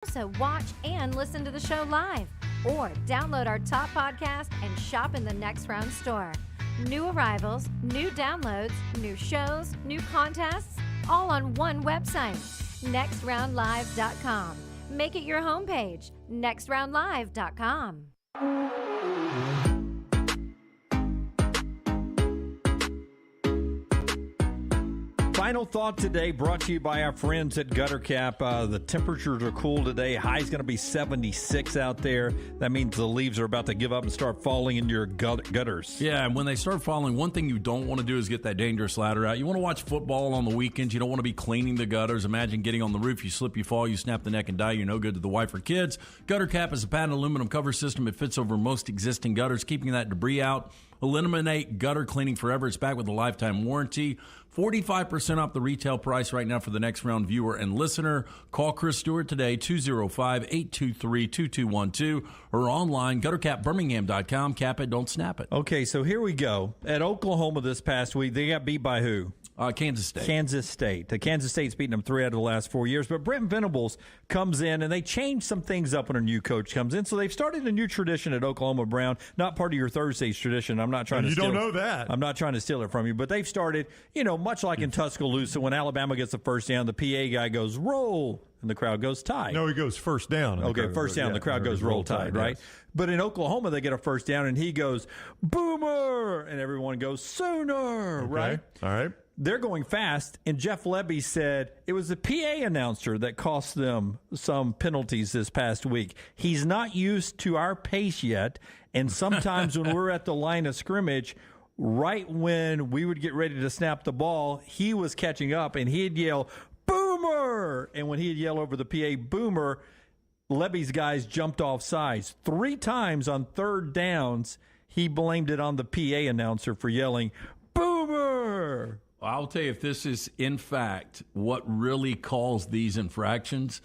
Also, watch and listen to the show live or download our top podcast and shop in the Next Round store. New arrivals, new downloads, new shows, new contests, all on one website, nextroundlive.com. Make it your homepage, nextroundlive.com. Final thought today brought to you by our friends at Gutter Cap. The temperatures are cool today. High's going to be 76 out there. That means the leaves are about to give up and start falling into your gutters. Yeah, and when they start falling, one thing you don't want to do is get that dangerous ladder out. You want to watch football on the weekends. You don't want to be cleaning the gutters. Imagine getting on the roof. You slip, you fall, you snap the neck and die. You're no good to the wife or kids. Gutter Cap is a patented aluminum cover system. It fits over most existing gutters, keeping that debris out. Eliminate gutter cleaning forever. It's back with a lifetime warranty. 45% off the retail price right now for the Next Round viewer and listener. Call Chris Stewart today, 205-823-2212, or online, guttercapbirmingham.com. Cap it, don't snap it. Okay, so here we go. At Oklahoma this past week, they got beat by who? Kansas State. Kansas State. The Kansas State's beaten them 3 out of the last 4 years. But Brent Venables comes in, and they change some things up when a new coach comes in. So they've started a new tradition at Oklahoma, Brown. Not part of your Thursday's tradition. I'm not trying to steal it. You don't know that. I'm not trying to steal it from you. But they've started, much like in Tuscaloosa, when Alabama gets the first down, the PA guy goes, roll, and the crowd goes Tide. No, he goes first down. Okay, first down. The crowd goes roll Tide, right? Yes. But in Oklahoma, they get a first down, and he goes, Boomer, and everyone goes, Sooner, right? All right. They're going fast, and Jeff Lebby said it was the PA announcer that cost them some penalties this past week. He's not used to our pace yet, and sometimes when we're at the line of scrimmage, right when we would get ready to snap the ball, he was catching up, and he'd yell, Boomer! And when he'd yell over the PA, Boomer, Lebby's guys jumped off sides. 3 times on third downs, he blamed it on the PA announcer for yelling, Boomer! I'll tell you, if this is, in fact, what really caused these infractions,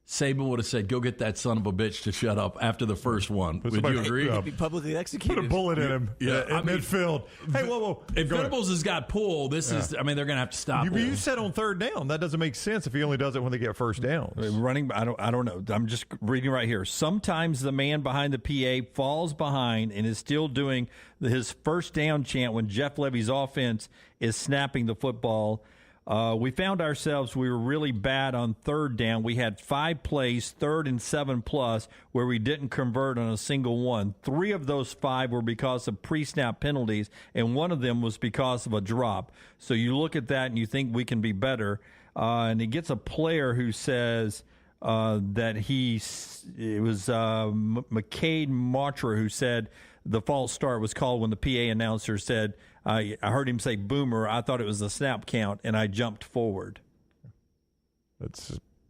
Saban would have said, go get that son of a bitch to shut up after the first one. Would you agree? He'd be publicly executed. Put a bullet in him in midfield. Hey, whoa. If Venables has got pull, they're going to have to stop him. You said on third down. That doesn't make sense if he only does it when they get first downs. Running, I don't know. I'm just reading right here. Sometimes the man behind the PA falls behind and is still doing his first down chant when Jeff Lebby's offense is snapping the football. We found ourselves, we were really bad on third down. We had 5 plays, 3rd and 7+, where we didn't convert on a single one. 3 of those 5 were because of pre-snap penalties, and 1 of them was because of a drop. So you look at that and you think we can be better. And he gets a player who says that it was McCade Matra who said the false start was called when the PA announcer said, I heard him say Boomer. I thought it was a snap count, and I jumped forward. That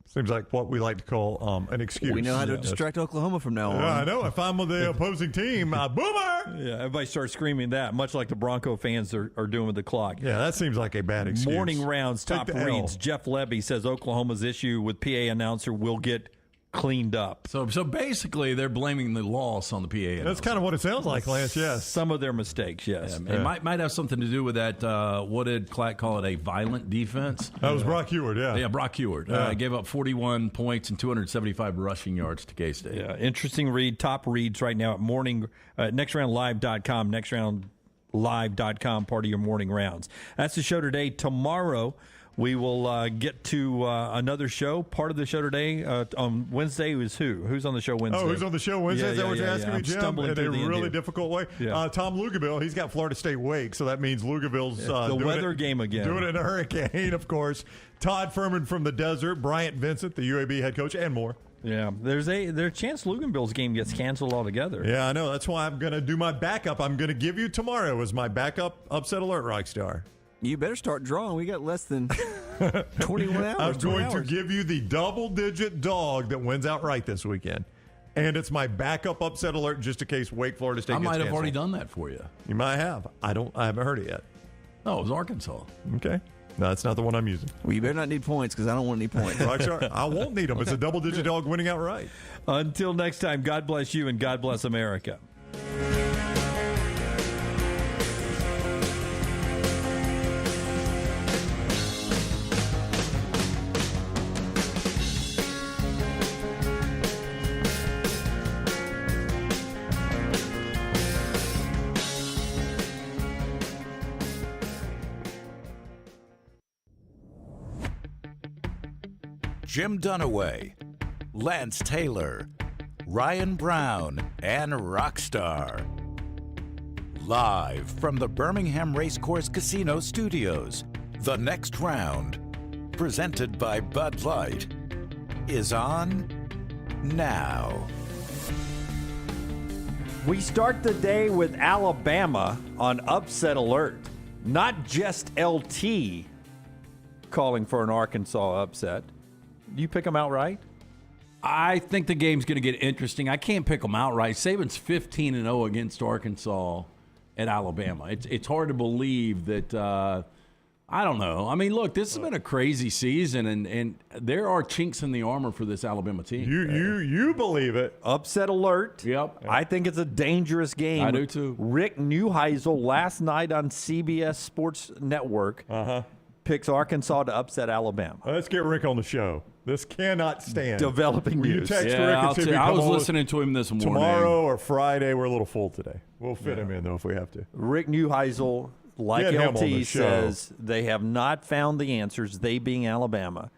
seems like what we like to call an excuse. We know how to distract Oklahoma from now on. Yeah, I know. If I'm on the opposing team, Boomer! Yeah, everybody starts screaming that, much like the Bronco fans are doing with the clock. Yeah, that seems like a bad excuse. Morning rounds, top reads. Jeff Lebby says Oklahoma's issue with PA announcer will get cleaned up. So basically, they're blaming the loss on the PA announcer. That's kind of what it sounds like, Lance, yes. Some of their mistakes, yes. Yeah, it might have something to do with that, what did Clack call it, a violent defense? That was Brock Heward, yeah. Yeah, Brock Heward. Gave up 41 points and 275 rushing yards to K-State. Yeah, interesting read. Top reads right now at nextroundlive.com, nextroundlive.com, part of your morning rounds. That's the show today. Tomorrow, we will get to another show. Part of the show today on Wednesday is who? Who's on the show Wednesday? Oh, who's on the show Wednesday? Is that what you're asking me, Jim? In a really difficult way. Yeah. Tom Luginbill, he's got Florida State Wake, so that means Luginbill's the weather game again. Doing it in a hurricane, of course. Todd Fuhrman from the desert, Bryant Vincent, the UAB head coach, and more. Yeah, there's a chance Luginbill's game gets canceled altogether. Yeah, I know. That's why I'm going to do my backup. I'm going to give you tomorrow as my backup upset alert, Reichstar. You better start drawing. We got less than 21 hours. I'm going to give you the double-digit dog that wins outright this weekend. And it's my backup upset alert just in case Florida State gets canceled. I might have already done that for you. You might have. I haven't heard it yet. No, it was Arkansas. Okay. No, that's not the one I'm using. Well, you better not need points because I don't want any points. I won't need them. It's a double-digit dog winning outright. Until next time, God bless you and God bless America. Jim Dunaway, Lance Taylor, Ryan Brown, and Rockstar. Live from the Birmingham Racecourse Casino Studios, the next round, presented by Bud Light, is on now. We start the day with Alabama on upset alert. Not just LT calling for an Arkansas upset. Do you pick them outright? I think the game's going to get interesting. I can't pick them outright. Saban's 15-0 against Arkansas at Alabama. It's hard to believe that. I don't know. I mean, look, this has been a crazy season, and there are chinks in the armor for this Alabama team. You believe it. Upset alert. Yep. I think it's a dangerous game. I do too. Rick Neuheisel last night on CBS Sports Network picks Arkansas to upset Alabama. Let's get Rick on the show. This cannot stand. Developing Will you news. text Rick and see if he I come was on listening to him this morning. tomorrow or Friday. We're a little full today. We'll fit him in, though, if we have to. Rick Neuheisel, like Get him on the LT show. says, they have not found the answers, they being Alabama,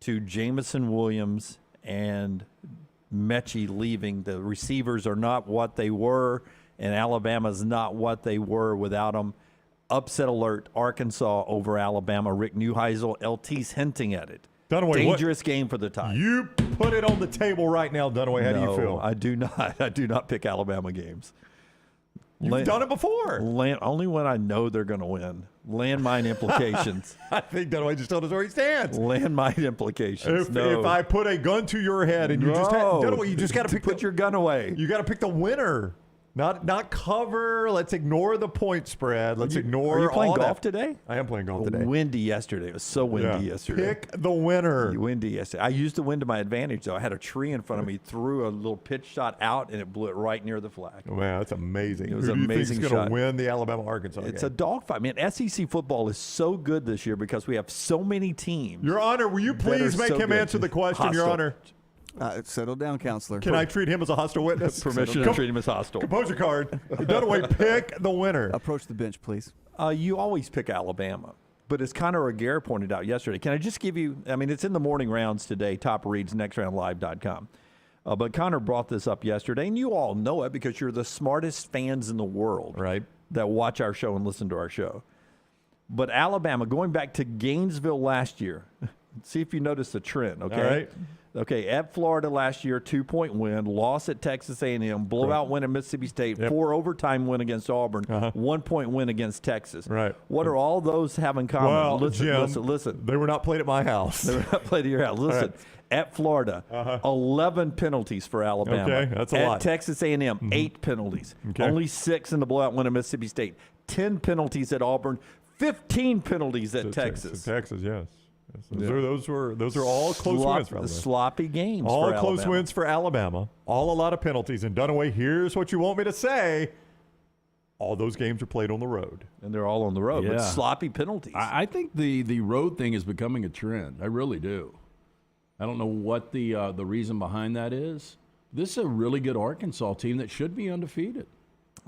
to Jamison Williams and Mechie leaving. The receivers are not what they were, and Alabama's not what they were without them. Upset alert, Arkansas over Alabama. Rick Neuheisel, LT's hinting at it. Dunaway, Dangerous game for the Tide. You put it on the table right now, Dunaway. How do you feel? I do not. I do not pick Alabama games. You've done it before. Only when I know they're going to win. Landmine implications. I think Dunaway just told us where he stands. Landmine implications. If I put a gun to your head and you Dunaway, you just got to put your gun away. You got to pick the winner. Not cover. Let's ignore the point spread. Let's ignore. Are you playing all golf that. today? I am playing golf today. Windy yesterday. It was so windy yesterday. Pick the winner. Windy yesterday. I used the wind to my advantage, though. I had a tree in front of me, threw a little pitch shot out, and it blew it right near the flag. Oh, man, that's amazing. It was Who an amazing do you think is shot. going to win the Alabama-Arkansas game? It's a dogfight. Man, SEC football is so good this year because we have so many teams. Your Honor, will you please make him answer the question, Your Honor? Settle down, counselor. Can I treat him as a hostile witness? Permission to treat him as hostile. Composure card. Dunaway, pick the winner. Approach the bench, please. You always pick Alabama. But as Connor Aguirre pointed out yesterday, can I just give you, I mean, it's in the morning rounds today, top reads, nextroundlive.com. But Connor brought this up yesterday, and you all know it because you're the smartest fans in the world that watch our show and listen to our show. But Alabama, going back to Gainesville last year, see if you notice the trend, okay? All right. Okay, at Florida last year, 2-point win, loss at Texas A&M, blowout win at Mississippi State, 4 overtime win against Auburn, 1-point win against Texas. Right. What are all those have in common? Well, Listen. They were not played at my house. They were not played at your house. Listen, at Florida, 11 penalties for Alabama. Okay, that's a at lot. At Texas A&M, 8 penalties. Okay. Only 6 in the blowout win at Mississippi State. 10 penalties at Auburn. 15 penalties at Texas. Texas, yes. Those are all close wins for Alabama. Sloppy games all for close Alabama. wins for Alabama. All a lot of penalties. And Dunaway, here's what you want me to say. All those games are played on the road. And they're all on the road with Yeah. sloppy penalties. I think the road thing is becoming a trend. I really do. I don't know what the reason behind that is. This is a really good Arkansas team that should be undefeated.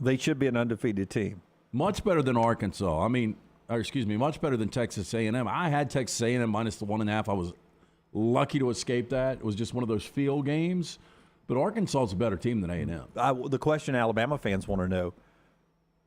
They should be an undefeated team. Much better than Arkansas. Much better than Texas A&M. I had Texas A&M minus the 1.5. I was lucky to escape that. It was just one of those field games. But Arkansas is a better team than A&M. The question Alabama fans want to know,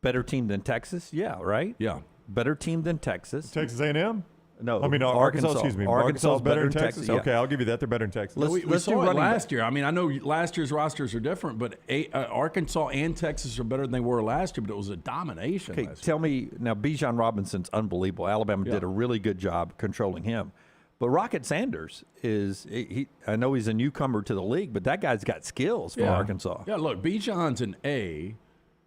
better team than Texas? Yeah, right? Yeah. Better team than Texas. Texas A&M? No, I mean, Arkansas, excuse me. Arkansas is better than Texas? Yeah. Okay, I'll give you that. They're better than Texas. We saw it last year. I mean, I know last year's rosters are different, but Arkansas and Texas are better than they were last year, but it was a domination last year. Tell me, now, Bijan Robinson's unbelievable. Alabama did a really good job controlling him. But Rocket Sanders I know he's a newcomer to the league, but that guy's got skills for Arkansas. Yeah, look, Bijan's an A.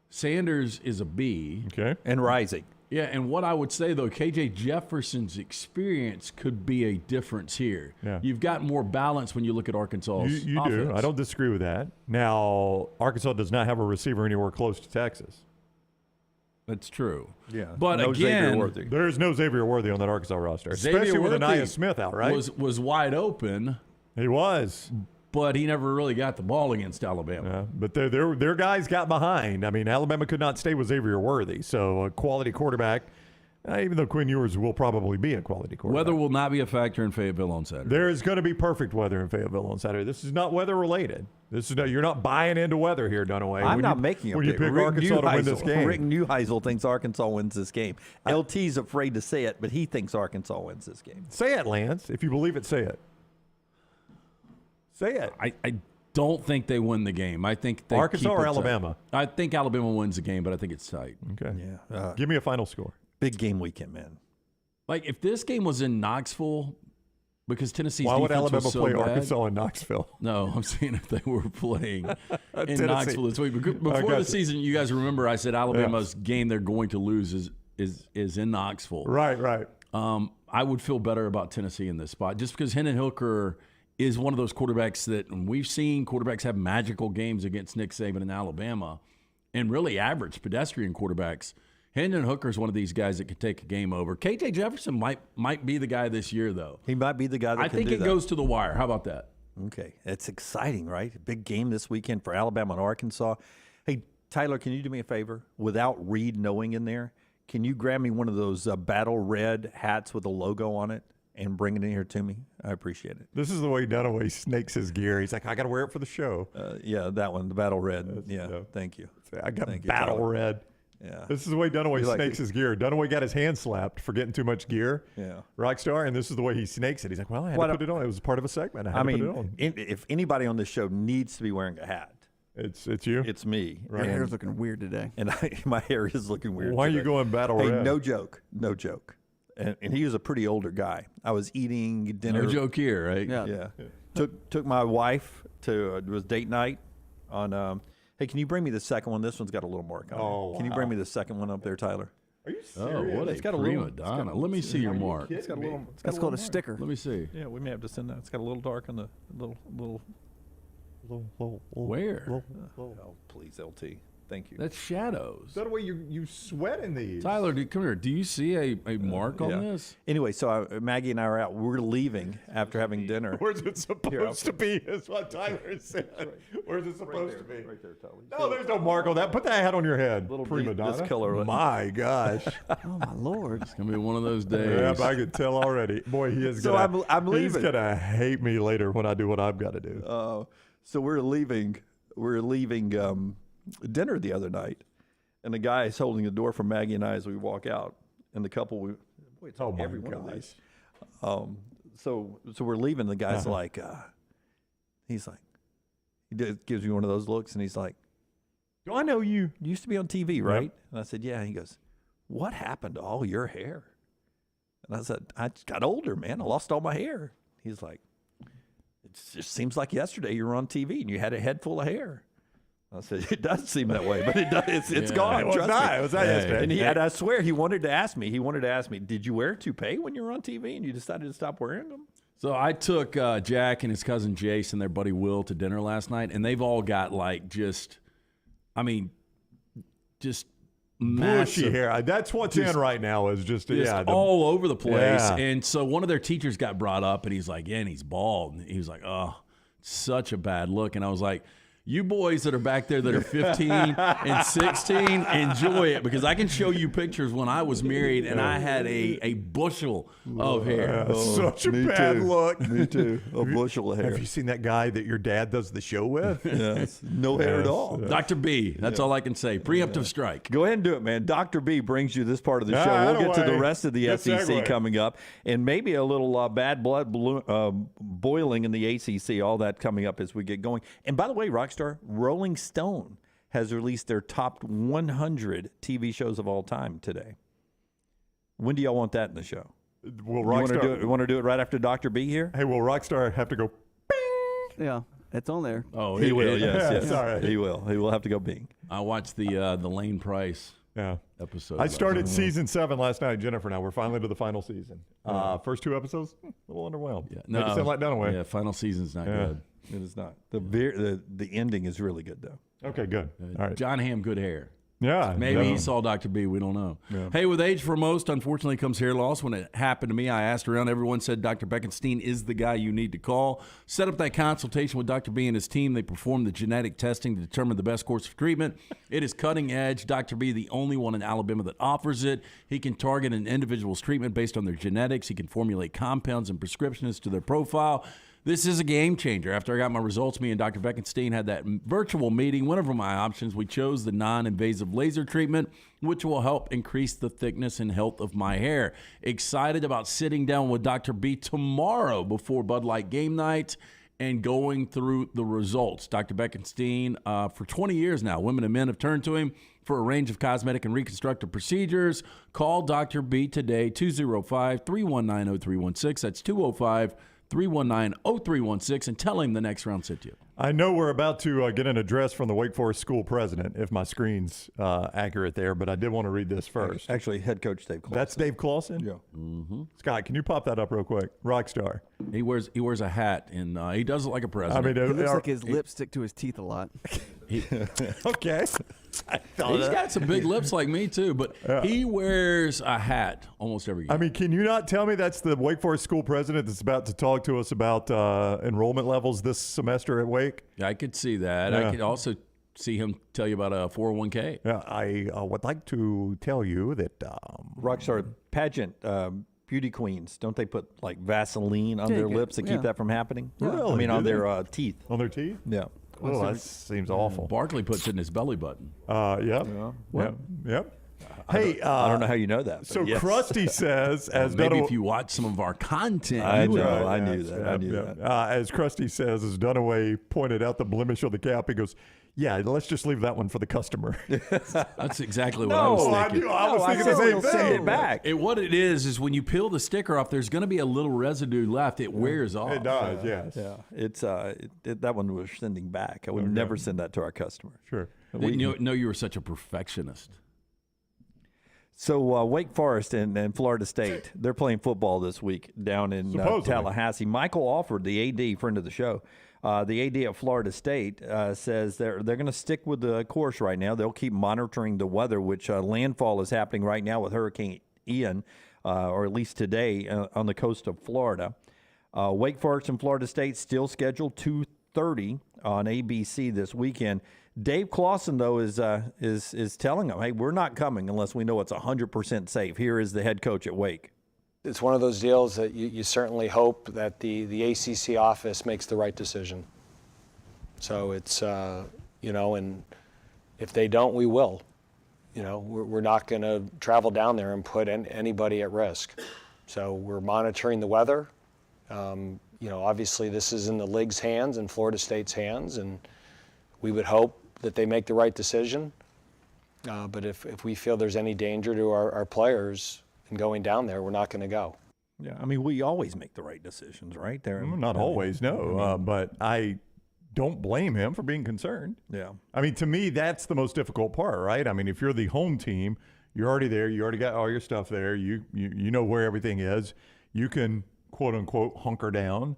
Sanders is a B. Okay. And rising. Yeah, and what I would say, though, KJ Jefferson's experience could be a difference here. Yeah. You've got more balance when you look at Arkansas's You offense. do. I don't disagree with that. Now, Arkansas does not have a receiver anywhere close to Texas. That's true. Yeah. But no again, Xavier Worthy. There's no Xavier Worthy on that Arkansas roster, Xavier especially with Worthy Anaya Smith out, right? was wide open, He was. but he never really got the ball against Alabama. Yeah, but their guys got behind. I mean, Alabama could not stay with Xavier Worthy, so a quality quarterback Even though Quinn Ewers will probably be a quality quarterback. Weather will not be a factor in Fayetteville on Saturday. There is going to be perfect weather in Fayetteville on Saturday. This is not weather related. You're not buying into weather here, Dunaway. I'm not making a when you pick. pick Arkansas to win this game. Rick Neuheisel thinks Arkansas wins this game. LT's afraid to say it, but he thinks Arkansas wins this game. Say it, Lance. If you believe it, say it. Say it. I don't think they win the game. I think they Arkansas keep or it Alabama? tight. I think Alabama wins the game, but I think it's tight. Okay. Yeah. Give me a final score. Big game weekend, man. Like if this game was in Knoxville, because Tennessee's Why would defense Alabama was so play bad, Arkansas in Knoxville? No, I'm saying if they were playing in Tennessee. Knoxville this week. Before the season, you guys remember I said Alabama's game they're going to lose is in Knoxville. Right. I would feel better about Tennessee in this spot just because Hendon Hooker is one of those quarterbacks that we've seen quarterbacks have magical games against Nick Saban in Alabama and really average pedestrian quarterbacks. Hendon Hooker is one of these guys that could take a game over. KJ Jefferson might be the guy this year, though. He might be the guy that I think it goes to the wire. How about that? Okay. That's exciting, right? Big game this weekend for Alabama and Arkansas. Hey, Tyler, can you do me a favor? Without Reed knowing in there, can you grab me one of those battle red hats with a logo on it and bring it in here to me? I appreciate it. This is the way Dunaway snakes his gear. He's like, I got to wear it for the show. Yeah, that one, the battle red. Thank you. I got Thank you, battle Tyler. red. Yeah. This is the way Dunaway like snakes it? his gear. Dunaway got his hand slapped for getting too much gear. Yeah. Rockstar, and this is the way he snakes it. He's like, well, I had to put it on. It was part of a segment. I had to put it on. If anybody on this show needs to be wearing a hat, It's you? it's me. Right. Your hair's looking weird today. And my hair is looking weird. Why are you today. going battle Hey, red? no joke. And he was a pretty older guy. I was eating dinner. No joke here, right? Yeah. Yeah. Took my wife to it was date night on. Hey, can you bring me the second one? This one's got a little mark on it. Oh, Can you bring me the second one up there, Tyler? Are you Oh, serious? what a It's got a prima little- donna. Let me see your mark. It's got a little. That's called a sticker. Let me see. Yeah, we may have to send that. It's got a little dark on the little. Where? Oh, please, LT. Thank you. That's shadows. That way you sweat in these. Tyler, come here. Do you see a mark on Yeah. this? Anyway, so Maggie and I are out. We're leaving after having dinner. Where's it supposed to be? Is what Tyler said. Where's it supposed to be? Right there, Tyler. No, there's no mark on that. Put that hat on your head. Little Prima this donna. color. My gosh. Oh, my Lord. It's gonna be one of those days. Yep, I could tell already. Boy, he is So gonna. I'm He's leaving. gonna hate me later when I do what I've got to do. So we're leaving. Dinner the other night, and the guy is holding the door for Maggie and I as we walk out, and the couple. Boy, it's Oh my every one of gosh. these. So we're leaving. The guy's like, he's like, gives me one of those looks, and he's like, Do I know you? "You used to be on TV, right?" And I said, "Yeah." And he goes, "What happened to all your hair?" And I said, "I just got older, man. I lost all my hair." He's like, "It just seems like yesterday you were on TV and you had a head full of hair." I said, "It does seem that way, but it does. It's Yeah. gone. It was trust not. me." It was not yesterday. And I swear he wanted to ask me. Did you wear a toupee when you were on TV and you decided to stop wearing them? So I took Jack and his cousin Jace and their buddy Will to dinner last night, and they've all got just Bushy massive, hair. That's what's in right now. Is just all over the place. Yeah. And so one of their teachers got brought up, and he's like, "Yeah," and he's bald. And he was like, "Oh, such a bad look." And I was like, "You boys that are back there that are 15 and 16, enjoy it, because I can show you pictures when I was married and I had a bushel of hair." such a bad look. Me too. A bushel of hair. Have you seen that guy that your dad does the show with? Yes. No hair at all. Dr. B, that's all I can say. Preemptive strike. Go ahead and do it, man. Dr. B brings you this part of the Ah, show. We'll get to the Dunaway. rest of the Good SEC segue. coming up, and maybe a little bad blood boiling in the ACC. All that coming up as we get going. And by the way, Rockstar, Rolling Stone has released their top 100 TV shows of all time today. When do y'all want that in the show? Will You want to do Rockstar? it? You want to do it right after Dr. B here? Hey, will Rockstar have to go? Yeah, it's on there. Oh, He will. yeah. Yes, yes. All right. He will. He will have to go Bing. I watched the Lane Price Yeah. episode. I started season 7 last night, Jennifer. Now we're finally to the final season. First 2 episodes, a little underwhelmed. Yeah. Made it sound like Dunaway. Yeah, final season's not Yeah. good. It is not. The ending is really good though. Okay, good. All right. John Hamm, good hair. Yeah. Maybe no. he saw Dr. B. We don't know. Hey, with age for most, unfortunately, comes hair loss. When it happened to me, I asked around. Everyone said Dr. Beckenstein is the guy you need to call. Set up that consultation with Dr. B and his team. They perform the genetic testing to determine the best course of treatment. It is cutting edge. Dr. B, the only one in Alabama that offers it. He can target an individual's treatment based on their genetics. He can formulate compounds and prescriptions to their profile. This is a game changer. After I got my results, me and Dr. Beckenstein had that virtual meeting. One of my options, we chose the non-invasive laser treatment, which will help increase the thickness and health of my hair. Excited about sitting down with Dr. B tomorrow before Bud Light game night and going through the results. Dr. Beckenstein, for 20 years now, women and men have turned to him for a range of cosmetic and reconstructive procedures. Call Dr. B today, 205-319-0316. That's 205-319-0316, and tell him the next round sent you. I know we're about to get an address from the Wake Forest school president, if my screen's accurate there, but I did want to read this first. Actually, head coach Dave Clawson. That's Dave Clawson? Yeah. Mm-hmm. Scott, can you pop that up real quick? Rockstar. He wears a hat, and he does look like a president. I mean, He looks like his lips stick to his teeth a lot. okay. He's got some big lips like me, too, but he wears a hat almost every game. I mean, can you not tell me that's the Wake Forest school president that's about to talk to us about enrollment levels this semester at Wake? I could see that. I could also see him tell you about a 401k. Yeah, I would like to tell you that Rockstar pageant beauty queens, don't they put like Vaseline on their lips to keep that from happening? Really? I mean, Do on they? their teeth. on their teeth? Yeah. Oh, that seems awful. Barkley puts it in his belly button. Yep. Yep. Hey, I don't know how you know that. So yes. Krusty says, as Maybe Dunaway, if you watch some of our content, I you would know. know. I knew that. I knew that. As Krusty says, as Dunaway pointed out the blemish on the cap, he goes, "Yeah, let's just leave that one for the customer." That's exactly what I was thinking. I was thinking the same thing. Send it back. What it is when you peel the sticker off, there's going to be a little residue left. It wears off. It does, yes. Yeah, it's that one was sending back. I would never send that to our customer. Sure. Didn't know you were such a perfectionist. So Wake Forest and Florida State, they're playing football this week down in Tallahassee. Michael Alford, the AD, friend of the show, the AD at Florida State, says they're going to stick with the course right now. They'll keep monitoring the weather, which landfall is happening right now with Hurricane Ian, or at least today on the coast of Florida. Wake Forest and Florida State still scheduled 2:30 on ABC this weekend. Dave Clawson, though, is telling them, hey, we're not coming unless we know it's 100% safe. Here is the head coach at Wake. It's one of those deals that you certainly hope that the ACC office makes the right decision. So it's, and if they don't, we will. We're not going to travel down there and put anybody at risk. So we're monitoring the weather. Obviously this is in the league's hands and Florida State's hands, and we would hope that they make the right decision. But if we feel there's any danger to our players in going down there, we're not going to go. Yeah, I mean, we always make the right decisions, right? Not always, no. But I don't blame him for being concerned. Yeah. I mean, to me, that's the most difficult part, right? I mean, if you're the home team, you're already there. You already got all your stuff there. You know where everything is. You can, quote, unquote, hunker down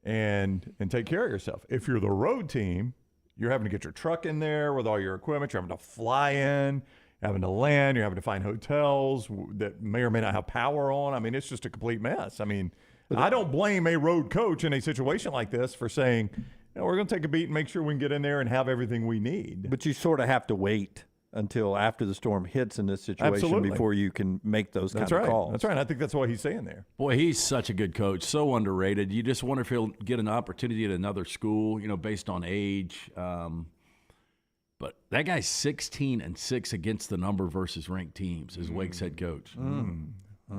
and take care of yourself. If you're the road team, you're having to get your truck in there with all your equipment. You're having to fly in, having to land. You're having to find hotels that may or may not have power on. I mean, it's just a complete mess. I mean, I don't blame a road coach in a situation like this for saying, we're going to take a beat and make sure we can get in there and have everything we need. But you sort of have to wait until after the storm hits in this situation before you can make those kind of calls. That's right. I think that's what he's saying there. Boy, he's such a good coach, so underrated. You just wonder if he'll get an opportunity at another school, based on age. But that guy's 16-6 against the number versus ranked teams as Wake's head coach.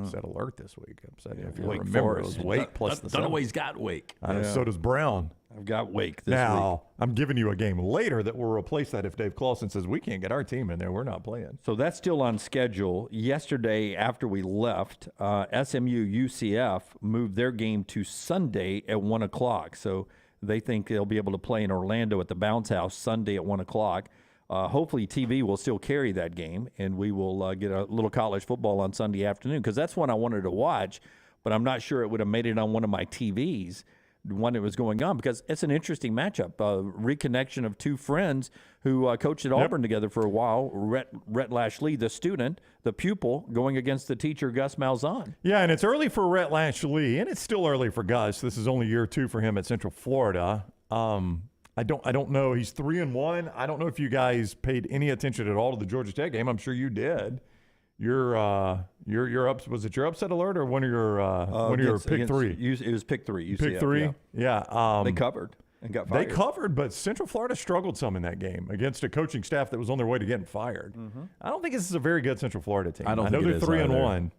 Set alert this week. If you Wake remember, Forest. it was Wake plus the Dunaway's got Wake. So does Brown. I've got Wake this Now, week. I'm giving you a game later that will replace that if Dave Clawson says we can't get our team in there, we're not playing. So that's still on schedule. Yesterday, after we left, SMU UCF moved their game to Sunday at 1 o'clock. So they think they'll be able to play in Orlando at the Bounce House Sunday at 1 o'clock. Hopefully TV will still carry that game, and we will get a little college football on Sunday afternoon, because that's one I wanted to watch, but I'm not sure it would have made it on one of my TVs when it was going on, because it's an interesting matchup. Reconnection of two friends who coached at Auburn together for a while. Rhett Lashley, the student, the pupil, going against the teacher, Gus Malzahn. Yeah, and it's early for Rhett Lashley, and it's still early for Gus. This is only year 2 for him at Central Florida. I don't know. He's 3-1. I don't know if you guys paid any attention at all to the Georgia Tech game. I'm sure you did. Your was it your upset alert or one of your pick three? It was pick 3. UCF, pick 3. Yeah. They covered and got fired. They covered, but Central Florida struggled some in that game against a coaching staff that was on their way to getting fired. Mm-hmm. I don't think this is a very good Central Florida team. I know they're 3-1.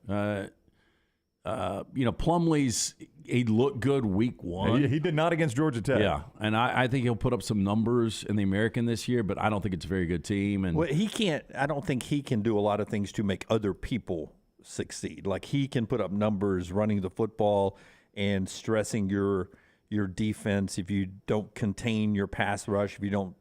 Plumlee's he looked good week 1. He did not against Georgia Tech. Yeah, and I think he'll put up some numbers in the American this year, but I don't think it's a very good team. And he can't. I don't think he can do a lot of things to make other people succeed. Like he can put up numbers running the football and stressing your defense if you don't contain your pass rush, if you don't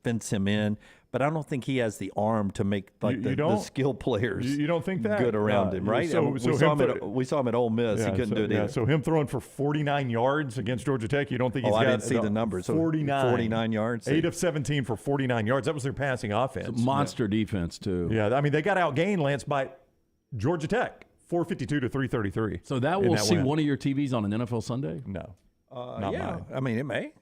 fence him in. But I don't think he has the arm to make the skill players. You don't think that good around him, right? We saw him at Ole Miss. He couldn't do it either. So him throwing for 49 yards against Georgia Tech, you don't think he's got? I didn't see the numbers. 49 yards. 8 of 17 for 49 yards. That was their passing offense. It's a monster defense too. Yeah, I mean they got outgained, Lance, by Georgia Tech, 452 to 333. So that will see one of your TVs on an NFL Sunday? No, not mine. I mean, it may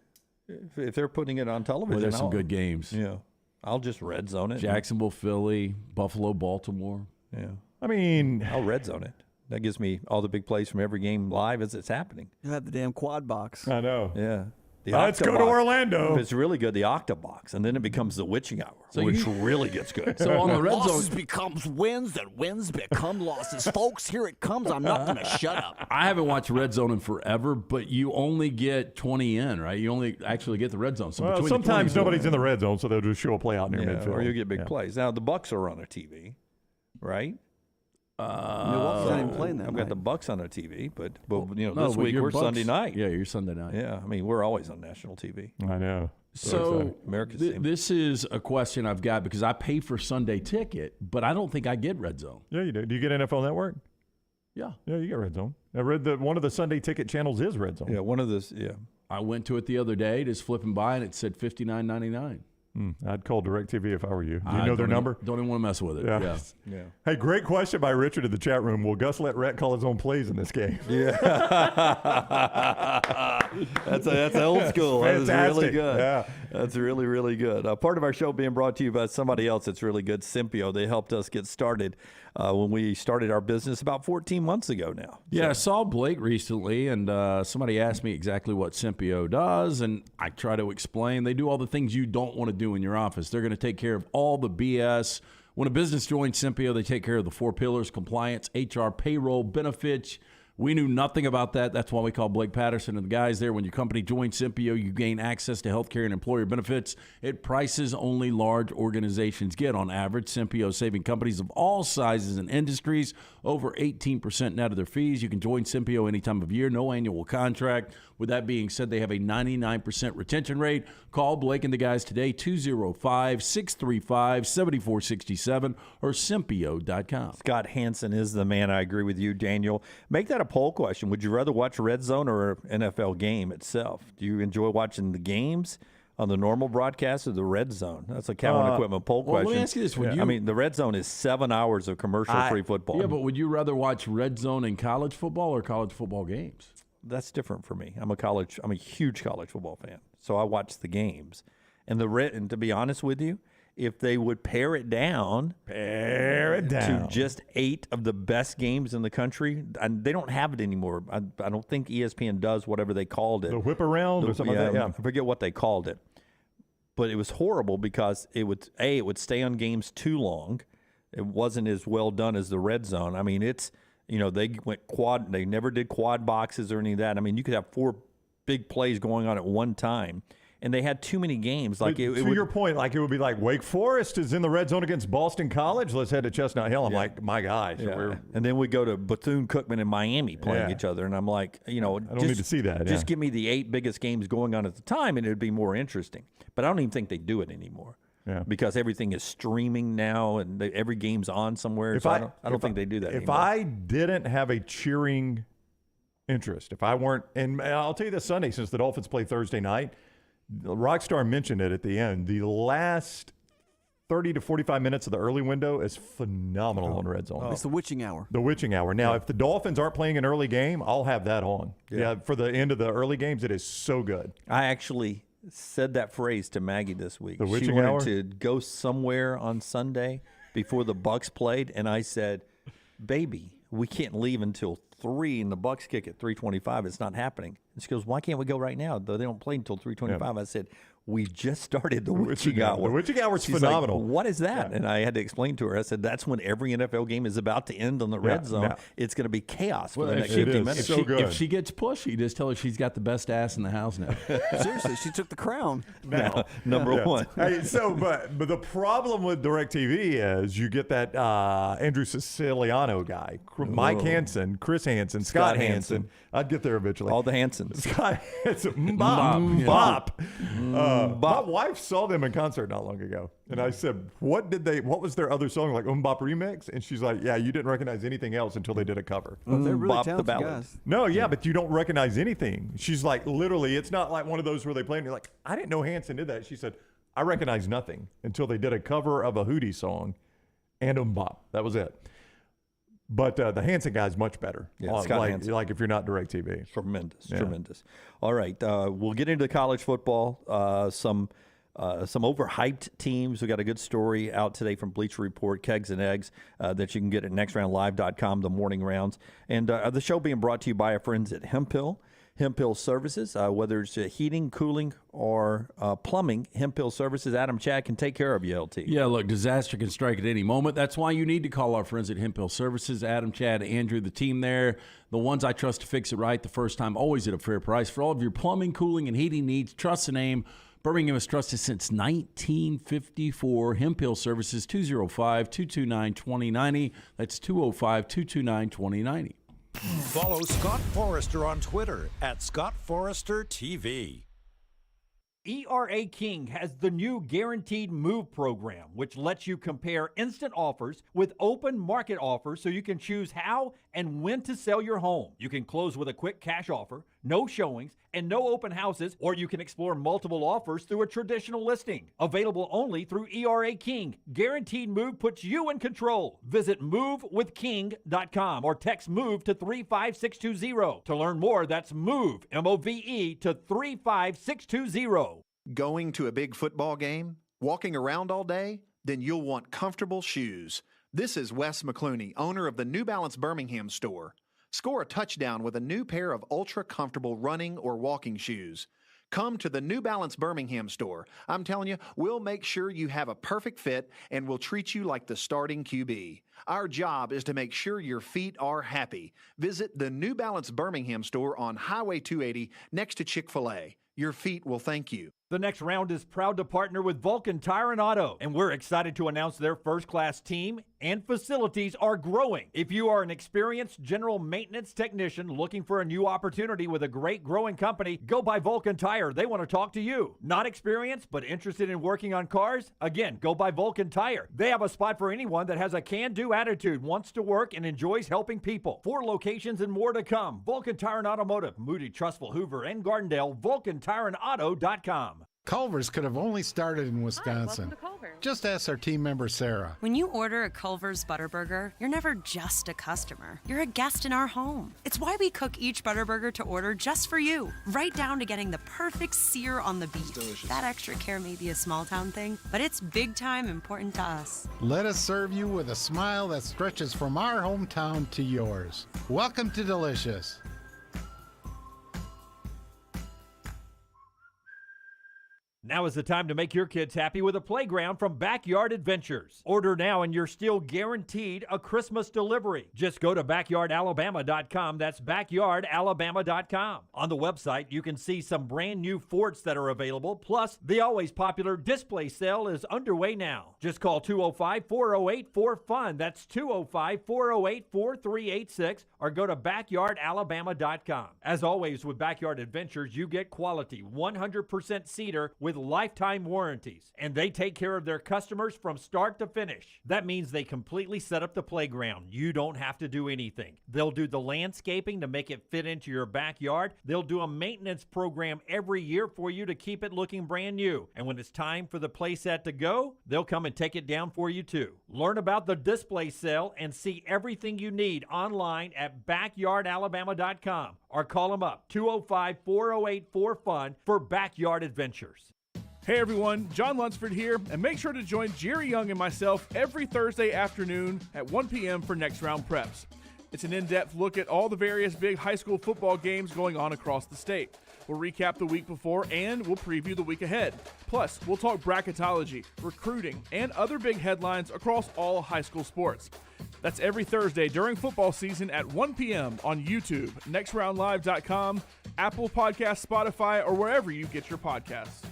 if they're putting it on television. Well, there's some good games. Yeah. I'll just red zone it. Jacksonville, Philly, Buffalo, Baltimore. Yeah. I mean, I'll red zone it. That gives me all the big plays from every game live as it's happening. You have the damn quad box. I know. Yeah. Let's go to Orlando. If it's really good, the Octabox, and then it becomes the witching hour, which really gets good. So on the red losses zone becomes wins, and wins become losses. Folks, here it comes. I'm not going to shut up. I haven't watched red zone in forever, but you only get 20 in, right? You only actually get the red zone. So well, sometimes nobody's in the red zone, so they'll just show a play out near midfield. Or you get big plays. Now the Bucks are on a TV, right? Milwaukee's not even playing that I've night. got the Bucks on our TV, but this week we're Bucks, Sunday night. Yeah, you're Sunday night. Yeah, I mean we're always on national TV. I know. So America's team. This is a question I've got because I pay for Sunday ticket, but I don't think I get red zone. Yeah, you do. Do you get NFL Network? Yeah. Yeah, you get red zone. I read that one of the Sunday ticket channels is red zone. Yeah, one of those. Yeah. I went to it the other day, just flipping by, and it said $59.99. I'd call DirecTV if I were you. Do you know their number? Don't even want to mess with it. Yeah. Yeah. Hey, great question by Richard in the chat room. Will Gus let Rhett call his own plays in this game? Yeah. that's old school. That is really good. Yeah. That's really, really good. Part of our show being brought to you by somebody else that's really good, Simpio. They helped us get started when we started our business about 14 months ago now. Yeah, I saw Blake recently, and somebody asked me exactly what Simpio does, and I try to explain. They do all the things you don't want to do in your office. They're going to take care of all the BS. When a business joins Simpio, they take care of the 4 pillars: compliance, HR, payroll, benefits. We knew nothing about that. That's why we call Blake Patterson and the guys there. When your company joins Simpio, you gain access to healthcare and employer benefits at prices only large organizations get. On average, Simpio is saving companies of all sizes and industries over 18% net of their fees. You can join Simpio any time of year, no annual contract. With that being said, they have a 99% retention rate. Call Blake and the guys today, 205-635-7467 or Simpio.com. Scott Hansen is the man. I agree with you, Daniel. Make that a poll question. Would you rather watch Red Zone or an NFL game itself? Do you enjoy watching the games on the normal broadcast or the Red Zone? That's a Cowan Equipment poll question. Let me ask you this. I mean, the Red Zone is 7 hours of commercial-free football. Yeah, but would you rather watch Red Zone in college football or college football games? That's different for me. I'm a huge college football fan, so I watch the games. And to be honest with you, if they would pare it down to just 8 of the best games in the country, and they don't have it anymore. I don't think ESPN does whatever they called it. The whip around or something like that. Yeah. I forget what they called it. But it was horrible because it would stay on games too long. It wasn't as well done as the Red Zone. I mean, they went quad. They never did quad boxes or any of that. I mean, you could have 4 big plays going on at one time, and they had too many games. Like your point, like it would be like Wake Forest is in the red zone against Boston College. Let's head to Chestnut Hill. I'm like, my gosh. Yeah. And then we go to Bethune-Cookman and Miami playing each other, and I'm like, I don't need to see that. Just give me the 8 biggest games going on at the time, and it would be more interesting. But I don't even think they do it anymore. Yeah. Because everything is streaming now, and every game's on somewhere. I don't think they do that anymore. If I didn't have a cheering interest. If I weren't, and I'll tell you this Sunday, since the Dolphins play Thursday night, Rockstar mentioned it at the end. The last 30 to 45 minutes of the early window is phenomenal on Red Zone. It's the witching hour. The witching hour. Now, if the Dolphins aren't playing an early game, I'll have that on. Yeah, for the end of the early games, it is so good. I actually said that phrase to Maggie this week. The witching she wanted hour? to go somewhere on Sunday before the Bucks played, and I said, baby, we can't leave until 3, and the Bucks kick at 3:25. It's not happening. And she goes, why can't we go right now? Though they don't play until 3:25. I said, we just started the witching hour. The witching hour is She's phenomenal. Like, what is that? And I had to explain to her. I said, that's when every NFL game is about to end on the red zone. Yeah. It's going to be chaos for the Well, next it 50 is. minutes. So good. If she gets pushy, just tell her she's got the best ass in the house now. Seriously, she took the crown. Now, Number one. Hey, so, but the problem with DirecTV is you get that Andrew Siciliano guy, Mike Hansen, Chris Hansen, Scott Hansen. I'd get there eventually. All the Hansons. Scott Hansen, Bop. My wife saw them in concert not long ago, and I said, "What was their other song like? Bop remix?" And she's like, "Yeah, you didn't recognize anything else until they did a cover." They're really Bop the talented ballad. guys. No, yeah, but you don't recognize anything. She's like, literally, it's not like one of those where they play and you're like, I didn't know Hanson did that. She said, I recognize nothing until they did a cover of a Hootie song and Bop. That was it. But the Hanson guy's much better. Yeah, Scott Hansen. Like if you're not DirecTV. Tremendous. All right, we'll get into college football. Some overhyped teams. We got a good story out today from Bleacher Report, Kegs and Eggs, that you can get at nextroundlive.com, the morning rounds. And the show being brought to you by our friends at Hemphill Services. Whether it's heating, cooling, or plumbing, Hemphill Services, Adam Chad can take care of you, LT. Yeah, look, disaster can strike at any moment. That's why you need to call our friends at Hemphill Services, Adam, Chad, Andrew, the team there, the ones I trust to fix it right the first time, always at a fair price. For all of your plumbing, cooling, and heating needs, trust the name. Birmingham has trusted since 1954. Hemphill Services, 205-229-2090. That's 205-229-2090. Follow Scott Forrester on Twitter at Scott Forrester TV. ERA King has the new Guaranteed Move program, which lets you compare instant offers with open market offers so you can choose how and when to sell your home. You can close with a quick cash offer, no showings, and no open houses, or you can explore multiple offers through a traditional listing. Available only through ERA King. Guaranteed Move puts you in control. Visit movewithking.com or text MOVE to 35620. To learn more, that's MOVE, M-O-V-E, to 35620. Going to a big football game? Walking around all day? Then you'll want comfortable shoes. This is Wes McClooney, owner of the New Balance Birmingham store. Score a touchdown with a new pair of ultra-comfortable running or walking shoes. Come to the New Balance Birmingham store. I'm telling you, we'll make sure you have a perfect fit and we'll treat you like the starting QB. Our job is to make sure your feet are happy. Visit the New Balance Birmingham store on Highway 280 next to Chick-fil-A. Your feet will thank you. The next round is proud to partner with Vulcan Tire and Auto, and we're excited to announce their first-class team and facilities are growing. If you are an experienced general maintenance technician looking for a new opportunity with a great growing company, go by Vulcan Tire. They want to talk to you. Not experienced, but interested in working on cars? Again, go by Vulcan Tire. They have a spot for anyone that has a can-do attitude, wants to work, and enjoys helping people. 4 locations and more to come. Vulcan Tire and Automotive, Moody, Trustful, Hoover, and Gardendale, VulcanTireandAuto.com. Culver's could have only started in Wisconsin. Hi, welcome to Culver's. Just ask our team member Sarah. When you order a Culver's Butterburger, you're never just a customer. You're a guest in our home. It's why we cook each Butterburger to order just for you, right down to getting the perfect sear on the beef. That extra care may be a small town thing, but it's big time important to us. Let us serve you with a smile that stretches from our hometown to yours. Welcome to Delicious. Now is the time to make your kids happy with a playground from Backyard Adventures. Order now and you're still guaranteed a Christmas delivery. Just go to backyardalabama.com. That's backyardalabama.com. On the website, you can see some brand new forts that are available. Plus, the always popular display sale is underway now. Just call 205-408-4FUN. That's 205-408-4386 or go to backyardalabama.com. As always with Backyard Adventures, you get quality 100% cedar with lifetime warranties, and they take care of their customers from start to finish. That means they completely set up the playground. You don't have to do anything. They'll do the landscaping to make it fit into your backyard. They'll do a maintenance program every year for you to keep it looking brand new. And when it's time for the playset to go, they'll come and take it down for you too. Learn about the display sale and see everything you need online at backyardalabama.com or call them up 205-408-4FUN for backyard adventures. Hey everyone, John Lunsford here, and make sure to join Jerry Young and myself every Thursday afternoon at 1 p.m. for Next Round Preps. It's an in-depth look at all the various big high school football games going on across the state. We'll recap the week before and we'll preview the week ahead. Plus, we'll talk bracketology, recruiting, and other big headlines across all high school sports. That's every Thursday during football season at 1 p.m. on YouTube, nextroundlive.com, Apple Podcasts, Spotify, or wherever you get your podcasts.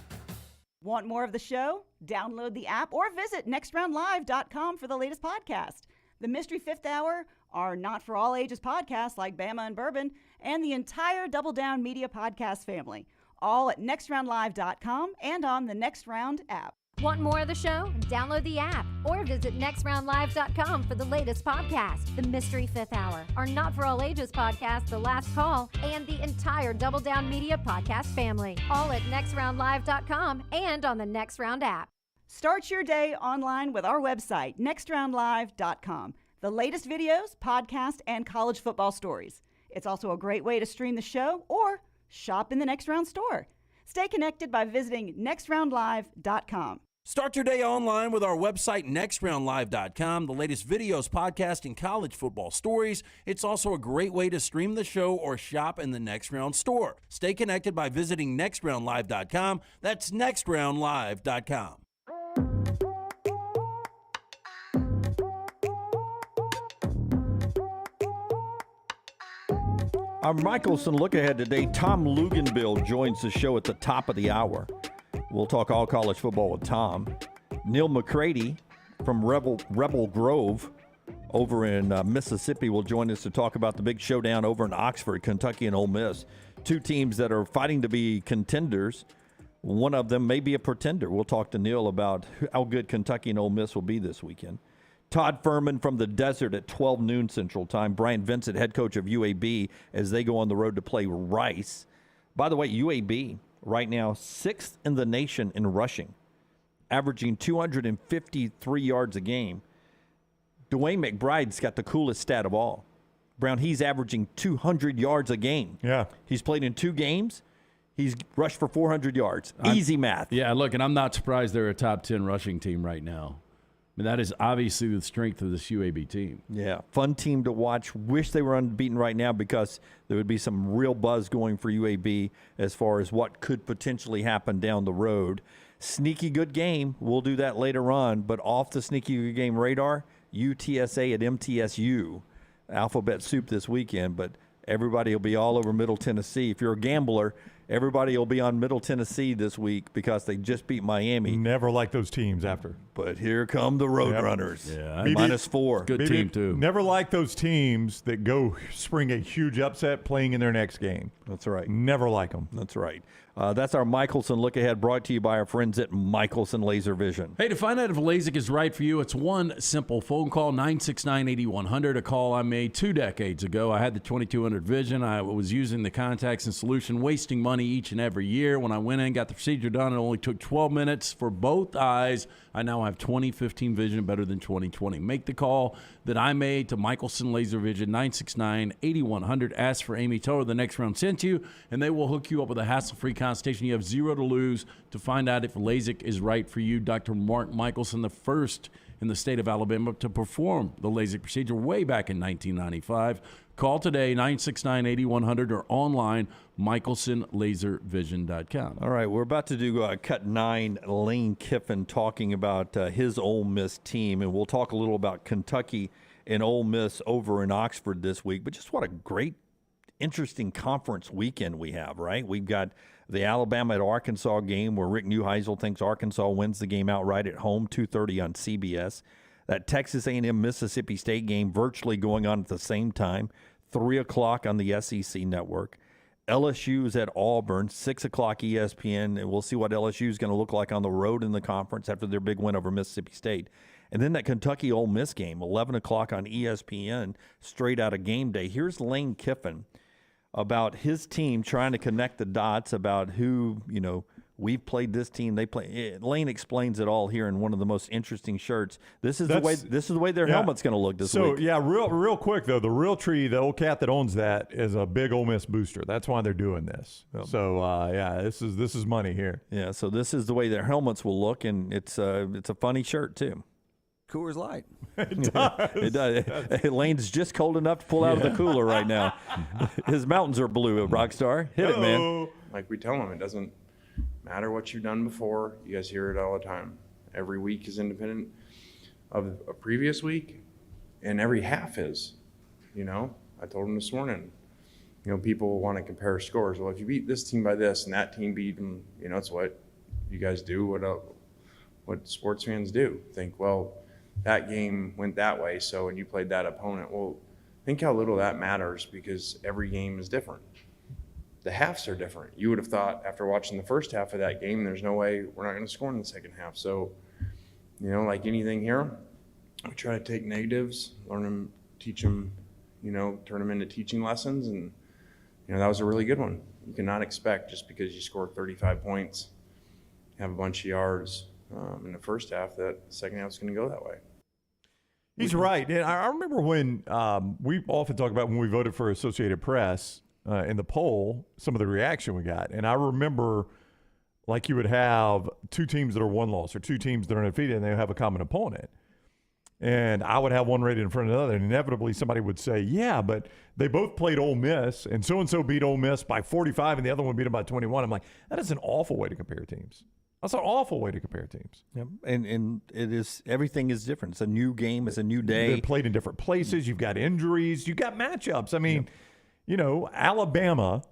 Want more of the show? Download the app or visit nextroundlive.com for the latest podcast. The Mystery Fifth Hour, our not-for-all-ages podcasts like Bama and Bourbon, and the entire Double Down Media podcast family, all at nextroundlive.com and on the Next Round app. Want more of the show? Download the app or visit nextroundlive.com for the latest podcast, The Mystery Fifth Hour, our not-for-all-ages podcast, The Last Call, and the entire Double Down Media podcast family, all at nextroundlive.com and on the Next Round app. Start your day online with our website, nextroundlive.com. The latest videos, podcasts, and college football stories. It's also a great way to stream the show or shop in the Next Round store. Stay connected by visiting nextroundlive.com. Start your day online with our website, nextroundlive.com. The latest videos, podcasts, and college football stories. It's also a great way to stream the show or shop in the Next Round store. Stay connected by visiting nextroundlive.com. That's nextroundlive.com. Our Michelson look ahead today. Tom Luginbill joins the show at the top of the hour. We'll talk all college football with Tom. Neal McCready from Rebel Grove over in Mississippi will join us to talk about the big showdown over in Oxford, Kentucky and Ole Miss. Two teams that are fighting to be contenders. One of them may be a pretender. We'll talk to Neal about how good Kentucky and Ole Miss will be this weekend. Todd Fuhrman from the desert at 12 noon Central Time. Bryant Vincent, head coach of UAB, as they go on the road to play Rice. By the way, UAB right now 6th in the nation in rushing, averaging 253 yards a game. Dwayne McBride's got the coolest stat of all. Brown, he's averaging 200 yards a game. Yeah. He's played in 2 games. He's rushed for 400 yards. Easy math. Yeah, look, and I'm not surprised they're a top 10 rushing team right now. I mean, that is obviously the strength of this UAB team. Yeah, fun team to watch. Wish they were unbeaten right now because there would be some real buzz going for UAB as far as what could potentially happen down the road. Sneaky good game. We'll do that later on. But off the sneaky good game radar, UTSA at MTSU. Alphabet soup this weekend, but everybody will be all over Middle Tennessee. If you're a gambler, everybody will be on Middle Tennessee this week because they just beat Miami. Never like those teams after. But here come the Roadrunners. Yeah, -4. Good team, too. Never like those teams that go spring a huge upset playing in their next game. That's right. Never like them. That's right. That's our Michelson look ahead, brought to you by our friends at Michelson Laser Vision. Hey, to find out if LASIK is right for you, it's one simple phone call, 969-8100, a call I made 2 decades ago. I had the 2200 vision. I was using the contacts and solution, wasting money each and every year. When I went in, got the procedure done, it only took 12 minutes for both eyes. I now have 20/15 vision, better than 20/20. Make the call that I made to Michelson Laser Vision, 969-8100. Ask for Amy. Tell her the Next Round sent you, and they will hook you up with a hassle-free consultation. You have 0 to lose to find out if LASIK is right for you. Dr. Mark Michelson, the first in the state of Alabama to perform the LASIK procedure way back in 1995. Call today, 969-8100, or online, michelsonlaservision.com. All right, we're about to do Cut 9, Lane Kiffin talking about his Ole Miss team, and we'll talk a little about Kentucky and Ole Miss over in Oxford this week. But just what a great, interesting conference weekend we have, right? We've got the Alabama at Arkansas game where Rick Neuheisel thinks Arkansas wins the game outright at home, 2:30 on CBS. That Texas A&M Mississippi State game virtually going on at the same time, 3 o'clock on the SEC network. LSU is at Auburn, 6 o'clock ESPN, and we'll see what LSU is going to look like on the road in the conference after their big win over Mississippi State. And then that Kentucky Ole Miss game, 11 o'clock on ESPN, straight out of game day. Here's Lane Kiffin about his team trying to connect the dots about who, we've played this team. They play. Lane explains it all here in one of the most interesting shirts. This is the way their helmet's going to look this week. So yeah, real quick though, the real tree, the old cat that owns that is a big Ole Miss booster. That's why they're doing this. Yep. So this is money here. Yeah. So this is the way their helmets will look, and it's a funny shirt too. Coors Light. It does. It does. Lane's just cold enough to pull out of the cooler right now. His mountains are blue. Rockstar, hit it, man. Like we tell them, it doesn't matter what you've done before. You guys hear it all the time. Every week is independent of a previous week, and every half is. I told them this morning. People want to compare scores. Well, if you beat this team by this and that team beat them, it's what you guys do. What sports fans do. Think, well, that game went that way, so when you played that opponent, well, think how little that matters because every game is different. The halves are different. You would have thought after watching the first half of that game, there's no way we're not going to score in the second half. So, like anything here, we try to take negatives, learn them, teach them, turn them into teaching lessons, and that was a really good one. You cannot expect just because you score 35 points, have a bunch of yards in the first half, that the second half is going to go that way. He's right. And I remember when we often talk about when we voted for Associated Press in the poll, some of the reaction we got. And I remember like you would have two teams that are one loss or two teams that are undefeated and they have a common opponent. And I would have one rated in front of another. And inevitably somebody would say, yeah, but they both played Ole Miss and so-and-so beat Ole Miss by 45 and the other one beat them by 21. I'm like, that is an awful way to compare teams. That's an awful way to compare teams. Yep. And it is, everything is different. It's a new game. It's a new day. They're played in different places. You've got injuries. You've got matchups. I mean, Alabama,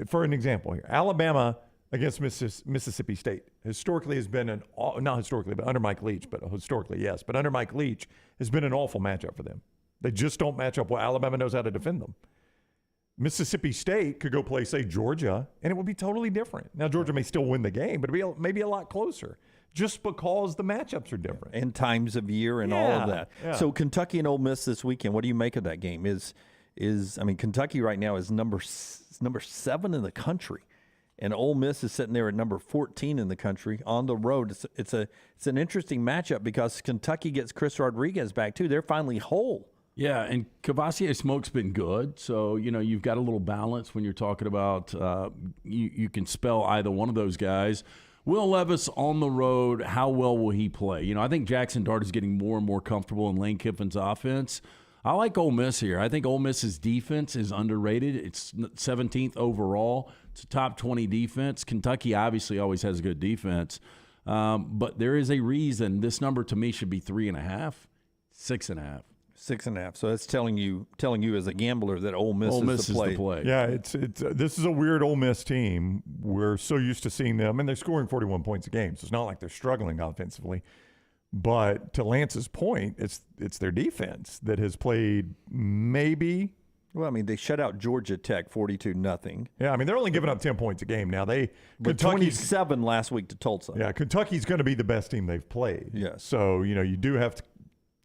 for an example here, Alabama against Mississippi State historically has been not historically, but under Mike Leach, but historically, yes. But under Mike Leach has been an awful matchup for them. They just don't match up well. Alabama knows how to defend them. Mississippi State could go play, say, Georgia, and it would be totally different. Now, Georgia may still win the game, but it'd be maybe a lot closer just because the matchups are different. And times of year and all of that. Yeah. So Kentucky and Ole Miss this weekend, what do you make of that game? Kentucky right now is number 7 in the country, and Ole Miss is sitting there at number 14 in the country on the road. It's an interesting matchup because Kentucky gets Chris Rodriguez back, too. They're finally whole. Yeah, and Cavassier Smoke's been good, so you've got a little balance when you're talking about you can spell either one of those guys. Will Levis on the road, how well will he play? I think Jackson Dart is getting more and more comfortable in Lane Kiffin's offense. I like Ole Miss here. I think Ole Miss's defense is underrated. It's 17th overall. It's a top 20 defense. Kentucky obviously always has a good defense, but there is a reason this number to me should be 3.5, 6.5. 6.5. So that's telling you as a gambler that Ole Miss is the play. Yeah, this is a weird Ole Miss team. We're so used to seeing them, and they're scoring 41 points a game, so it's not like they're struggling offensively. But to Lance's point, it's their defense that has played maybe. Well, they shut out Georgia Tech 42-0. Yeah, they're only giving up 10 points a game now. But 27 last week to Tulsa. Yeah, Kentucky's going to be the best team they've played. Yes. So you do have to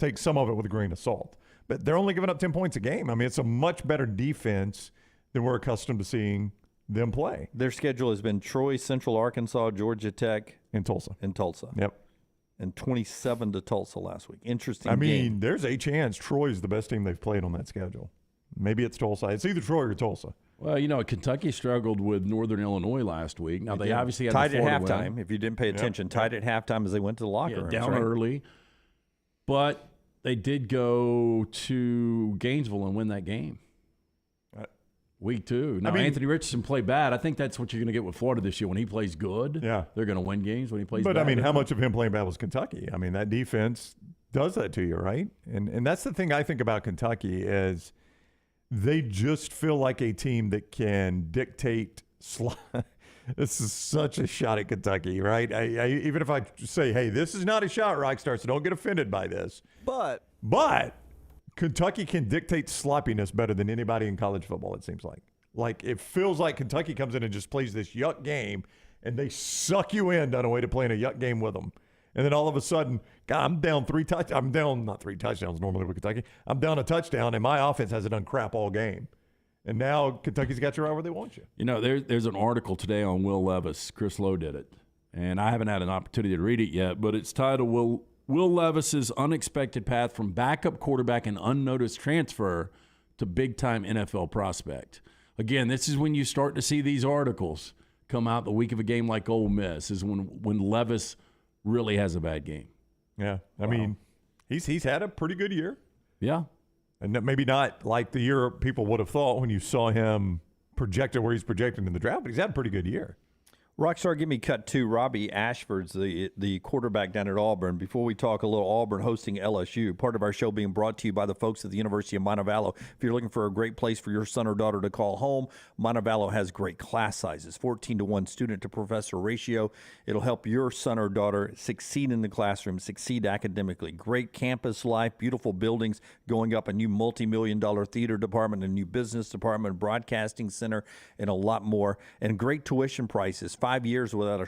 take some of it with a grain of salt. But they're only giving up 10 points a game. It's a much better defense than we're accustomed to seeing them play. Their schedule has been Troy, Central Arkansas, Georgia Tech, and Tulsa. Yep. And 27 to Tulsa last week. Interesting game. There's a chance Troy's the best team they've played on that schedule. Maybe it's Tulsa. It's either Troy or Tulsa. Well, Kentucky struggled with Northern Illinois last week. Now, they obviously had tied the at Florida halftime, win. if you didn't pay attention. Tied at halftime as they went to the locker room. Down early. But they did go to Gainesville and win that game. Week 2. Now, Anthony Richardson played bad. I think that's what you're going to get with Florida this year. When he plays good, they're going to win games. When he plays bad. But, how much of him playing bad was Kentucky? That defense does that to you, right? And that's the thing I think about Kentucky is they just feel like a team that can dictate This is such a shot at Kentucky, right? Even if I say, hey, this is not a shot, Rockstar, so don't get offended by this. But Kentucky can dictate sloppiness better than anybody in college football, it seems like. Like, it feels like Kentucky comes in and just plays this yuck game, and they suck you in, Dunaway, to playing a yuck game with them. And then all of a sudden, God, I'm down not 3 touchdowns normally with Kentucky. I'm down a touchdown, and my offense hasn't done crap all game. And now Kentucky's got you right where they want you. You know, there's an article today on Will Levis. Chris Lowe did it. And I haven't had an opportunity to read it yet, but it's titled Will Levis's Unexpected Path from Backup Quarterback and Unnoticed Transfer to Big-Time NFL Prospect. Again, this is when you start to see these articles come out the week of a game like Ole Miss, is when Levis really has a bad game. Yeah. I mean, he's had a pretty good year. Yeah. And maybe not like the year people would have thought when you saw him projected where he's projected in the draft, but he's had a pretty good year. Rockstar, give me cut 2. Robbie Ashford's the quarterback down at Auburn. Before we talk a little Auburn hosting LSU, part of our show being brought to you by the folks at the University of Montevallo. If you're looking for a great place for your son or daughter to call home, Montevallo has great class sizes, 14-to-1 student-to-professor ratio. It'll help your son or daughter succeed in the classroom, succeed academically. Great campus life, beautiful buildings, going up a new multi-million-dollar theater department, a new business department, broadcasting center, and a lot more. And great tuition prices. 5 years without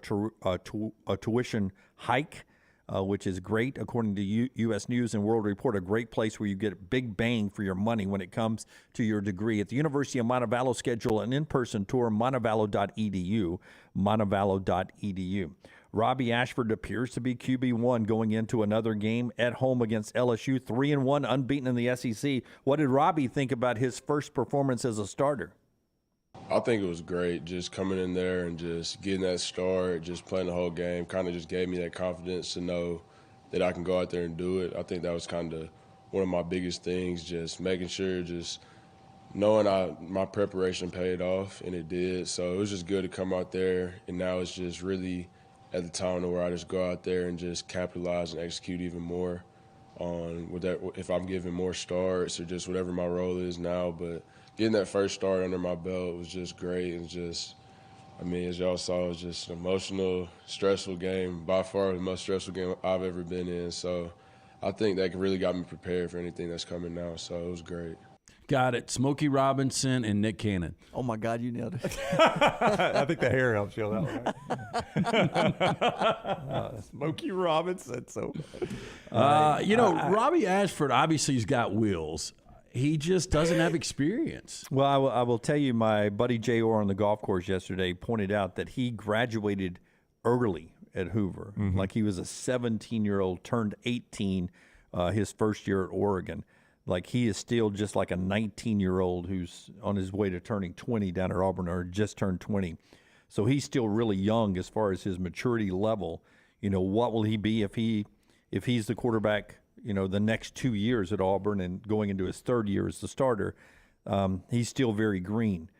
a tuition hike, which is great. According to U.S. News and World Report, a great place where you get a big bang for your money when it comes to your degree. At the University of Montevallo, schedule an in-person tour, montevallo.edu, montevallo.edu. Robbie Ashford appears to be QB1 going into another game at home against LSU, 3-1, unbeaten in the SEC. What did Robbie think about his first performance as a starter? I think it was great just coming in there and just getting that start, just playing the whole game, kind of just gave me that confidence to know that I can go out there and do it. I think that was kind of one of my biggest things, just making sure, just knowing my preparation paid off, and it did. So it was just good to come out there, and now it's just really at the time where I just go out there and just capitalize and execute even more on with that, if I'm giving more starts or just whatever my role is now. But getting that first start under my belt was just great. And just, I mean, as y'all saw, it was just an emotional, stressful game, by far the most stressful game I've ever been in. So I think that really got me prepared for anything that's coming now. So it was great. Got it. Smokey Robinson and Nick Cannon. Oh, my God, you nailed it. I think the hair helps you on that one. Smokey Robinson. So, Robbie Ashford obviously has got wheels. He just doesn't have experience. Well, I will tell you, my buddy Jay Orr on the golf course yesterday pointed out that he graduated early at Hoover. Mm-hmm. Like he was a 17-year-old, turned 18 his first year at Oregon. Like he is still just like a 19-year-old who's on his way to turning 20 down at Auburn, or just turned 20. So he's still really young as far as his maturity level. You know, what will he be if he's the quarterback, you know, the next 2 years at Auburn and going into his third year as the starter? He's still very green.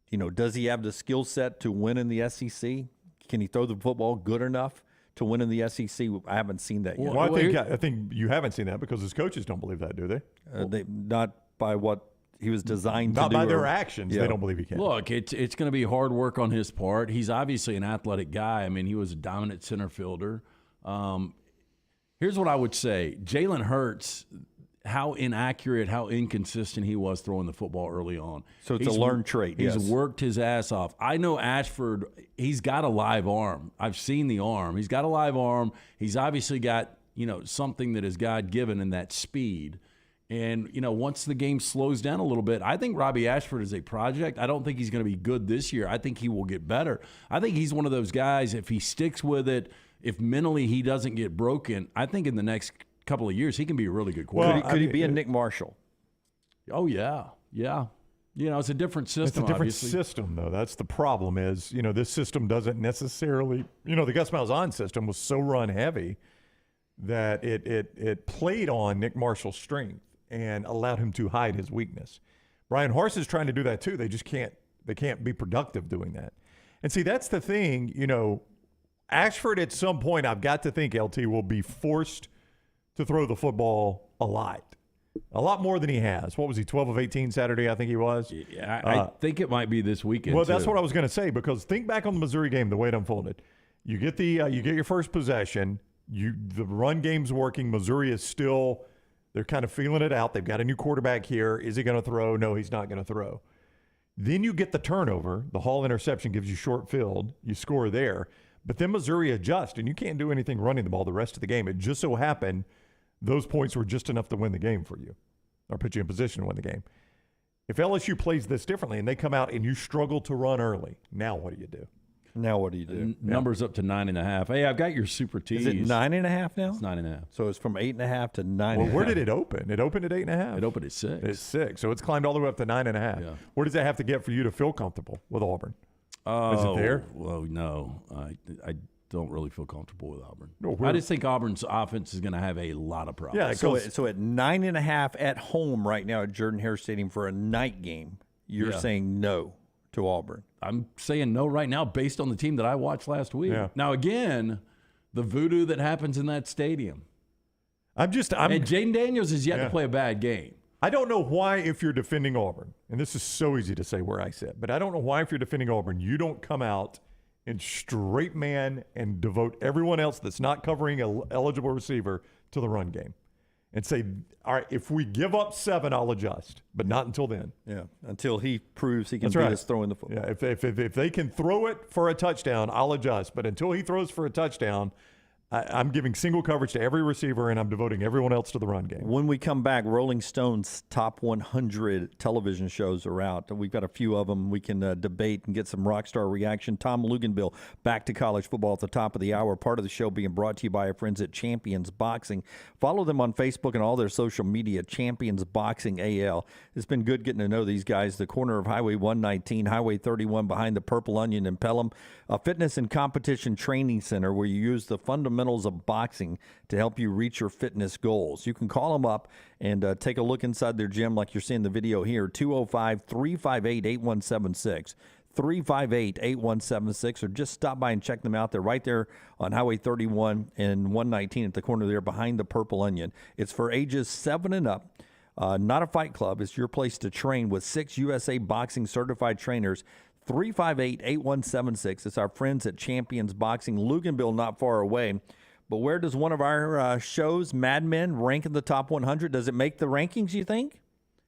You know, does he have the skill set to win in the SEC? Can he throw the football good enough to win in the SEC? I haven't seen that yet. Well, I think you haven't seen that because his coaches don't believe that, do they? They not by what he was designed to do. Not by their actions. Yeah. They don't believe he can. Look, it's going to be hard work on his part. He's obviously an athletic guy. I mean, he was a dominant center fielder. Here's what I would say. Jalen Hurts, how inaccurate, how inconsistent he was throwing the football early on. So it's a learned trait. He's yes. worked his ass off. I know Ashford, he's got a live arm. I've seen the arm. He's got a live arm. He's obviously got, you know, something that is God-given in that speed. And, you know, once the game slows down a little bit, I think Robbie Ashford is a project. I don't think he's going to be good this year. I think he will get better. I think he's one of those guys, if he sticks with it, if mentally he doesn't get broken, I think in the next couple of years he can be a really good quarterback. Could he be a Nick Marshall? Oh, yeah. Yeah. You know, it's a different system, It's a different obviously. system, though. That's the problem is, you know, this system doesn't necessarily, you know, the Gus Malzahn system was so run-heavy that it played on Nick Marshall's strength and allowed him to hide his weakness. Brian Horse is trying to do that, too. They just can't be productive doing that. And see, that's the thing, you know, Ashford at some point, I've got to think, LT, will be forced to throw the football a lot more than he has. What was he, 12 of 18 Saturday, I think he was? Yeah, I think it might be this weekend, Well, that's too. what I was going to say, because think back on the Missouri game, the way it unfolded. You get your first possession. The run game's working. Missouri is still, they're kind of feeling it out. They've got a new quarterback here. Is he going to throw? No, he's not going to throw. Then you get the turnover. The Hall interception gives you short field. You score there. But then Missouri adjusts, and you can't do anything running the ball the rest of the game. It just so happened those points were just enough to win the game for you or put you in position to win the game. If LSU plays this differently and they come out and you struggle to run early, now what do you do? Now what do you do? Numbers up to 9.5. Hey, I've got your super teas. Is it 9.5 now? It's 9.5. So it's from 8.5 to 9.5. Well, where did it open? It opened at 8.5. It opened at 6. It's 6. So it's climbed all the way up to 9.5. Yeah. Where does that have to get for you to feel comfortable with Auburn? Is it there? Well, no. I don't really feel comfortable with Auburn. No, I just think Auburn's offense is going to have a lot of problems. Yeah, so at 9.5 at home right now at Jordan-Hare Stadium for a night game, you're saying no to Auburn. I'm saying no right now based on the team that I watched last week. Yeah. Now, again, the voodoo that happens in that stadium. And Jaden Daniels is yet to play a bad game. I don't know why, if you're defending Auburn, and this is so easy to say where I sit, but I don't know why, if you're defending Auburn, you don't come out in straight man and devote everyone else that's not covering an eligible receiver to the run game and say, all right, if we give up 7, I'll adjust, but not until then. Yeah, until he proves he can That's beat right. us throwing the football. Yeah, if they can throw it for a touchdown, I'll adjust, but until he throws for a touchdown, I'm giving single coverage to every receiver, and I'm devoting everyone else to the run game. When we come back, Rolling Stone's top 100 television shows are out. We've got a few of them. We can debate and get some rock star reaction. Tom Luginbill back to college football at the top of the hour. Part of the show being brought to you by our friends at Champions Boxing. Follow them on Facebook and all their social media, Champions Boxing AL. It's been good getting to know these guys. The corner of Highway 119, Highway 31 behind the Purple Onion in Pelham. A fitness and competition training center where you use the fundamentals of boxing to help you reach your fitness goals. You can call them up and take a look inside their gym like you're seeing the video here, 205-358-8176. 358-8176, or just stop by and check them out. They're right there on Highway 31 and 119 at the corner there behind the Purple Onion. It's for ages 7 and up. Not a fight club. It's your place to train with 6 USA Boxing certified trainers. 358-8176. It's our friends at Champions Boxing. Luginbill not far away. But where does one of our shows, Mad Men, rank in the top 100? Does it make the rankings, you think?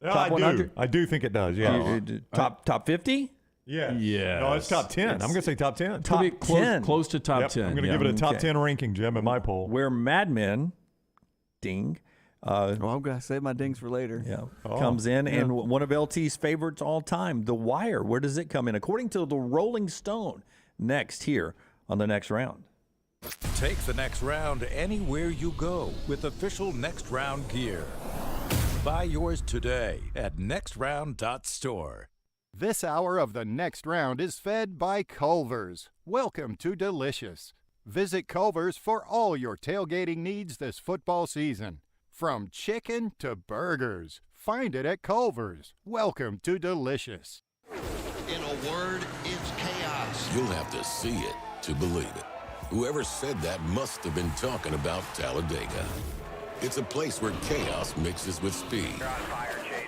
Top 100? I do think it does, yeah. Top 50? Yeah. Yeah. No, it's top 10. I'm going to say top 10. Top 10. Close to top 10. I'm going to give it a top 10 ranking, Jim, in my poll. Where Mad Men, ding. I'm going to save my dings for later. Yeah, comes in. And one of LT's favorites all time, The Wire. Where does it come in? According to the Rolling Stone, next here on the next round. Take the next round anywhere you go with official Next Round gear. Buy yours today at nextround.store. This hour of the Next Round is fed by Culver's. Welcome to Delicious. Visit Culver's for all your tailgating needs this football season. From chicken to burgers, find it at Culver's. Welcome to Delicious. In a word, it's chaos. You'll have to see it to believe it. Whoever said that must have been talking about Talladega. It's a place where chaos mixes with speed,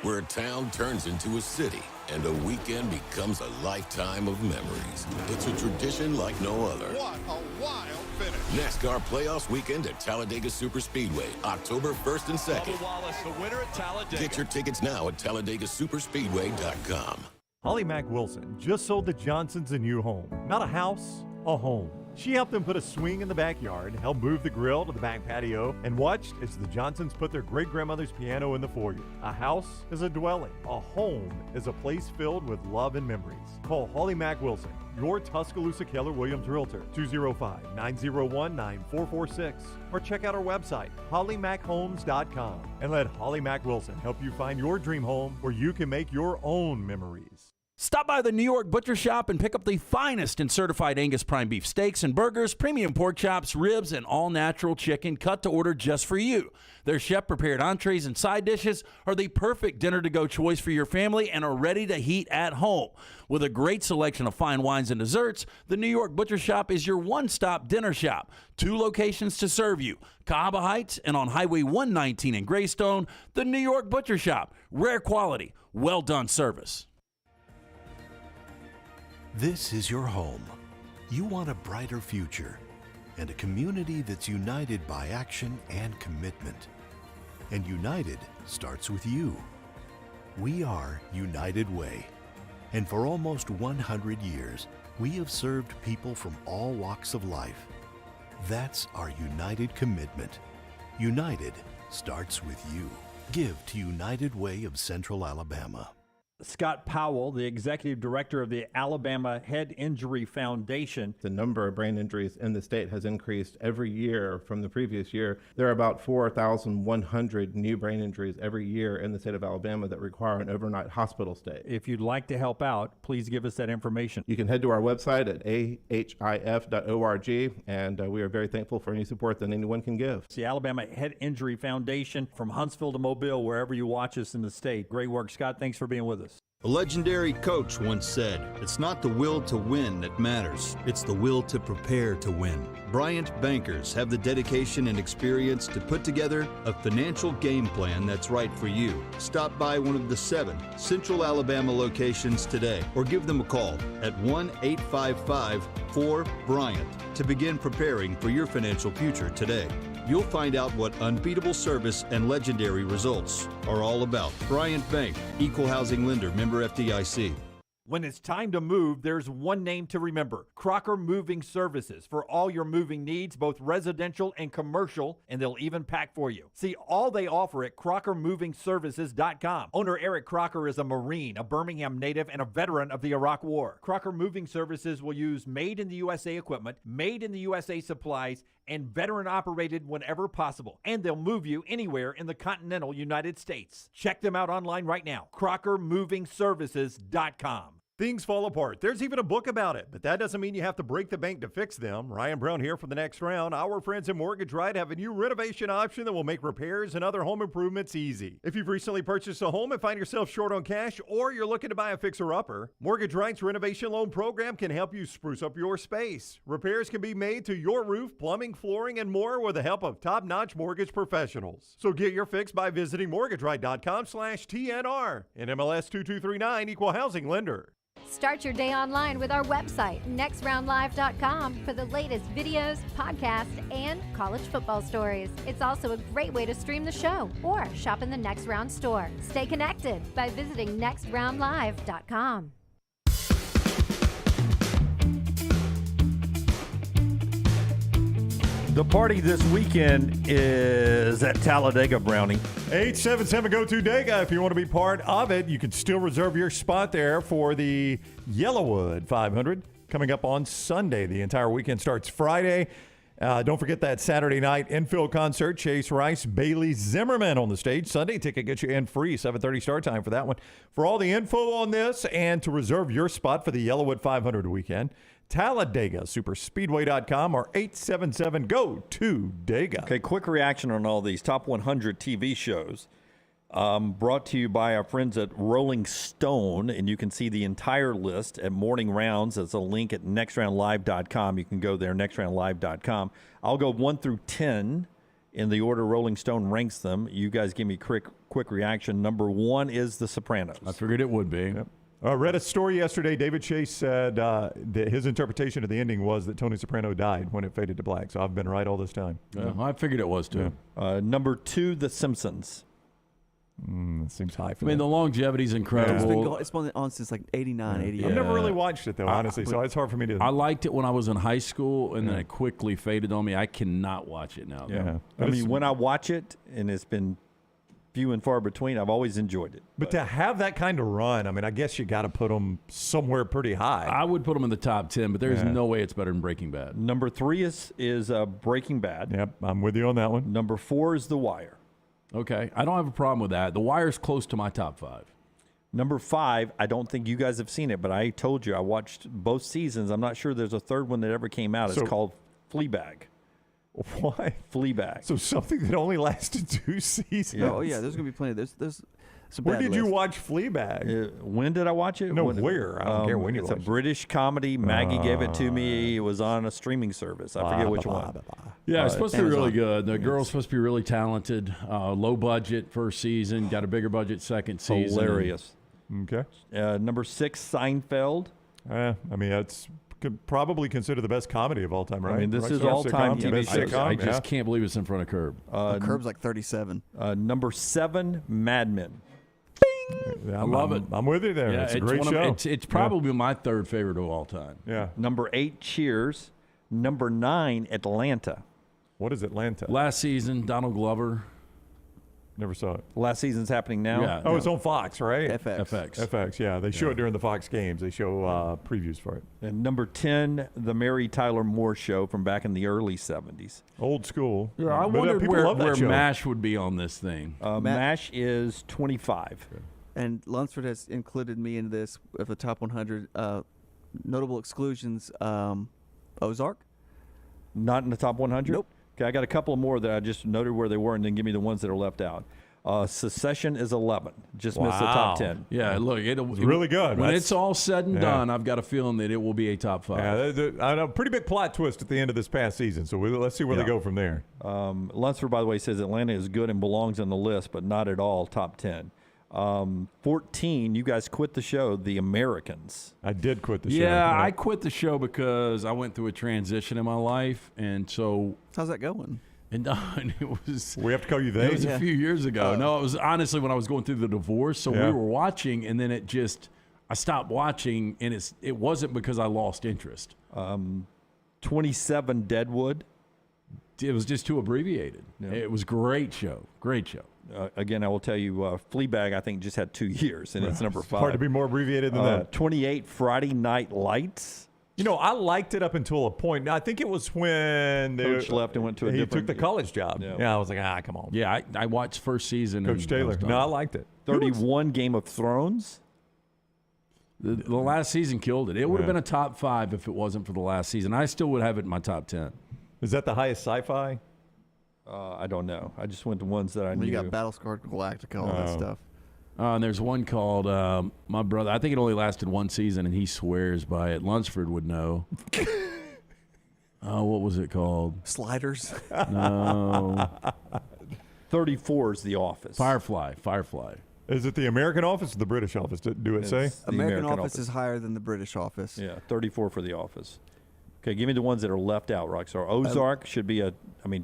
where a town turns into a city, and a weekend becomes a lifetime of memories. It's a tradition like no other. What a wild finish. NASCAR Playoffs Weekend at Talladega Superspeedway, October 1st and 2nd. Bubba Wallace, the winner at Talladega. Get your tickets now at TalladegaSuperspeedway.com. Holly Mack Wilson just sold the Johnsons a new home. Not a house, a home. She helped them put a swing in the backyard, helped move the grill to the back patio, and watched as the Johnsons put their great-grandmother's piano in the foyer. A house is a dwelling. A home is a place filled with love and memories. Call Holly Mack Wilson, your Tuscaloosa Keller Williams Realtor, 205-901-9446, or check out our website, hollymackhomes.com, and let Holly Mack Wilson help you find your dream home where you can make your own memories. Stop by the New York Butcher Shop and pick up the finest in certified Angus prime beef steaks and burgers, premium pork chops, ribs, and all-natural chicken cut to order just for you. Their chef-prepared entrees and side dishes are the perfect dinner-to-go choice for your family and are ready to heat at home. With a great selection of fine wines and desserts, the New York Butcher Shop is your one-stop dinner shop. 2 locations to serve you, Cahaba Heights and on Highway 119 in Greystone. The New York Butcher Shop, rare quality, well-done service. This is your home. You want a brighter future and a community that's united by action and commitment. And united starts with you. We are United Way. And for almost 100 years, we have served people from all walks of life. That's our united commitment. United starts with you. Give to United Way of Central Alabama. Scott Powell, the executive director of the Alabama Head Injury Foundation. The number of brain injuries in the state has increased every year from the previous year. There are about 4,100 new brain injuries every year in the state of Alabama that require an overnight hospital stay. If you'd like to help out, please give us that information. You can head to our website at ahif.org, and we are very thankful for any support that anyone can give. It's the Alabama Head Injury Foundation from Huntsville to Mobile, wherever you watch us in the state. Great work, Scott. Thanks for being with us. A legendary coach once said, "It's not the will to win that matters, it's the will to prepare to win." Bryant bankers have the dedication and experience to put together a financial game plan that's right for you. Stop by one of the 7 Central Alabama locations today or give them a call at 1-855-4-BRYANT to begin preparing for your financial future today. You'll find out what unbeatable service and legendary results are all about. Bryant Bank, Equal Housing Lender, member FDIC. When it's time to move, there's one name to remember: Crocker Moving Services, for all your moving needs, both residential and commercial, and they'll even pack for you. See all they offer at crockermovingservices.com. Owner Eric Crocker is a Marine, a Birmingham native, and a veteran of the Iraq War. Crocker Moving Services will use made-in-the-USA equipment, made-in-the-USA supplies, and veteran-operated whenever possible. And they'll move you anywhere in the continental United States. Check them out online right now, crockermovingservices.com. Things fall apart. There's even a book about it, but that doesn't mean you have to break the bank to fix them. Ryan Brown here for the Next Round. Our friends at Mortgage Right have a new renovation option that will make repairs and other home improvements easy. If you've recently purchased a home and find yourself short on cash, or you're looking to buy a fixer-upper, Mortgage Right's renovation loan program can help you spruce up your space. Repairs can be made to your roof, plumbing, flooring, and more with the help of top-notch mortgage professionals. So get your fix by visiting mortgageright.com/TNR. NMLS 2239, Equal Housing Lender. Start your day online with our website, nextroundlive.com, for the latest videos, podcasts, and college football stories. It's also a great way to stream the show or shop in the Next Round store. Stay connected by visiting nextroundlive.com. The party this weekend is at Talladega, Brownie. 877-GO-TO-DEGA. If you want to be part of it, you can still reserve your spot there for the Yellowwood 500 coming up on Sunday. The entire weekend starts Friday. Don't forget that Saturday night infield concert. Chase Rice, Bailey Zimmerman on the stage. Sunday ticket gets you in free. 7:30 start time for that one. For all the info on this and to reserve your spot for the Yellowwood 500 weekend, Talladega, superspeedway.com or 877-GO-TO-DEGA. Okay, quick reaction on all these top 100 TV shows. Brought to you by our friends at Rolling Stone, and you can see the entire list at Morning Rounds. There's a link at nextroundlive.com. You can go there, nextroundlive.com. I'll go 1 through 10 in the order Rolling Stone ranks them. You guys give me quick reaction. Number 1 is The Sopranos. I figured it would be. Yep. I read a story yesterday. David Chase said that his interpretation of the ending was that Tony Soprano died when it faded to black. So I've been right all this time. Yeah, I figured it was too. Yeah. Number 2, The Simpsons. It seems high for I mean, the longevity's incredible. It's been on since like 89, 88. I've never really watched it, though, honestly, so it's hard for me to... I liked it when I was in high school, and then it quickly faded on me. I cannot watch it now. Yeah. I mean, when I watch it, and it's been few and far between, I've always enjoyed it. But to have that kind of run, I mean, I guess you got to put them somewhere pretty high. I would put them in the top 10, but there's no way it's better than Breaking Bad. Number 3 is Breaking Bad. Yep, I'm with you on that one. Number 4 is The Wire. Okay, I don't have a problem with that. The Wire's close to my top 5. Number 5, I don't think you guys have seen it, but I told you I watched both seasons. I'm not sure there's a third one that ever came out. It's called Fleabag. Why? Fleabag. So something that only lasted 2 seasons. Yeah. Oh yeah, there's gonna be plenty. There's some Where bad did lists. you watch Fleabag? When did I watch it? No, where? I don't care when you It's watched a it. British comedy. Maggie gave it to me. It was on a streaming service. I forget which one. Yeah, it's supposed to be really Amazon. good. The girl's supposed to be really talented. Low budget first season, got a bigger budget second season. Hilarious. Okay. Number 6, Seinfeld. I mean, that's probably considered the best comedy of all time, right? I mean, this Right, is sir? all-time Sitcom, TV best shows. sitcom, I just can't believe it's in front of Curb. Curb's like 37. Number 7, Mad Men. I love it. I'm with you there. Yeah, it's a great one show. It's probably my third favorite of all time. Yeah. Number 8, Cheers. Number 9, Atlanta. What is Atlanta? Last season, Donald Glover. Never saw it. Last season's happening now. Yeah. Oh, it's on Fox, right? FX. Yeah, they show it during the Fox games. They show previews for it. And number 10, The Mary Tyler Moore Show from back in the early 70s. Old school. Yeah, I wondered where MASH would be on this thing. MASH is 25. And Lunsford has included me in this of the top 100 notable exclusions. Ozark? Not in the top 100? Nope. Okay, I got a couple more that I just noted where they were, and then give me the ones that are left out. Secession is 11. Just missed the top 10. Yeah, look, It's really good. When it's all said and done, I've got a feeling that it will be a top 5. Yeah, I know, pretty big plot twist at the end of this past season. So let's see where they go from there. Lunsford, by the way, says Atlanta is good and belongs on the list, but not at all top 10. 14, you guys quit the show, The Americans. I did quit the show. Yeah, I quit the show because I went through a transition in my life, and so how's that going? And it was. We have to call you they. It was a few years ago. No, it was honestly when I was going through the divorce. So we were watching, and then I stopped watching, and it wasn't because I lost interest. 27, Deadwood. It was just too abbreviated. Yeah. It was great show. Great show. Again, I will tell you, Fleabag, I think, just had 2 years, and it's number 5. Hard to be more abbreviated than that. 28, Friday Night Lights. You know, I liked it up until a point. I think it was when Coach left and went to a different. He took the college job. Yeah, I was like, come on. Yeah, I watched first season. Coach Taylor. No, I liked it. 31, Game of Thrones. The last season killed it. It would have been a top 5 if it wasn't for the last season. I still would have it in my top 10. Is that the highest sci-fi? I don't know. I just went to ones that I knew. You got Battlestar Galactica, all that stuff. And there's one called my brother. I think it only lasted 1 season, and he swears by it. Lunsford would know. What was it called? Sliders? No. 34 is The Office. Firefly. Is it the American Office or the British Office? Do it say? American Office is higher than the British Office. Yeah, 34 for The Office. Okay, give me the ones that are left out, Rockstar. Ozark should be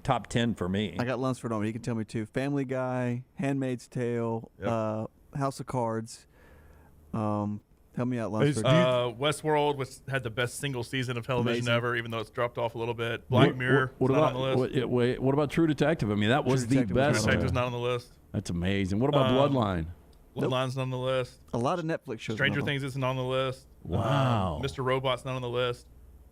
top 10 for me. I got Lunsford on me. He can tell me too. Family Guy, Handmaid's Tale, House of Cards. Help me out, Lunsford. Westworld, which had the best single season of television ever, even though it's dropped off a little bit. Black Mirror, what not about, on the list. What about True Detective? I mean, that was the best. True Detective's not on the list. That's amazing. What about Bloodline? Bloodline's not on the list. A lot of Netflix shows. Stranger Things isn't on the list. Wow. Mr. Robot's not on the list.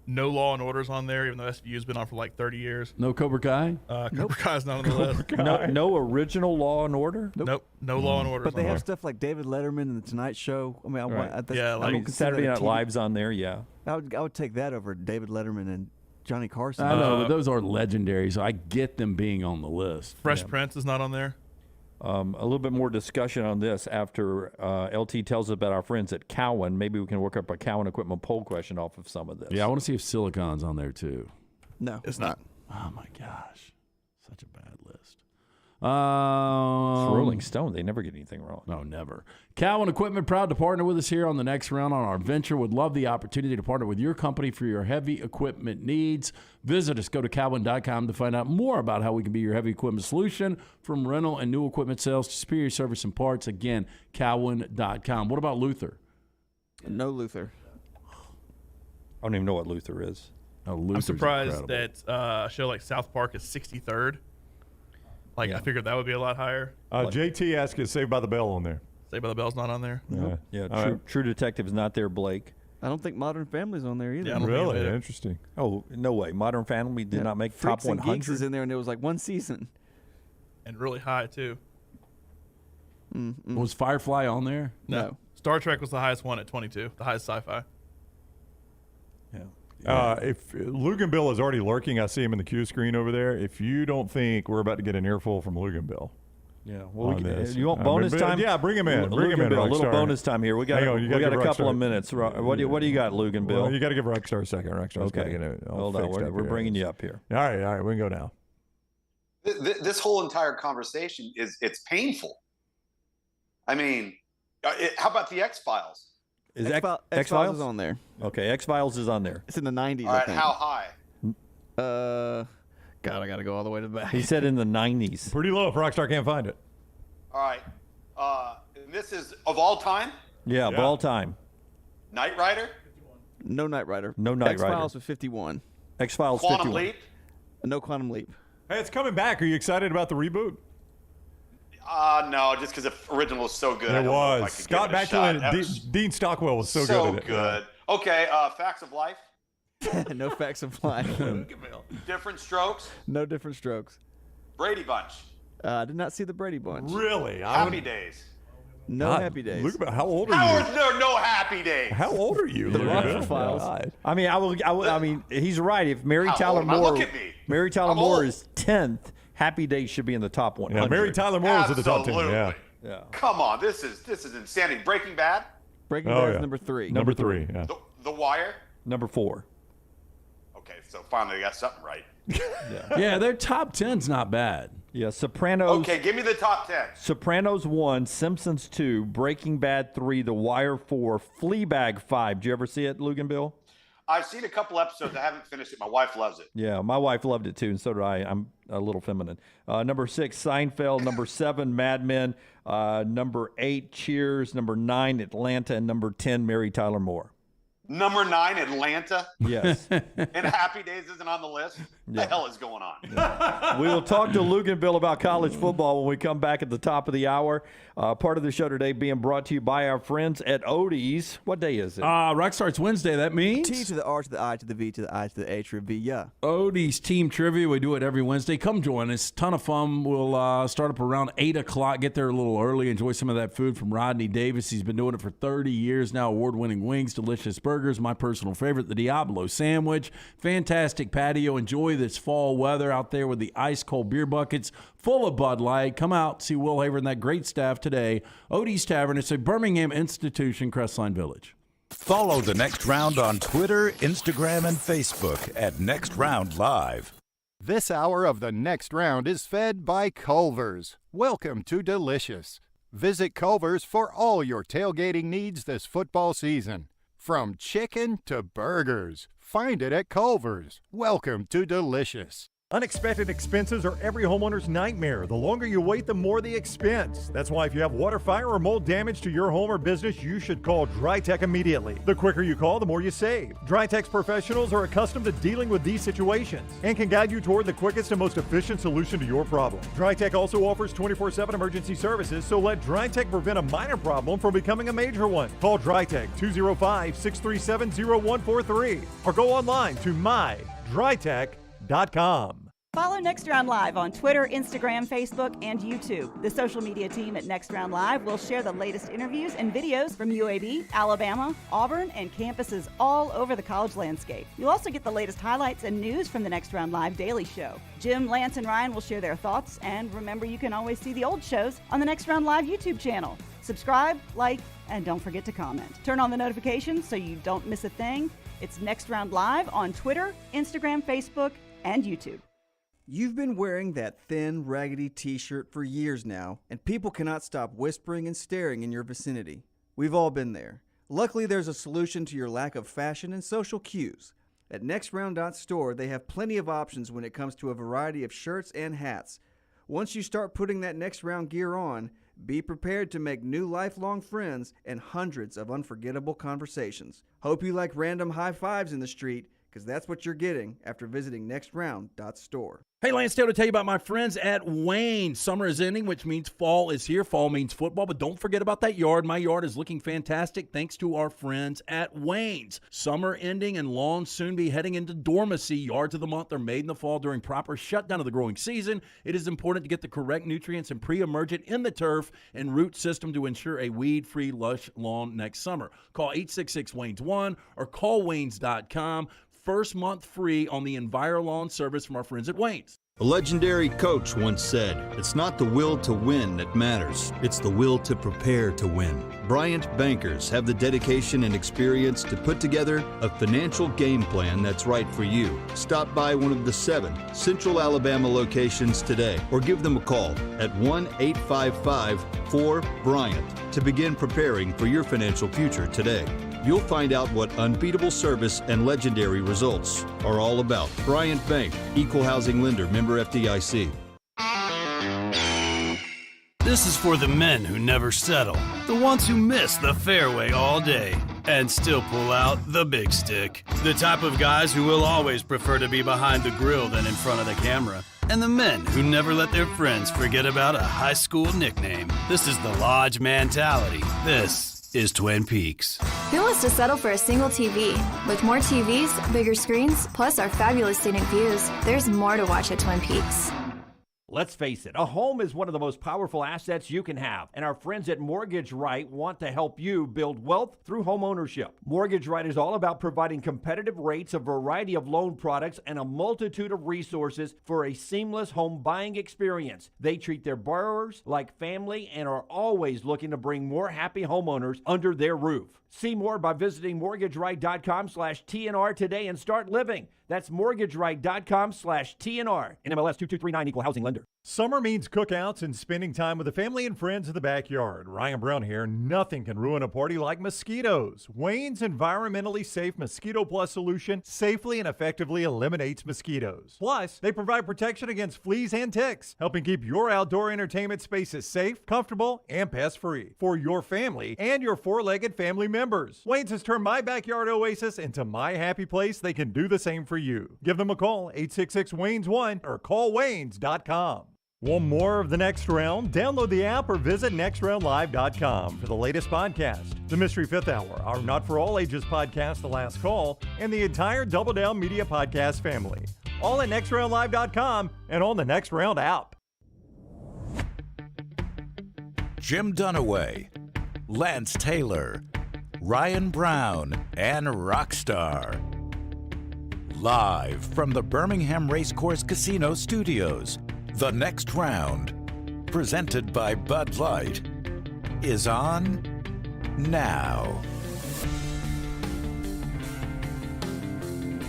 No Law and Order's on there, even though SVU's been on for like 30 years. No Cobra Kai? Cobra Kai's not on the list. No original Law and Order? Nope. No Law and Order. But they have stuff like David Letterman and The Tonight Show. I mean, Saturday Night Live's on there, yeah. I would take that over David Letterman and Johnny Carson. I know, but those are legendary, so I get them being on the list. Fresh Prince is not on there. A little bit more discussion on this after LT tells us about our friends at Cowan. Maybe we can work up a Cowan equipment poll question off of some of this. Yeah, I want to see if Silicon's on there too. No, it's not. Oh my gosh, such a bad list. It's Rolling Stone. They never get anything wrong. No, never. Cowan Equipment, proud to partner with us here on the next round on our venture. Would love the opportunity to partner with your company for your heavy equipment needs. Visit us. Go to Cowan.com to find out more about how we can be your heavy equipment solution, from rental and new equipment sales to superior service and parts. Again, Cowan.com. What about Luther? No Luther. I don't even know what Luther is. Oh, I'm surprised that a show like South Park is 63rd. I figured that would be a lot higher. JT asked is Saved by the Bell on there. Saved by the Bell's not on there. Yeah, True Detective's not there, Blake. I don't think Modern Family's on there either. Yeah, really? Interesting. Oh, no way. Modern Family did not make Freaks top 100. and Geeks is in there, and it was like 1 season. And really high, too. Was Firefly on there? No. Star Trek was the highest one at 22, the highest sci-fi. Yeah. If Luginbill is already lurking, I see him in the Q screen over there. If you don't think we're about to get an earful from Luginbill. Yeah, well, you want bonus time? Yeah, bring him in. Bring him in. A little bonus time here. We got a couple of minutes. What do you got, Luginbill? Well, you got to give Rockstar a second. Rockstar's got to get it. Hold on, we're bringing you up here. All right, we can go now. This whole entire conversation it's painful. I mean, how about the X-Files? Is X-Files is on there. Okay, X-Files is on there. It's in the 90s. All right, how high? God, I got to go all the way to the back. He said in the 90s. Pretty low if Rockstar can't find it. All right. And this this is of all time? Yeah, of all time. Knight Rider? No Knight Rider. No Knight Rider. X-Files with 51. X-Files Quantum 51. Leap? No Quantum Leap. Hey, it's coming back. Are you excited about the reboot? No, just because the original was so good. I It don't know if I was. could Scott give it a shot. Bakula That and was Dean Stockwell was so good at it. good. Okay, Facts of Life? No Facts of Life. Different Strokes? No Different Strokes. Brady Bunch? I did not see the Brady Bunch. Really? Happy Days? No God, Happy Days. Look about how old are How you? is there no Happy Days? How old are you? The Look at Rockford that. Files. God. I mean, I mean, he's right. If Mary How Tyler old am I? Moore, Look at me. Mary Tyler I'm Moore old. is 10th. Happy Days should be in the top 100. Yeah, Mary Tyler Moore was at the top 10. Absolutely. Yeah. Yeah. Come on, this is insanity. Breaking Bad? Breaking Oh, Bad yeah. is number 3. Number 3. Yeah. The Wire? Number 4. Okay, so finally I got something right. Yeah, their top 10's not bad. Yeah, Sopranos. Okay, give me the top 10. Sopranos 1, Simpsons 2, Breaking Bad 3, The Wire 4, Fleabag 5. Did you ever see it, Luginbill? I've seen a couple episodes. I haven't finished it. My wife loves it. Yeah, my wife loved it too, and so did I. I'm a little feminine. Number 6, Seinfeld. Number 7, Mad Men. Number 8, Cheers. Number 9, Atlanta. And number 10, Mary Tyler Moore. Number 9, Atlanta. Yes. And Happy Days isn't on the list. What the hell is going on? We will talk to Luginbill about college football when we come back at the top of the hour. Part of the show today being brought to you by our friends at Odie's. What day is it? Rec starts Wednesday. That means T to the R to the I to the V to the I to the A to the V. Yeah. Odie's Team Trivia. We do it every Wednesday. Come join us. Ton of fun. We'll start up around 8 o'clock. Get there a little early. Enjoy some of that food from Rodney Davis. He's been doing it for 30 years now. Award-winning wings, delicious burgers. My personal favorite, the Diablo sandwich. Fantastic patio. Enjoy this fall weather out there with the ice-cold beer buckets full of Bud Light. Come out, see Will Haver and that great staff today. Odie's Tavern. It's a Birmingham institution, Crestline Village. Follow The Next Round on Twitter, Instagram, and Facebook at Next Round Live. This hour of the Next Round is fed by Culver's. Welcome to Delicious. Visit Culver's for all your tailgating needs this football season. From chicken to burgers, find it at Culver's. Welcome to Delicious. Unexpected expenses are every homeowner's nightmare. The longer you wait, the more the expense. That's why if you have water, fire, or mold damage to your home or business, you should call DryTech immediately. The quicker you call, the more you save. DryTech's professionals are accustomed to dealing with these situations and can guide you toward the quickest and most efficient solution to your problem. DryTech also offers 24/7 emergency services, so let DryTech prevent a minor problem from becoming a major one. Call DryTech 205-637-0143 or go online to mydrytech.com. Follow Next Round Live on Twitter, Instagram, Facebook, and YouTube. The social media team at Next Round Live will share the latest interviews and videos from UAB, Alabama, Auburn, and campuses all over the college landscape. You'll also get the latest highlights and news from the Next Round Live Daily Show. Jim, Lance, and Ryan will share their thoughts, and remember you can always see the old shows on the Next Round Live YouTube channel. Subscribe, like, and don't forget to comment. Turn on the notifications so you don't miss a thing. It's Next Round Live on Twitter, Instagram, Facebook, and YouTube. You've been wearing that thin, raggedy t-shirt for years now, and people cannot stop whispering and staring in your vicinity. We've all been there. Luckily, there's a solution to your lack of fashion and social cues. At NextRound.store, they have plenty of options when it comes to a variety of shirts and hats. Once you start putting that Next Round gear on, be prepared to make new lifelong friends and hundreds of unforgettable conversations. Hope you like random high fives in the street, because that's what you're getting after visiting NextRound.store. Hey, Lance Taylor to tell you about my friends at Wayne. Summer is ending, which means fall is here. Fall means football, but don't forget about that yard. My yard is looking fantastic thanks to our friends at Wayne's. Summer ending and lawns soon be heading into dormancy. Yards of the month are made in the fall during proper shutdown of the growing season. It is important to get the correct nutrients and pre-emergent in the turf and root system to ensure a weed-free, lush lawn next summer. Call 866-WAYNES1 or call Waynes.com. First month free on the EnviroLawn service from our friends at Wayne's. A legendary coach once said, "It's not the will to win that matters, it's the will to prepare to win." Bryant bankers have the dedication and experience to put together a financial game plan that's right for you. Stop by one of the 7 Central Alabama locations today or give them a call at 1-855-4-BRYANT to begin preparing for your financial future today. You'll find out what unbeatable service and legendary results are all about. Bryant Bank, Equal Housing Lender, member FDIC. This is for the men who never settle, the ones who miss the fairway all day and still pull out the big stick, the type of guys who will always prefer to be behind the grill than in front of the camera, and the men who never let their friends forget about a high school nickname. This is the Lodge mentality. This is Twin Peaks. Who wants to settle for a single TV? With more TVs, bigger screens, plus our fabulous scenic views, there's more to watch at Twin Peaks. Let's face it, a home is one of the most powerful assets you can have, and our friends at Mortgage Right want to help you build wealth through home ownership. Mortgage Right is all about providing competitive rates, a variety of loan products, and a multitude of resources for a seamless home buying experience. They treat their borrowers like family and are always looking to bring more happy homeowners under their roof. See more by visiting mortgageright.com/TNR today and start living. That's mortgageright.com/TNR. NMLS 2239, equal housing lender. Summer means cookouts and spending time with the family and friends in the backyard. Ryan Brown here. Nothing can ruin a party like mosquitoes. Wayne's environmentally safe Mosquito Plus solution safely and effectively eliminates mosquitoes. Plus, they provide protection against fleas and ticks, helping keep your outdoor entertainment spaces safe, comfortable, and pest-free for your family and your four-legged family members. Wayne's has turned my backyard oasis into my happy place. They can do the same for you. Give them a call, 866-WAYNES1, or call Waynes.com. Want more of the Next Round? Download the app or visit nextroundlive.com for the latest podcast, the Mystery Fifth Hour, our Not For All Ages podcast, The Last Call, and the entire Double Down Media podcast family. All at nextroundlive.com and on the Next Round app. Jim Dunaway, Lance Taylor, Ryan Brown, and Rockstar. Live from the Birmingham Racecourse Casino Studios, The Next Round, presented by Bud Light, is on now.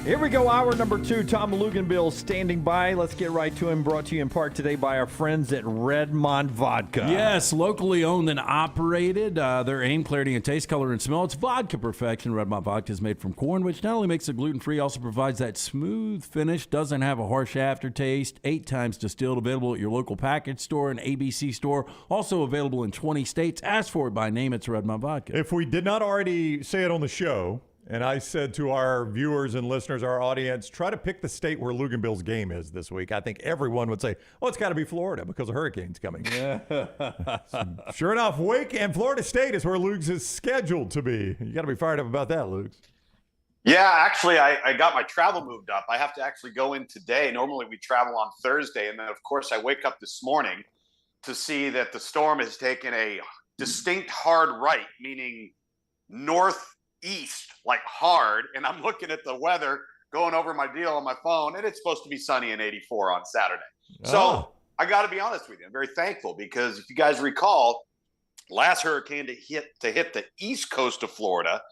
Here we go, hour number 2. Tom Luginbill standing by. Let's get right to him. Brought to you in part today by our friends at Redmond Vodka. Yes, locally owned and operated. Their aim, clarity, and taste, color, and smell. It's vodka perfection. Redmond Vodka is made from corn, which not only makes it gluten-free, also provides that smooth finish, doesn't have a harsh aftertaste, 8 times distilled, available at your local package store and ABC store. Also available in 20 states. Ask for it by name. It's Redmond Vodka. If we did not already say it on the show, and I said to our viewers and listeners, our audience, try to pick the state where Luginbill's game is this week. I think everyone would say, oh, it's got to be Florida because a hurricane's coming. Sure enough, Wake and Florida State is where Lugs is scheduled to be. You got to be fired up about that, Lugs. Yeah, actually, I got my travel moved up. I have to actually go in today. Normally we travel on Thursday. And then, of course, I wake up this morning to see that the storm has taken a distinct hard right, meaning northeast, like hard. And I'm looking at the weather, going over my deal on my phone, and it's supposed to be sunny and 84 on Saturday. So I got to be honest with you. I'm very thankful because if you guys recall, last hurricane to hit the east coast of Florida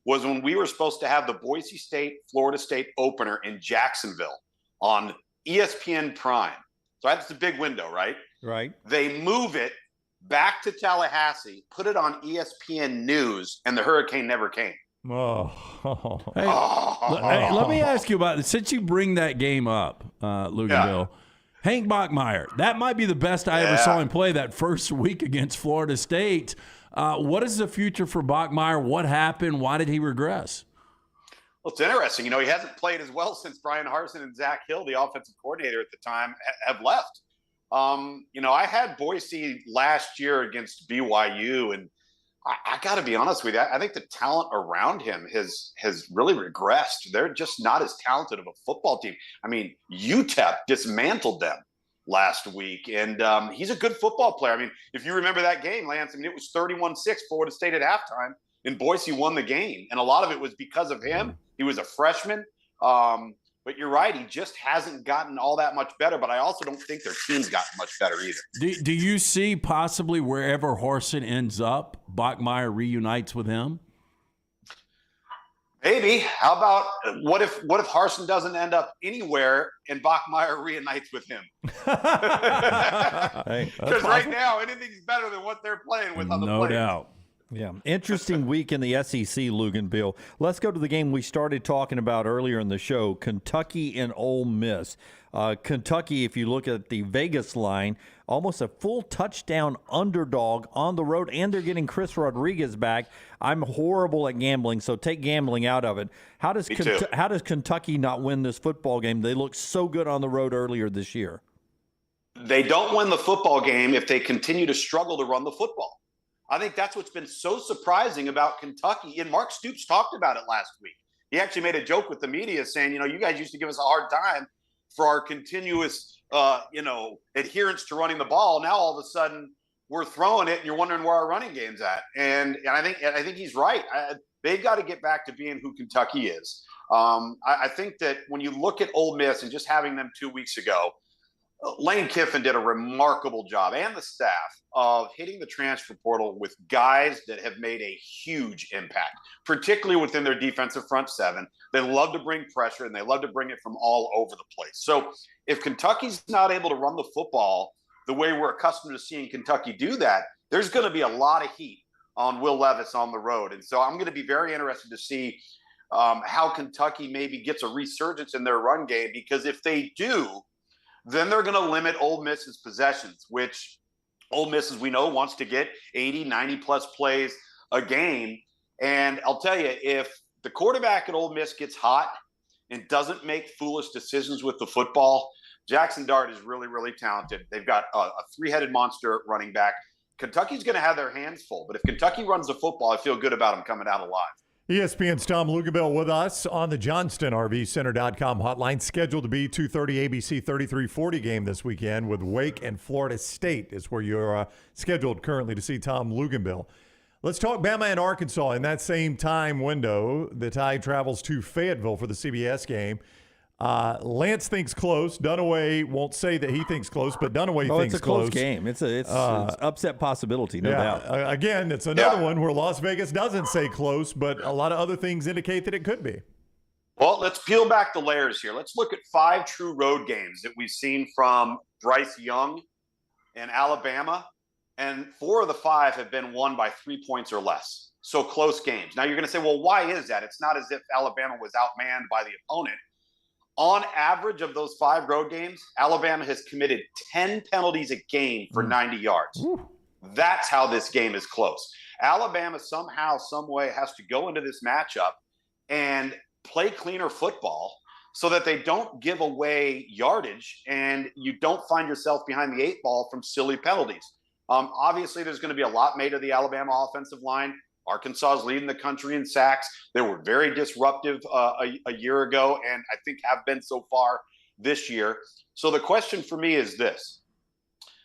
was when we were supposed to have the Boise State, Florida State opener in Jacksonville on ESPN Prime. So that's the big window, right? Right. They move it back to Tallahassee, put it on ESPN News, and the hurricane never came. Hey, let me ask you about it. Since you bring that game up, Luginbill, Hank Bachmeier, that might be the best I ever saw him play that first week against Florida State. What is the future for Bachmeier? What happened? Why did he regress? Well, it's interesting. You know, he hasn't played as well since Brian Harsin and Zach Hill, the offensive coordinator at the time, have left. You know, I had Boise last year against BYU, and I got to be honest with you. I think the talent around him has really regressed. They're just not as talented of a football team. I mean, UTEP dismantled them last week, and he's a good football player. I mean, if you remember that game, Lance, I mean, it was 31-6 Florida State at halftime, and Boise won the game. And a lot of it was because of him. He was a freshman. But you're right, he just hasn't gotten all that much better. But I also don't think their team's gotten much better either. Do you see possibly wherever Harsin ends up, Bachmeier reunites with him? Maybe. How about what if Harsin doesn't end up anywhere and Bachmeier reunites with him? Because right now anything's better than what they're playing with on the plane. No doubt. Yeah, interesting week in the SEC, Luginbill. Let's go to the game we started talking about earlier in the show, Kentucky and Ole Miss. Kentucky, if you look at the Vegas line, almost a full touchdown underdog on the road, and they're getting Chris Rodriguez back. I'm horrible at gambling, so take gambling out of it. How does Kentucky not win this football game? They looked so good on the road earlier this year. They don't win the football game if they continue to struggle to run the football. I think that's what's been so surprising about Kentucky. And Mark Stoops talked about it last week. He actually made a joke with the media saying, you guys used to give us a hard time for our continuous, adherence to running the ball. Now all of a sudden we're throwing it, and you're wondering where our running game's at. And I think he's right. They've got to get back to being who Kentucky is. I think that when you look at Ole Miss and just having them 2 weeks ago, Lane Kiffin did a remarkable job, and the staff, of hitting the transfer portal with guys that have made a huge impact, particularly within their defensive front seven. They love to bring pressure, and they love to bring it from all over the place. So if Kentucky's not able to run the football the way we're accustomed to seeing Kentucky do that, there's going to be a lot of heat on Will Levis on the road. And so I'm going to be very interested to see how Kentucky maybe gets a resurgence in their run game, because if they do, then they're going to limit Ole Miss's possessions, which Ole Miss, as we know, wants to get 80, 90-plus plays a game. And I'll tell you, if the quarterback at Ole Miss gets hot and doesn't make foolish decisions with the football, Jackson Dart is really, really talented. They've got a three-headed monster running back. Kentucky's going to have their hands full. But if Kentucky runs the football, I feel good about them coming out alive. ESPN's Tom Luginbill with us on the JohnstonRVCenter.com hotline. Scheduled to be 2:30 ABC 3340 game this weekend with Wake and Florida State is where you're scheduled currently to see Tom Luginbill. Let's talk Bama and Arkansas in that same time window. The Tide travels to Fayetteville for the CBS game. Lance thinks close. Dunaway won't say that he thinks close, but Dunaway thinks it's a close game. It's upset possibility, no doubt. Again, it's another one where Las Vegas doesn't say close, but a lot of other things indicate that it could be. Well, let's peel back the layers here. Let's look at 5 true road games that we've seen from Bryce Young in Alabama, and 4 of the 5 have been won by 3 points or less. So close games. Now you're going to say, well, why is that? It's not as if Alabama was outmanned by the opponent. On average of those 5 road games, Alabama has committed 10 penalties a game for 90 yards. Ooh. That's how this game is close. Alabama somehow, some way has to go into this matchup and play cleaner football so that they don't give away yardage and you don't find yourself behind the 8 ball from silly penalties. Obviously, there's going to be a lot made of the Alabama offensive line. Arkansas is leading the country in sacks. They were very disruptive a year ago, and I think have been so far this year. So the question for me is this: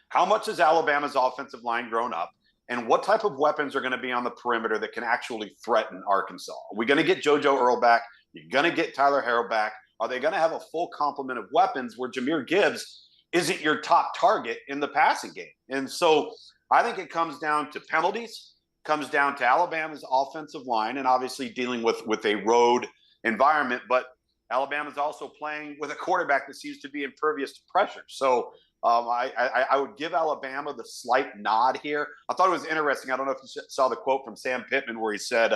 how much has Alabama's offensive line grown up, and what type of weapons are going to be on the perimeter that can actually threaten Arkansas? Are we going to get JoJo Earl back? You're going to get Tyler Harrell back? Are they going to have a full complement of weapons where Jahmyr Gibbs isn't your top target in the passing game? And so I think it comes down to penalties. Comes down to Alabama's offensive line and obviously dealing with a road environment, but Alabama's also playing with a quarterback that seems to be impervious to pressure. So I would give Alabama the slight nod here. I thought it was interesting. I don't know if you saw the quote from Sam Pittman where he said,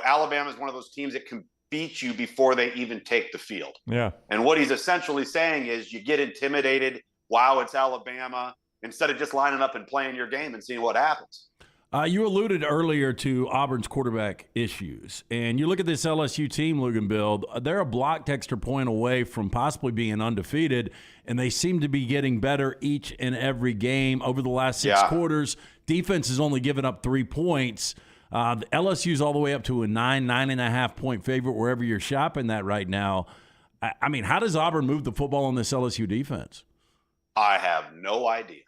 Alabama is one of those teams that can beat you before they even take the field. Yeah. And what he's essentially saying is you get intimidated. Wow, it's Alabama, instead of just lining up and playing your game and seeing what happens. You alluded earlier to Auburn's quarterback issues, and you look at this LSU team, Luginbill, they're a blocked extra point away from possibly being undefeated, and they seem to be getting better each and every game over the last 6 quarters. Defense has only given up 3 points. LSU's all the way up to a 9.5 point favorite wherever you're shopping that right now. I mean, how does Auburn move the football on this LSU defense? I have no idea,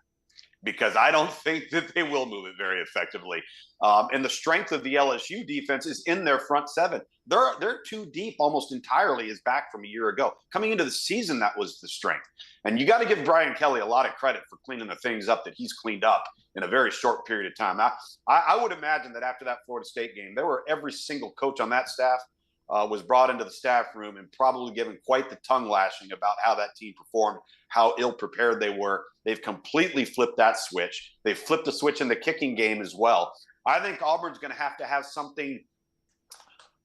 because I don't think that they will move it very effectively. And the strength of the LSU defense is in their front seven. They're too deep almost entirely is back from a year ago. Coming into the season, that was the strength. And you got to give Brian Kelly a lot of credit for cleaning the things up that he's cleaned up in a very short period of time. I would imagine that after that Florida State game, every single coach on that staff was brought into the staff room and probably given quite the tongue lashing about how that team performed, how ill prepared they were. They've completely flipped that switch. They've flipped the switch in the kicking game as well. I think Auburn's going to have something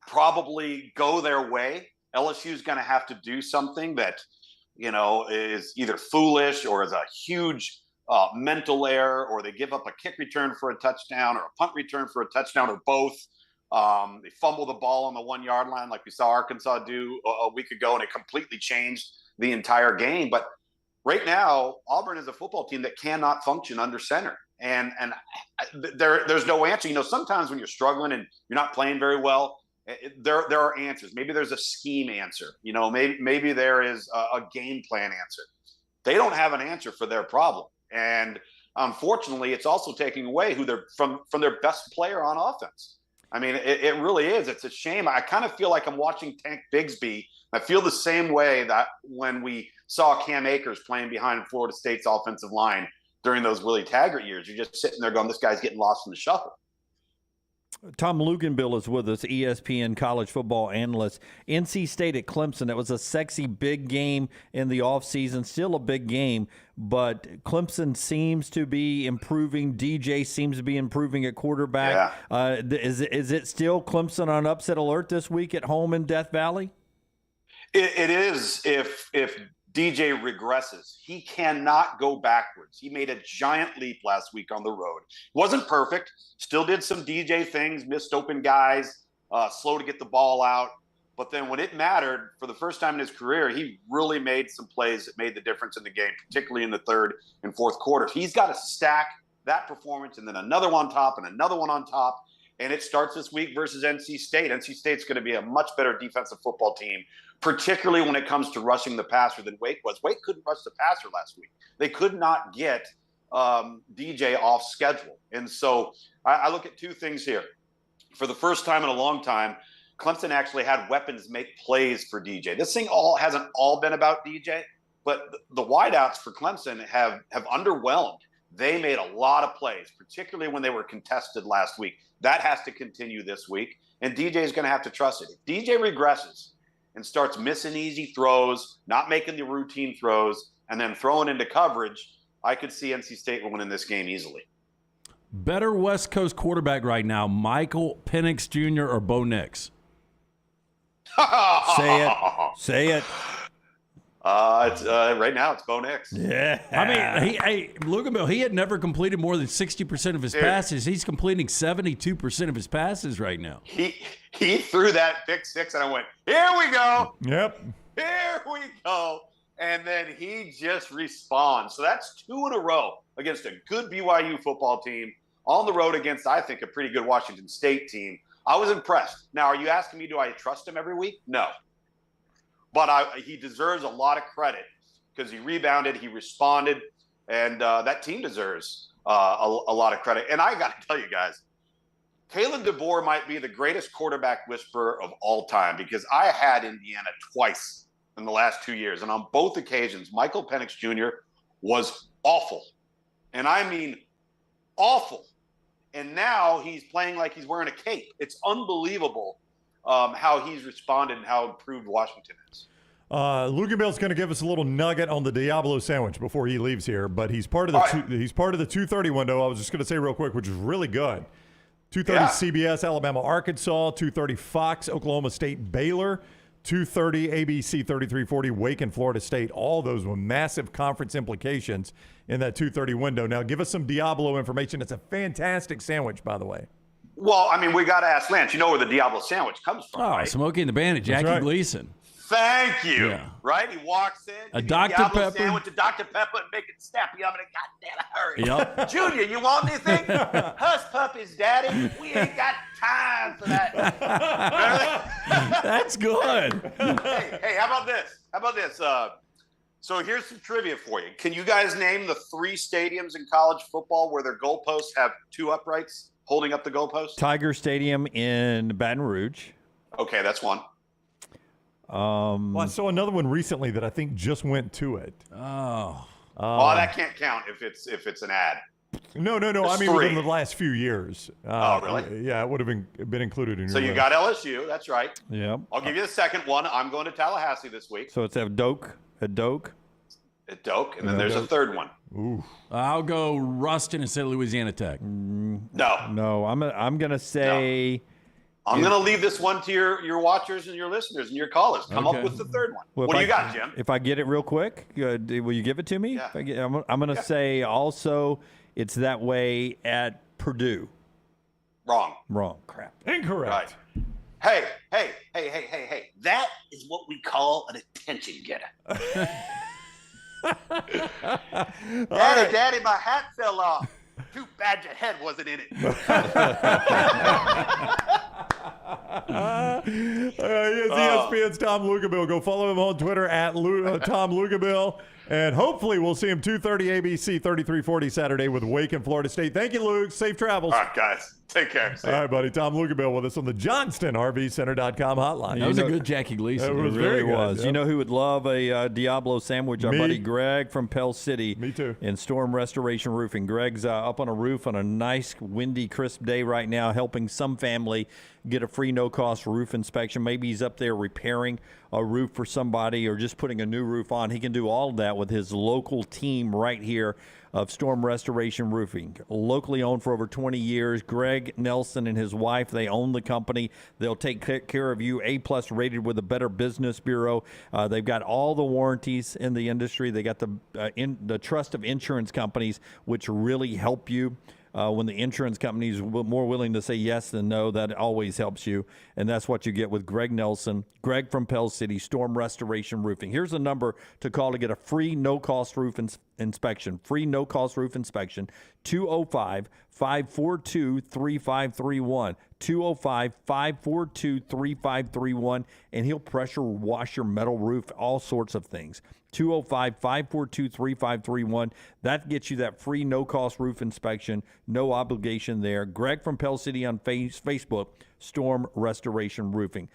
probably go their way. LSU's going to have to do something that is either foolish or is a huge mental error, or they give up a kick return for a touchdown or a punt return for a touchdown, or both. They fumble the ball on the 1 yard line like we saw Arkansas do a week ago, and it completely changed the entire game. But right now, Auburn is a football team that cannot function under center. And there's no answer. Sometimes when you're struggling and you're not playing very well, there are answers. Maybe there's a scheme answer. Maybe there is a game plan answer. They don't have an answer for their problem. And unfortunately, it's also taking away from their best player on offense. I mean, it really is. It's a shame. I kind of feel like I'm watching Tank Bigsby. I feel the same way that when we saw Cam Akers playing behind Florida State's offensive line during those Willie Taggart years. You're just sitting there going, this guy's getting lost in the shuffle. Tom Luginbill is with us, ESPN college football analyst. NC State at Clemson, that was a sexy big game in the offseason, still a big game, but Clemson seems to be improving. DJ seems to be improving at quarterback. Yeah. Is it still Clemson on upset alert this week at home in Death Valley? It is if DJ regresses. He cannot go backwards. He made a giant leap last week on the road. Wasn't perfect. Still did some DJ things, missed open guys, slow to get the ball out. But then when it mattered, for the first time in his career, he really made some plays that made the difference in the game, particularly in the third and fourth quarters. He's got to stack that performance and then another one on top and another one on top. And it starts this week versus NC State. NC State's going to be a much better defensive football team, particularly when it comes to rushing the passer than Wake was. Wake couldn't rush the passer last week. They could not get DJ off schedule. And so I look at two things here. For the first time in a long time, Clemson actually had weapons make plays for DJ. This thing hasn't all been about DJ, but the wideouts for Clemson have underwhelmed. They made a lot of plays, particularly when they were contested last week. That has to continue this week, and DJ is going to have to trust it. If DJ regresses and starts missing easy throws, not making the routine throws, and then throwing into coverage, I could see NC State winning this game easily. Better West Coast quarterback right now, Michael Penix Jr. or Bo Nix? Say it. Right now it's Bo Nix. Yeah. I mean, Luginbill, he had never completed more than 60% of his passes. He's completing 72% of his passes right now. He threw that pick six, and I went, here we go. Yep. Here we go. And then he just responds. So that's 2 in a row against a good BYU football team on the road against, I think, a pretty good Washington State team. I was impressed. Now, are you asking me, do I trust him every week? No. But he deserves a lot of credit because he rebounded, he responded, and that team deserves a lot of credit. And I got to tell you guys, Kalen DeBoer might be the greatest quarterback whisperer of all time because I had Indiana twice in the last 2 years. And on both occasions, Michael Penix Jr. was awful. And I mean awful. And now he's playing like he's wearing a cape. It's unbelievable how he's responded and how improved Washington is. Luginbill's going to give us a little nugget on the Diablo sandwich before he leaves here, but he's part of the he's part of the 2:30 window. I was just going to say real quick, which is really good. 2:30 CBS, Alabama, Arkansas. 2:30 Fox, Oklahoma State, Baylor. 2:30 ABC 3340, Wake and Florida State. All those with massive conference implications in that 2:30 window. Now, give us some Diablo information. It's a fantastic sandwich, by the way. Well, I mean, we got to ask Lance. You know where the Diablo sandwich comes from, right? Smokey and the Bandit, Jackie Gleason. Thank you. Yeah. Right? He walks in, a Dr. Diablo Pepper sandwich, a Dr. Pepper, and make it snappy up in a goddamn hurry. Yep. Junior, you want anything? Hush puppies, Daddy. We ain't got time for that. That's good. Hey, how about this? So here's some trivia for you. Can you guys name the 3 stadiums in college football where their goalposts have 2 uprights holding up the goalpost? Tiger Stadium in Baton Rouge. Okay, that's one. Well, I saw another one recently that I think just went to it. That can't count if it's an ad. No. There's I mean, 3. within the last few years. Really? Yeah, it would have been included in your So you list. got LSU. That's right. Yeah. I'll give you the second one. I'm going to Tallahassee this week. So it's at Doak. At Doak, and then there's a third one. Ooh. I'll go Ruston and say Louisiana Tech. No. I'm gonna say I'm going to leave this one to your watchers and your listeners and your callers. Come up with the third one. Well, what do you got, Jim? If I get it real quick, will you give it to me? Yeah. I'm going to say also it's that way at Purdue. Wrong. Crap. Incorrect. Right. Hey. That is what we call an attention getter. Daddy, my hat fell off. Too bad your head wasn't in it. ESPN's Tom Luginbill. Go follow him on Twitter at Tom Luginbill. And hopefully we'll see him 2:30 ABC, 3340 Saturday with Wake and Florida State. Thank you, Luke. Safe travels. All right, guys. Take care. All right, buddy. Tom Luginbill with us on the JohnstonRVCenter.com hotline. That was a good Jackie Gleason. It was really very good. was. Yep. You know who would love a Diablo sandwich? Our Me. buddy Greg from Pell City. Me too. In Storm Restoration Roofing. Greg's up on a roof on a nice, windy, crisp day right now, helping some family get a free, no-cost roof inspection. Maybe he's up there repairing a roof for somebody or just putting a new roof on. He can do all of that with his local team right here of Storm Restoration Roofing. Locally owned for over 20 years. Greg Nelson and his wife, they own the company. They'll take care of you. A-plus rated with the Better Business Bureau. They've got all the warranties in the industry. They got the trust of insurance companies, which really help you. When the insurance company is more willing to say yes than no, that always helps you. And that's what you get with Greg Nelson, Greg from Pell City, Storm Restoration Roofing. Here's a number to call to get a free no-cost roof inspection. Free no-cost roof inspection, 205-542-3531. 205-542-3531. And he'll pressure wash your metal roof, all sorts of things. 205-542-3531. That gets you that free no-cost roof inspection. No obligation there. Greg from Pell City on Facebook, Storm Restoration Roofing.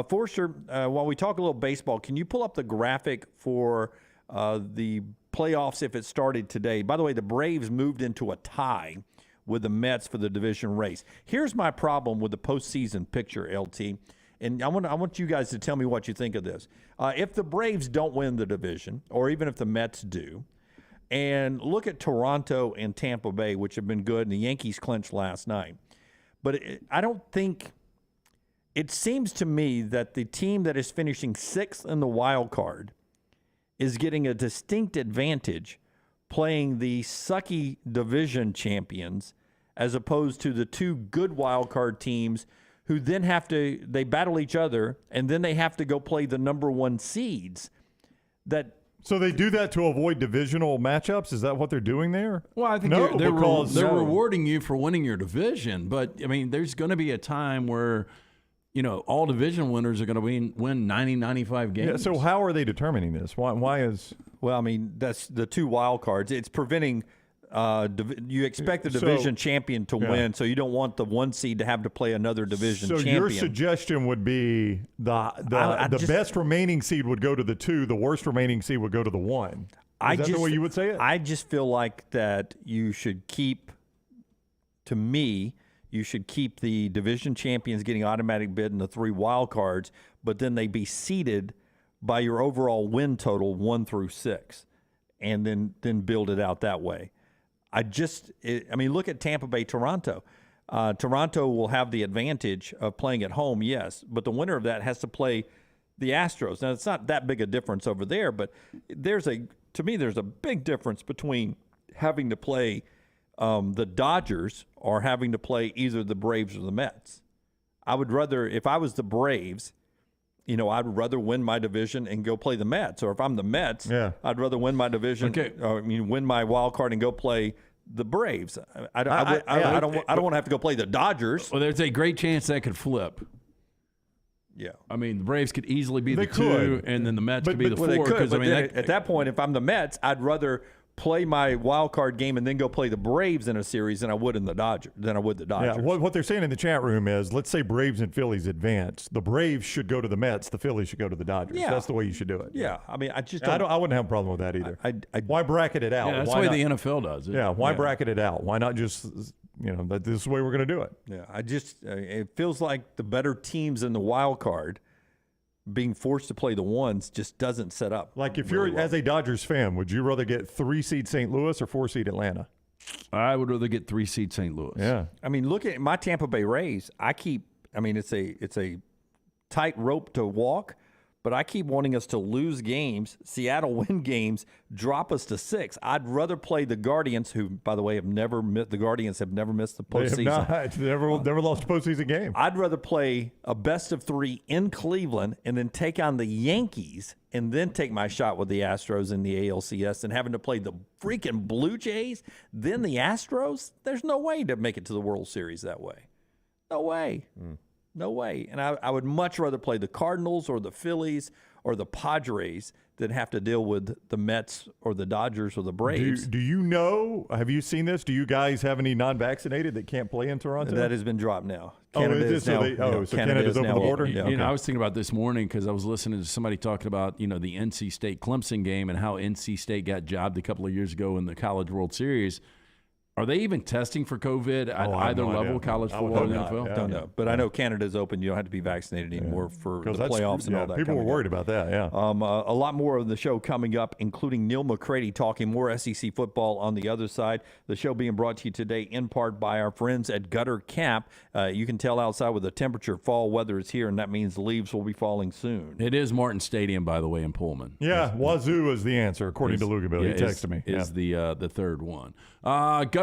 Forster, while we talk a little baseball, can you pull up the graphic for the playoffs if it started today? By the way, the Braves moved into a tie with the Mets for the division race. Here's my problem with the postseason picture, LT. And I want you guys to tell me what you think of this. If the Braves don't win the division, or even if the Mets do, and look at Toronto and Tampa Bay, which have been good, and the Yankees clinched last night. But I don't think – it seems to me that the team that is finishing sixth in the wild card is getting a distinct advantage playing the sucky division champions as opposed to the two good wild card teams who then they battle each other, and then they have to go play the number one seeds. So they do that to avoid divisional matchups? Is that what they're doing there? Well, I think they're rewarding you for winning your division. But, I mean, there's going to be a time where, all division winners are going to win 90, 95 games. Yeah, so how are they determining this? Why is – Well, I mean, that's the two wild cards. It's preventing you expect the division champion to win, so you don't want the one seed to have to play another division champion. So your suggestion would be the best remaining seed would go to the two, the worst remaining seed would go to the one. Is that the way you would say it? I just feel like that you should keep the division champions getting automatic bid in the three wild cards, but then they be seeded by your overall win total 1 through 6, and then build it out that way. Look at Tampa Bay, Toronto. Toronto will have the advantage of playing at home, yes, but the winner of that has to play the Astros. Now, it's not that big a difference over there, but to me, there's a big difference between having to play the Dodgers or having to play either the Braves or the Mets. I would rather, if I was the Braves, I'd rather win my division and go play the Mets. Or if I'm the Mets, I'd rather win my division, win my wild card and go play the Braves. I don't want to have to go play the Dodgers. Well, there's a great chance that could flip. Yeah. I mean, the Braves could easily be the 2, and then the Mets could be the 4. At that point, if I'm the Mets, I'd rather play my wild card game and then go play the Braves in a series than I would the Dodgers. Yeah, what they're saying in the chat room is, let's say Braves and Phillies advance. The Braves should go to the Mets. The Phillies should go to the Dodgers. Yeah. That's the way you should do it. Yeah. I mean, I wouldn't have a problem with that either. Why bracket it out? Yeah, that's the way the NFL does it. Yeah, why bracket it out? Why not just, that this is the way we're going to do it? Yeah, it feels like the better teams in the wild card being forced to play the ones just doesn't set up. Like if you're, as a Dodgers fan, would you rather get 3-seed St. Louis or 4-seed Atlanta? I would rather get 3-seed St. Louis. Yeah. I mean, look at my Tampa Bay Rays. I keep I mean, it's a tight rope to walk. But I keep wanting us to lose games, Seattle win games, drop us to 6. I'd rather play the Guardians, who, by the way, have never missed the postseason. They have not. Never lost a postseason game. I'd rather play a best of 3 in Cleveland and then take on the Yankees and then take my shot with the Astros in the ALCS than having to play the freaking Blue Jays, then the Astros. There's no way to make it to the World Series that way. No way. No way. And I would much rather play the Cardinals or the Phillies or the Padres than have to deal with the Mets or the Dodgers or the Braves. Do you know, have you seen this? Do you guys have any non-vaccinated that can't play in Toronto? That has been dropped now. Canada's opened the border? Yeah, I was thinking about this morning because I was listening to somebody talking about, the NC State-Clemson game and how NC State got jobbed a couple of years ago in the College World Series. Are they even testing for COVID at either level, college football or NFL? Don't know. But I know Canada's open. You don't have to be vaccinated anymore for the playoffs and all that. People were worried about that, a lot more of the show coming up, including Neal McCready talking more SEC football on the other side. The show being brought to you today in part by our friends at Gutter Cap. You can tell outside with the temperature, fall weather is here, and that means the leaves will be falling soon. It is Martin Stadium, by the way, in Pullman. Yeah, Wazoo is the answer, according to Luginbill. He texted me. Is the third one.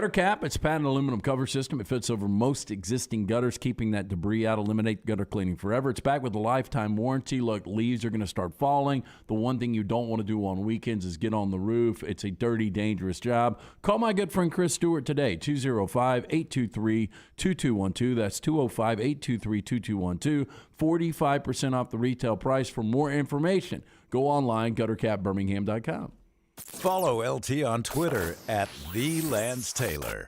Gutter Cap, it's a patented aluminum cover system. It fits over most existing gutters, keeping that debris out. Eliminate gutter cleaning forever. It's back with a lifetime warranty. Look, leaves are going to start falling. The one thing you don't want to do on weekends is get on the roof. It's a dirty, dangerous job. Call my good friend Chris Stewart today, 205-823-2212. That's 205-823-2212. 45% off the retail price. For more information, go online, guttercapbirmingham.com. Follow LT on Twitter at @TheLanceTaylor.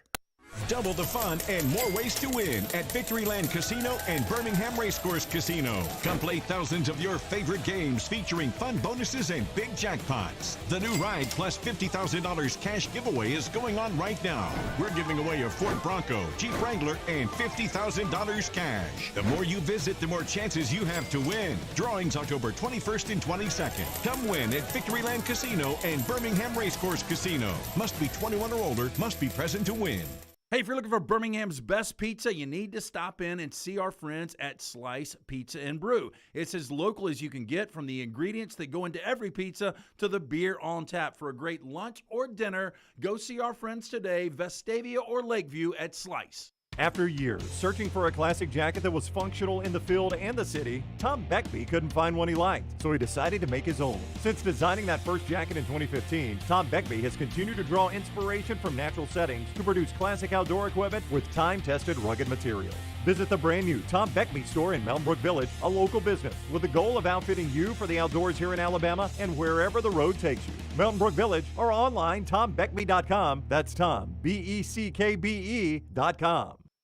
Double the fun and more ways to win at Victoryland Casino and Birmingham Racecourse Casino. Come play thousands of your favorite games featuring fun bonuses and big jackpots. The new Ride plus $50,000 cash giveaway is going on right now. We're giving away a Ford Bronco, Jeep Wrangler, and $50,000 cash. The more you visit, the more chances you have to win. Drawings October 21st and 22nd. Come win at Victoryland Casino and Birmingham Racecourse Casino. Must be 21 or older, must be present to win. Hey, if you're looking for Birmingham's best pizza, you need to stop in and see our friends at Slice Pizza and Brew. It's as local as you can get, from the ingredients that go into every pizza to the beer on tap. For a great lunch or dinner, go see our friends today, Vestavia or Lakeview at Slice. After years searching for a classic jacket that was functional in the field and the city, Tom Beckby couldn't find one he liked, so he decided to make his own. Since designing that first jacket in 2015, Tom Beckby has continued to draw inspiration from natural settings to produce classic outdoor equipment with time-tested rugged materials. Visit the brand new Tom Beckby store in Mountain Brook Village, a local business with the goal of outfitting you for the outdoors here in Alabama and wherever the road takes you. Mountain Brook Village or online, TomBeckby.com. That's Tom, BECKBE.com.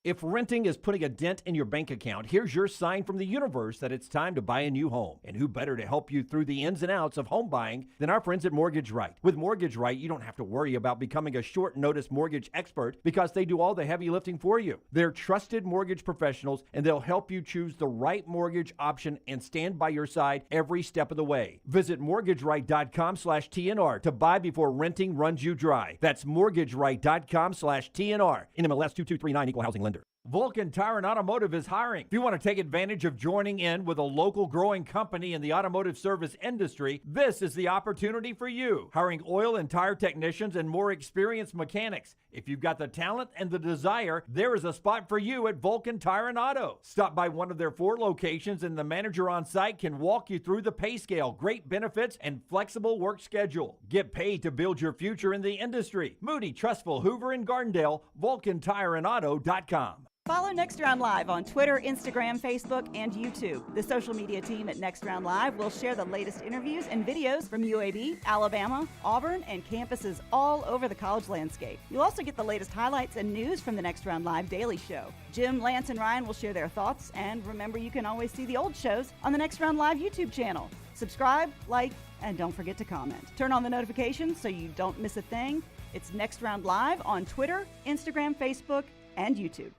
If renting is putting a dent in your bank account, here's your sign from the universe that it's time to buy a new home. And who better to help you through the ins and outs of home buying than our friends at Mortgage Right. With Mortgage Right, you don't have to worry about becoming a short notice mortgage expert because they do all the heavy lifting for you. They're trusted mortgage professionals, and they'll help you choose the right mortgage option and stand by your side every step of the way. Visit mortgageright.com/TNR to buy before renting runs you dry. That's mortgageright.com/TNR. NMLS 2239, Equal Housing Lender. Vulcan Tire and Automotive is hiring. If you want to take advantage of joining in with a local growing company in the automotive service industry, this is the opportunity for you. Hiring oil and tire technicians and more experienced mechanics. If you've got the talent and the desire, there is a spot for you at Vulcan Tire and Auto. Stop by one of their 4 locations and the manager on site can walk you through the pay scale, great benefits, and flexible work schedule. Get paid to build your future in the industry. Moody, Trustful, Hoover, and Gardendale, VulcanTireandAuto.com. Follow Next Round Live on Twitter, Instagram, Facebook, and YouTube. The social media team at Next Round Live will share the latest interviews and videos from UAB, Alabama, Auburn, and campuses all over the college landscape. You'll also get the latest highlights and news from the Next Round Live Daily Show. Jim, Lance, and Ryan will share their thoughts, and remember, you can always see the old shows on the Next Round Live YouTube channel. Subscribe, like, and don't forget to comment. Turn on the notifications so you don't miss a thing. It's Next Round Live on Twitter, Instagram, Facebook, and YouTube.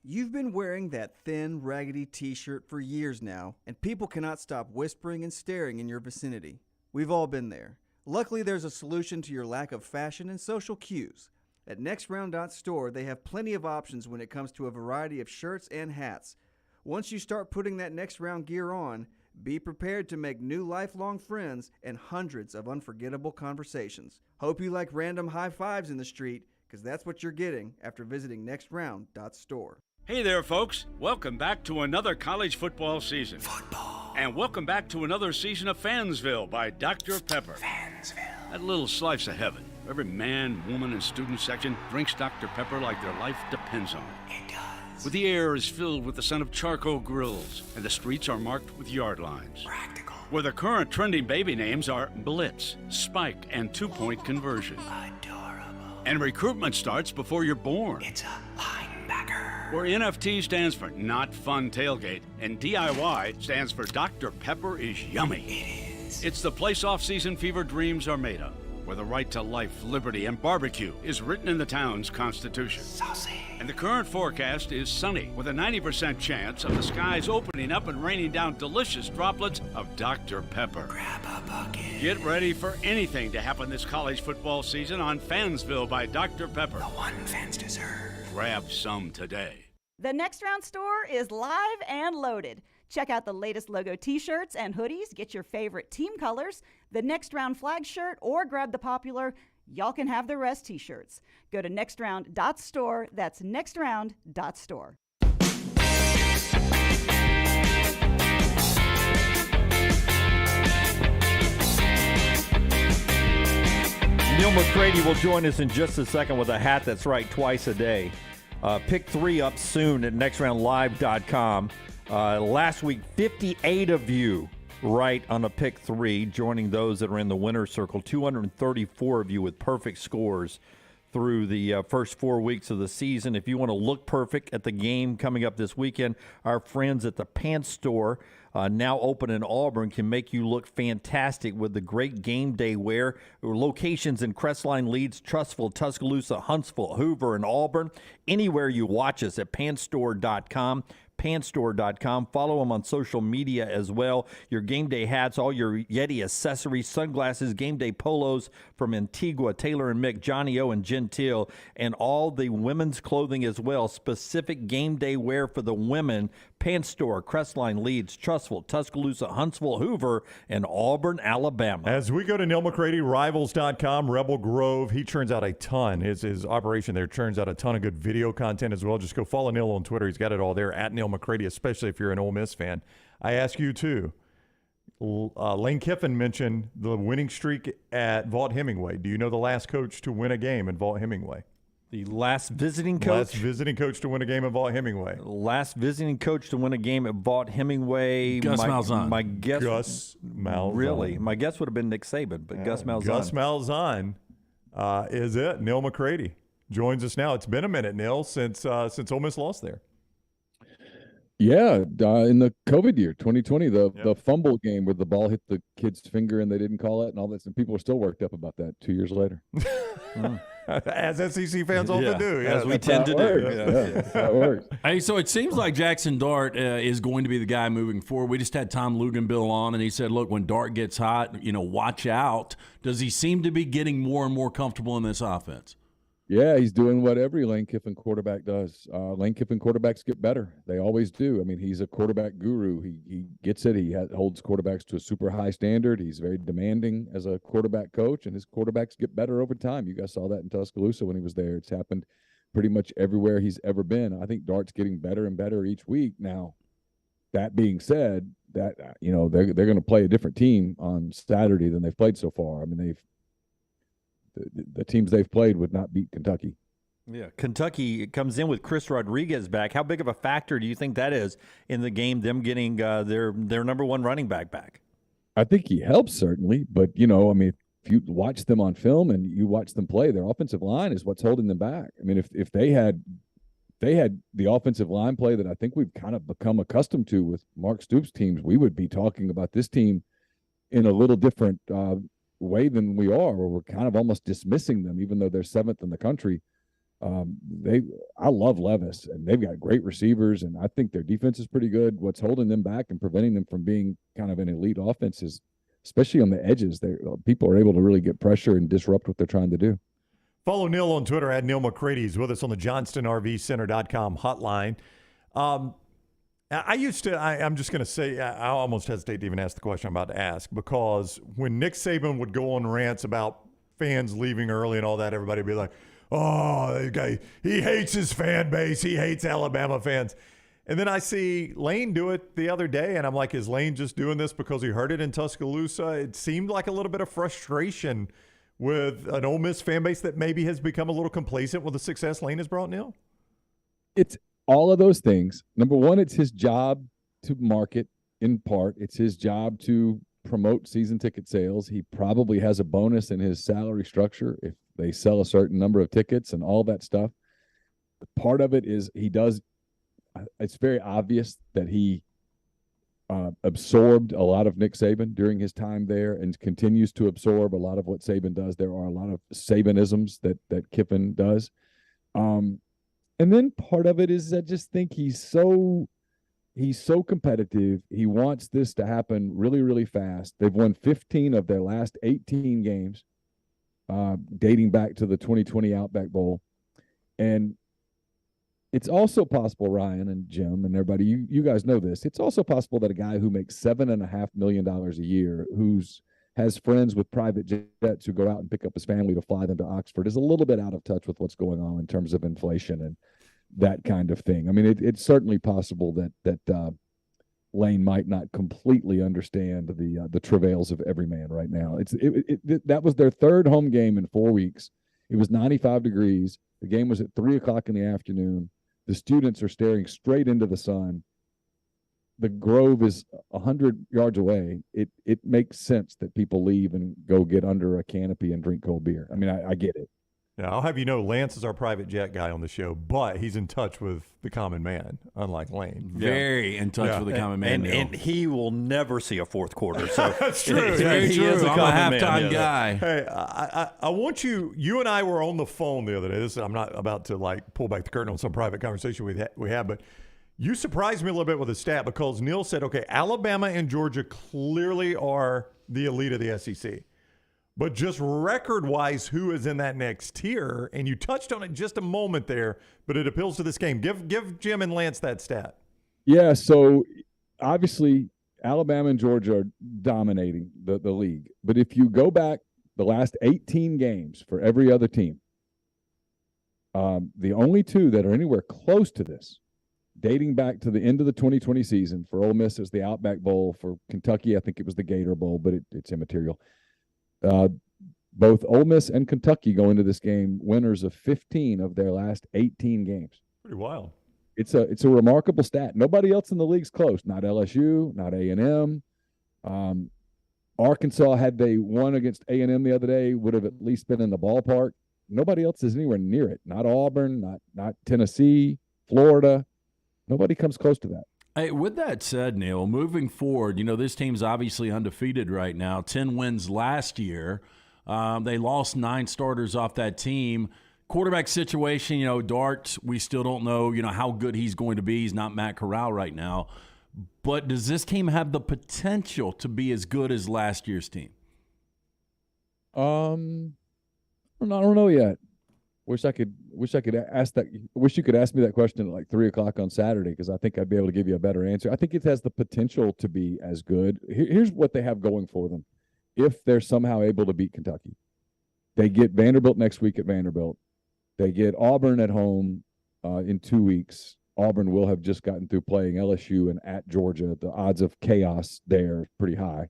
You've been wearing that thin, raggedy t-shirt for years now, and people cannot stop whispering and staring in your vicinity. We've all been there. Luckily, there's a solution to your lack of fashion and social cues. At NextRound.store, they have plenty of options when it comes to a variety of shirts and hats. Once you start putting that next round gear on, be prepared to make new lifelong friends and hundreds of unforgettable conversations. Hope you like random high fives in the street, because that's what you're getting after visiting nextround.store. Hey there, folks. Welcome back to another college football season. And welcome back to another season of Fansville by Dr. Pepper. That little slice of heaven. Every man, woman, and student section drinks Dr. Pepper like their life depends on it. It does. Where the air is filled with the scent of charcoal grills, and the streets are marked with yard lines. Practical. Where the current trending baby names are Blitz, Spike, and 2-point conversion. Adorable. And recruitment starts before you're born. It's a linebacker. Where NFT stands for Not Fun Tailgate, and DIY stands for Dr. Pepper is Yummy. It is. It's the place off-season fever dreams are made of, where the right to life, liberty, and barbecue is written in the town's constitution. Saucy. And the current forecast is sunny, with a 90% chance of the skies opening up and raining down delicious droplets of Dr. Pepper. Grab a bucket. Get ready for anything to happen this college football season on Fansville by Dr. Pepper. The one fans deserve. Grab some today. The Next Round store is live and loaded. Check out the latest logo t-shirts and hoodies. Get your favorite team colors, the Next Round flag shirt, or grab the popular Y'all Can Have the Rest t-shirts. Go to nextround.store. That's nextround.store. Neal McCready will join us in just a second with a hat that's right twice a day. Pick 3 up soon at nextroundlive.com. Last week, 58 of you right on a pick 3, joining those that are in the winner's circle. 234 of you with perfect scores through the first 4 weeks of the season. If you want to look perfect at the game coming up this weekend, our friends at the Pants Store, now open in Auburn, can make you look fantastic with the great game day wear. Locations in Crestline, Leeds, Trussville, Tuscaloosa, Huntsville, Hoover, and Auburn. Anywhere you watch us at pantstore.com. Pantstore.com. Follow them on social media as well. Your game day hats, all your Yeti accessories, sunglasses, game day polos from Antigua, Taylor and Mick, Johnny O, and Gentile, and all the women's clothing as well. Specific game day wear for the women. Pants Store, Crestline, Leeds, Trussville, Tuscaloosa, Huntsville, Hoover, and Auburn, Alabama. As we go to Neal McCready, Rivals.com, Rebel Grove, he turns out a ton. His operation there turns out a ton of good video content as well. Just go follow Neal on Twitter. He's got it all there, at Neal McCready, especially if you're an Ole Miss fan. I ask you, too. Lane Kiffin mentioned the winning streak at Vaught Hemingway. Do you know the last coach to win a game at Vaught Hemingway? The last visiting coach? Last visiting coach to win a game at Vaught Hemingway. Last visiting coach to win a game at Vaught Hemingway. Gus Malzahn. My guess, Gus Malzahn. Really? My guess would have been Nick Saban, but Gus Malzahn. Gus Malzahn is it. Neal McCready joins us now. It's been a minute, Neal, since Ole Miss lost there. Yeah, in the COVID year, 2020, the fumble game where the ball hit the kid's finger and they didn't call it and all this, and people are still worked up about that 2 years later. As SEC fans often do. As we tend to do. That works. Hey, so it seems like Jackson Dart is going to be the guy moving forward. We just had Tom Luginbill on, and he said, look, when Dart gets hot, watch out. Does he seem to be getting more and more comfortable in this offense? Yeah, he's doing what every Lane Kiffin quarterback does. Lane Kiffin quarterbacks get better. They always do. I mean, he's a quarterback guru. He gets it. He holds quarterbacks to a super high standard. He's very demanding as a quarterback coach, and his quarterbacks get better over time. You guys saw that in Tuscaloosa when he was there. It's happened pretty much everywhere he's ever been. I think Dart's getting better and better each week. Now, that being said, that they're going to play a different team on Saturday than they've played so far. I mean, the teams they've played would not beat Kentucky. Yeah, Kentucky comes in with Chris Rodriguez back. How big of a factor do you think that is in the game, them getting their number one running back? I think he helps, certainly. But, if you watch them on film and you watch them play, their offensive line is what's holding them back. I mean, if they had the offensive line play that I think we've kind of become accustomed to with Mark Stoops' teams, we would be talking about this team in a little different way than we are, where we're kind of almost dismissing them, even though they're 7th in the country. I love Levis, and they've got great receivers, and I think their defense is pretty good. What's holding them back and preventing them from being kind of an elite offense is, especially on the edges, people are able to really get pressure and disrupt what they're trying to do. Follow Neal on Twitter at Neal McCready. He's with us on the JohnstonRVCenter.com hotline. I'm just going to say, I almost hesitate to even ask the question I'm about to ask, because when Nick Saban would go on rants about fans leaving early and all that, everybody would be like, oh, that guy, he hates his fan base. He hates Alabama fans. And then I see Lane do it the other day, and I'm like, is Lane just doing this because he heard it in Tuscaloosa? It seemed like a little bit of frustration with an Ole Miss fan base that maybe has become a little complacent with the success Lane has brought, Neil. It's all of those things. Number one, it's his job to market in part. It's his job to promote season ticket sales. He probably has a bonus in his salary structure if they sell a certain number of tickets and all that stuff. Part of it is it's very obvious that he absorbed a lot of Nick Saban during his time there and continues to absorb a lot of what Saban does. There are a lot of Sabanisms that Kiffin does. And then part of it is I just think he's so competitive. He wants this to happen really, really fast. They've won 15 of their last 18 games, dating back to the 2020 Outback Bowl. And it's also possible, Ryan and Jim and everybody, you guys know this. It's also possible that a guy who makes $7.5 million a year, has friends with private jets who go out and pick up his family to fly them to Oxford, is a little bit out of touch with what's going on in terms of inflation and that kind of thing. I mean, it's certainly possible that Lane might not completely understand the travails of every man right now. That was their third home game in 4 weeks. It was 95 degrees. The game was at 3:00 in the afternoon. The students are staring straight into the sun. The Grove is 100 yards away. It makes sense that people leave and go get under a canopy and drink cold beer. I mean, I get it. Yeah, I'll have you know, Lance is our private jet guy on the show, but he's in touch with the common man, unlike Lane. Very in touch with the common man. And he will never see a fourth quarter. So that's true. He is a halftime guy. Hey, I want you and I were on the phone the other day. I'm not about to pull back the curtain on some private conversation we had, but you surprised me a little bit with a stat, because Neil said, okay, Alabama and Georgia clearly are the elite of the SEC. But just record-wise, who is in that next tier? And you touched on it just a moment there, but it appeals to this game. Give Jim and Lance that stat. Yeah, so obviously Alabama and Georgia are dominating the league. But if you go back the last 18 games for every other team, the only two that are anywhere close to this, dating back to the end of the 2020 season, for Ole Miss, it's the Outback Bowl. For Kentucky, I think it was the Gator Bowl, but it's immaterial. Both Ole Miss and Kentucky go into this game winners of 15 of their last 18 games. Pretty wild. It's a remarkable stat. Nobody else in the league's close. Not LSU, not A&M. Arkansas, had they won against A&M the other day, would have at least been in the ballpark. Nobody else is anywhere near it. Not Auburn, not Tennessee, Florida. Nobody comes close to that. Hey, with that said, Neil, moving forward, this team's obviously undefeated right now. 10 wins last year. They lost 9 starters off that team. Quarterback situation, Dart, we still don't know, how good he's going to be. He's not Matt Corral right now. But does this team have the potential to be as good as last year's team? I don't know yet. Wish you could ask me that question at 3:00 on Saturday, because I think I'd be able to give you a better answer. I think it has the potential to be as good. Here's what they have going for them. If they're somehow able to beat Kentucky, they get Vanderbilt next week at Vanderbilt. They get Auburn at home in 2 weeks. Auburn will have just gotten through playing LSU and at Georgia. The odds of chaos there are pretty high.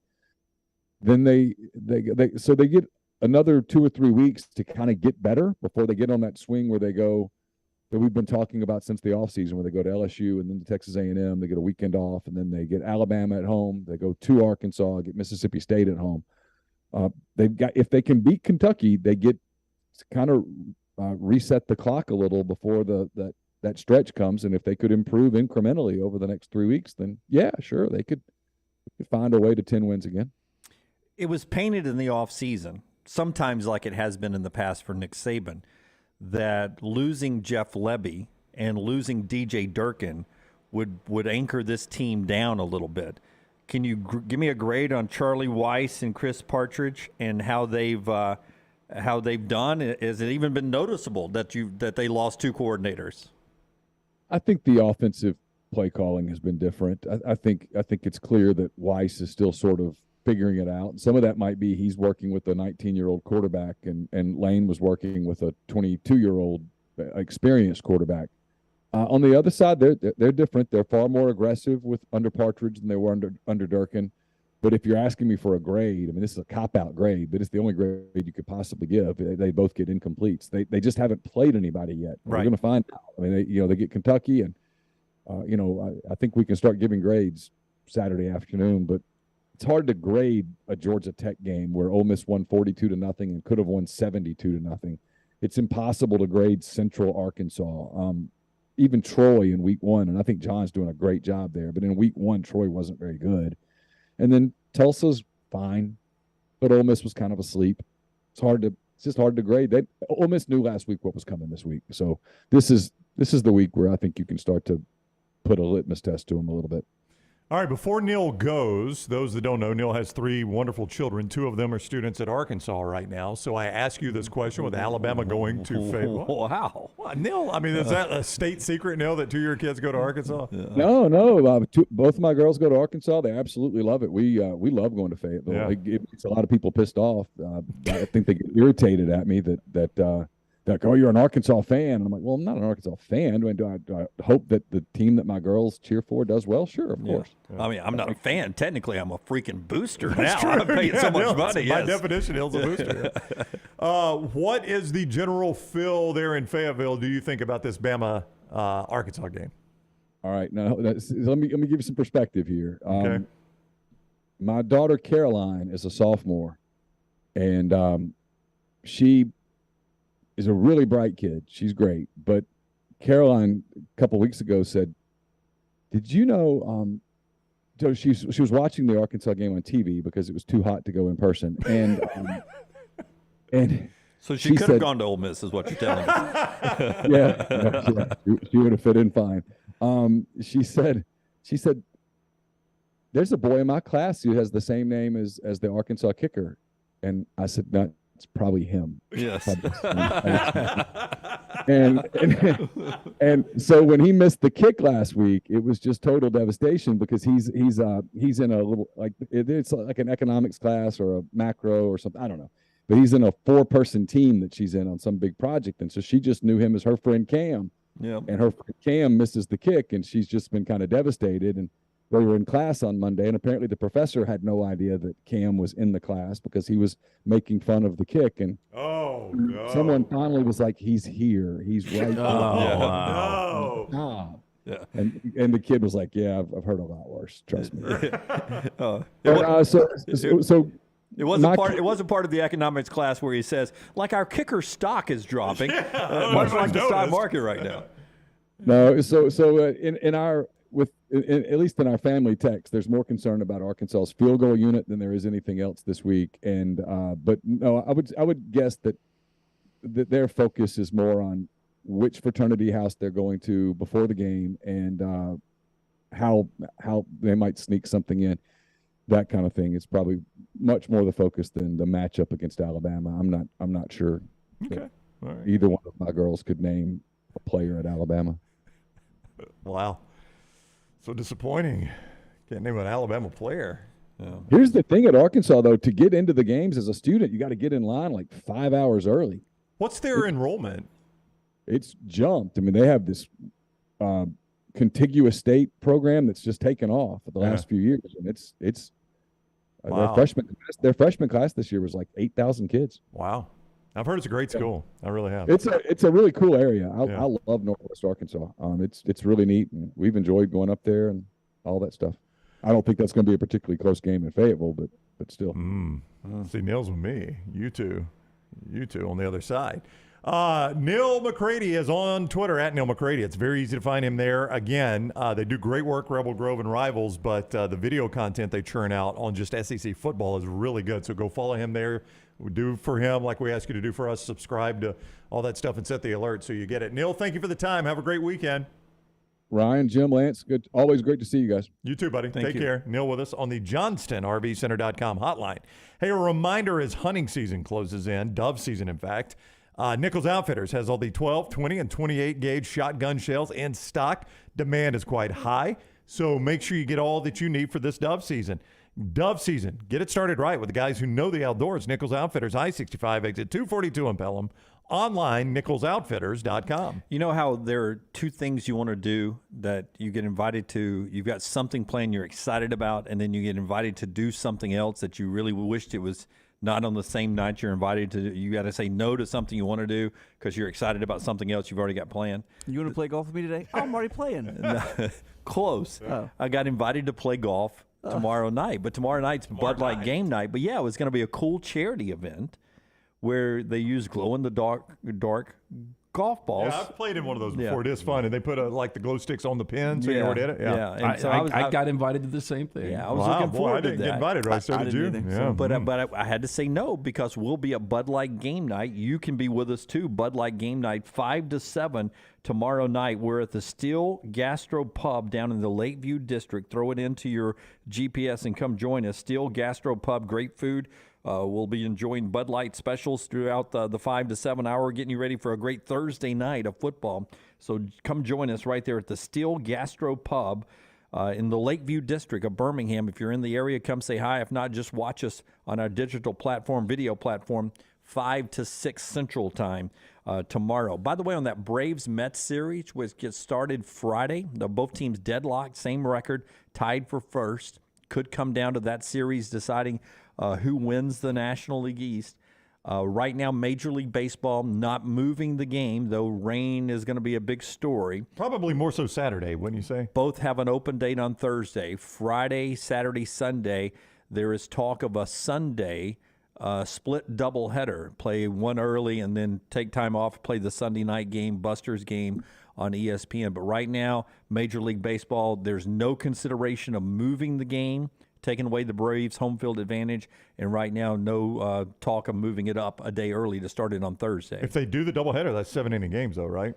Then they get another 2 or 3 weeks to kind of get better before they get on that swing where they go, that we've been talking about since the offseason, where they go to LSU and then to Texas A&M. They get a weekend off, and then they get Alabama at home. They go to Arkansas, get Mississippi State at home. If they can beat Kentucky, they get kind of reset the clock a little before that stretch comes. And if they could improve incrementally over the next 3 weeks, then yeah, sure, they could find a way to 10 wins again. It was painted in the offseason, sometimes like it has been in the past for Nick Saban, that losing Jeff Lebby and losing DJ Durkin would anchor this team down a little bit. Can you give me a grade on Charlie Weiss and Chris Partridge and how they've done? Has it even been noticeable that they lost 2 coordinators? I think the offensive play calling has been different. I think it's clear that Weiss is still sort of figuring it out. Some of that might be he's working with a 19-year-old quarterback, and Lane was working with a 22-year-old experienced quarterback. On the other side, they're different. They're far more aggressive under Partridge than they were under Durkin. But if you're asking me for a grade, I mean, this is a cop-out grade, but it's the only grade you could possibly give. They both get incompletes. They just haven't played anybody yet. Right. We're going to find out. I mean, they get Kentucky, and I think we can start giving grades Saturday afternoon. But it's hard to grade a Georgia Tech game where Ole Miss won 42-0 and could have won 72-0. It's impossible to grade Central Arkansas. Even Troy in week 1, and I think John's doing a great job there. But in week 1, Troy wasn't very good. And then Tulsa's fine, but Ole Miss was kind of asleep. It's just hard to grade. Ole Miss knew last week what was coming this week. So this is the week where I think you can start to put a litmus test to them a little bit. All right, before Neal goes, those that don't know, Neal has 3 wonderful children. 2 of them are students at Arkansas right now. So I ask you this question, with Alabama going to favor. Wow. What, Neal, I mean, is that a state secret, Neal, that 2 of your kids go to Arkansas? No. Both of my girls go to Arkansas. They absolutely love it. We love going to Fayetteville. Yeah. It makes a lot of people pissed off. I think they get irritated at me that oh, you're an Arkansas fan. And I'm like, well, I'm not an Arkansas fan. Do I hope that the team that my girls cheer for does well? Sure, of course. I mean, I'm not a fan. Technically, I'm a freaking booster That's now. True. I'm paying so much money. By definition, Neal's a booster. What is the general feel there in Fayetteville, do you think, about this Bama Arkansas game? All right. Now, let me give you some perspective here. Okay. My daughter, Caroline, is a sophomore, and she is a really bright kid. She's great. But Caroline, a couple weeks ago, said, did you know so she was watching the Arkansas game on TV because it was too hot to go in person. And so she could have gone to Ole Miss is what you're telling me. Yeah. She would have fit in fine. She said, there's a boy in my class who has the same name as the Arkansas kicker. And I said, no, it's probably him. Yes. And so when he missed the kick last week, it was just total devastation because he's in a little, like, it's like an economics class or a macro or something, I don't know, but he's in a 4-person team that she's in on some big project, and so she just knew him as her friend Cam. Yeah. And her friend Cam misses the kick, and she's just been kind of devastated. And we were in class on Monday, and apparently the professor had no idea that Cam was in the class because he was making fun of the kick. And someone finally was like, "He's here. He's right." Yeah. And the kid was like, "Yeah, I've heard a lot worse. Trust me." It wasn't part of the economics class where he says, like, our kicker stock is dropping, much like the stock market right now. No, at least in our family text, there's more concern about Arkansas's field goal unit than there is anything else this week. And but no, I would guess that their focus is more on which fraternity house they're going to before the game and how they might sneak something in, that kind of thing. It's probably much more the focus than the matchup against Alabama. I'm not sure. Okay. All right. Either one of my girls could name a player at Alabama. Wow. So disappointing. Can't name an Alabama player. Yeah. Here's the thing at Arkansas, though. To get into the games as a student, you got to get in line like 5 hours early. What's their enrollment? It's jumped. I mean, they have this contiguous state program that's just taken off for the last few years, and it's wow. Their freshman class this year was like 8,000 kids. Wow. I've heard it's a great school. I really have. It's a really cool area. I love Northwest Arkansas. It's really neat, and we've enjoyed going up there and all that stuff. I don't think that's going to be a particularly close game in Fayetteville, but still. See, Neal's with me. You two on the other side. Neil McCready is on Twitter at Neal McCready. It's very easy to find him there. Again, they do great work, Rebel Grove and Rivals, but the video content they churn out on just SEC football is really good. So go follow him there. We do for him like we ask you to do for us. Subscribe to all that stuff and set the alert so you get it. Neil, thank you for the time. Have a great weekend. Ryan, Jim, Lance, good. Always great to see you guys. You too, buddy. Take care. Neil with us on the JohnstonRVCenter.com hotline. Hey, a reminder as hunting season closes in, dove season, in fact. Nichols Outfitters has all the 12, 20, and 28 gauge shotgun shells in stock. Demand is quite high, so make sure you get all that you need for this dove season. Dove season. Get it started right with the guys who know the outdoors. Nichols Outfitters, I-65, exit 242 in Pelham. Online, nicholsoutfitters.com. You know how there are two things you want to do that you get invited to? You've got something planned you're excited about, and then you get invited to do something else that you really wished it was not on the same night you're invited to. You got to say no to something you want to do because you're excited about something else you've already got planned. You want to play golf with me today? Oh, I'm already playing. Close. Oh. I got invited to play golf tomorrow night, but tomorrow night's Bud Light game night. But yeah, it was going to be a cool charity event where they use glow-in-the-dark golf balls. Yeah, I've played in one of those before. It is fun, and they put like the glow sticks on the pin, so you already did it. Yeah. And so I got invited to the same thing. Yeah, I was looking forward to that. I didn't get invited, right? So did you? Yeah. But I had to say no because we'll be at Bud Light game night. You can be with us too. Bud Light game night, 5 to 7 tomorrow night. We're at the Steel Gastro Pub down in the Lakeview District. Throw it into your GPS and come join us. Steel Gastro Pub, great food. We'll be enjoying Bud Light specials throughout the 5 to 7 hour, getting you ready for a great Thursday night of football. So come join us right there at the Steel Gastro Pub in the Lakeview District of Birmingham. If you're in the area, come say hi. If not, just watch us on our digital platform, video platform, 5 to 6 Central Time tomorrow. By the way, on that Braves-Mets series, which gets started Friday, both teams deadlocked, same record, tied for first. Could come down to that series deciding who wins the National League East. Right now, Major League Baseball not moving the game, though rain is going to be a big story. Probably more so Saturday, wouldn't you say? Both have an open date on Thursday. Friday, Saturday, Sunday, there is talk of a Sunday split doubleheader. Play one early and then take time off, play the Sunday night game, Buster's game on ESPN. But right now, Major League Baseball, there's no consideration of moving the game, taking away the Braves' home field advantage, and right now no talk of moving it up a day early to start it on Thursday. If they do the doubleheader, that's 7-inning games, though, right?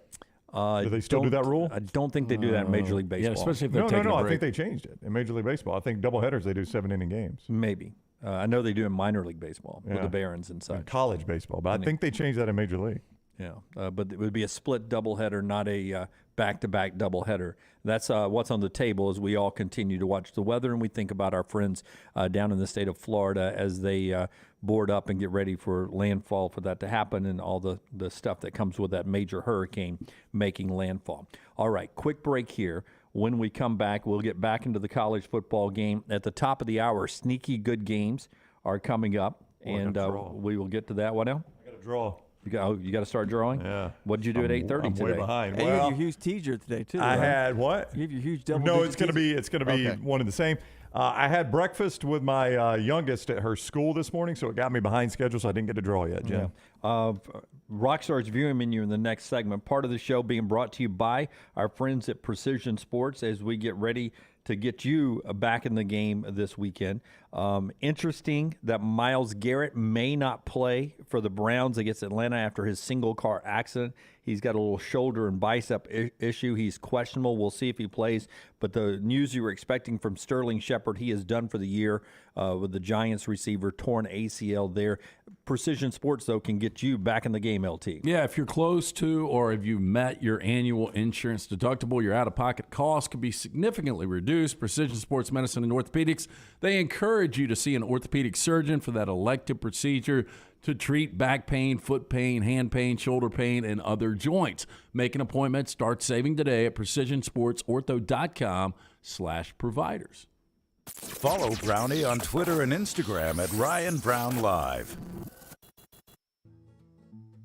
Do they still do that rule? I don't think they do that in Major League Baseball. Yeah, especially if they're taking a break. I think they changed it in Major League Baseball. I think doubleheaders, they do 7-inning games. Maybe. I know they do in minor league baseball with the Barons and such. College baseball, but I think they changed that in Major League. Yeah, but it would be a split doubleheader, not a back-to-back doubleheader. That's what's on the table as we all continue to watch the weather and we think about our friends down in the state of Florida as they board up and get ready for landfall for that to happen and all the stuff that comes with that major hurricane making landfall. All right, quick break here. When we come back, we'll get back into the college football game. At the top of the hour, sneaky good games are coming up, and we will get to that. What now? I got to draw. You got to start drawing? Yeah. What did you do at 8:30 today? I'm way behind. Hey, you had your huge teaser today, too. I had what? You have your huge double. No, it's going to be one and the same. I had breakfast with my youngest at her school this morning, so it got me behind schedule, so I didn't get to draw yet, Jim. Yeah. Rockstar's viewing menu in the next segment. Part of the show being brought to you by our friends at Precision Sports as we get ready to get you back in the game this weekend. Interesting that Myles Garrett may not play for the Browns against Atlanta after his single-car accident. He's got a little shoulder and bicep issue. He's questionable. We'll see if he plays. But the news you were expecting from Sterling Shepard, he is done for the year with the Giants receiver, torn ACL there. Precision Sports, though, can get you back in the game, LT. Yeah, if you're close to or if you've met your annual insurance deductible, your out-of-pocket costs could be significantly reduced. Precision Sports Medicine and Orthopedics, they encourage you to see an orthopedic surgeon for that elective procedure to treat back pain, foot pain, hand pain, shoulder pain, and other joints. Make an appointment. Start saving today at precisionsportsortho.com/providers. Follow Brownie on Twitter and Instagram at Ryan Brown Live.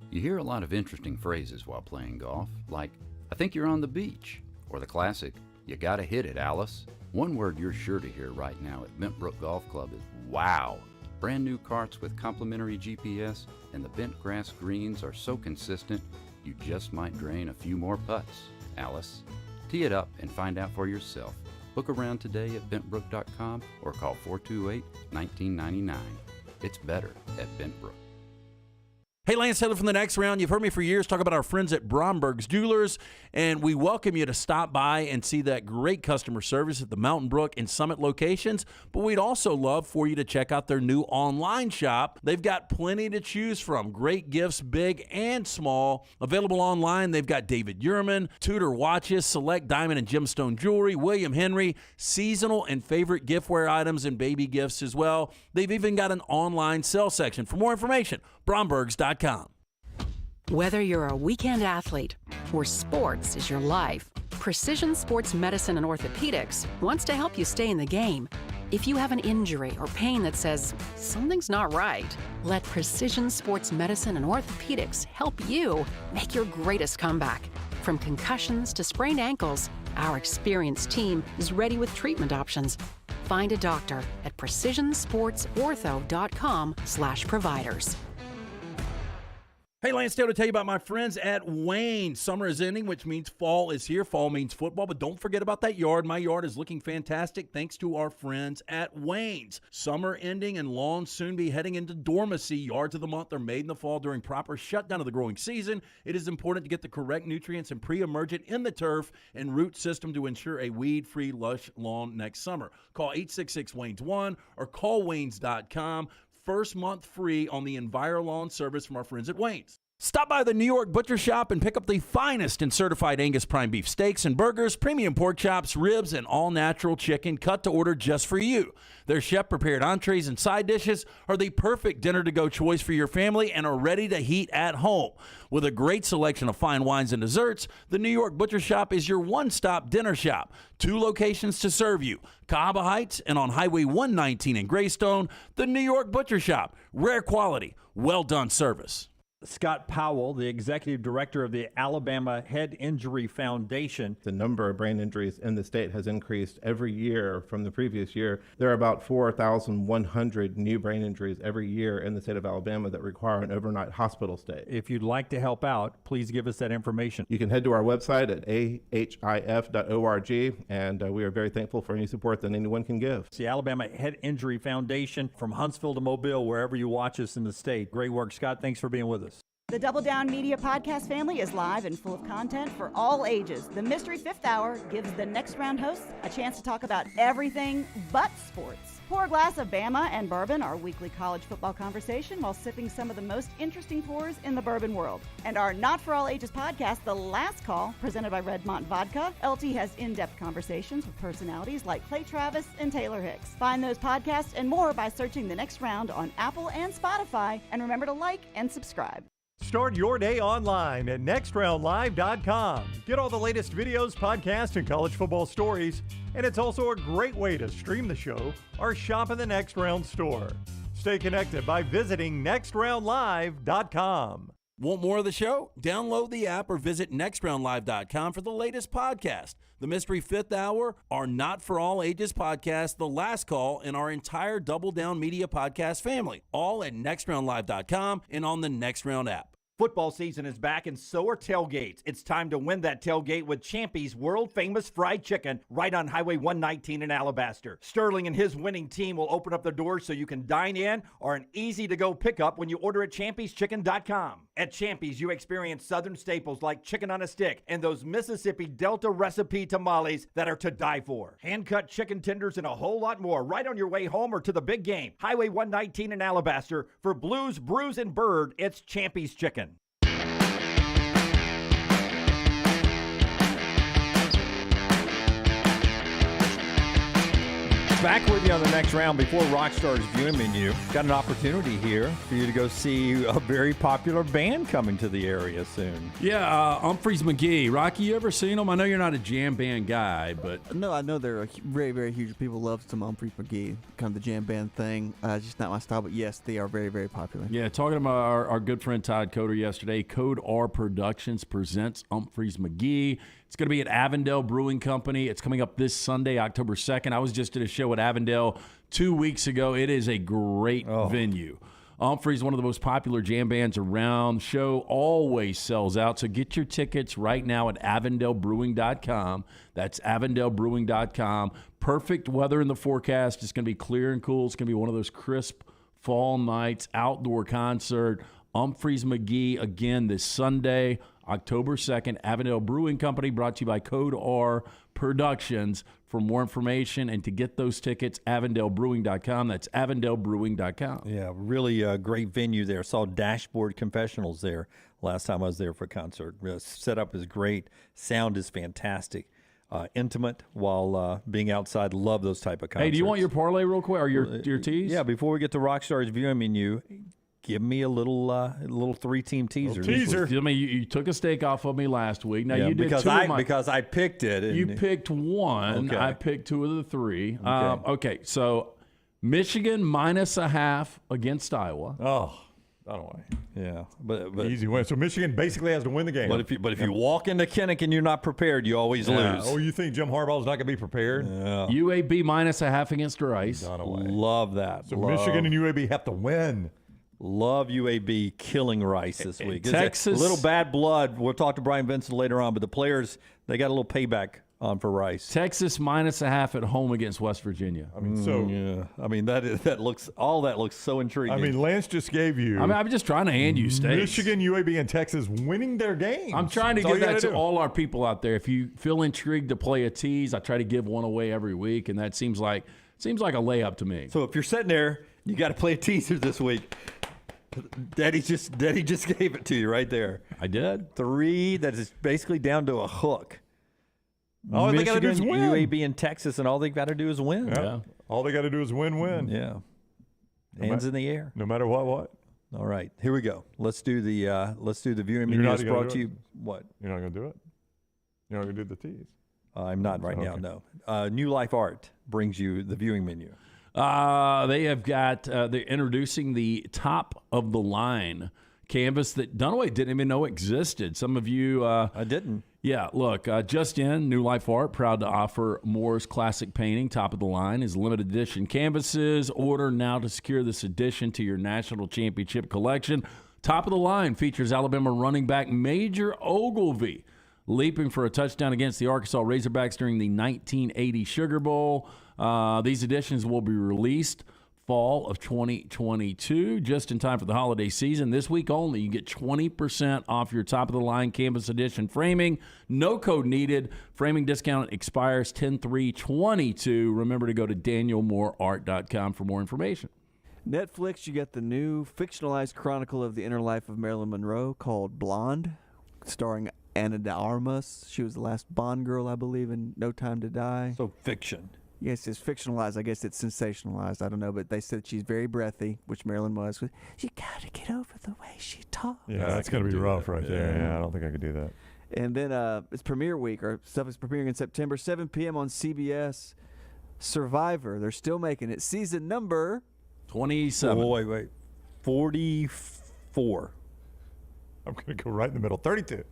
You hear a lot of interesting phrases while playing golf, like, I think you're on the beach, or the classic, you gotta hit it, Alice. One word you're sure to hear right now at Bentbrook Golf Club is wow. Brand new carts with complimentary GPS and the bent grass greens are so consistent, you just might drain a few more putts, Alice. Tee it up and find out for yourself. Book around today at bentbrook.com or call 428-1999. It's better at Bentbrook. Hey, Lance Taylor from the Next Round. You've heard me for years talk about our friends at Bromberg's Jewelers, and we welcome you to stop by and see that great customer service at the Mountain Brook and Summit locations. But we'd also love for you to check out their new online shop. They've got plenty to choose from. Great gifts, big and small. Available online, they've got David Yurman, Tudor watches, select diamond and gemstone jewelry, William Henry, seasonal and favorite giftware items, and baby gifts as well. They've even got an online sale section. For more information, Brombergs.com. Whether you're a weekend athlete or sports is your life, Precision Sports Medicine and Orthopedics wants to help you stay in the game. If you have an injury or pain that says something's not right, let Precision Sports Medicine and Orthopedics help you make your greatest comeback. From concussions to sprained ankles, our experienced team is ready with treatment options. Find a doctor at precisionsportsortho.com/providers. Hey, Lance Taylor to tell you about my friends at Wayne. Summer is ending, which means fall is here. Fall means football, but don't forget about that yard. My yard is looking fantastic thanks to our friends at Wayne's. Summer ending and lawns soon be heading into dormancy. Yards of the month are made in the fall during proper shutdown of the growing season. It is important to get the correct nutrients and pre-emergent in the turf and root system to ensure a weed-free, lush lawn next summer. Call 866-WAYNES1 or call Waynes.com. First month free on the EnviroLawn service from our friends at Wayne's. Stop by the New York Butcher Shop and pick up the finest in certified Angus prime beef steaks and burgers, premium pork chops, ribs, and all-natural chicken cut to order just for you. Their chef-prepared entrees and side dishes are the perfect dinner-to-go choice for your family and are ready to heat at home. With a great selection of fine wines and desserts, the New York Butcher Shop is your one-stop dinner shop. 2 locations to serve you, Cahaba Heights and on Highway 119 in Greystone. The New York Butcher Shop, rare quality, well-done service. Scott Powell, the executive director of the Alabama Head Injury Foundation. The number of brain injuries in the state has increased every year from the previous year. There are about 4,100 new brain injuries every year in the state of Alabama that require an overnight hospital stay. If you'd like to help out, please give us that information. You can head to our website at ahif.org, and we are very thankful for any support that anyone can give. It's the Alabama Head Injury Foundation from Huntsville to Mobile, wherever you watch us in the state. Great work, Scott. Thanks for being with us. The Double Down Media podcast family is live and full of content for all ages. The Mystery Fifth Hour gives the Next Round hosts a chance to talk about everything but sports. Pour a glass of Bama and bourbon, our weekly college football conversation, while sipping some of the most interesting pours in the bourbon world. And our Not For All Ages podcast, The Last Call, presented by Redmont Vodka. LT has in-depth conversations with personalities like Clay Travis and Taylor Hicks. Find those podcasts and more by searching The Next Round on Apple and Spotify. And remember to like and subscribe. Start your day online at nextroundlive.com. Get all the latest videos, podcasts, and college football stories. And it's also a great way to stream the show or shop in the Next Round store. Stay connected by visiting nextroundlive.com. Want more of the show? Download the app or visit nextroundlive.com for the latest podcast. The Mystery Fifth Hour, our Not For All Ages podcast, The Last Call, and our entire Double Down Media podcast family, all at nextroundlive.com and on the Next Round app. Football season is back and so are tailgates. It's time to win that tailgate with Champy's world-famous fried chicken right on Highway 119 in Alabaster. Sterling and his winning team will open up the doors so you can dine in or an easy-to-go pickup when you order at champy'schicken.com. At Champy's, you experience southern staples like chicken on a stick and those Mississippi Delta recipe tamales that are to die for. Hand-cut chicken tenders and a whole lot more right on your way home or to the big game. Highway 119 in Alabaster. For Blues, Brews, and Bird, it's Champy's Chicken. Back with you on the Next Round. Before Rockstar's viewing menu, got an opportunity here for you to go see a very popular band coming to the area soon. Yeah, Humphreys McGee. Rocky, you ever seen them? I know you're not a jam band guy, but... No, I know they're very, very huge. People love some Humphreys McGee, kind of the jam band thing. It's just not my style, but yes, they are very, very popular. Yeah, talking about our good friend Todd Coder yesterday, Code R Productions presents Humphreys McGee. It's going to be at Avondale Brewing Company. It's coming up this Sunday, October 2nd. I was just at a show at Avondale 2 weeks ago. It is a great venue. Humphreys, one of the most popular jam bands around. The show always sells out, so get your tickets right now at AvondaleBrewing.com. That's AvondaleBrewing.com. Perfect weather in the forecast. It's going to be clear and cool. It's going to be one of those crisp fall nights, outdoor concert. Humphreys McGee again this Sunday, October 2nd. Avondale Brewing Company, brought to you by Code R Productions. For more information and to get those tickets, AvondaleBrewing.com. That's AvondaleBrewing.com. Yeah, really great venue there. Saw Dashboard Confessionals there last time I was there for a concert. Setup is great. Sound is fantastic. Intimate while being outside. Love those type of concerts. Hey, do you want your parlay real quick or your tease? Yeah, before we get to Rockstar's viewing menu, give me a little 3-team teaser. Teaser. I mean, you took a stake off of me last week. Now you did because because I picked it. And you picked one. Okay. I picked two of the three. Okay, so Michigan -0.5 against Iowa. Oh, Dunaway. Yeah, but easy win. So Michigan basically has to win the game. But if you walk into Kinnick and you're not prepared, you always lose. Oh, you think Jim Harbaugh's not going to be prepared? Yeah. UAB -0.5 against Rice. Dunaway. Love that. So Michigan and UAB have to win. Love UAB killing Rice this week. Texas. A little bad blood. We'll talk to Bryant Vincent later on, but the players, they got a little payback on for Rice. Texas -0.5 at home against West Virginia. I mean, so yeah. I mean that looks so intriguing. I mean, Lance just gave you. I mean, I'm just trying to hand you states. Michigan, UAB, and Texas winning their games. I'm trying to That's give all you that gotta to do. all our people out there. If you feel intrigued to play a tease, I try to give one away every week, and that seems like a layup to me. So if you're sitting there, you got to play a teaser this week. Daddy just gave it to you right there. I did. 3. That is basically down to a hook. All they got to do is win. UAB and Texas, and all they got to do is win. Yeah. All they got to do is win. Yeah. Hands in the air. No matter what. All right, here we go. Let's do the viewing You're menu. not It's gonna brought do to it? you. What? You're not going to do it? You're not going to do the tease? I'm not right now. No. New Life Art brings you the viewing menu. They have got they're introducing the top of the line canvas that Dunaway didn't even know existed. Some of you I didn't. Yeah, look, just in, New Life Art, proud to offer Moore's classic painting, top of the line, is limited edition canvases. Order now to secure this addition to your national championship collection. Top of the line features Alabama running back Major Ogilvie leaping for a touchdown against the Arkansas Razorbacks during the 1980 Sugar Bowl. These editions will be released fall of 2022, just in time for the holiday season. This week only, you get 20% off your top-of-the-line Canvas Edition framing. No code needed. Framing discount expires 10/3/22. Remember to go to danielmooreart.com for more information. Netflix, you got the new fictionalized chronicle of the inner life of Marilyn Monroe called Blonde, starring Ana de Armas. She was the last Bond girl, I believe, in No Time to Die. So fiction. Yes, it's fictionalized. I guess it's sensationalized. I don't know, but they said she's very breathy, which Marilyn was. You got to get over the way she talks. Yeah, that's going to be rough right there. Yeah, I don't think I could do that. And then it's premiere week, or stuff is premiering in September, 7 p.m. on CBS. Survivor, they're still making it. Season number 27. Oh, wait. 44. I'm going to go right in the middle. 32.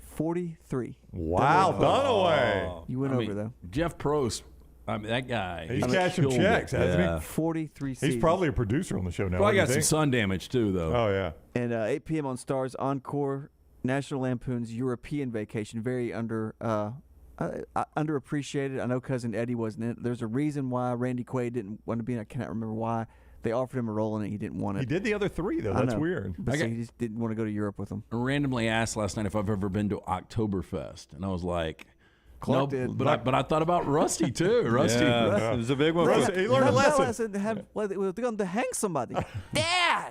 43. Wow, Dunaway. You went over, though. Jeff Probst. I mean, that guy. He's cashing checks, hasn't he? 43 seasons. He's probably a producer on the show now. Probably what got do you some think? sun damage, too, though. Oh, yeah. And 8 p.m. on Stars Encore, National Lampoon's European Vacation. Very underappreciated. I know Cousin Eddie wasn't in it. There's a reason why Randy Quaid didn't want to be in it. I cannot remember why. They offered him a role in it. He didn't want it. He did the other 3, though. I That's know. weird. But see, he just didn't want to go to Europe with them. I randomly asked last night if I've ever been to Oktoberfest, and I was like, Clark no, did. but I thought about Rusty too. Rusty, It was a big one. Rusty, he learned a lesson. They're going to hang somebody. Dad!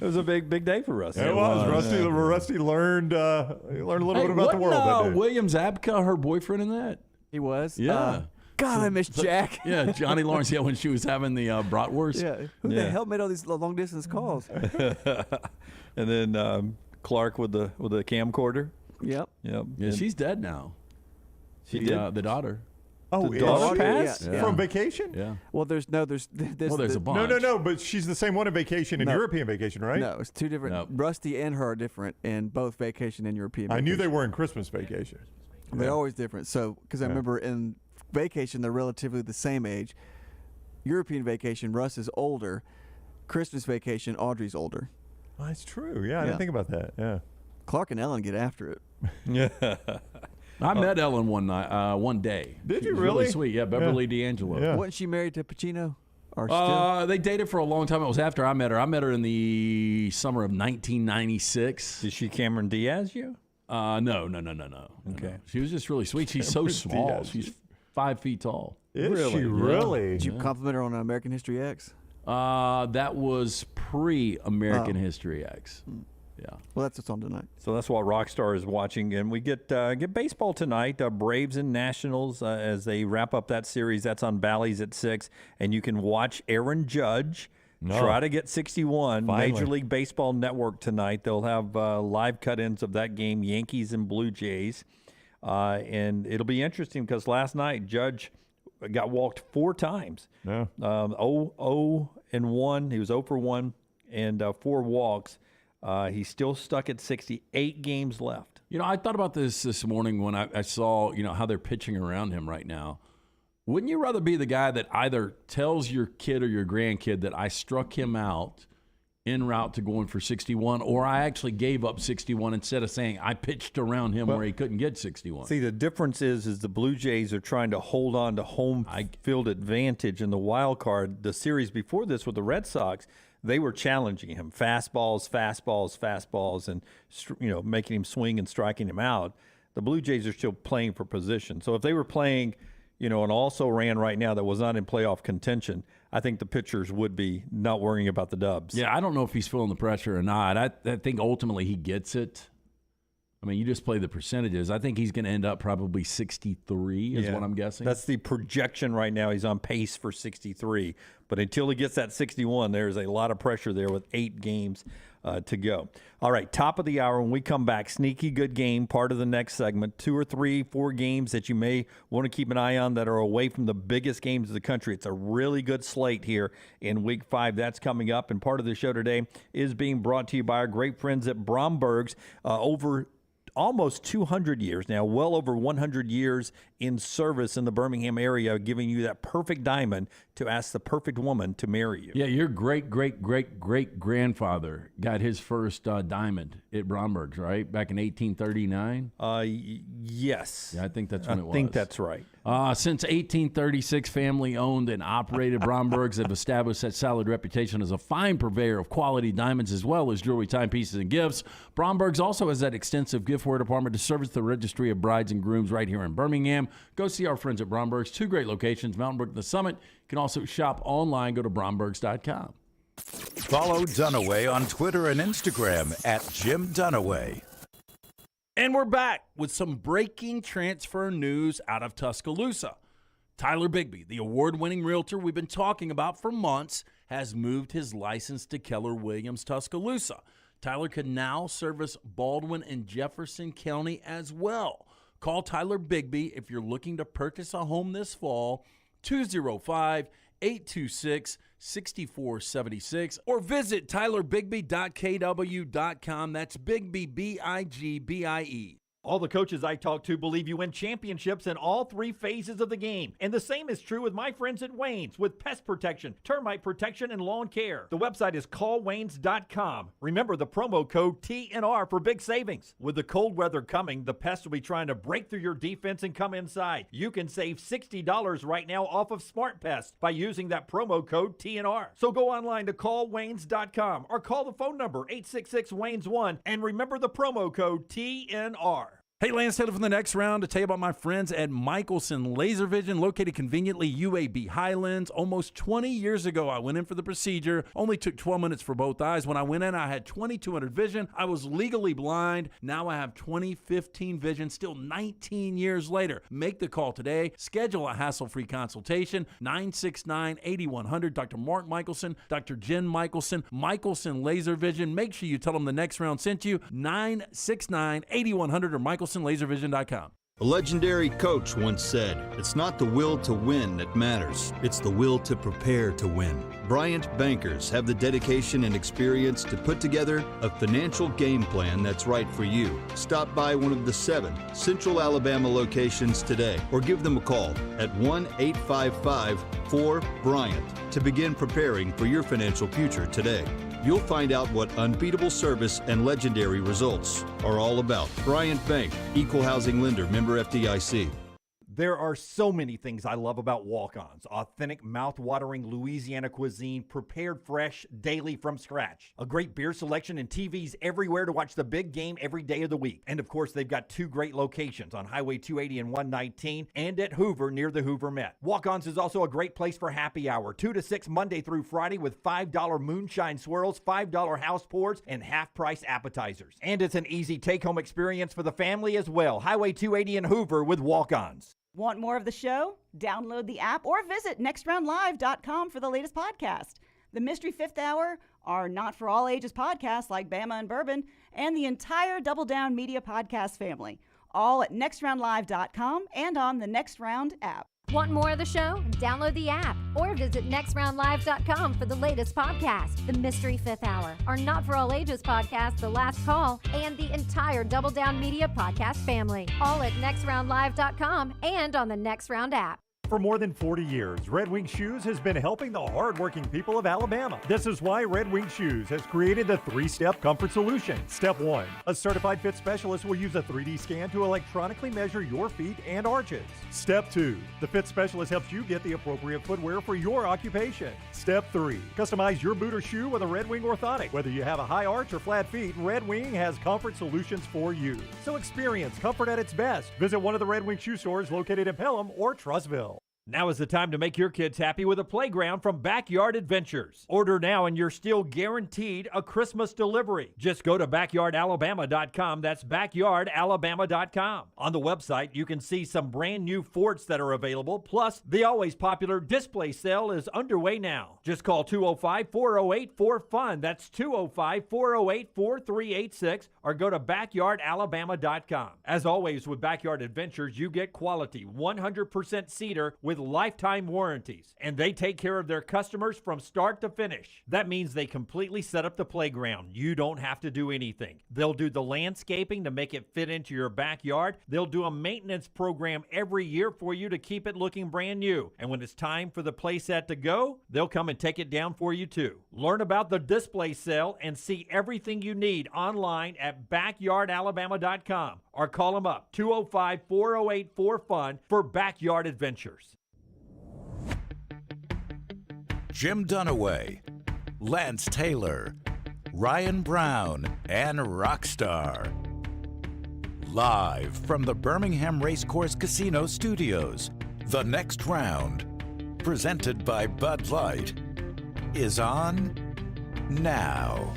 It was a big day for Rusty. It was. Rusty learned a little bit about the world that day. William Zabka, her boyfriend in that? He was? Yeah. God, I miss Jack. Yeah, Johnny Lawrence, when she was having the bratwurst. Yeah. Who the hell made all these long-distance calls? And then Clark with the camcorder. Yep. Yeah, And she's dead now. She did? The daughter. Oh, The daughter is she? passed? Yeah. From Vacation? Yeah. Well, there's Well, there's a bunch. No, but she's the same one in Vacation and No. European Vacation, right? No, it's two different. No. Rusty and her are different in both Vacation and European I Vacation. knew they were in Christmas Vacation. They're always different. So, because I remember in Vacation, they're relatively the same age. European Vacation, Russ is older. Christmas Vacation, Audrey's older. That's true. Yeah, I didn't think about that. Yeah. Clark and Ellen get after it. Yeah. I met Ellen one day. Did She you was really? Sweet. Yeah, Beverly D'Angelo. Yeah. Wasn't she married to Pacino? Are they dated for a long time. It was after I met her. I met her in the summer of 1996. Did she Cameron Diaz you? No. Okay. She was just really sweet. She's so small. She's 5 feet tall. Is she really? Did you compliment her on American History X? That was pre-American History X. Yeah. Well, that's what's on tonight. So that's what Rockstar is watching, and we get baseball tonight. Braves and Nationals as they wrap up that series. That's on Bally's at 6, and you can watch Aaron Judge try to get 61. Finally. Major League Baseball Network tonight. They'll have live cut-ins of that game, Yankees and Blue Jays, and it'll be interesting because last night Judge got walked 4 times. Yeah. 0-1. He was 0 for 1 and 4 walks. He's still stuck at 68 games left. I thought about this morning when I saw, how they're pitching around him right now. Wouldn't you rather be the guy that either tells your kid or your grandkid that I struck him out en route to going for 61, or I actually gave up 61 instead of saying I pitched around him where he couldn't get 61? See, the difference is the Blue Jays are trying to hold on to home field advantage in the wild card. The series before this with the Red Sox, they were challenging him, fastballs, and making him swing and striking him out. The Blue Jays are still playing for position. So if they were playing, an also-ran right now that was not in playoff contention, I think the pitchers would be not worrying about the dubs. Yeah, I don't know if he's feeling the pressure or not. I think ultimately he gets it. I mean, you just play the percentages. I think he's going to end up probably 63 is what I'm guessing. That's the projection right now. He's on pace for 63. But until he gets that 61, there's a lot of pressure there with 8 games to go. All right, top of the hour. When we come back, sneaky good game, part of the next segment. 2 or 3, 4 games that you may want to keep an eye on that are away from the biggest games of the country. It's a really good slate here in Week 5. That's coming up. And part of the show today is being brought to you by our great friends at Bromberg's. Over almost 200 years now, well over 100 years in service in the Birmingham area, giving you that perfect diamond to ask the perfect woman to marry you. Yeah, your great-great-great-great-grandfather got his first diamond at Bromberg's, right? Back in 1839? Yes. Yeah, I think that's when it was. I think that's right. Since 1836, family-owned and operated, Bromberg's have established that solid reputation as a fine purveyor of quality diamonds as well as jewelry, timepieces, and gifts. Bromberg's also has that extensive giftware department to service the registry of brides and grooms right here in Birmingham. Go see our friends at Bromberg's. 2 great locations, Mountain Brook and the Summit. You can also shop online. Go to brombergs.com. Follow Dunaway on Twitter and Instagram at Jim Dunaway. And we're back with some breaking transfer news out of Tuscaloosa. Tyler Bigbie, the award-winning realtor we've been talking about for months, has moved his license to Keller Williams Tuscaloosa. Tyler can now service Baldwin and Jefferson County as well. Call Tyler Bigbie if you're looking to purchase a home this fall, 205-826-6476, or visit tylerbigby.kw.com. That's Bigbie, B-I-G-B-I-E. All the coaches I talk to believe you win championships in all 3 phases of the game. And the same is true with my friends at Wayne's with pest protection, termite protection, and lawn care. The website is callwaynes.com. Remember the promo code TNR for big savings. With the cold weather coming, the pests will be trying to break through your defense and come inside. You can save $60 right now off of Smart Pest by using that promo code TNR. So go online to callwaynes.com or call the phone number 866-WAYNES1 and remember the promo code TNR. Hey, Lance Taylor from the next round to tell you about my friends at Michelson Laser Vision, located conveniently UAB Highlands. Almost 20 years ago, I went in for the procedure. Only took 12 minutes for both eyes. When I went in, I had 20/200 vision. I was legally blind. Now I have 20/15 vision, still 19 years later. Make the call today. Schedule a hassle-free consultation, 969-8100. Dr. Mark Michelson, Dr. Jen Michelson, Michelson Laser Vision. Make sure you tell them the next round sent you, 969-8100 or MichelSonLaserVision.com. A legendary coach once said, "It's not the will to win that matters, it's the will to prepare to win." Bryant bankers have the dedication and experience to put together a financial game plan that's right for you. Stop by one of the 7 Central Alabama locations today or give them a call at 1-855-4-BRYANT to begin preparing for your financial future today. You'll find out what unbeatable service and legendary results are all about. Bryant Bank, Equal Housing Lender, member FDIC. There are so many things I love about Walk-Ons. Authentic, mouth-watering Louisiana cuisine prepared fresh daily from scratch. A great beer selection and TVs everywhere to watch the big game every day of the week. And of course, they've got 2 great locations on Highway 280 and 119 and at Hoover near the Hoover Met. Walk-Ons is also a great place for happy hour, 2 to 6 Monday through Friday with $5 moonshine swirls, $5 house pours, and half-price appetizers. And it's an easy take-home experience for the family as well. Highway 280 in Hoover with Walk-Ons. Want more of the show? Download the app or visit nextroundlive.com for the latest podcast. The Mystery Fifth Hour, our not for all ages podcasts like Bama and Bourbon, and the entire Double Down Media podcast family, all at nextroundlive.com and on the Next Round app. Want more of the show? Download the app or visit nextroundlive.com for the latest podcast. The Mystery Fifth Hour, our not for all ages podcast, The Last Call, and the entire Double Down Media podcast family, all at nextroundlive.com and on the Next Round app. For more than 40 years, Red Wing Shoes has been helping the hardworking people of Alabama. This is why Red Wing Shoes has created the 3-step comfort solution. Step 1, a certified fit specialist will use a 3D scan to electronically measure your feet and arches. Step 2, the fit specialist helps you get the appropriate footwear for your occupation. Step 3, customize your boot or shoe with a Red Wing orthotic. Whether you have a high arch or flat feet, Red Wing has comfort solutions for you. So experience comfort at its best. Visit one of the Red Wing shoe stores located in Pelham or Trussville. Now is the time to make your kids happy with a playground from Backyard Adventures. Order now and you're still guaranteed a Christmas delivery. Just go to backyardalabama.com. That's backyardalabama.com. On the website, you can see some brand new forts that are available. Plus, the always popular display sale is underway now. Just call 205-408-4FUN. That's 205-408-4386 or go to backyardalabama.com. As always with Backyard Adventures, you get quality 100% cedar with lifetime warranties, and they take care of their customers from start to finish. That means they completely set up the playground. You don't have to do anything. They'll do the landscaping to make it fit into your backyard. They'll do a maintenance program every year for you to keep it looking brand new. And when it's time for the playset to go, they'll come and take it down for you too. Learn about the display sale and see everything you need online at backyardalabama.com or call them up 205-408-4FUN for Backyard Adventures. Jim Dunaway, Lance Taylor, Ryan Brown, and Rockstar. Live from the Birmingham Racecourse Casino Studios, the Next Round, presented by Bud Light, is on now.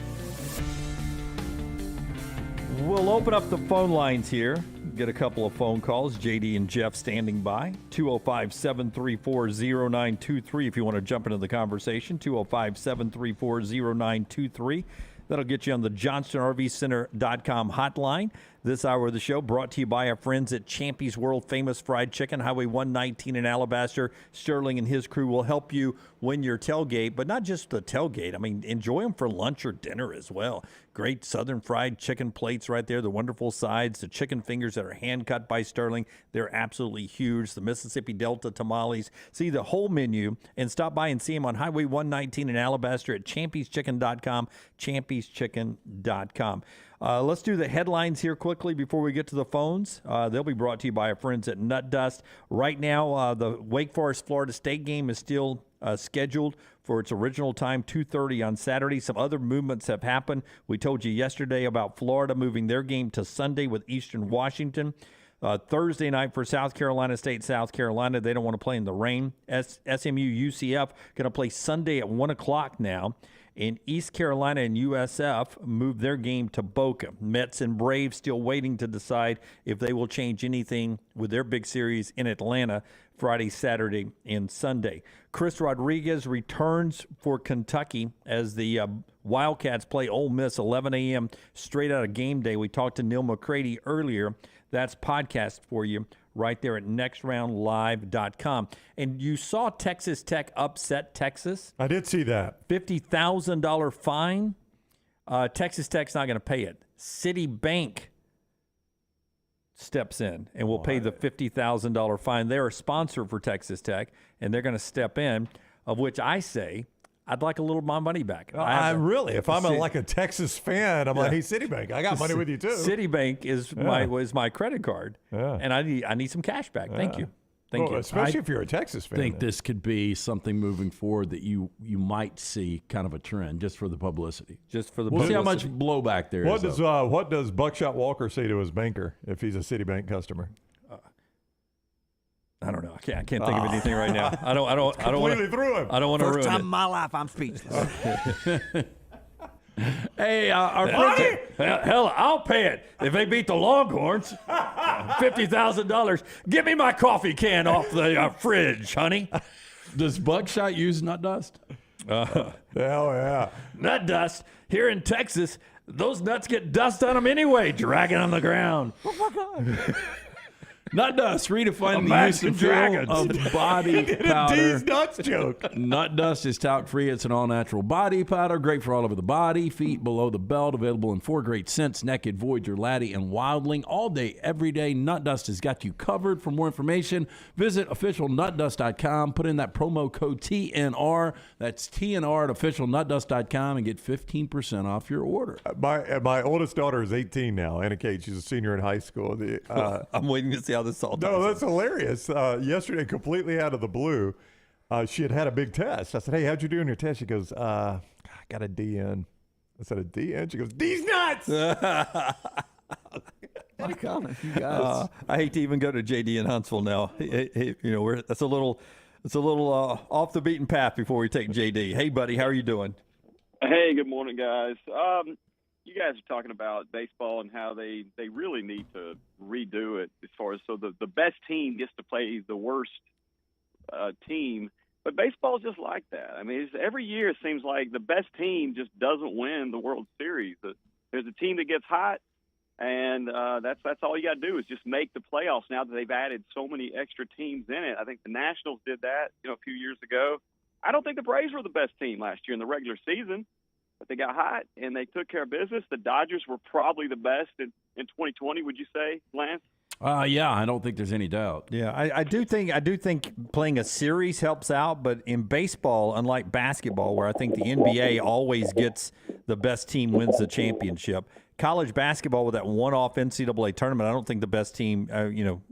We'll open up the phone lines here. Get a couple of phone calls. JD and Jeff standing by. 205-734-0923 if you want to jump into the conversation. 205-734-0923. That'll get you on the JohnstonRVCenter.com hotline. This hour of the show brought to you by our friends at Champy's World Famous Fried Chicken, Highway 119 in Alabaster. Sterling and his crew will help you win your tailgate, but not just the tailgate. I mean, enjoy them for lunch or dinner as well. Great Southern fried chicken plates right there, the wonderful sides, the chicken fingers that are hand-cut by Sterling. They're absolutely huge. The Mississippi Delta tamales. See the whole menu and stop by and see them on Highway 119 in Alabaster at champy'schicken.com, champy'schicken.com. Let's do the headlines here quickly before we get to the phones. They'll be brought to you by our friends at Nut Dust. Right now, the Wake Forest-Florida State game is still scheduled for its original time, 2:30 on Saturday. Some other movements have happened. We told you yesterday about Florida moving their game to Sunday with Eastern Washington. Thursday night for South Carolina State, South Carolina. They don't want to play in the rain. SMU, UCF going to play Sunday at 1 o'clock now. In East Carolina and USF moved their game to Boca. Mets and Braves still waiting to decide if they will change anything with their big series in Atlanta Friday, Saturday, and Sunday. Chris Rodriguez returns for Kentucky as the Wildcats play Ole Miss 11 a.m. straight out of game day. We talked to Neal McCready earlier. That's podcast for you right there at nextroundlive.com. And you saw Texas Tech upset Texas. I did see that. $50,000 fine. Texas Tech's not going to pay it. Citibank steps in and will pay the $50,000 fine. They're a sponsor for Texas Tech, and they're going to step in, of which I say I'd like a little of my money back. If I'm like a Texas fan, I'm like, hey, Citibank, I got money with you too. Citibank is my credit card, and I need some cash back. Thank you. Thank you. Especially if you're a Texas fan. I think this could be something moving forward that you might see kind of a trend just for the publicity. We'll see how much blowback there is. What does Buckshot Walker say to his banker if he's a Citibank customer? I don't know. I can't think of anything right now. I don't want to threw him. I don't want to ruin it. First time in my life I'm speechless. Hey, our friends, hell, I'll pay it if they beat the Longhorns. $50,000. Give me my coffee can off the fridge, honey. Does Buckshot use nut dust? Hell yeah. Nut dust. Here in Texas, those nuts get dust on them anyway, dragging on the ground. Oh, my God. Nut dust, redefining the use and feel of body powder. D's nuts joke. Nut dust is talc-free. It's an all-natural body powder, great for all over the body, feet, below the belt, available in 4 great scents: Naked, Voyager, Laddie, and Wildling. All day, every day, Nut Dust has got you covered. For more information, visit officialnutdust.com. Put in that promo code TNR. That's TNR at officialnutdust.com and get 15% off your order. My oldest daughter is 18 now. Anna Kate, she's a senior in high school. I'm waiting to see how this all does. No, that's hilarious. Yesterday, completely out of the blue, she had a big test. I said, "Hey, how'd you do on your test?" She goes, "I got a D in." I said, "A D in?" She goes, "D's nuts." What a comment, you guys. I hate to even go to JD in Huntsville now. That's a little off the beaten path before we take JD. Hey, buddy, how are you doing? Hey, good morning, guys. You guys are talking about baseball and how they really need to redo it as far as so the best team gets to play the worst team. But baseball is just like that. I mean, every year it seems like the best team just doesn't win the World Series. There's a team that gets hot, and that's all you got to do is just make the playoffs now that they've added so many extra teams in it. I think the Nationals did that a few years ago. I don't think the Braves were the best team last year in the regular season. But they got hot, and they took care of business. The Dodgers were probably the best in 2020, would you say, Lance? Yeah, I don't think there's any doubt. Yeah, I do think playing a series helps out, but in baseball, unlike basketball, where I think the NBA always gets the best team wins the championship, college basketball with that one-off NCAA tournament, I don't think the best team,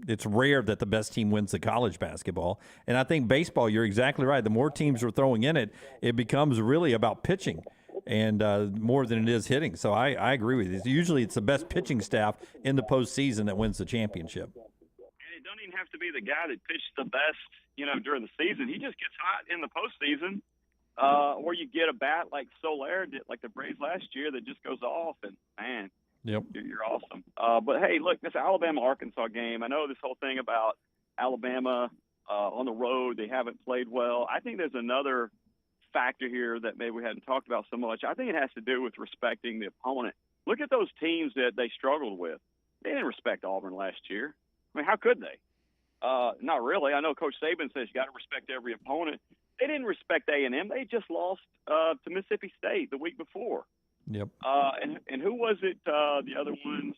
it's rare that the best team wins the college basketball. And I think baseball, you're exactly right. The more teams are throwing in it, it becomes really about pitching. And more than it is hitting. So I agree with you. Usually it's the best pitching staff in the postseason that wins the championship. And it don't even have to be the guy that pitched the best, during the season. He just gets hot in the postseason. Or you get a bat like Soler did, like the Braves last year, that just goes off. And, man, yep, you're awesome. But, hey, look, this Alabama-Arkansas game, I know this whole thing about Alabama on the road, they haven't played well. I think there's another factor here that maybe we hadn't talked about so much. I think it has to do with respecting the opponent. Look at those teams that they struggled with. They didn't respect Auburn last year. I mean, how could they? Not really. I know Coach Saban says you got to respect every opponent. They didn't respect A&M. They just lost to Mississippi State the week before. Yep. And who was it? The other ones.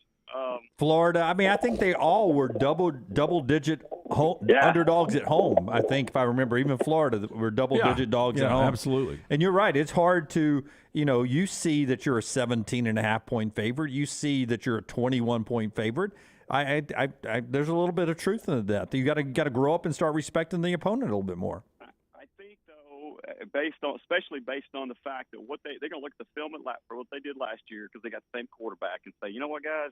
Florida. I mean, I think they all were double-digit underdogs at home. I think, if I remember, even Florida were double-digit dogs at home. Absolutely. And you're right. It's hard to, you see that you're a 17.5-point favorite. You see that you're a 21-point favorite. There's a little bit of truth in that. You got to grow up and start respecting the opponent a little bit more. I think, though, especially based on the fact that they're going to look at the film for what they did last year, because they got the same quarterback, and say, you know what, guys,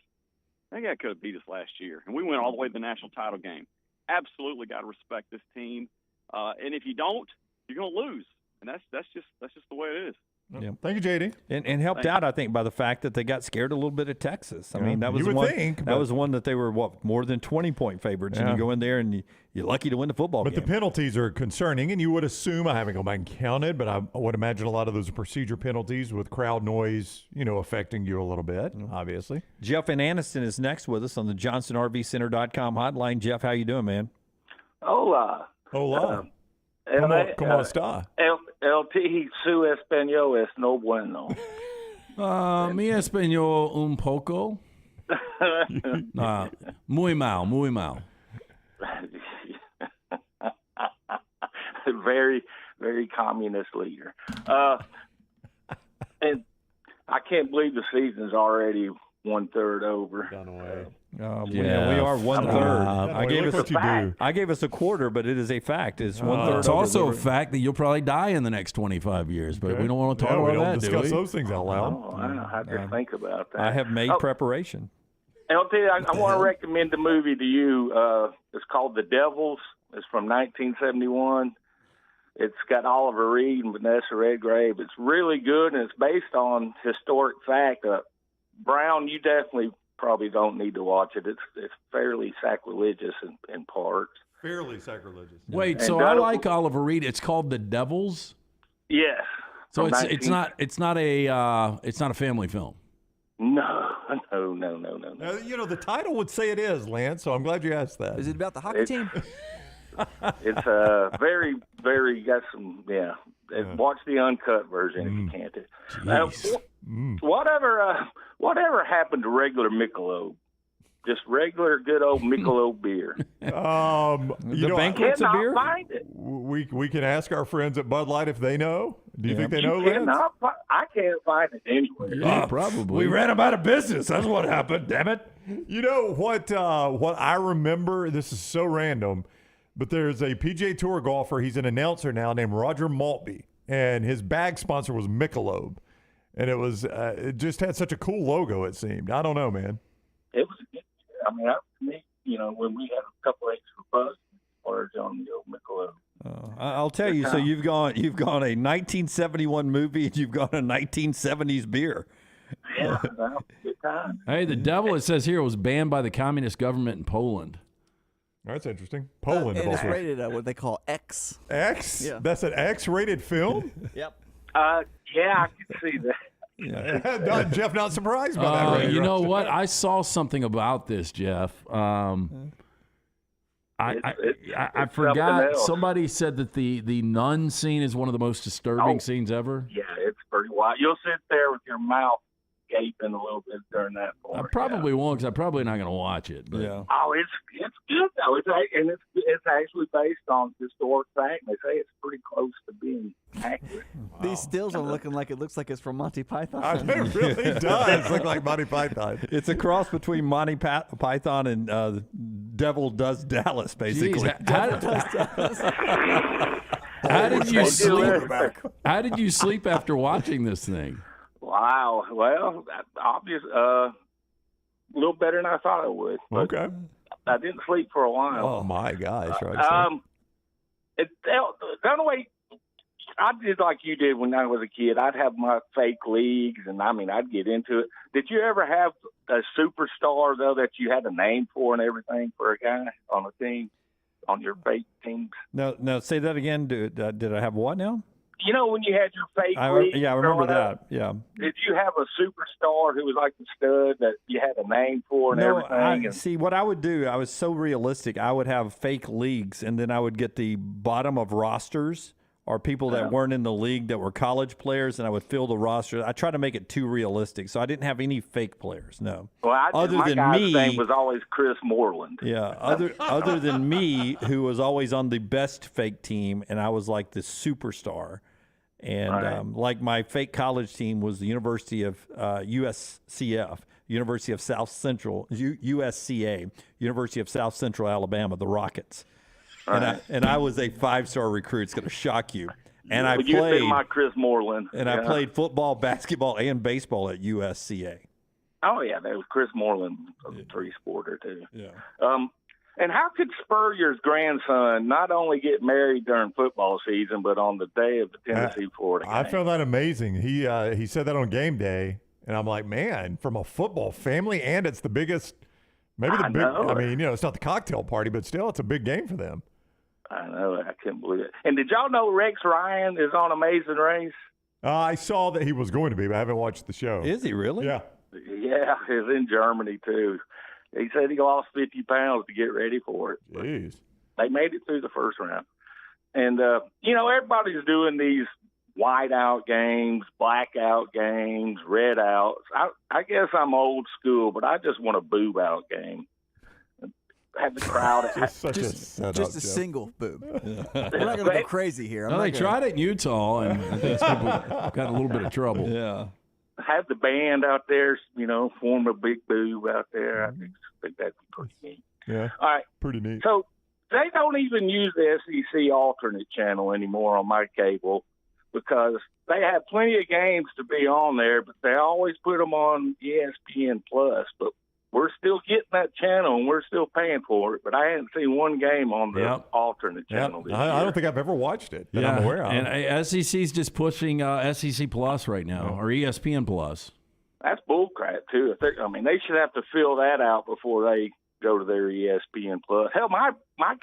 that guy could have beat us last year, and we went all the way to the national title game. Absolutely got to respect this team, and if you don't, you're going to lose, and that's just the way it is. Yeah. Thank you, JD. And helped out, I think, by the fact that they got scared a little bit at Texas. I mean, that was one that they were more than 20-point favorites, and you go in there and you're lucky to win the football game. But the penalties are concerning, and you would assume, I haven't gone back and counted, but I would imagine a lot of those are procedure penalties with crowd noise, affecting you a little bit, obviously. Jeff in Anniston is next with us on the JohnsonRVCenter.com hotline. Jeff, how you doing, man? Hola. ¿Cómo está? El su español es no bueno. Mi español un poco. Muy mal, muy mal. Very, very communist leader. And I can't believe the season's already 1/3 over. Dunaway. We are 1/3. I gave us a quarter, but it is a fact. It's 1/3. It's also a fact that you'll probably die in the next 25 years, but we don't want to talk about that, do we? Discuss those things out loud. Oh, I have to think about that. I have made preparation. And I'll tell you, I want to recommend the movie to you. It's called The Devils. It's from 1971. It's got Oliver Reed and Vanessa Redgrave. It's really good, and it's based on historic fact. Brown, you definitely probably don't need to watch it. It's fairly sacrilegious in parts. Fairly sacrilegious. Wait, so I like Oliver Reed. It's called The Devils? Yes. So it's not a family film. No. You know, the title would say it is, Lance, so I'm glad you asked that. Is it about the hockey team? It's very, very, got some, watch the uncut version if you can't. Whatever happened to regular Michelob? Just regular good old Michelob beer. Banquets of beer? Find it. We can ask our friends at Bud Light if they know. Do you think they know, Lance? I can't find it anywhere. Probably. We ran them out of business. That's what happened. Damn it! You know what I remember? This is so random, but there's a PGA Tour golfer. He's an announcer now named Roger Maltby, and his bag sponsor was Michelob, and it just had such a cool logo. It seemed. I don't know, man. It was. I mean, when we had a couple extra bucks, splurge on the old Michelob. I'll tell you. So you've gone a 1971 movie, and you've gone a 1970s beer. Yeah, good time. Hey, The Devil, it says here, was banned by the communist government in Poland. That's interesting. Poland. And it's rated what they call X. X? Yeah. That's an X-rated film? Yep. Yeah, I can see that. Yeah. Jeff, not surprised by that. You know what? I saw something about this, Jeff. I forgot. Somebody said that the nun scene is one of the most disturbing scenes ever. Yeah, it's pretty wild. You'll sit there with your mouth gaping a little bit during that part. I probably won't, because I'm probably not going to watch it. But. Yeah. Oh, it's good though. It's actually based on historic fact. They say it's pretty close to being accurate. These stills are looking like it looks like it's from Monty Python. It really does look like Monty Python. It's a cross between Monty Python and Devil Does Dallas, basically. How did you sleep? How did you sleep after watching this thing? Wow. Well, obvious. A little better than I thought I would. Okay. I didn't sleep for a while. Oh my gosh! Dunaway, I did like you did when I was a kid. I'd have my fake leagues, and I'd get into it. Did you ever have a superstar though that you had a name for and everything for a guy on a team, on your fake teams? No. Say that again. Did I have what now? You know when you had your fake league? Yeah, I remember that. Up, yeah. Did you have a superstar who was like the stud that you had a name for and everything? See, what I would do, I was so realistic. I would have fake leagues, and then I would get the bottom of rosters or people that weren't in the league that were college players, and I would fill the roster. I try to make it too realistic, so I didn't have any fake players. No. Well, my guy's name was always Chris Moreland. Yeah. Other than me, who was always on the best fake team, and I was like the superstar. And like my fake college team was the University of USCF, University of South Central, USCA, University of South Central Alabama, the Rockets. And I was a 5-star recruit. It's going to shock you. And I played my Chris Moreland. And I played football, basketball, and baseball at USCA. Oh yeah, that was Chris Moreland, a 3-sporter too. Yeah. And how could Spurrier's grandson not only get married during football season, but on the day of the Tennessee-Florida game? I found that amazing. He said that on game day, and I'm like, man, from a football family, and it's the biggest, maybe the big. I mean, it's not the cocktail party, but still, it's a big game for them. I know. I can't believe it. And did y'all know Rex Ryan is on Amazing Race? I saw that he was going to be, but I haven't watched the show. Is he really? Yeah. Yeah, he's in Germany too. He said he lost 50 pounds to get ready for it. Jeez. They made it through the first round. And, everybody's doing these whiteout games, blackout games, red outs. I guess I'm old school, but I just want a boob-out game. Have the crowd. just a single boob. We're not going to go crazy here. They tried it in Utah, and I think people got in a little bit of trouble. Yeah. have the band out there, form a big booth out there. I think that'd be pretty neat. Yeah. All right. Pretty neat. So they don't even use the SEC alternate channel anymore on my cable because they have plenty of games to be on there, but they always put them on ESPN Plus. But we're still getting that channel, and we're still paying for it. But I haven't seen one game on the alternate channel this year. I don't think I've ever watched it that I'm aware of. And SEC's just pushing SEC Plus right now, or ESPN Plus. That's bullcrap, too. They should have to fill that out before they go to their ESPN Plus. Hell, my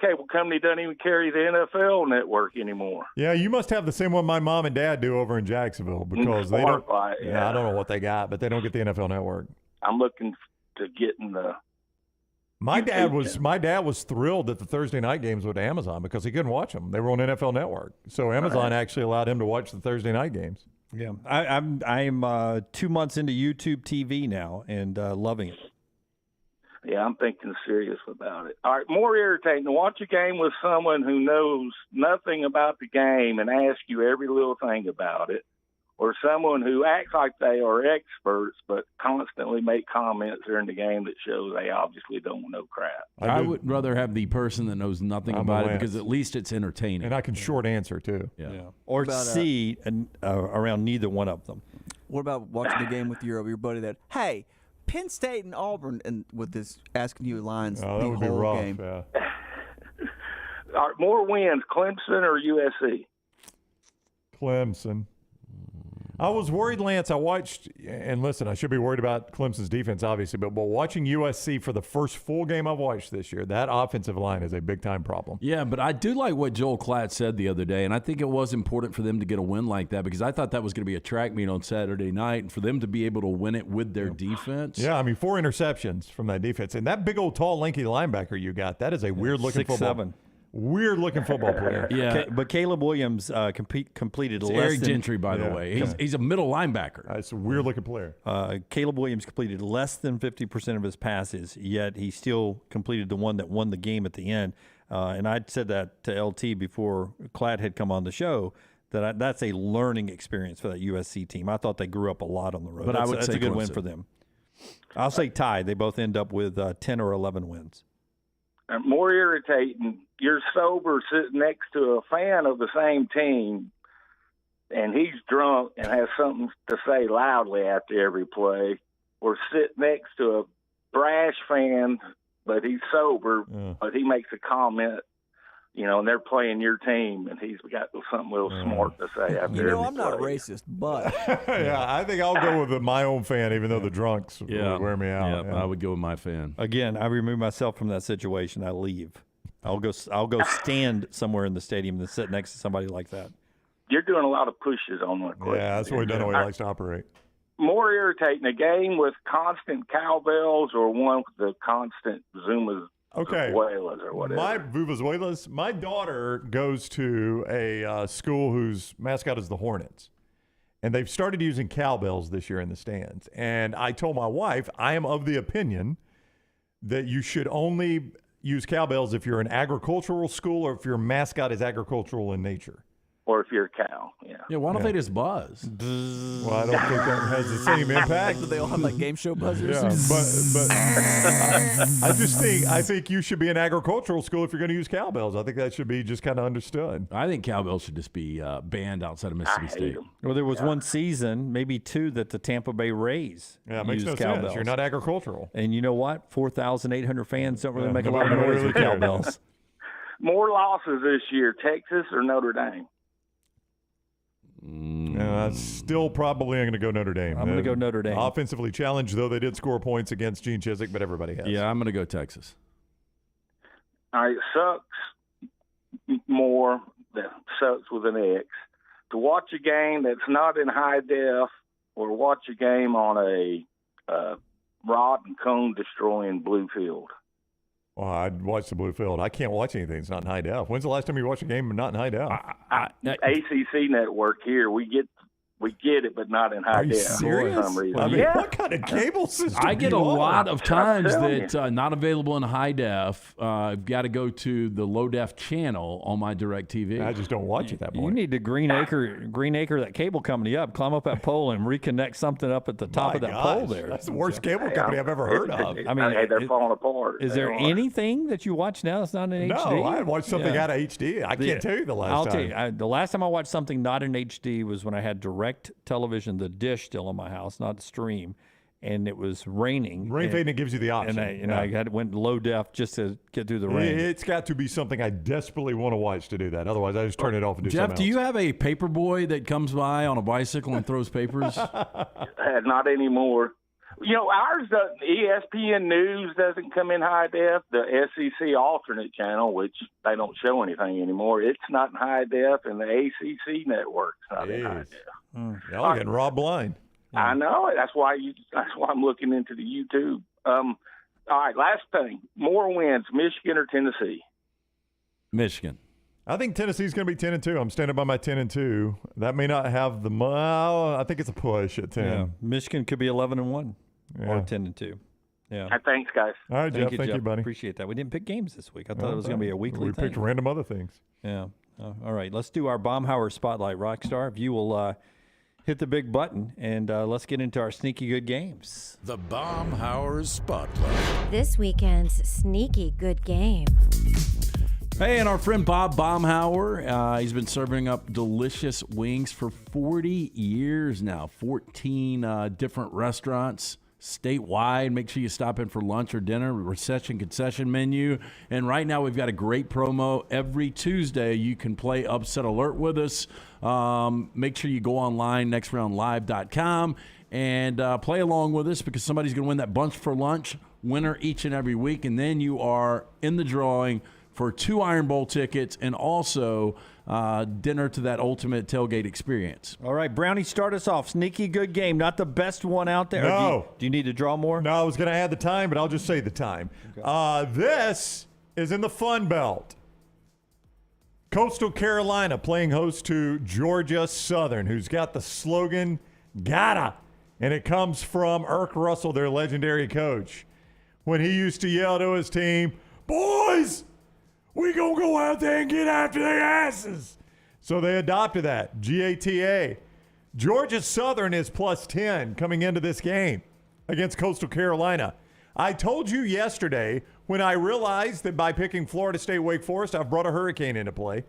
cable company doesn't even carry the NFL network anymore. Yeah, you must have the same one my mom and dad do over in Jacksonville because they don't. I don't know what they got, but they don't get the NFL network. I'm looking to get in the. My dad was thrilled that the Thursday night games were to Amazon because he couldn't watch them. They were on NFL Network, so Amazon actually allowed him to watch the Thursday night games. Yeah, I'm 2 months into YouTube TV now and loving it. Yeah, I'm thinking serious about it. All right, more irritating to watch a game with someone who knows nothing about the game and ask you every little thing about it, or someone who acts like they are experts but constantly make comments during the game that shows they obviously don't know crap. I would rather have the person that knows nothing about it because at least it's entertaining. And I can short answer, too. Yeah. Or see around neither one of them. What about watching the game with your buddy that, hey, Penn State and Auburn, and with this asking you lines the that would whole be rough, game. Yeah. All right, more wins, Clemson or USC? Clemson. I was worried, Lance. I watched, and listen, I should be worried about Clemson's defense, obviously, but watching USC for the first full game I've watched this year, that offensive line is a big-time problem. Yeah, but I do like what Joel Klatt said the other day, and I think it was important for them to get a win like that because I thought that was going to be a track meet on Saturday night, and for them to be able to win it with their defense. Yeah, 4 interceptions from that defense. And that big old, tall, lanky linebacker you got, that is a weird-looking football. 6'7". Weird-looking football player. Yeah, but Caleb Williams completed less Eric than Gentry, by the way. He's a middle linebacker. It's a weird-looking player. Caleb Williams completed less than 50% of his passes, yet he still completed the one that won the game at the end. And I said that to LT before Klatt had come on the show, that that's a learning experience for that USC team. I thought they grew up a lot on the road. But that's a good win Clemson. for them. I'll say tied. They both end up with 10 or 11 wins. More irritating, you're sober sitting next to a fan of the same team, and he's drunk and has something to say loudly after every play, or sit next to a brash fan, but he's sober, but he makes a comment, and they're playing your team, and he's got something a little smart to say after every I'm not play. racist, but yeah, I think I'll go with my own fan, even though the drunks would wear me out. Yeah, I would go with my fan. Again, I remove myself from that situation. I leave. I'll go stand somewhere in the stadium and sit next to somebody like that. You're doing a lot of pushes on my question. Yeah, that's the way Dunaway likes to operate. More irritating, a game with constant cowbells or one with the constant Zumas. Okay. Vuvuzelas or whatever. My Vuvuzelas. My daughter goes to a school whose mascot is the Hornets, and they've started using cowbells this year in the stands. And I told my wife, I am of the opinion that you should only use cowbells if you're an agricultural school or if your mascot is agricultural in nature. Or if you're a cow, Yeah, why don't they just buzz? Well, I don't think that has the same impact. they all have like game show buzzers. Yeah, but I think you should be an agricultural school if you're going to use cowbells. I think that should be just kind of understood. I think cowbells should just be banned outside of Mississippi State. Well, there was one season, maybe two, that the Tampa Bay Rays it makes no used cowbells. sense. You're not agricultural. And you know what? 4,800 fans don't really make a lot of noise with cowbells. More losses this year, Texas or Notre Dame? Still probably I'm going to go Notre Dame. I'm going to go Notre Dame. Offensively challenged, though they did score points against Gene Chizik, but everybody has. Yeah, I'm going to go Texas. All right, sucks more, that sucks with an X, to watch a game that's not in high def or watch a game on a rod and cone destroying blue field. Well, I'd watch the blue field. I can't watch anything that's not in high def. When's the last time you watched a game not in high def? ACC network here, we get we get it, but not in high Are you def serious? for some reason. I mean, Yeah. what kind of cable system? I get do a you want? lot of times telling that not available in high def. I've got to go to the low def channel on my DirecTV. I just don't watch it that You much. need to Green Acre that cable company up, climb up that pole, and reconnect something up at the top of that pole there. That's the worst cable company I've ever heard of. I mean, hey, they're falling apart. Is They there are. anything that you watch now that's not in HD? No, I watched something out of HD. I can't tell you the last I'll time. tell you, the last time I watched something not in HD was when I had direct television, the dish still in my house, not the stream, and it was raining. Rain fading gives you the option. And I went low def just to get through the rain. It's got to be something I desperately want to watch to do that. Otherwise, I just turn it off and do Jeff, something do else. you have a paper boy that comes by on a bicycle and throws papers? Not anymore. You know, ours, ESPN News doesn't come in high def. The SEC alternate channel, which they don't show anything anymore, it's not in high def, and the ACC network's not in high def. Y'all getting robbed blind. I know it. That's why I'm looking into the YouTube. All right, last thing. More wins, Michigan or Tennessee? Michigan. I think Tennessee's going to be 10-2. I'm standing by my 10-2. That may not have the. I think it's a push at 10. Yeah. Michigan could be 11-1 or 10-2. Yeah. Thanks, guys. All right, Jeff. Thank you, buddy. Appreciate that. We didn't pick games this week. I thought it was going to be a weekly We thing. picked random other things. Yeah. All right. Let's do our Baumhauer Spotlight, Rockstar. If you will hit the big button, and let's get into our sneaky good games. The Baumhauer Spotlight. This weekend's sneaky good game. Hey, and our friend Bob Baumhauer, he's been serving up delicious wings for 40 years now, 14 different restaurants statewide. Make sure you stop in for lunch or dinner, recession concession menu. And right now we've got a great promo. Every Tuesday you can play Upset Alert with us. Make sure you go online, nextroundlive.com, and play along with us because somebody's going to win that bunch for lunch winner each and every week. And then you are in the drawing for 2 Iron Bowl tickets and also dinner to that ultimate tailgate experience. All right, Brownie, start us off. Sneaky good game, not the best one out there. No. Do you need to draw more? No, I was going to add the time, but I'll just say the time. Okay. This is in the Fun Belt. Coastal Carolina playing host to Georgia Southern, who's got the slogan, "Gotta." And it comes from Irk Russell, their legendary coach, when he used to yell to his team, "Boys, we gonna go out there and get after their asses." So they adopted that, GATA. Georgia Southern is +10 coming into this game against Coastal Carolina. I told you yesterday when I realized that by picking Florida State Wake Forest, I've brought a hurricane into play,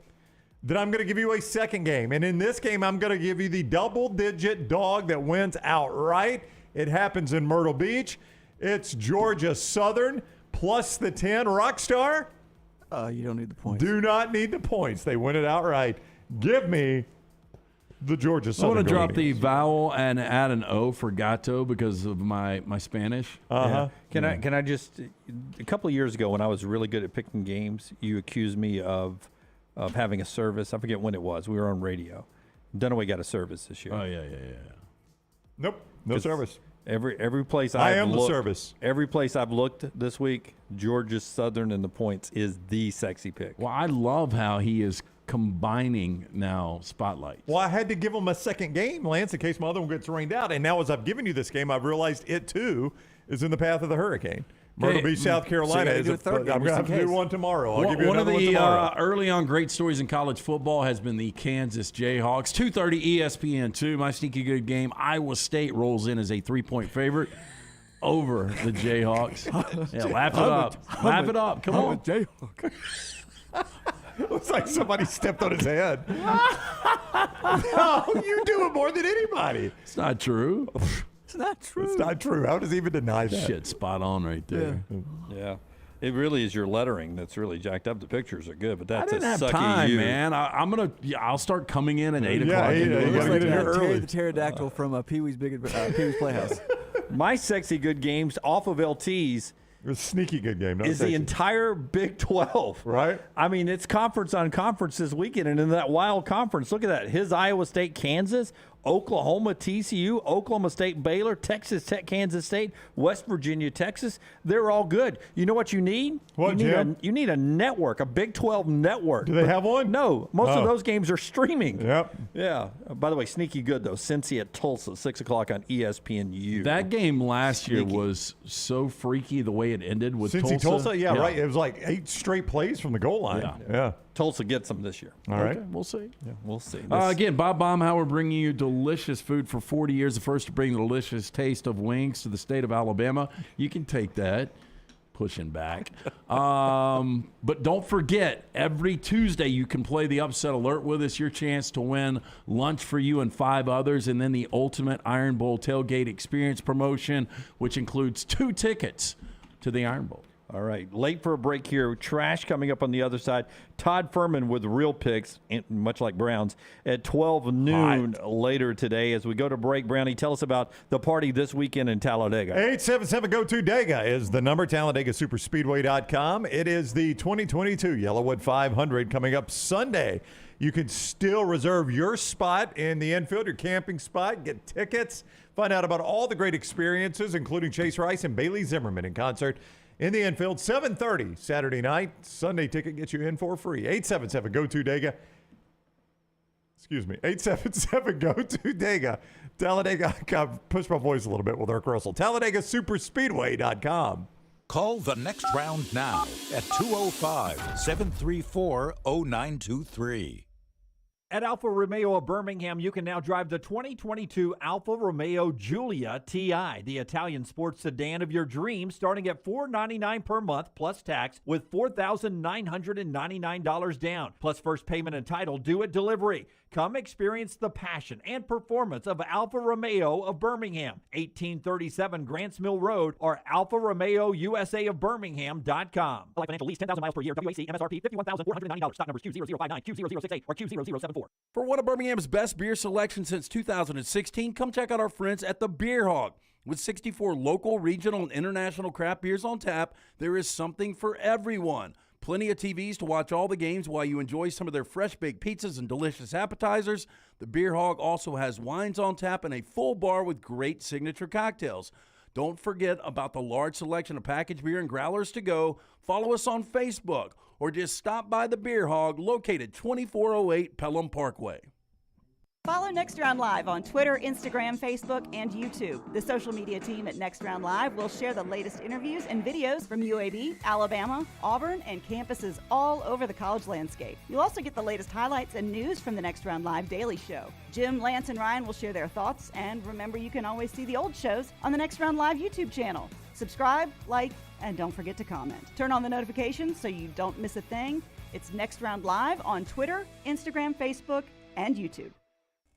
that I'm going to give you a second game. And in this game, I'm going to give you the double-digit dog that wins outright. It happens in Myrtle Beach. It's Georgia Southern plus the 10. Rockstar? You don't need the points. Do not need the points. They win it outright. Give me the Georgia I Southern. want to drop the Eagles. vowel and add an O for gato because of my Spanish. Yeah. Can I just, a couple of years ago when I was really good at picking games, you accused me of having a service. I forget when it was. We were on radio. Dunaway got a service this year. Oh, yeah. Nope, no service. Every place I I've am the looked, service. Every place I've looked this week, Georgia Southern and the points is the sexy pick. Well, I love how he is combining now spotlights. Well, I had to give them a second game, Lance, in case my other one gets rained out. And now as I've given you this game, I've realized it, too, is in the path of the hurricane. Myrtle Beach, South Carolina. I'm going to have to do one tomorrow. I'll give you one of another the one tomorrow. early on great stories in college football has been the Kansas Jayhawks. 2:30 ESPN2. My sneaky good game. Iowa State rolls in as a 3-point favorite over the Jayhawks. Yeah, laugh it up. Laugh it up. Come on. Jayhawk. Looks like somebody stepped on his head. No, you do it more than anybody. It's not true. It's not true. It's not true. How does he even deny that? Shit, spot on right there. Yeah. It really is your lettering that's really jacked up. The pictures are good, but that's I didn't a have sucky time, you. man. I'll start coming in at 8 o'clock. you It got looks to like get in here Terry early. the pterodactyl from Pee-wee's Playhouse. My sexy good games off of LT's It was a sneaky good game. Not is sexy. the entire Big 12. Right? I mean, it's conference on conference this weekend, and in that wild conference, look at that. His Iowa State, Kansas, Oklahoma, TCU, Oklahoma State, Baylor, Texas Tech, Kansas State, West Virginia, Texas. They're all good. You know what you need? What, Jim? You need a network, a Big 12 network. Do they have one? No. Most of those games are streaming. Yep. Yeah. By the way, sneaky good, though. Cincy at Tulsa, 6 o'clock on ESPNU. That game last year was so freaky the way it ended with Tulsa? Yeah, right. It was like 8 straight plays from the goal line. Yeah. Tulsa gets them this year. All right. Okay, we'll see. Yeah, we'll see. Again, Bob Baumhauer bringing you delicious food for 40 years, the first to bring the delicious taste of wings to the state of Alabama. You can take that. Pushing back. But don't forget, every Tuesday you can play the Upset Alert with us. Your chance to win lunch for you and 5 others, and then the Ultimate Iron Bowl Tailgate Experience promotion, which includes 2 tickets to the Iron Bowl. All right. Late for a break here. Trash coming up on the other side. Todd Fuhrman with real picks, much like Brown's, at 12 noon later today. As we go to break, Brownie, tell us about the party this weekend in Talladega. 877-GO-TO-DEGA is the number, TalladegaSuperspeedway.com. It is the 2022 Yellowwood 500 coming up Sunday. You can still reserve your spot in the infield, your camping spot, get tickets, find out about all the great experiences, including Chase Rice and Bailey Zimmerman in concert. In the infield, 7:30 Saturday night. Sunday ticket gets you in for free. 877-GO-TO-DEGA. Excuse me. 877-GO-TO-DEGA. Talladega. God, push my voice a little bit with Eric Russell. TalladegaSuperspeedway.com. Call the next round now at 205-734-0923. At Alfa Romeo of Birmingham, you can now drive the 2022 Alfa Romeo Giulia TI, the Italian sports sedan of your dreams, starting at $499 per month plus tax with $4,999 down, plus first payment and title due at delivery. Come experience the passion and performance of Alfa Romeo of Birmingham, 1837 Grants Mill Road, or Alfa Romeo USA of Birmingham.com. Life financial lease, 10,000 miles per year, WAC, MSRP, $51,490. Stock numbers Q0059, Q0068, or Q0074. For one of Birmingham's best beer selections since 2016, come check out our friends at the Beer Hog. With 64 local, regional, and international craft beers on tap, there is something for everyone. Plenty of TVs to watch all the games while you enjoy some of their fresh-baked pizzas and delicious appetizers. The Beer Hog also has wines on tap and a full bar with great signature cocktails. Don't forget about the large selection of packaged beer and growlers to go. Follow us on Facebook or just stop by the Beer Hog located 2408 Pelham Parkway. Follow Next Round Live on Twitter, Instagram, Facebook, and YouTube. The social media team at Next Round Live will share the latest interviews and videos from UAB, Alabama, Auburn, and campuses all over the college landscape. You'll also get the latest highlights and news from the Next Round Live Daily Show. Jim, Lance, and Ryan will share their thoughts, and remember, you can always see the old shows on the Next Round Live YouTube channel. Subscribe, like, and don't forget to comment. Turn on the notifications so you don't miss a thing. It's Next Round Live on Twitter, Instagram, Facebook, and YouTube.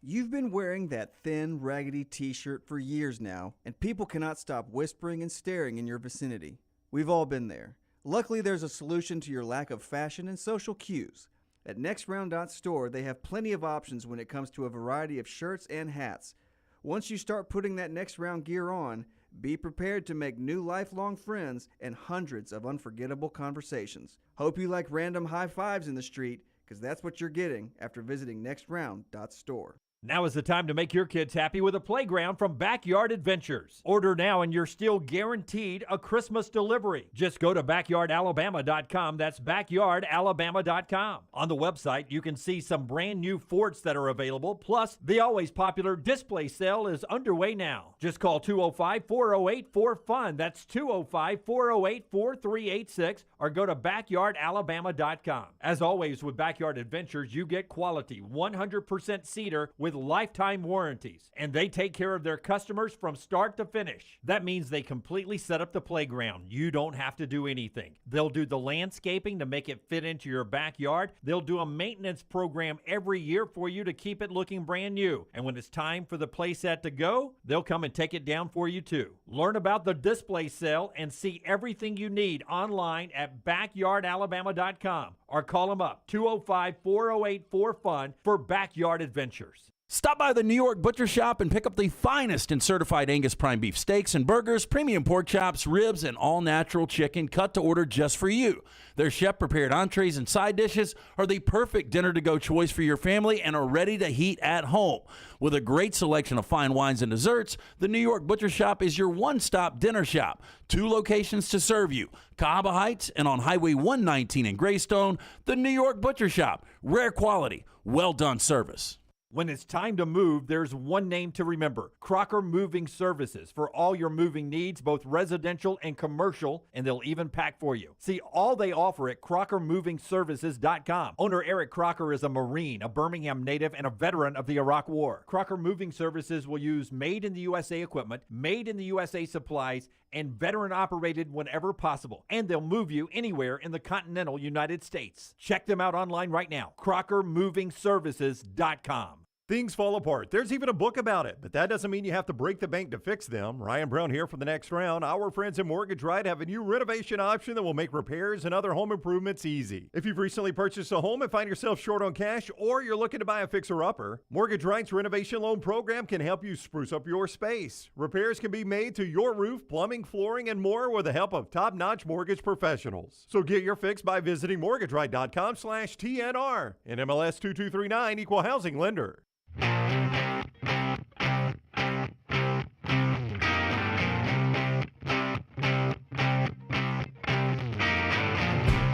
You've been wearing that thin, raggedy t-shirt for years now, and people cannot stop whispering and staring in your vicinity. We've all been there. Luckily, there's a solution to your lack of fashion and social cues. At NextRound.store, they have plenty of options when it comes to a variety of shirts and hats. Once you start putting that Next Round gear on, be prepared to make new lifelong friends and hundreds of unforgettable conversations. Hope you like random high fives in the street, because that's what you're getting after visiting NextRound.store. Now is the time to make your kids happy with a playground from Backyard Adventures. Order now and you're still guaranteed a Christmas delivery. Just go to backyardalabama.com. That's backyardalabama.com. On the website, you can see some brand new forts that are available. Plus, the always popular display sale is underway now. Just call 205-408-4FUN. That's 205-408-4386 or go to backyardalabama.com. As always with Backyard Adventures, you get quality 100% cedar with lifetime warranties, and they take care of their customers from start to finish. That means they completely set up the playground. You don't have to do anything. They'll do the landscaping to make it fit into your backyard. They'll do a maintenance program every year for you to keep it looking brand new. And when it's time for the playset to go, they'll come and take it down for you too. Learn about the display sale and see everything you need online at backyardalabama.com or call them up 205-408-4FUN for Backyard Adventures. Stop by the New York Butcher Shop and pick up the finest in certified Angus prime beef steaks and burgers, premium pork chops, ribs, and all-natural chicken cut to order just for you. Their chef-prepared entrees and side dishes are the perfect dinner-to-go choice for your family and are ready to heat at home. With a great selection of fine wines and desserts, the New York Butcher Shop is your one-stop dinner shop. 2 locations to serve you, Cahaba Heights and on Highway 119 in Greystone. The New York Butcher Shop. Rare quality, well-done service. When it's time to move, there's one name to remember: Crocker Moving Services, for all your moving needs, both residential and commercial, and they'll even pack for you. See all they offer at crockermovingservices.com. Owner Eric Crocker is a Marine, a Birmingham native, and a veteran of the Iraq War. Crocker Moving Services will use made-in-the-USA equipment, made-in-the-USA supplies, and veteran-operated whenever possible. And they'll move you anywhere in the continental United States. Check them out online right now, crockermovingservices.com. Things fall apart. There's even a book about it, but that doesn't mean you have to break the bank to fix them. Ryan Brown here for the next round. Our friends at Mortgage Right have a new renovation option that will make repairs and other home improvements easy. If you've recently purchased a home and find yourself short on cash, or you're looking to buy a fixer-upper, Mortgage Right's renovation loan program can help you spruce up your space. Repairs can be made to your roof, plumbing, flooring, and more with the help of top-notch mortgage professionals. So get your fix by visiting mortgageright.com/TNR. And MLS 2239, Equal Housing Lender.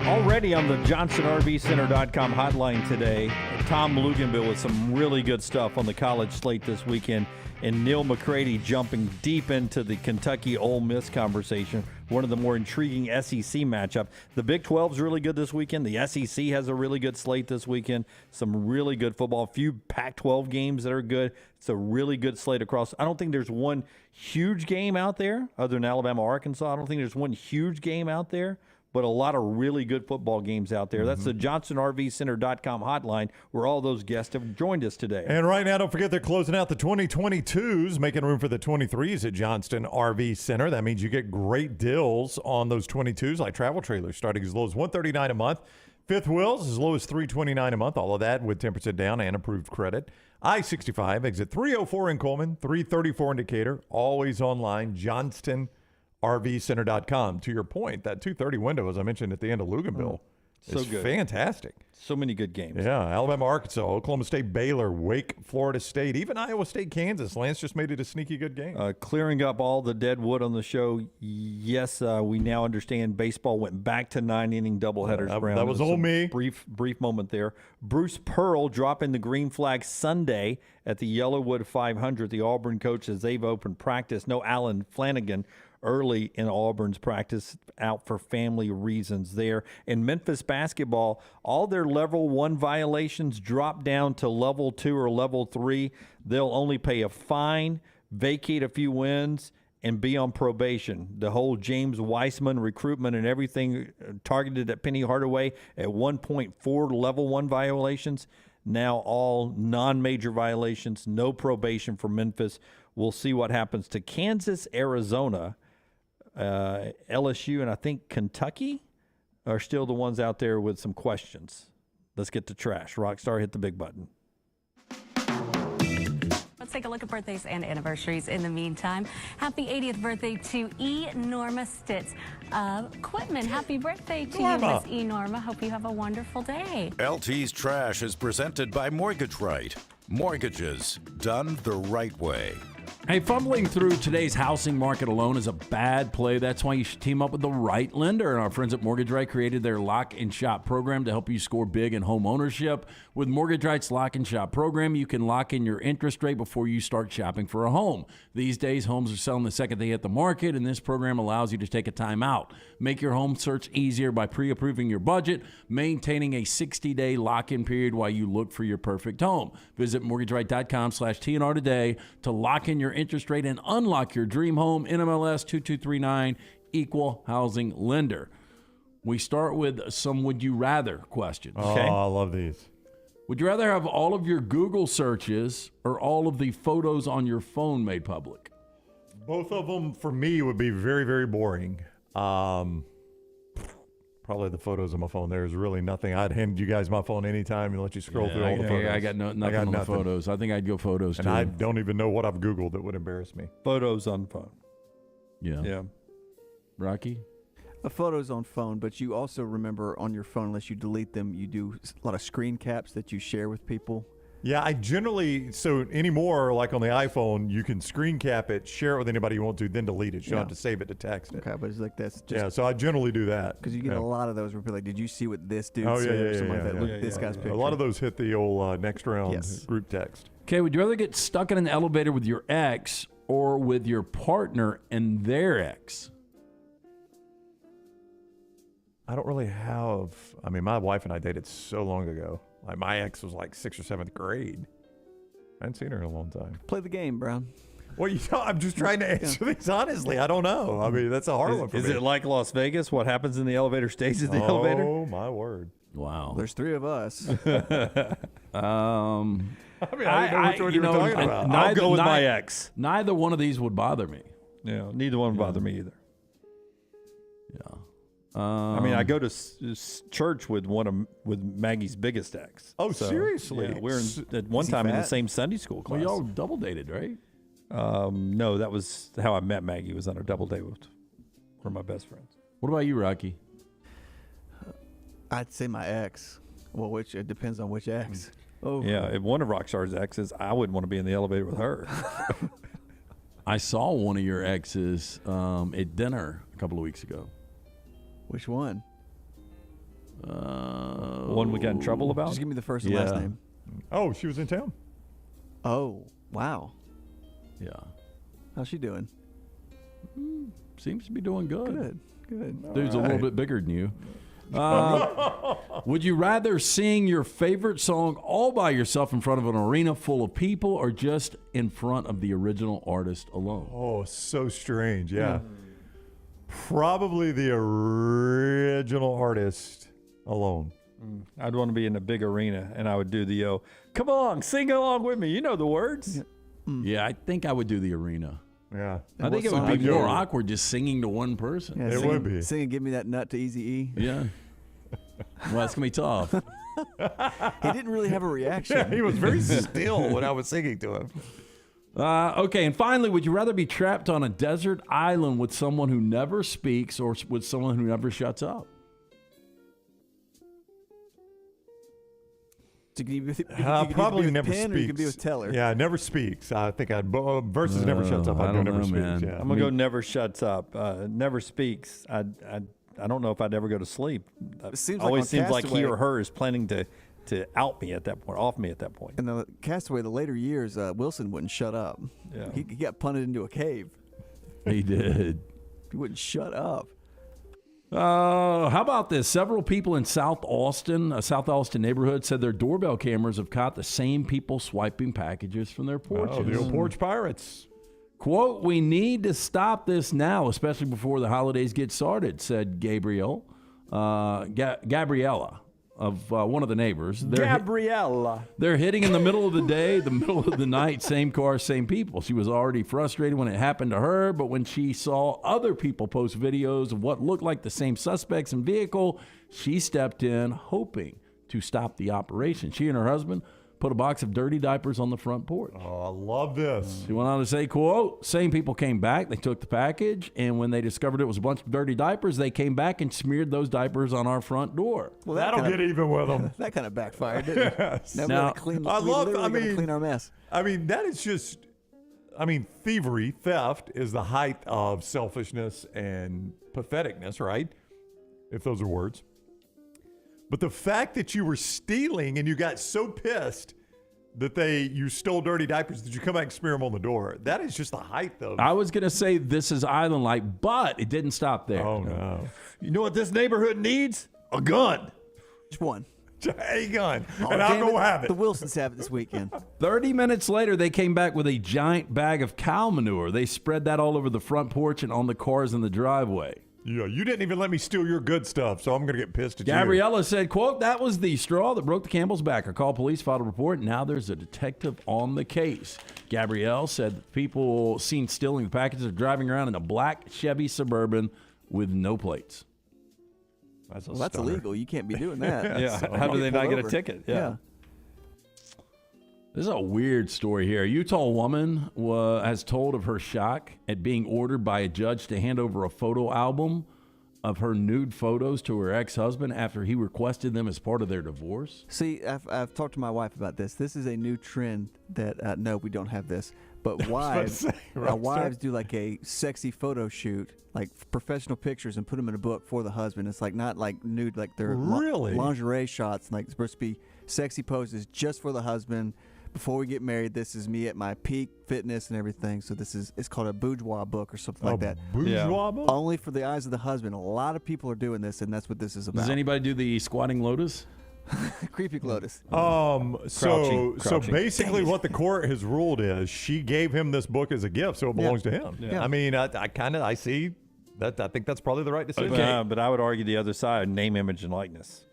Already on the JohnsonRVCenter.com hotline today, Tom Luginbill with some really good stuff on the college slate this weekend, and Neal McCready jumping deep into the Kentucky Ole Miss conversation, one of the more intriguing SEC matchup. The Big 12 is really good this weekend. The SEC has a really good slate this weekend. Some really good football. A few Pac-12 games that are good. It's a really good slate across. I don't think there's one huge game out there other than Alabama-Arkansas. I don't think there's one huge game out there, but a lot of really good football games out there. That's the JohnsonRVCenter.com hotline where all those guests have joined us today. And right now, don't forget they're closing out the 2022s, making room for the 23s at Johnston RV Center. That means you get great deals on those 22s, like travel trailers, starting as low as $139 a month. Fifth wheels as low as $329 a month. All of that with 10% down and approved credit. I-65, exit 304 in Coleman, 334 in Decatur. Always online, JohnstonRVCenter.com. To your point, that 2:30 window, as I mentioned at the end of Luginbill, So is good. fantastic. So many good games. Yeah, Alabama, Arkansas, Oklahoma State, Baylor, Wake, Florida State, even Iowa State, Kansas. Lance just made it a sneaky good game. Clearing up all the dead wood on the show. Yes, we now understand baseball went back to 9-inning doubleheaders. That was all me. Brief moment there. Bruce Pearl dropping the green flag Sunday at the Yellowwood 500. The Auburn coach, as they've opened practice. No Alan Flanagan early in Auburn's practice, out for family reasons there. In Memphis basketball, all their level 1 violations drop down to level 2 or level 3. They'll only pay a fine, vacate a few wins, and be on probation. The whole James Weissman recruitment and everything targeted at Penny Hardaway at 1.4 level 1 violations. Now all non-major violations, no probation for Memphis. We'll see what happens to Kansas, Arizona, LSU, and I think Kentucky are still the ones out there with some questions. Let's get to trash. Rockstar, hit the big button. Let's take a look at birthdays and anniversaries in the meantime. Happy 80th birthday to E. Norma Stitz. Quitman, happy birthday to you, Miss E. Norma. Hope you have a wonderful day. LT's Trash is presented by Mortgage Right. Mortgages done the right way. Hey, fumbling through today's housing market alone is a bad play. That's why you should team up with the right lender. And our friends at Mortgage Right created their Lock and Shop program to help you score big in home ownership. With Mortgage Right's Lock and Shop program, you can lock in your interest rate before you start shopping for a home. These days, homes are selling the second they hit the market, and this program allows you to take a time out. Make your home search easier by pre-approving your budget, maintaining a 60-day lock-in period while you look for your perfect home. Visit mortgageright.com/TNR today to lock in your interest rate and unlock your dream home. NMLS 2239, Equal Housing Lender. We start with some would you rather questions. Okay. Oh, I love these. Would you rather have all of your Google searches or all of the photos on your phone made public? Both of them, for me, would be very, very boring. Probably Probably the photos on my phone. There's really nothing. I'd hand you guys my phone anytime and let you scroll through all the photos. I got nothing on the photos. I think I'd go photos, and too. I don't even know what I've Googled that would embarrass me. Photos on phone. Yeah. Rocky? A photo's on phone, but you also remember on your phone, unless you delete them, you do a lot of screen caps that you share with people. Yeah, I generally, so anymore, like on the iPhone, you can screen cap it, share it with anybody you want to, then delete it. You don't have to save it to text it. Okay, but it's like that's just... Yeah, so I generally do that. Because you get a lot of those where people are like, did you see what this dude Oh, said? yeah, or something like that. yeah, Look at this guy's picture. A lot of those hit the old next round group text. Okay, would you rather get stuck in an elevator with your ex or with your partner and their ex? I don't really have, I mean, my wife and I dated so long ago. Like, my ex was like 6th or 7th grade. I hadn't seen her in a long time. Play the game, Brown. Well, I'm just trying to answer these honestly. I don't know. I mean, that's a hard one for me. Is it like Las Vegas? What happens in the elevator stays in the elevator? Oh, my word. Wow. There's 3 of us. I mean, I didn't know which one you were talking about. I'll go with my ex. Neither one of these would bother me. Yeah, neither one would bother me either. Yeah. I mean, I go to church with with Maggie's biggest ex. Oh, seriously? Yeah, we're at one time in the same Sunday school class. Well, y'all double dated, right? No, that was how I met Maggie. Was on a double date with one of my best friends. What about you, Rocky? I'd say my ex. Well, it depends on which ex. Oh, Yeah, if one of Rockstar's exes, I wouldn't want to be in the elevator with her. I saw one of your exes at dinner a couple of weeks ago. Which one? One we got in trouble about? Just give me the first and last name. Oh, she was in town? Oh, wow. Yeah. How's she doing? Seems to be doing good. Good. Dude's a little bit bigger than you. Would you rather sing your favorite song all by yourself in front of an arena full of people or just in front of the original artist alone? Oh, so strange. Yeah. Probably the original artist alone. I'd want to be in a big arena, and I would do the, come on, sing along with me. You know the words. Yeah, I think I would do the arena. Yeah. I think it would be more awkward just singing to one person. Yeah, it would be. Singing Give Me That Nut to Eazy-E. Yeah. Well, that's going to be tough. He didn't really have a reaction. Yeah, he was very still when I was singing to him. Okay, and finally, would you rather be trapped on a desert island with someone who never speaks or with someone who never shuts up? So you probably never Penn, speaks. or you could be with Teller. Yeah, never speaks. I think I'd versus never shuts up. I'd go never speaks. Man. Yeah. I'm gonna go never shuts up. Never speaks. I don't know if I'd ever go to sleep. It seems always like seems like he Castaway- or her is planning to out me at that point, off me at that point. In the Castaway, the later years, Wilson wouldn't shut up. Yeah. He got punted into a cave. He did. He wouldn't shut up. How about this? Several people in South Austin neighborhood, said their doorbell cameras have caught the same people swiping packages from their porches. Oh, the old porch pirates. Quote, we need to stop this now, especially before the holidays get started, said Gabriella of one of the neighbors. Gabriella. They're hitting in the middle of the day, the middle of the night, same car, same people. She was already frustrated when it happened to her, but when she saw other people post videos of what looked like the same suspects and vehicle, she stepped in hoping to stop the operation. She and her husband put a box of dirty diapers on the front porch. Oh, I love this. She went on to say, quote, same people came back, they took the package, and when they discovered it was a bunch of dirty diapers, they came back and smeared those diapers on our front door. Well, That'll get even with them. That kind of backfired, didn't it? Yes. Now, Now, we gotta clean our mess. I mean, that is just, thievery, theft is the height of selfishness and patheticness, right? If those are words. But the fact that you were stealing and you got so pissed that you stole dirty diapers that you come back and smear them on the door, that is just the height of. I was going to say this is island-like, but it didn't stop there. Oh, no. You know what this neighborhood needs? A gun. Just one. A gun. Oh, and I'll damn go have it. The Wilsons have it this weekend. 30 minutes later, they came back with a giant bag of cow manure. They spread that all over the front porch and on the cars in the driveway. Yeah, you didn't even let me steal your good stuff, so I'm going to get pissed at you. Gabriella said, quote, that was the straw that broke the camel's back. I called police, filed a report, and now there's a detective on the case. Gabrielle said that people seen stealing the packages are driving around in a black Chevy Suburban with no plates. That's illegal. You can't be doing that. Yeah. So How do they not pull get a over. ticket? Yeah. This is a weird story here. A Utah woman has told of her shock at being ordered by a judge to hand over a photo album of her nude photos to her ex-husband after he requested them as part of their divorce. See, I've talked to my wife about this. This is a new trend that no, we don't have this. But wives do like a sexy photo shoot, like professional pictures, and put them in a book for the husband. It's like not like nude, like they're Really? lingerie shots, like it's supposed to be sexy poses just for the husband. Before we get married, this is me at my peak fitness and everything. So it's called a bourgeois book or something like that. Bourgeois book? Only for the eyes of the husband. A lot of people are doing this, and that's what this is about. Does anybody do the squatting lotus? Creepy Lotus. So Crouching. basically what the court has ruled is she gave him this book as a gift, so it belongs to him. Yeah. I mean, I see that. I think that's probably the right decision. But I would argue the other side, name, image, and likeness.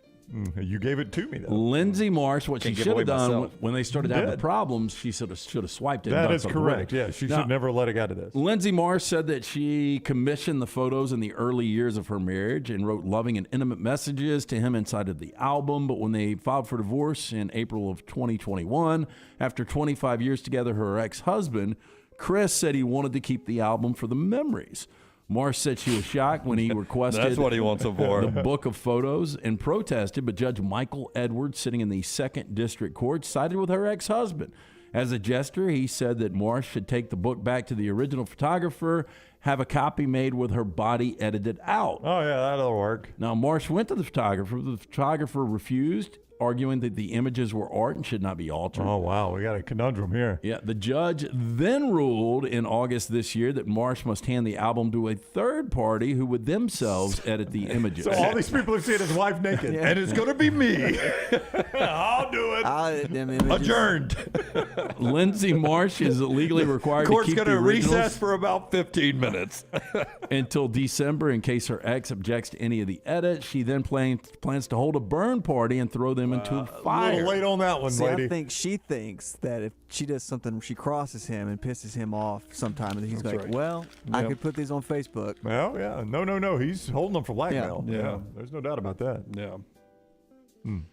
You gave it to me, though. Lindsay Marsh, what Can't she give should away have done myself. when they started You having did. problems, she should have swiped it. and That done is something correct. with it. Yeah, she Now, should never let it get to this. Lindsay Marsh said that she commissioned the photos in the early years of her marriage and wrote loving and intimate messages to him inside of the album. But when they filed for divorce in April of 2021, after 25 years together, her ex-husband, Chris, said he wanted to keep the album for the memories. Marsh said she was shocked when he requested That's what he wants it for. the book of photos and protested, but Judge Michael Edwards, sitting in the 2nd District Court, sided with her ex-husband. As a gesture, he said that Marsh should take the book back to the original photographer, have a copy made with her body edited out. Oh, yeah, that'll work. Now, Marsh went to the photographer. The photographer refused, arguing that the images were art and should not be altered. Oh, wow. We got a conundrum here. Yeah, the judge then ruled in August this year that Marsh must hand the album to a third party who would themselves edit the images. So all these people are seeing his wife naked, and it's going to be me. I'll do it. I'll edit them images. Adjourned. Lindsay Marsh is legally required to Court's keep going the to originals recess for about 15 minutes. until December in case her ex objects to any of the edits. She then plans to hold a burn party and throw them into a A fire. little late on that one, See, lady. I think she thinks that if she does something, she crosses him and pisses him off sometime, and he's That's like, right. well, I Yep. could put these on Facebook. Well, yeah. No. He's holding them for blackmail. Yeah. Yeah. There's no doubt about that. Yeah.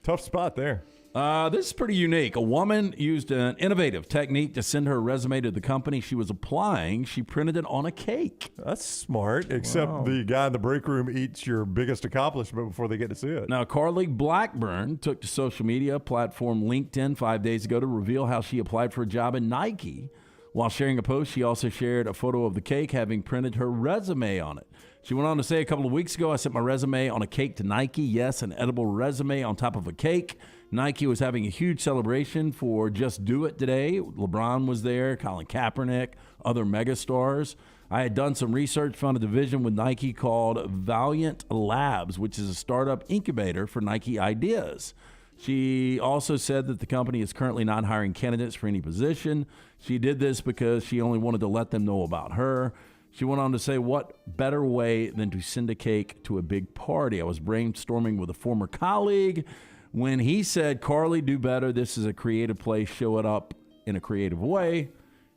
Tough spot there. This is pretty unique. A woman used an innovative technique to send her resume to the company she was applying. She printed it on a cake. That's smart, except Wow. the guy in the break room eats your biggest accomplishment before they get to see it. Now, Carly Blackburn took to social media platform LinkedIn 5 days ago to reveal how she applied for a job at Nike. While sharing a post, she also shared a photo of the cake having printed her resume on it. She went on to say, a couple of weeks ago, I sent my resume on a cake to Nike. Yes, an edible resume on top of a cake. Nike was having a huge celebration for Just Do It today. LeBron was there, Colin Kaepernick, other megastars. I had done some research, found a division with Nike called Valiant Labs, which is a startup incubator for Nike ideas. She also said that the company is currently not hiring candidates for any position. She did this because she only wanted to let them know about her. She went on to say, what better way than to send a cake to a big party? I was brainstorming with a former colleague when he said, Carly, do better. This is a creative place. Show it up in a creative way.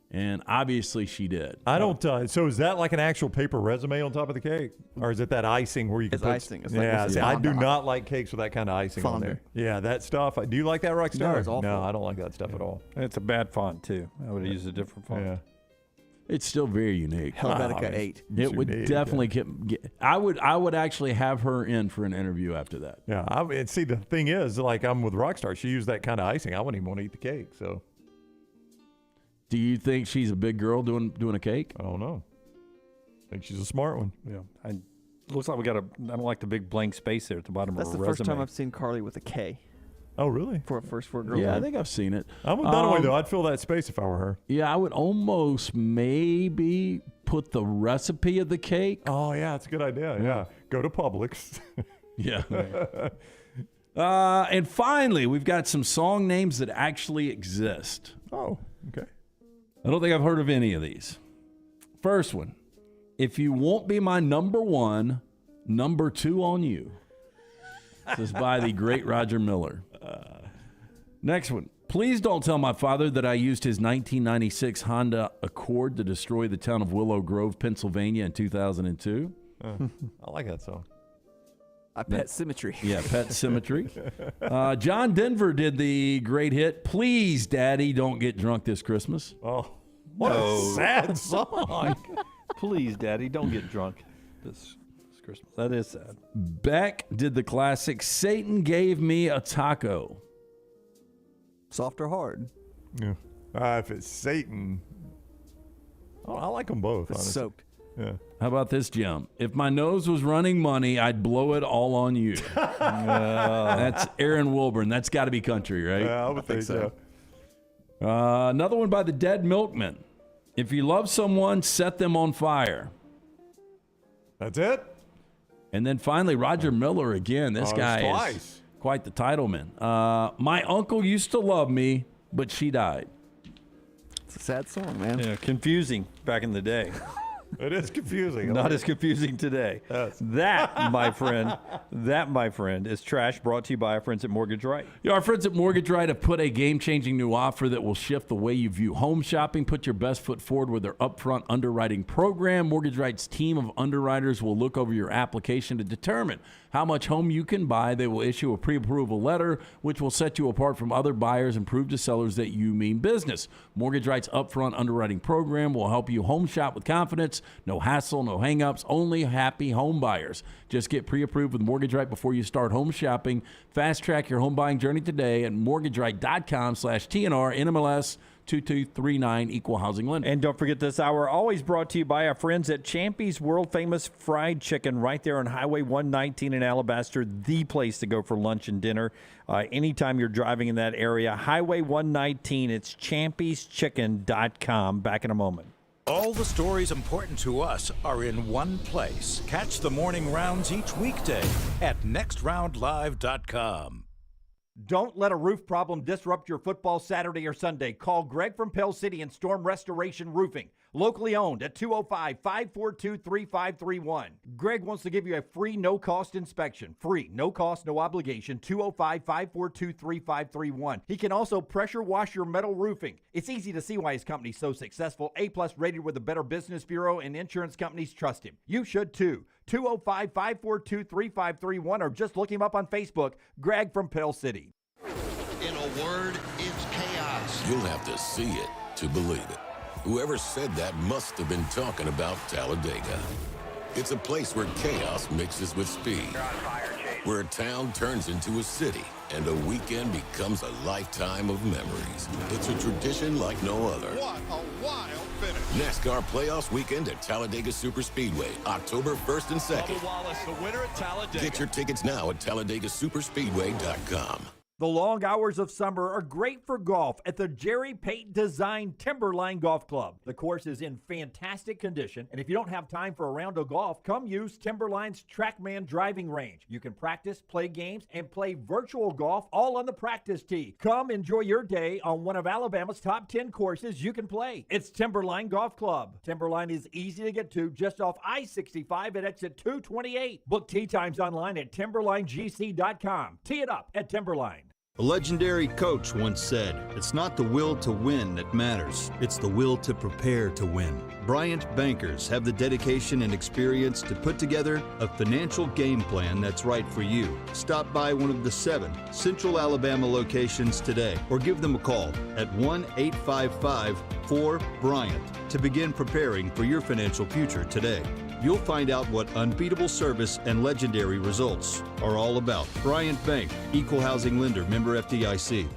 And obviously she did. I don't. So is that like an actual paper resume on top of the cake, or is it that icing where you can It's put? icing. It's like yeah, this is see, I do fondant. not like cakes with that kind of icing on there. Fondant. Yeah, that stuff. Do you like that, Rockstar? No, it's awful. No, I don't like that stuff at all. It's a bad font, too. I would have used a different font. Yeah. It's still very unique. Helvetica 8. It would unique, definitely get. I would actually have her in for an interview after that. Yeah. And see, the thing is, like I'm with Rockstar. She used that kind of icing. I wouldn't even want to eat the cake. So Do you think she's a big girl doing a cake? I don't know. I think she's a smart one. Yeah. Looks like we got I don't like the big blank space there at the bottom That's of the her first resume. time I've seen Carly with a K Oh, really? for a girl. Yeah, I name. think I've seen it. I'm with Dunaway, though. I'd fill that space if I were her. Yeah, I would almost maybe put the recipe of the cake. Oh, yeah. That's a good idea. Yeah. Go to Publix. Yeah. And finally, we've got some song names that actually exist. Oh, okay. I don't think I've heard of any of these. First one, If You Won't Be My Number One, Number Two on You. This is by the great Roger Miller. Next one, Please Don't Tell My Father That I Used His 1996 Honda Accord to destroy the town of Willow Grove, Pennsylvania in 2002. I like that song. Pet Symmetry. Yeah, Pet Symmetry. John Denver did the great hit, Please, Daddy, Don't Get Drunk This Christmas. Oh, what a sad song. Please, Daddy, don't get drunk this Christmas. That is sad. Beck did the classic, Satan Gave Me a Taco. Soft or hard? Yeah. If it's Satan, I like them both. It's honestly. soaked. Yeah. How about this, Jim? If my nose was running money, I'd blow it all on you. That's Aaron Wilburn. That's got to be country, right? Yeah, I would think so. Another one by the Dead Milkmen. If you love someone, set them on fire. That's it? And then finally, Roger Miller again. This guy is quite the titleman. My uncle used to love me, but she died. It's a sad song, man. Yeah, confusing back in the day. It is confusing. Not as confusing today. Yes. That, my friend, is trash brought to you by our friends at Mortgage Right. Yeah, our friends at Mortgage Right have put a game-changing new offer that will shift the way you view home shopping. Put your best foot forward with their upfront underwriting program. Mortgage Right's team of underwriters will look over your application to determine how much home you can buy. They will issue a pre-approval letter, which will set you apart from other buyers and prove to sellers that you mean business. Mortgage Right's upfront underwriting program will help you home shop with confidence. No hassle, no hang-ups, only happy home buyers. Just get pre-approved with Mortgage Right before you start home shopping. Fast-track your home buying journey today at mortgageright.com/TNR NMLS 2239 Equal Housing Lender. And don't forget this hour, always brought to you by our friends at Champy's World Famous Fried Chicken right there on Highway 119 in Alabaster, the place to go for lunch and dinner. Anytime you're driving in that area, Highway 119, it's champyschicken.com. Back in a moment. All the stories important to us are in one place. Catch the morning rounds each weekday at nextroundlive.com. Don't let a roof problem disrupt your football Saturday or Sunday. Call Greg from Pell City and Storm Restoration Roofing. Locally owned at 205-542-3531. Greg wants to give you a free, no-cost inspection. Free, no cost, no obligation, 205-542-3531. He can also pressure wash your metal roofing. It's easy to see why his company's so successful. A-plus rated with the Better Business Bureau, and insurance companies trust him. You should too. 205-542-3531, or just look him up on Facebook, Greg from Pell City. In a word, it's chaos. You'll have to see it to believe it. Whoever said that must have been talking about Talladega. It's a place where chaos mixes with speed, where a town turns into a city, and a weekend becomes a lifetime of memories. It's a tradition like no other. What a wild finish. NASCAR Playoffs Weekend at Talladega Superspeedway, October 1st and 2nd. Bubba Wallace, the winner at Talladega. Get your tickets now at TalladagaSuperspeedway.com. The long hours of summer are great for golf at the Jerry Pate designed Timberline Golf Club. The course is in fantastic condition, and if you don't have time for a round of golf, come use Timberline's TrackMan driving range. You can practice, play games, and play virtual golf all on the practice tee. Come enjoy your day on one of Alabama's top 10 courses you can play. It's Timberline Golf Club. Timberline is easy to get to just off I-65 at exit 228. Book tee times online at timberlinegc.com. Tee it up at Timberline. A legendary coach once said, "It's not the will to win that matters, it's the will to prepare to win." Bryant bankers have the dedication and experience to put together a financial game plan that's right for you. Stop by one of the 7 Central Alabama locations today or give them a call at 1-855-4-BRYANT to begin preparing for your financial future today. You'll find out what unbeatable service and legendary results are all about. Bryant Bank, Equal Housing Lender, member FDIC.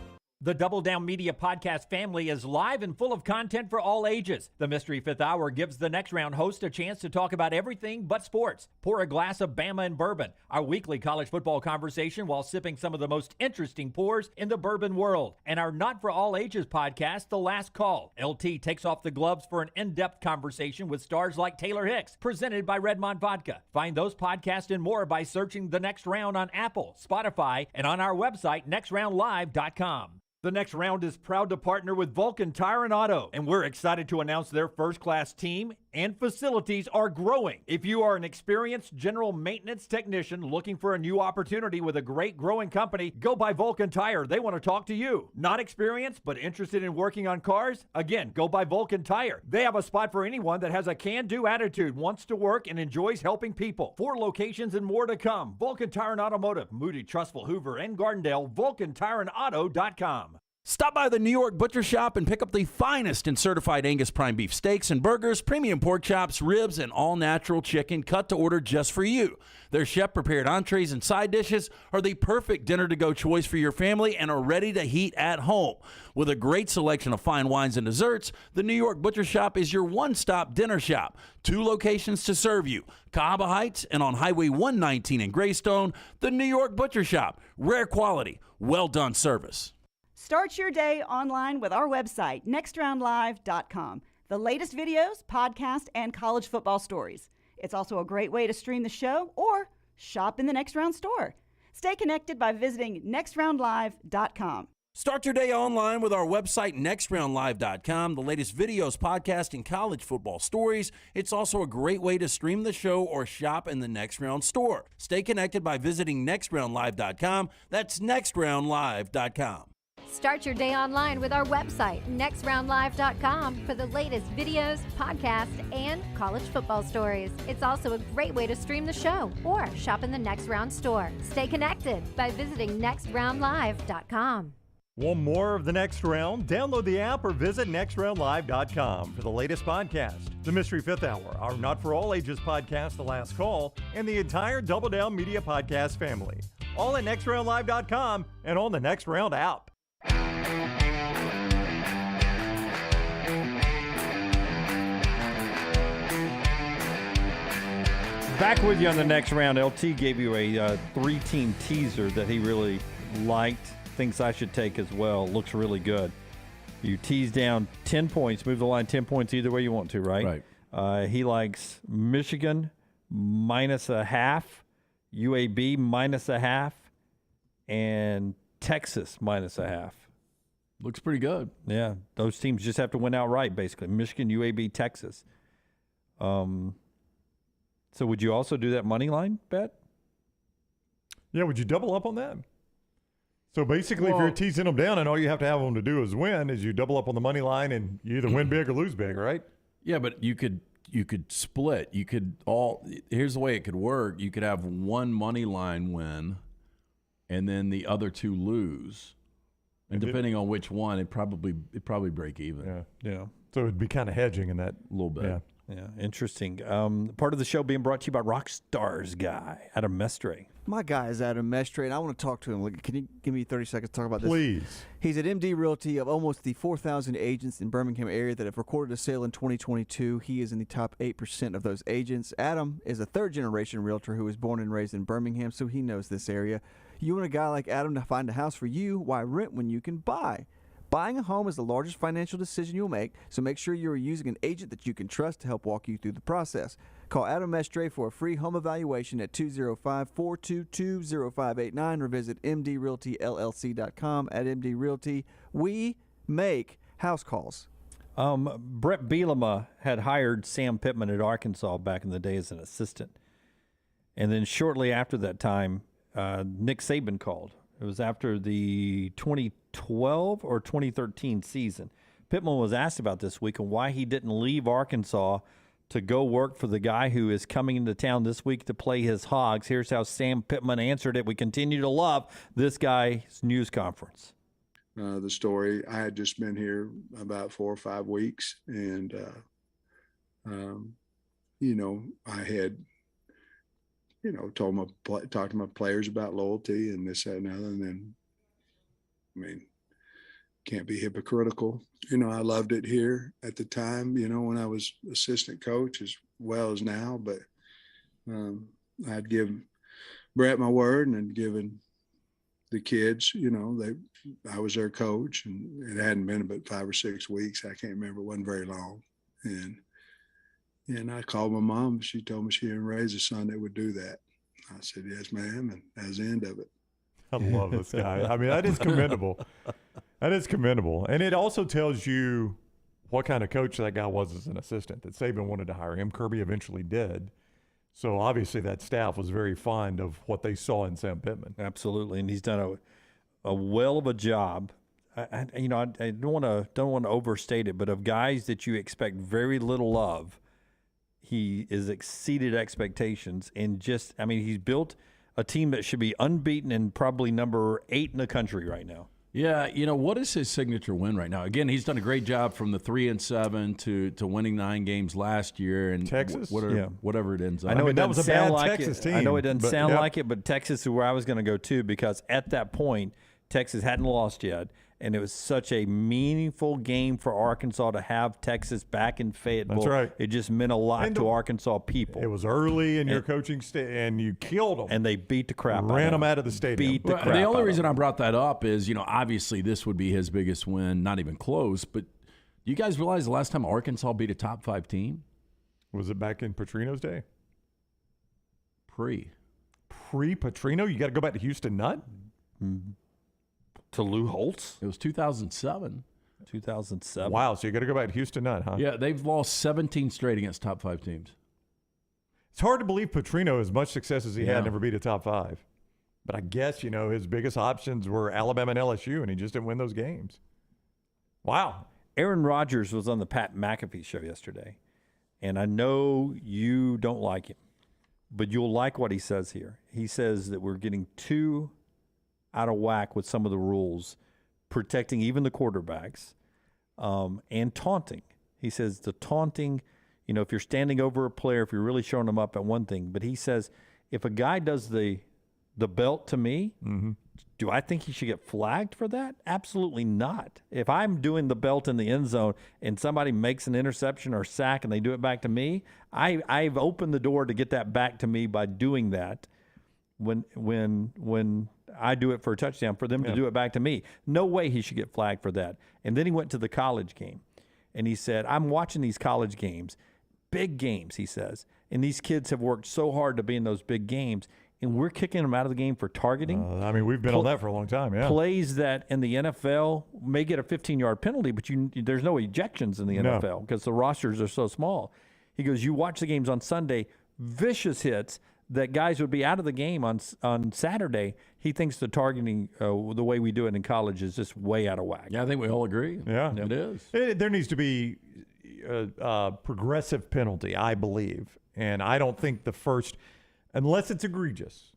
The Double Down Media podcast family is live and full of content for all ages. The Mystery Fifth Hour gives the Next Round host a chance to talk about everything but sports. Pour a glass of Bama and bourbon, our weekly college football conversation while sipping some of the most interesting pours in the bourbon world. And our Not For All Ages podcast, The Last Call. LT takes off the gloves for an in-depth conversation with stars like Taylor Hicks, presented by Redmond Vodka. Find those podcasts and more by searching The Next Round on Apple, Spotify, and on our website, nextroundlive.com. The Next Round is proud to partner with Vulcan Tire and Auto, and we're excited to announce their first-class team and facilities are growing. If you are an experienced general maintenance technician looking for a new opportunity with a great growing company, go by Vulcan Tire. They want to talk to you. Not experienced, but interested in working on cars? Again, go by Vulcan Tire. They have a spot for anyone that has a can-do attitude, wants to work, and enjoys helping people. 4 locations and more to come. Vulcan Tire and Automotive, Moody, Trustful, Hoover, and Gardendale, VulcanTireandAuto.com. Stop by the New York Butcher Shop and pick up the finest in certified Angus prime beef steaks and burgers, premium pork chops, ribs, and all-natural chicken cut to order just for you. Their chef-prepared entrees and side dishes are the perfect dinner-to-go choice for your family and are ready to heat at home. With a great selection of fine wines and desserts, the New York Butcher Shop is your one-stop dinner shop. 2 locations to serve you, Cahaba Heights and on Highway 119 in Greystone. The New York Butcher Shop, rare quality, well-done service. Start your day online with our website, nextroundlive.com. The latest videos, podcasts, and college football stories. It's also a great way to stream the show or shop in the Next Round store. Stay connected by visiting nextroundlive.com. Start your day online with our website, nextroundlive.com. The latest videos, podcasts, and college football stories. It's also a great way to stream the show or shop in the Next Round store. Stay connected by visiting nextroundlive.com. That's nextroundlive.com. Start your day online with our website, nextroundlive.com, for the latest videos, podcasts, and college football stories. It's also a great way to stream the show or shop in the Next Round store. Stay connected by visiting nextroundlive.com. Want more of the Next Round? Download the app or visit nextroundlive.com for the latest podcast, The Mystery Fifth Hour, our Not For All Ages podcast, The Last Call, and the entire Double Down Media podcast family. All at nextroundlive.com and on the Next Round app. Back with you on the Next Round. LT gave you a 3-team teaser that he really liked, thinks I should take as well. Looks really good. You tease down 10 points, move the line 10 points either way you want to, right? Right. He likes Michigan -0.5, UAB -0.5, and Texas -0.5. Looks pretty good. Yeah, those teams just have to win outright, basically. Michigan, UAB, Texas. So would you also do that money line bet? Yeah, would you double up on that? So basically, if you're teasing them down and all you have to have them to do is win, is you double up on the money line and you either win big or lose big, right? Yeah, but you could split. Here's the way it could work. You could have one money line win, and then the other 2 lose. And depending on which one, it probably break even. Yeah. So it'd be kind of hedging in that a little bit. Yeah, interesting. Part of the show being brought to you by Rockstars guy, Adam Mestre. My guy is Adam Mestre, and I want to talk to him. Can you give me 30 seconds to talk about this? Please. He's at MD Realty. Of almost the 4,000 agents in Birmingham area that have recorded a sale in 2022, he is in the top 8% of those agents. Adam is a third-generation realtor who was born and raised in Birmingham, so he knows this area. You want a guy like Adam to find a house for you? Why rent when you can buy? Buying a home is the largest financial decision you'll make, so make sure you're using an agent that you can trust to help walk you through the process. Call Adam Mestre for a free home evaluation at 205-422-0589 or visit mdrealtyllc.com. At MD Realty, we make house calls. Brett Bielema had hired Sam Pittman at Arkansas back in the day as an assistant. And then shortly after that time, Nick Saban called. It was after the 2012 or 2013 season. Pittman was asked about this week and why he didn't leave Arkansas to go work for the guy who is coming into town this week to play his Hogs. Here's how Sam Pittman answered it. We continue to love this guy's news conference. The story, I had just been here about 4 or 5 weeks, and, I had talked to my players about loyalty and this, that, and other. And then, can't be hypocritical. I loved it here at the time, when I was assistant coach as well as now. But I'd give Brett my word and had given the kids, I was their coach, and it hadn't been but 5 or 6 weeks. I can't remember. It wasn't very long. And I called my mom. She told me she didn't raise a son that would do that. I said, yes, ma'am. And that was the end of it. I love this guy. That is commendable. That is commendable. And it also tells you what kind of coach that guy was as an assistant, that Saban wanted to hire him. Kirby eventually did. So obviously that staff was very fond of what they saw in Sam Pittman. Absolutely, and he's done a well of a job. I don't want to overstate it, but of guys that you expect very little of, he has exceeded expectations. And he's built a team that should be unbeaten and probably number 8 in the country right now. Yeah, what is his signature win right now? Again, he's done a great job from the 3-7 to winning 9 games last year and Texas, whatever it ends up. I know that was a bad Texas team. I know it doesn't sound like it, but Texas is where I was going to go too, because at that point Texas hadn't lost yet, and it was such a meaningful game for Arkansas to have Texas back in Fayetteville. That's right. It just meant a lot to Arkansas people. It was early in your coaching and you killed them. And they beat the crap out of them. Ran them out of the stadium. The only reason I brought that up is, obviously this would be his biggest win, not even close, but do you guys realize the last time Arkansas beat a top 5 team? Was it back in Petrino's day? Pre-Petrino? You got to go back to Houston Nutt? Mm-hmm. To Lou Holtz? It was 2007. 2007. Wow, so you got to go back to Houston Nutt, huh? Yeah, they've lost 17 straight against top 5 teams. It's hard to believe Petrino, as much success as he had, never beat a top 5. But I guess, his biggest options were Alabama and LSU, and he just didn't win those games. Wow. Aaron Rodgers was on the Pat McAfee show yesterday, and I know you don't like him, but you'll like what he says here. He says that we're getting too out of whack with some of the rules, protecting even the quarterbacks, and taunting. He says the taunting, if you're standing over a player, if you're really showing them up at one thing, but he says if a guy does the belt to me, do I think he should get flagged for that? Absolutely not. If I'm doing the belt in the end zone and somebody makes an interception or sack and they do it back to me, I've opened the door to get that back to me by doing that. When I do it for a touchdown, for them to do it back to me. No way he should get flagged for that. And then he went to the college game, and he said, I'm watching these college games, big games, he says, and these kids have worked so hard to be in those big games, and we're kicking them out of the game for targeting. We've been on that for a long time, Plays that in the NFL may get a 15-yard penalty, but there's no ejections in the NFL because the rosters are so small. He goes, you watch the games on Sunday, vicious hits, that guys would be out of the game on Saturday. He thinks the targeting, the way we do it in college, is just way out of whack. Yeah, I think we all agree. Yeah. It is. There needs to be a progressive penalty, I believe. And I don't think the first, unless it's egregious.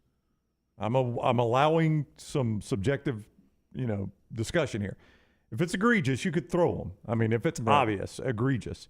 I'm allowing some subjective, discussion here. If it's egregious, you could throw them. I mean, if it's obvious, egregious.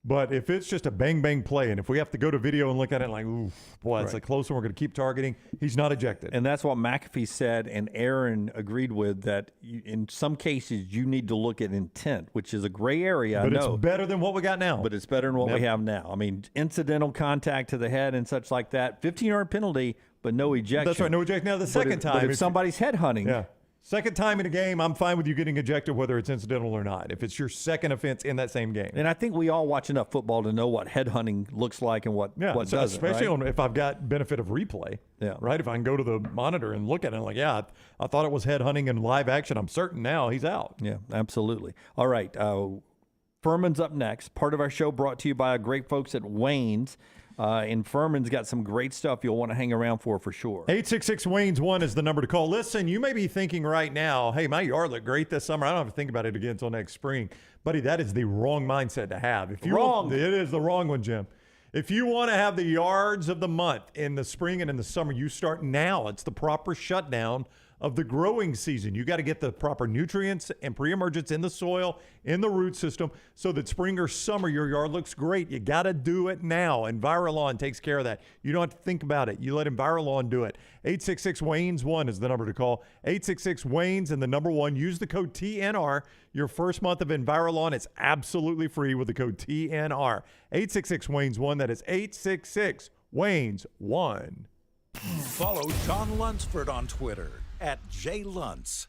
But if it's just a bang-bang play, and if we have to go to video and look at it like, ooh, boy, it's a close one, we're going to keep targeting, he's not ejected. And that's what McAfee said, and Aaron agreed with, that in some cases you need to look at intent, which is a gray area, But I know. it's better than what we got now. But it's better than what we have now. I mean, incidental contact to the head and such like that, 15-yard penalty, but no ejection. That's right, no ejection. Now, the second time. But if somebody's head hunting. Second time in a game, I'm fine with you getting ejected, whether it's incidental or not, if it's your second offense in that same game. And I think we all watch enough football to know what head hunting looks like and what doesn't. Especially right? if I've got benefit of replay. Right? If I can go to the monitor and look at it, like, I thought it was head hunting in live action. I'm certain now he's out. Yeah, absolutely. All right. Fuhrman's up next. Part of our show brought to you by our great folks at Wayne's. And Fuhrman's got some great stuff you'll want to hang around for sure. 866-WAYNES-1 is the number to call. Listen, you may be thinking right now, hey, my yard looked great this summer. I don't have to think about it again until next spring. Buddy, that is the wrong mindset to have. It is the wrong one, Jim. If you want to have the yards of the month in the spring and in the summer, you start now. It's the proper shutdown of the growing season. You got to get the proper nutrients and pre-emergence in the soil, in the root system, so that spring or summer your yard looks great. You got to do it now. Envirolawn takes care of that. You don't have to think about it. You let Envirolawn do it. 866-WAYNES-1 is the number to call. 866-WAYNES and the number 1. Use the code TNR. Your first month of Envirolawn is absolutely free with the code TNR. 866-WAYNES-1. That is 866-WAYNES-1. Follow Sean Lunsford on Twitter @JLuntz.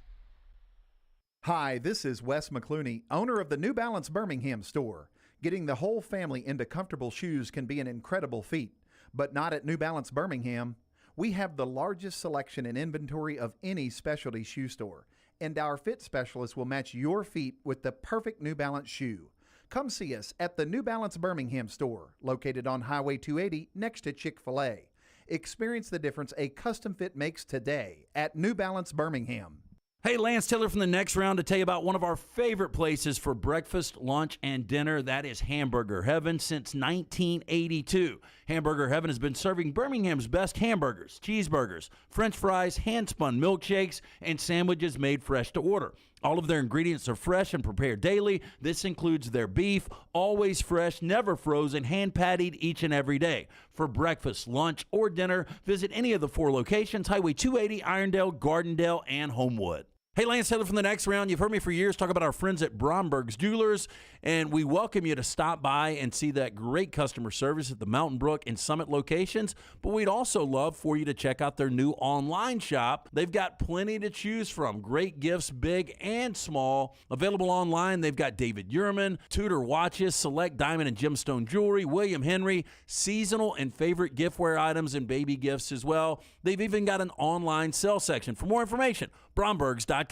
Hi, this is Wes McClooney, owner of the New Balance Birmingham store. Getting the whole family into comfortable shoes can be an incredible feat, but not at New Balance Birmingham. We have the largest selection and inventory of any specialty shoe store, and our fit specialists will match your feet with the perfect New Balance shoe. Come see us at the New Balance Birmingham store, located on Highway 280 next to Chick-fil-A. Experience the difference a custom fit makes today at New Balance Birmingham. Hey, Lance Taylor from the Next Round to tell you about one of our favorite places for breakfast, lunch, and dinner. That is Hamburger Heaven since 1982. Hamburger Heaven has been serving Birmingham's best hamburgers, cheeseburgers, French fries, hand-spun milkshakes, and sandwiches made fresh to order. All of their ingredients are fresh and prepared daily. This includes their beef, always fresh, never frozen, hand-pattied each and every day. For breakfast, lunch, or dinner, visit any of the 4 locations, Highway 280, Irondale, Gardendale, and Homewood. Hey, Lance Taylor from the Next Round. You've heard me for years talk about our friends at Bromberg's Jewelers, and we welcome you to stop by and see that great customer service at the Mountain Brook and Summit locations, but we'd also love for you to check out their new online shop. They've got plenty to choose from. Great gifts, big and small. Available online, they've got David Yurman, Tudor watches, select diamond and gemstone jewelry, William Henry, seasonal and favorite giftware items and baby gifts as well. They've even got an online sale section. For more information, Brombergs.com.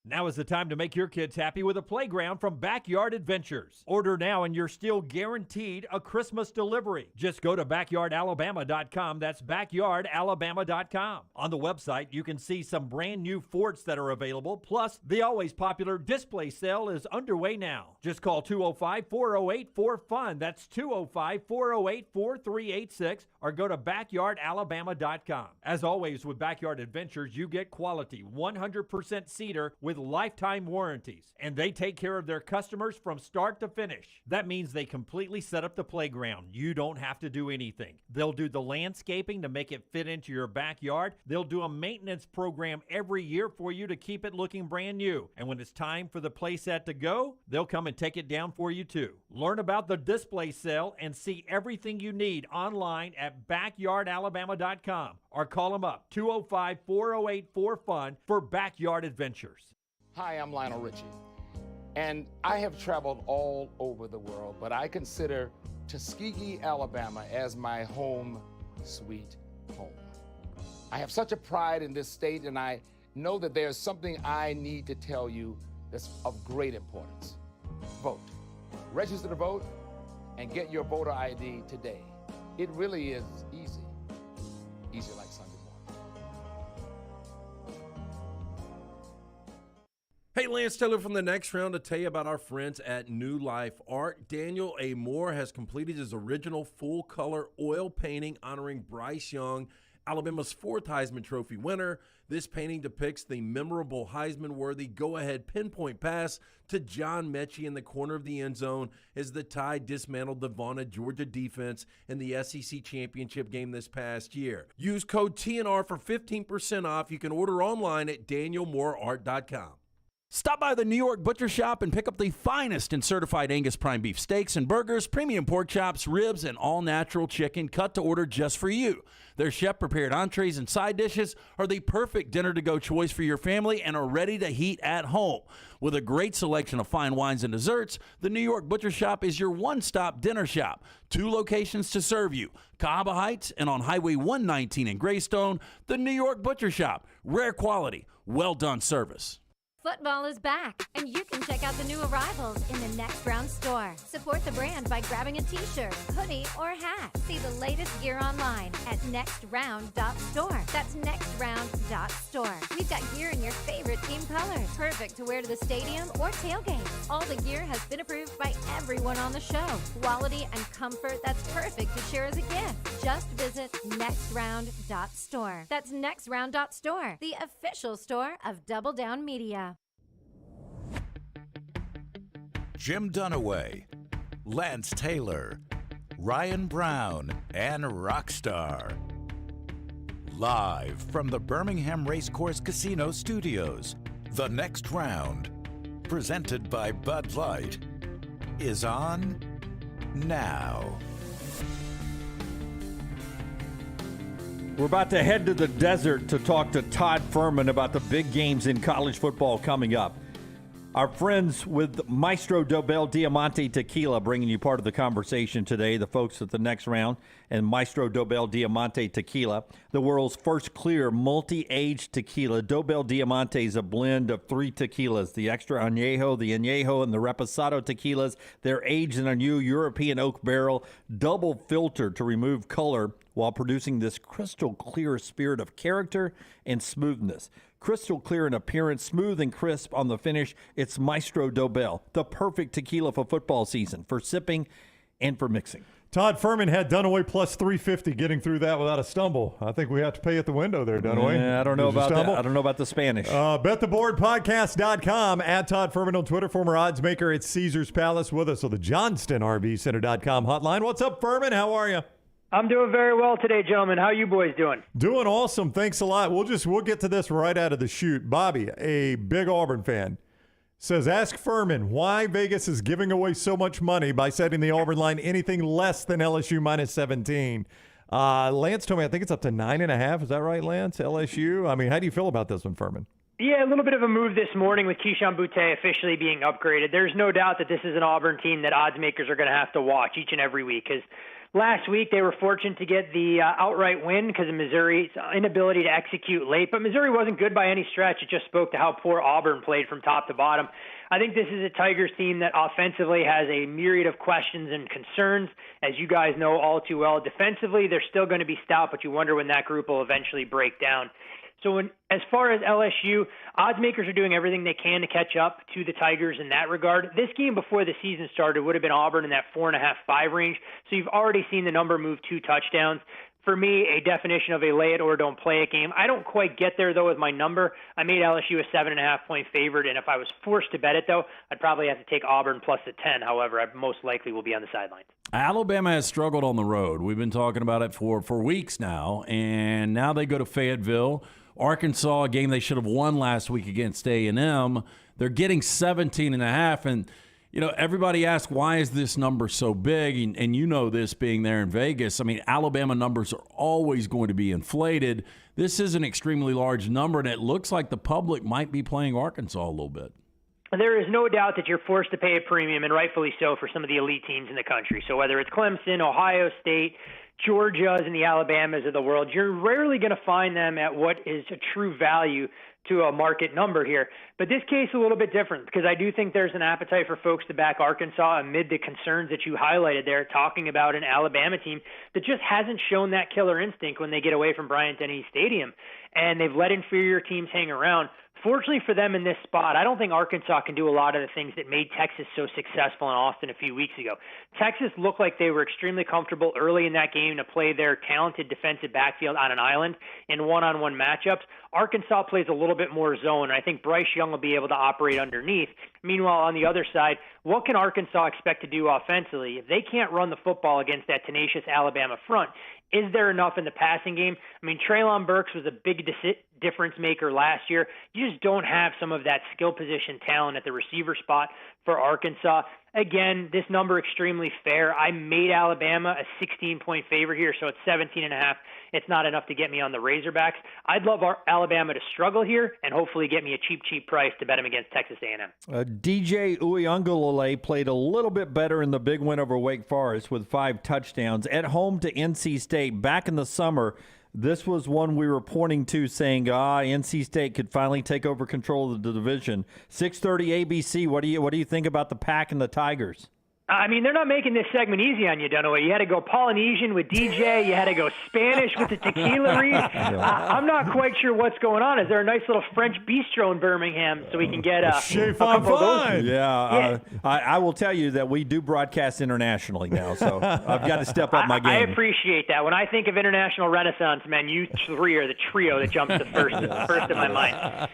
Now is the time to make your kids happy with a playground from Backyard Adventures. Order now and you're still guaranteed a Christmas delivery. Just go to backyardalabama.com. That's backyardalabama.com. On the website, you can see some brand new forts that are available. Plus, the always popular display sale is underway now. Just call 205-408-4FUN. That's 205-408-4386 or go to backyardalabama.com. As always with Backyard Adventures, you get quality 100% cedar with lifetime warranties, and they take care of their customers from start to finish. That means they completely set up the playground. You don't have to do anything. They'll do the landscaping to make it fit into your backyard. They'll do a maintenance program every year for you to keep it looking brand new. And when it's time for the playset to go, they'll come and take it down for you too. Learn about the display sale and see everything you need online at backyardalabama.com or call them up 205-408-4FUN for Backyard Adventures. Hi, I'm Lionel Richie, and I have traveled all over the world, but I consider Tuskegee, Alabama as my home sweet home. I have such a pride in this state, and I know that there's something I need to tell you that's of great importance. Vote. Register to vote and get your voter ID today. It really is easy. Easy like Sunday morning. Hey, Lance Taylor from the Next Round to tell you about our friends at New Life Art. Daniel A. Moore has completed his original full-color oil painting honoring Bryce Young, Alabama's 4th Heisman Trophy winner. This painting depicts the memorable Heisman-worthy go-ahead pinpoint pass to John Mechie in the corner of the end zone as the Tide dismantled the vaunted Georgia defense in the SEC championship game this past year. Use code TNR for 15% off. You can order online at danielmooreart.com. Stop by the New York Butcher Shop and pick up the finest in certified Angus prime beef steaks and burgers, premium pork chops, ribs, and all-natural chicken cut to order just for you. Their chef-prepared entrees and side dishes are the perfect dinner-to-go choice for your family and are ready to heat at home. With a great selection of fine wines and desserts, the New York Butcher Shop is your one-stop dinner shop. 2 locations to serve you, Cahaba Heights and on Highway 119 in Greystone. The New York Butcher Shop, rare quality, well-done service. Football is back, and you can check out the new arrivals in the Next Round store. Support the brand by grabbing a t-shirt, hoodie, or hat. See the latest gear online at nextround.store. That's nextround.store. We've got gear in your favorite team colors, perfect to wear to the stadium or tailgate. All the gear has been approved by everyone on the show. Quality and comfort that's perfect to share as a gift. Just visit nextround.store. That's nextround.store, the official store of Double Down Media. Jim Dunaway, Lance Taylor, Ryan Brown, and Rockstar. Live from the Birmingham Racecourse Casino Studios, The Next Round, presented by Bud Light, is on now. We're about to head to the desert to talk to Todd Fuhrman about the big games in college football coming up. Our friends with Maestro Dobel Diamante Tequila bringing you part of the conversation today. The folks at the Next Round and Maestro Dobel Diamante Tequila, the world's first clear multi-aged tequila. Dobel Diamante is a blend of 3 tequilas, the Extra Añejo, the Añejo, and the Reposado tequilas. They're aged in a new European oak barrel, double filtered to remove color while producing this crystal clear spirit of character and smoothness. Crystal clear in appearance, smooth and crisp on the finish. It's Maestro Dobel, the perfect tequila for football season, for sipping and for mixing. Todd Fuhrman had Dunaway plus 350 getting through that without a stumble. I think we have to pay at the window there, Dunaway. Yeah, I don't know about that. I don't know about the Spanish. BetTheBoardPodcast.com, at Todd Fuhrman on Twitter, former odds maker at Caesars Palace with us on the JohnstonRVCenter.com hotline. What's up, Fuhrman? How are you? I'm doing very well today, gentlemen. How are you boys doing? Doing awesome. Thanks a lot. We'll get to this right out of the chute. Bobby, a big Auburn fan, says, ask Fuhrman why Vegas is giving away so much money by setting the Auburn line anything less than LSU minus 17. Lance told me I think it's up to 9.5. Is that right, Lance? LSU? I mean, how do you feel about this one, Fuhrman? Yeah, a little bit of a move this morning with Keyshawn Boutte officially being upgraded. There's no doubt that this is an Auburn team that odds makers are going to have to watch each and every week, because last week they were fortunate to get the outright win because of Missouri's inability to execute late. But Missouri wasn't good by any stretch. It just spoke to how poor Auburn played from top to bottom. I think this is a Tigers team that offensively has a myriad of questions and concerns, as you guys know all too well. Defensively, they're still going to be stout, but you wonder when that group will eventually break down. So as far as LSU, odds makers are doing everything they can to catch up to the Tigers in that regard. This game before the season started would have been Auburn in that 4.5-5 range. So you've already seen the number move 2 touchdowns. For me, a definition of a lay it or don't play it game. I don't quite get there, though, with my number. I made LSU a 7.5-point favorite, and if I was forced to bet it, though, I'd probably have to take Auburn plus the 10. However, I most likely will be on the sidelines. Alabama has struggled on the road. We've been talking about it for weeks now, and now they go to Fayetteville. Arkansas, a game they should have won last week against A&M. They're getting 17.5, and you know, everybody asks, why is this number so big? And you know this being there in Vegas. I mean, Alabama numbers are always going to be inflated. This is an extremely large number, and it looks like the public might be playing Arkansas a little bit. There is no doubt that you're forced to pay a premium, and rightfully so, for some of the elite teams in the country. So whether it's Clemson, Ohio State, Georgia's, and the Alabamas of the world, you're rarely going to find them at what is a true value to a market number here. But this case is a little bit different, because I do think there's an appetite for folks to back Arkansas amid the concerns that you highlighted there, talking about an Alabama team that just hasn't shown that killer instinct when they get away from Bryant-Denny Stadium. And they've let inferior teams hang around. Fortunately for them in this spot, I don't think Arkansas can do a lot of the things that made Texas so successful in Austin a few weeks ago. Texas looked like they were extremely comfortable early in that game to play their talented defensive backfield on an island in one-on-one matchups. Arkansas plays a little bit more zone, and I think Bryce Young will be able to operate underneath. Meanwhile, on the other side, what can Arkansas expect to do offensively? If they can't run the football against that tenacious Alabama front, is there enough in the passing game? I mean, Treylon Burks was a big difference maker last year. You just don't have some of that skill position talent at the receiver spot for Arkansas. Again, this number extremely fair. I made Alabama a 16-point favorite here, so it's 17.5. It's not enough to get me on the Razorbacks. I'd love Alabama to struggle here and hopefully get me a cheap price to bet them against Texas A&M. DJ Uiagalelei played a little bit better in the big win over Wake Forest with 5 touchdowns at home to NC State back in the summer. This was one we were pointing to, saying, NC State could finally take over control of the division. 6:30 ABC. What do you think about the Pack and the Tigers? I mean, they're not making this segment easy on you, Dunaway. You had to go Polynesian with DJ. You had to go Spanish with the tequila read. I'm not quite sure what's going on. Is there a nice little French bistro in Birmingham so we can get a couple of those? Yeah. I will tell you that we do broadcast internationally now, so I've got to step up my game. I appreciate that. When I think of international renaissance, man, you three are the trio that jumps the first in my mind.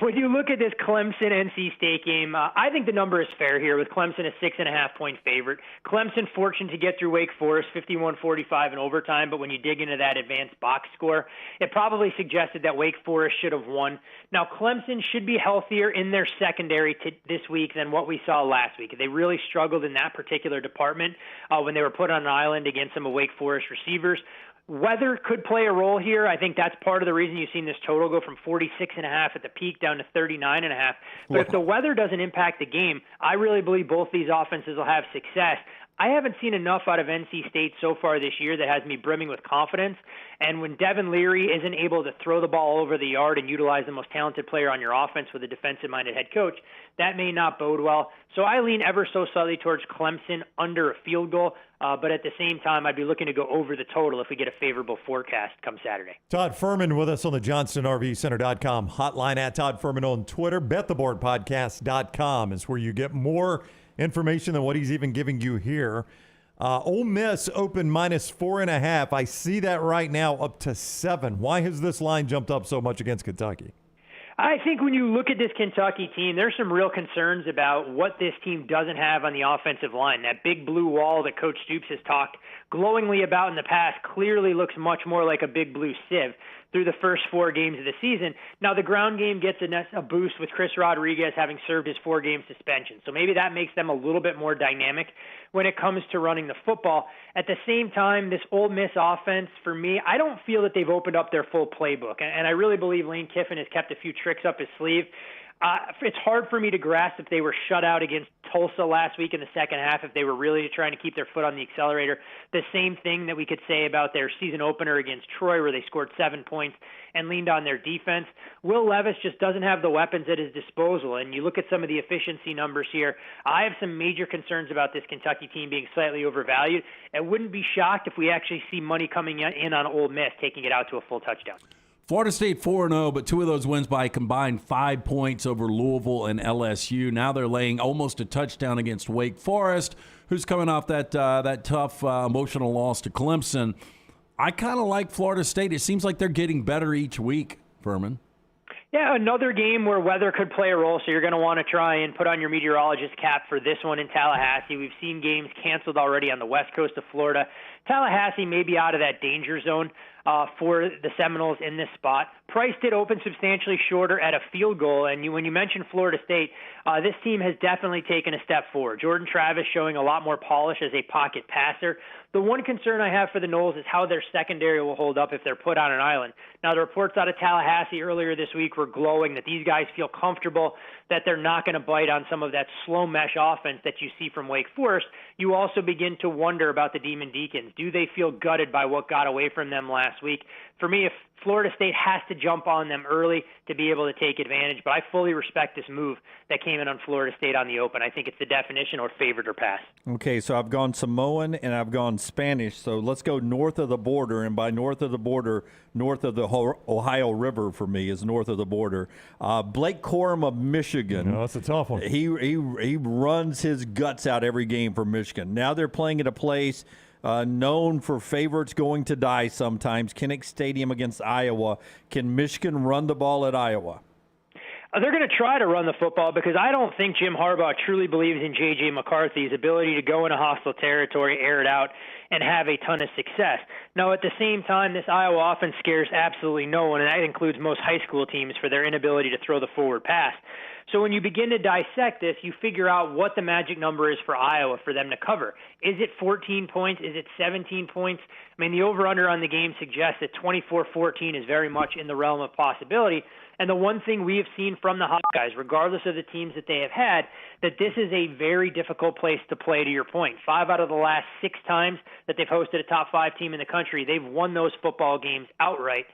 When you look at this Clemson-NC State game, I think the number is fair here with Clemson a 6.5-point favorite. Clemson fortunate to get through Wake Forest 51-45 in overtime, but when you dig into that advanced box score, it probably suggested that Wake Forest should have won. Now, Clemson should be healthier in their secondary this week than what we saw last week. They really struggled in that particular department when they were put on an island against some of Wake Forest receivers. Weather could play a role here. I think that's part of the reason you've seen this total go from 46.5 at the peak down to 39.5. But if the weather doesn't impact the game, I really believe both these offenses will have success. I haven't seen enough out of NC State so far this year that has me brimming with confidence. And when Devin Leary isn't able to throw the ball over the yard and utilize the most talented player on your offense with a defensive-minded head coach, that may not bode well. So I lean ever so slightly towards Clemson under a field goal. But at the same time, I'd be looking to go over the total if we get a favorable forecast come Saturday. Todd Fuhrman with us on the JohnstonRVCenter.com hotline, at Todd Fuhrman on Twitter. BetTheBoardPodcast.com is where you get more information than what he's even giving you here. Ole Miss open -4.5. I see that right now up to 7. Why has this line jumped up so much against Kentucky? I think when you look at this Kentucky team, there's some real concerns about what this team doesn't have on the offensive line. That big blue wall that Coach Stoops has talked glowingly about in the past clearly looks much more like a big blue sieve through the first 4 games of the season. Now, the ground game gets a boost with Chris Rodriguez having served his 4-game suspension. So maybe that makes them a little bit more dynamic when it comes to running the football. At the same time, this Ole Miss offense, for me, I don't feel that they've opened up their full playbook. And I really believe Lane Kiffin has kept a few tricks up his sleeve. It's hard for me to grasp if they were shut out against Tulsa last week in the second half, if they were really trying to keep their foot on the accelerator. The same thing that we could say about their season opener against Troy, where they scored 7 points and leaned on their defense. Will Levis just doesn't have the weapons at his disposal, and you look at some of the efficiency numbers here. I have some major concerns about this Kentucky team being slightly overvalued. I wouldn't be shocked if we actually see money coming in on Ole Miss, taking it out to a full touchdown. Florida State 4-0, but 2 of those wins by a combined 5 points over Louisville and LSU. Now they're laying almost a touchdown against Wake Forest, who's coming off that tough emotional loss to Clemson. I kind of like Florida State. It seems like they're getting better each week, Fuhrman. Yeah, another game where weather could play a role, so you're going to want to try and put on your meteorologist cap for this one in Tallahassee. We've seen games canceled already on the west coast of Florida. Tallahassee may be out of that danger zone for the Seminoles in this spot. Price did open substantially shorter at a field goal, and when you mentioned Florida State, this team has definitely taken a step forward. Jordan Travis showing a lot more polish as a pocket passer. The one concern I have for the Noles is how their secondary will hold up if they're put on an island. Now, the reports out of Tallahassee earlier this week were glowing that these guys feel comfortable that they're not going to bite on some of that slow mesh offense that you see from Wake Forest. You also begin to wonder about the Demon Deacons. Do they feel gutted by what got away from them last week? For me, if Florida State has to jump on them early to be able to take advantage, but I fully respect this move that came in on Florida State on the open. I think it's the definition or favored or pass. Okay, so I've gone Samoan and I've gone Spanish, so let's go north of the border, and by north of the border, north of the Ohio River for me is north of the border. Blake Corum of Michigan. No, that's a tough one. He runs his guts out every game for Michigan. Now they're playing at a place known for favorites going to die sometimes. Kinnick Stadium against Iowa. Can Michigan run the ball at Iowa? They're going to try to run the football because I don't think Jim Harbaugh truly believes in J.J. McCarthy's ability to go into hostile territory, air it out, and have a ton of success. Now, at the same time, this Iowa offense scares absolutely no one, and that includes most high school teams for their inability to throw the forward pass. So when you begin to dissect this, you figure out what the magic number is for Iowa for them to cover. Is it 14 points? Is it 17 points? I mean, the over-under on the game suggests that 24-14 is very much in the realm of possibility. And the one thing we have seen from the Hawkeyes, regardless of the teams that they have had, that this is a very difficult place to play, to your point. 5 out of the last 6 times that they've hosted a top 5 team in the country, they've won those football games outright.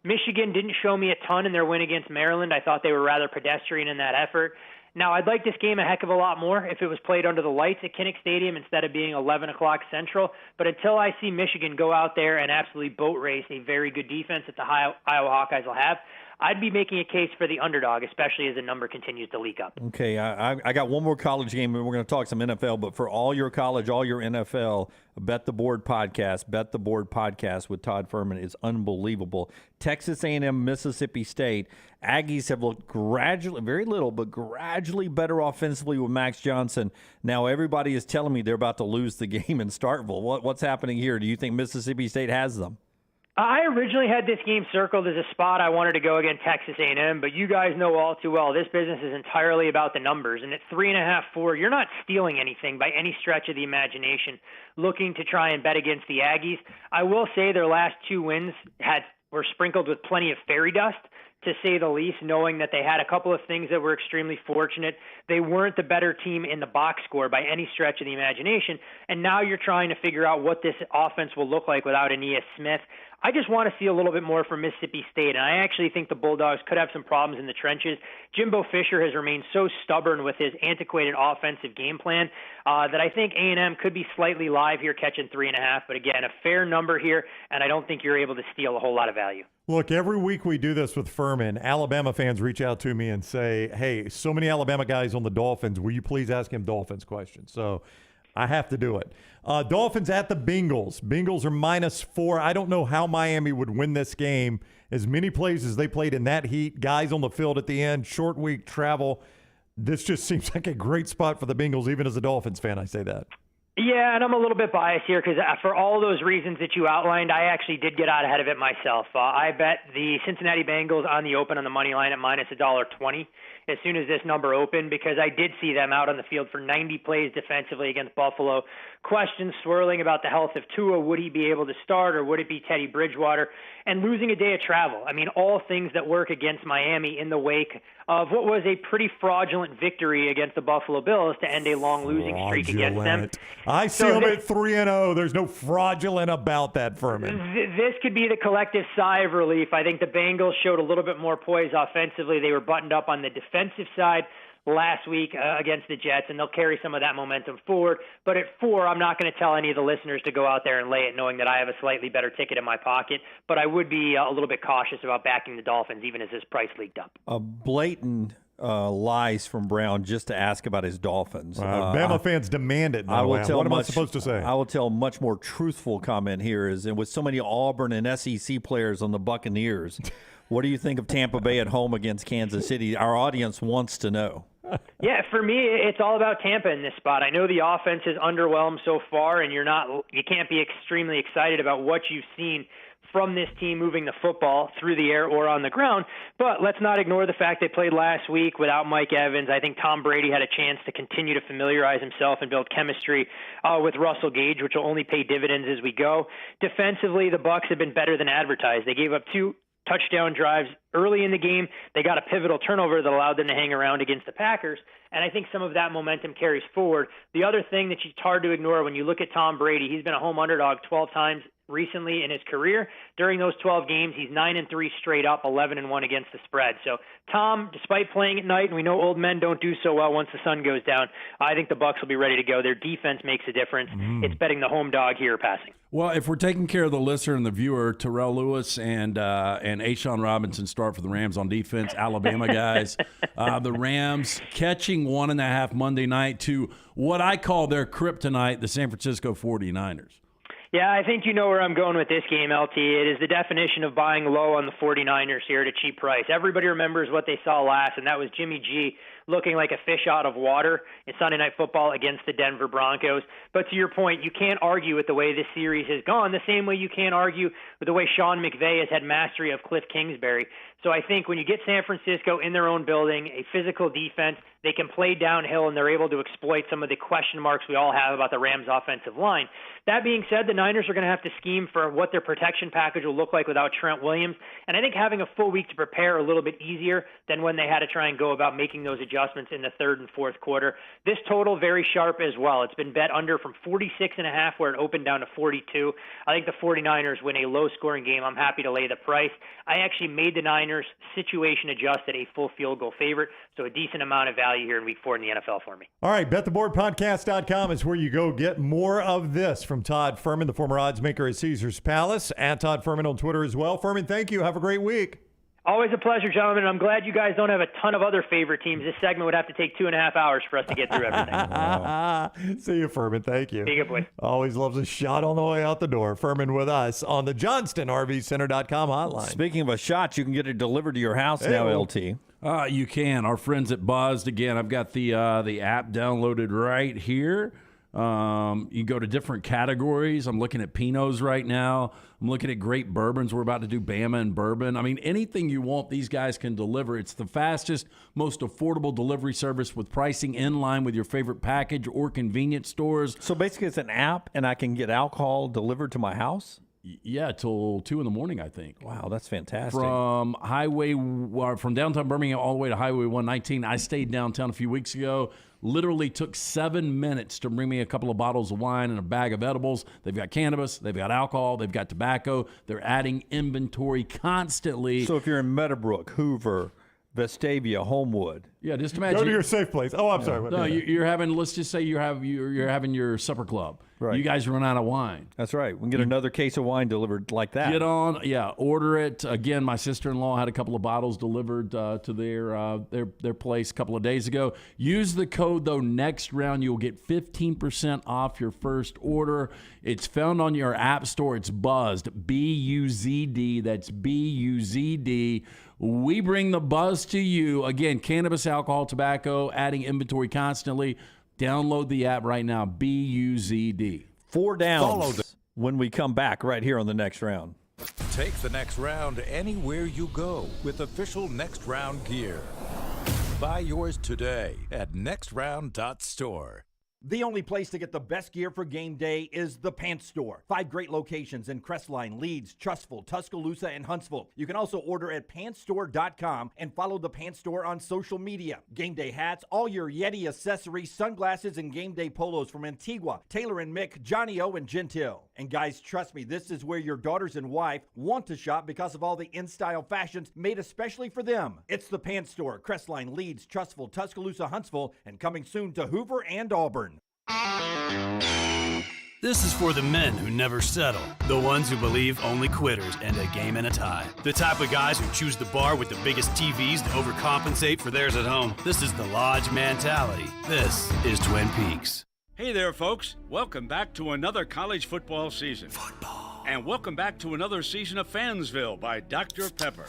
Michigan didn't show me a ton in their win against Maryland. I thought they were rather pedestrian in that effort. Now, I'd like this game a heck of a lot more if it was played under the lights at Kinnick Stadium instead of being 11 o'clock Central. But until I see Michigan go out there and absolutely boat race a very good defense that the Iowa Hawkeyes will have, I'd be making a case for the underdog, especially as the number continues to leak up. Okay, I got one more college game, and we're going to talk some NFL. But for all your college, all your NFL, Bet the Board podcast with Todd Fuhrman is unbelievable. Texas A&M, Mississippi State. Aggies have looked gradually, very little, but gradually better offensively with Max Johnson. Now everybody is telling me they're about to lose the game in Starkville. What's happening here? Do you think Mississippi State has them? I originally had this game circled as a spot I wanted to go against Texas A&M, but you guys know all too well this business is entirely about the numbers. And at 3.5, 4, you're not stealing anything by any stretch of the imagination looking to try and bet against the Aggies. I will say their last 2 wins were sprinkled with plenty of fairy dust, to say the least, knowing that they had a couple of things that were extremely fortunate. They weren't the better team in the box score by any stretch of the imagination, and now you're trying to figure out what this offense will look like without Aeneas Smith. I just want to see a little bit more from Mississippi State, and I actually think the Bulldogs could have some problems in the trenches. Jimbo Fisher has remained so stubborn with his antiquated offensive game plan that I think A&M could be slightly live here, catching 3.5, but again, a fair number here, and I don't think you're able to steal a whole lot of value. Look, every week we do this with Fuhrman. Alabama fans reach out to me and say, hey, so many Alabama guys on the Dolphins. Will you please ask him Dolphins questions? So I have to do it. Dolphins at the Bengals. Bengals are -4. I don't know how Miami would win this game. As many plays as they played in that heat, guys on the field at the end, short week, travel. This just seems like a great spot for the Bengals, even as a Dolphins fan, I say that. Yeah, and I'm a little bit biased here because for all those reasons that you outlined, I actually did get out ahead of it myself. I bet the Cincinnati Bengals on the open on the money line at -$1.20 as soon as this number opened, because I did see them out on the field for 90 plays defensively against Buffalo. Questions swirling about the health of Tua. Would he be able to start, or would it be Teddy Bridgewater? And losing a day of travel. I mean, all things that work against Miami in the wake of what was a pretty fraudulent victory against the Buffalo Bills to end a long losing streak against them. I see them at 3-0. There's no fraudulent about that, Fuhrman. This could be the collective sigh of relief. I think the Bengals showed a little bit more poise offensively. They were buttoned up on the defensive side last week against the Jets, and they'll carry some of that momentum forward. But at 4, I'm not going to tell any of the listeners to go out there and lay it, knowing that I have a slightly better ticket in my pocket. But I would be a little bit cautious about backing the Dolphins, even as this price leaked up. A blatant lies from Brown just to ask about his Dolphins. Bama fans demand it. I will tell what am I supposed to say? I will tell a much more truthful comment here is, and with so many Auburn and SEC players on the Buccaneers, what do you think of Tampa Bay at home against Kansas City? Our audience wants to know. Yeah, for me, it's all about Tampa in this spot. I know the offense is underwhelmed so far, and you can't be extremely excited about what you've seen from this team moving the football through the air or on the ground. But let's not ignore the fact they played last week without Mike Evans. I think Tom Brady had a chance to continue to familiarize himself and build chemistry with Russell Gage, which will only pay dividends as we go. Defensively, the Bucs have been better than advertised. They gave up 2 touchdown drives early in the game. They got a pivotal turnover that allowed them to hang around against the Packers, and I think some of that momentum carries forward. The other thing that it's hard to ignore when you look at Tom Brady, he's been a home underdog 12 times recently in his career. During those 12 games, he's 9-3 straight up, 11-1 against the spread. So Tom, despite playing at night, and we know old men don't do so well once the sun goes down, I think the Bucs will be ready to go. Their defense makes a difference. It's betting the home dog here passing. Well, if we're taking care of the listener and the viewer, Terrell Lewis and A'Shawn Robinson start for the Rams on defense. Alabama guys, the Rams catching 1.5 Monday night to what I call their kryptonite, the San Francisco 49ers. Yeah, I think you know where I'm going with this game, LT. It is the definition of buying low on the 49ers here at a cheap price. Everybody remembers what they saw last, and that was Jimmy G looking like a fish out of water in Sunday Night Football against the Denver Broncos. But to your point, you can't argue with the way this series has gone, the same way you can't argue with the way Sean McVay has had mastery of Cliff Kingsbury. So I think when you get San Francisco in their own building, a physical defense, they can play downhill, and they're able to exploit some of the question marks we all have about the Rams' offensive line. That being said, the Niners are going to have to scheme for what their protection package will look like without Trent Williams, and I think having a full week to prepare a little bit easier than when they had to try and go about making those adjustments in the third and fourth quarter. This total very sharp as well. It's been bet under from 46.5 where it opened down to 42. I think the 49ers win a low-scoring game. I'm happy to lay the price. I actually made the Niners situation adjusted a full field goal favorite, so a decent amount of value here in week 4 in the NFL for me. All right, bettheboardpodcast.com is where you go get more of this from Todd Fuhrman, the former odds maker at Caesars Palace, at Todd Fuhrman on Twitter as well. Fuhrman, thank you. Have a great week. Always a pleasure, gentlemen. I'm glad you guys don't have a ton of other favorite teams. This segment would have to take 2.5 hours for us to get through everything. See you, Fuhrman. Thank you. Be good, boy. Always loves a shot on the way out the door. Fuhrman with us on the JohnstonRVCenter.com hotline. Speaking of a shot, you can get it delivered to your house now, LT. You can. Our friends at Buzzed. Again, I've got the app downloaded right here. You go to different categories. I'm looking at Pinots right now. I'm looking at great bourbons. We're about to do Bama and bourbon. I mean, anything you want, these guys can deliver. It's the fastest, most affordable delivery service with pricing in line with your favorite package or convenience stores. So basically it's an app, and I can get alcohol delivered to my house? Yeah, till 2 in the morning, I think. Wow, that's fantastic. From downtown Birmingham all the way to Highway 119. I stayed downtown a few weeks ago. Literally took 7 minutes to bring me a couple of bottles of wine and a bag of edibles. They've got cannabis, they've got alcohol, they've got tobacco. They're adding inventory constantly. So if you're in Meadowbrook, Hoover, Vestavia, Homewood. Yeah, just imagine. Go to your safe place. Oh, I'm sorry. No, you're having. Let's just say you're having your supper club. Right. You guys run out of wine. That's right. We can get another case of wine delivered like that. Get on, order it. Again, my sister-in-law had a couple of bottles delivered to their place a couple of days ago. Use the code though next round. You'll get 15% off your first order. It's found on your app store. It's buzzed. B-U-Z-D. That's B-U-Z-D. We bring the buzz to you. Again, cannabis, alcohol, tobacco, adding inventory constantly. Download the app right now, B-U-Z-D. 4 downs when we come back right here on the next round. Take the next round anywhere you go with official Next Round gear. Buy yours today at nextround.store. The only place to get the best gear for game day is the Pants Store. 5 great locations in Crestline, Leeds, Trustful, Tuscaloosa, and Huntsville. You can also order at pantsstore.com and follow the Pants Store on social media. Game day hats, all your Yeti accessories, sunglasses, and game day polos from Antigua, Taylor and Mick, Johnny O, and Gentile. And guys, trust me, this is where your daughters and wife want to shop because of all the in-style fashions made especially for them. It's the Pants Store, Crestline, Leeds, Trustful, Tuscaloosa, Huntsville, and coming soon to Hoover and Auburn. This is for the men who never settle, the ones who believe only quitters end a game and a tie, the type of guys who choose the bar with the biggest TVs to overcompensate for theirs at home. This is the Lodge mentality. This is Twin Peaks. Hey there, folks. Welcome back to another college football season. And welcome back to another season of Fansville by Dr. Pepper.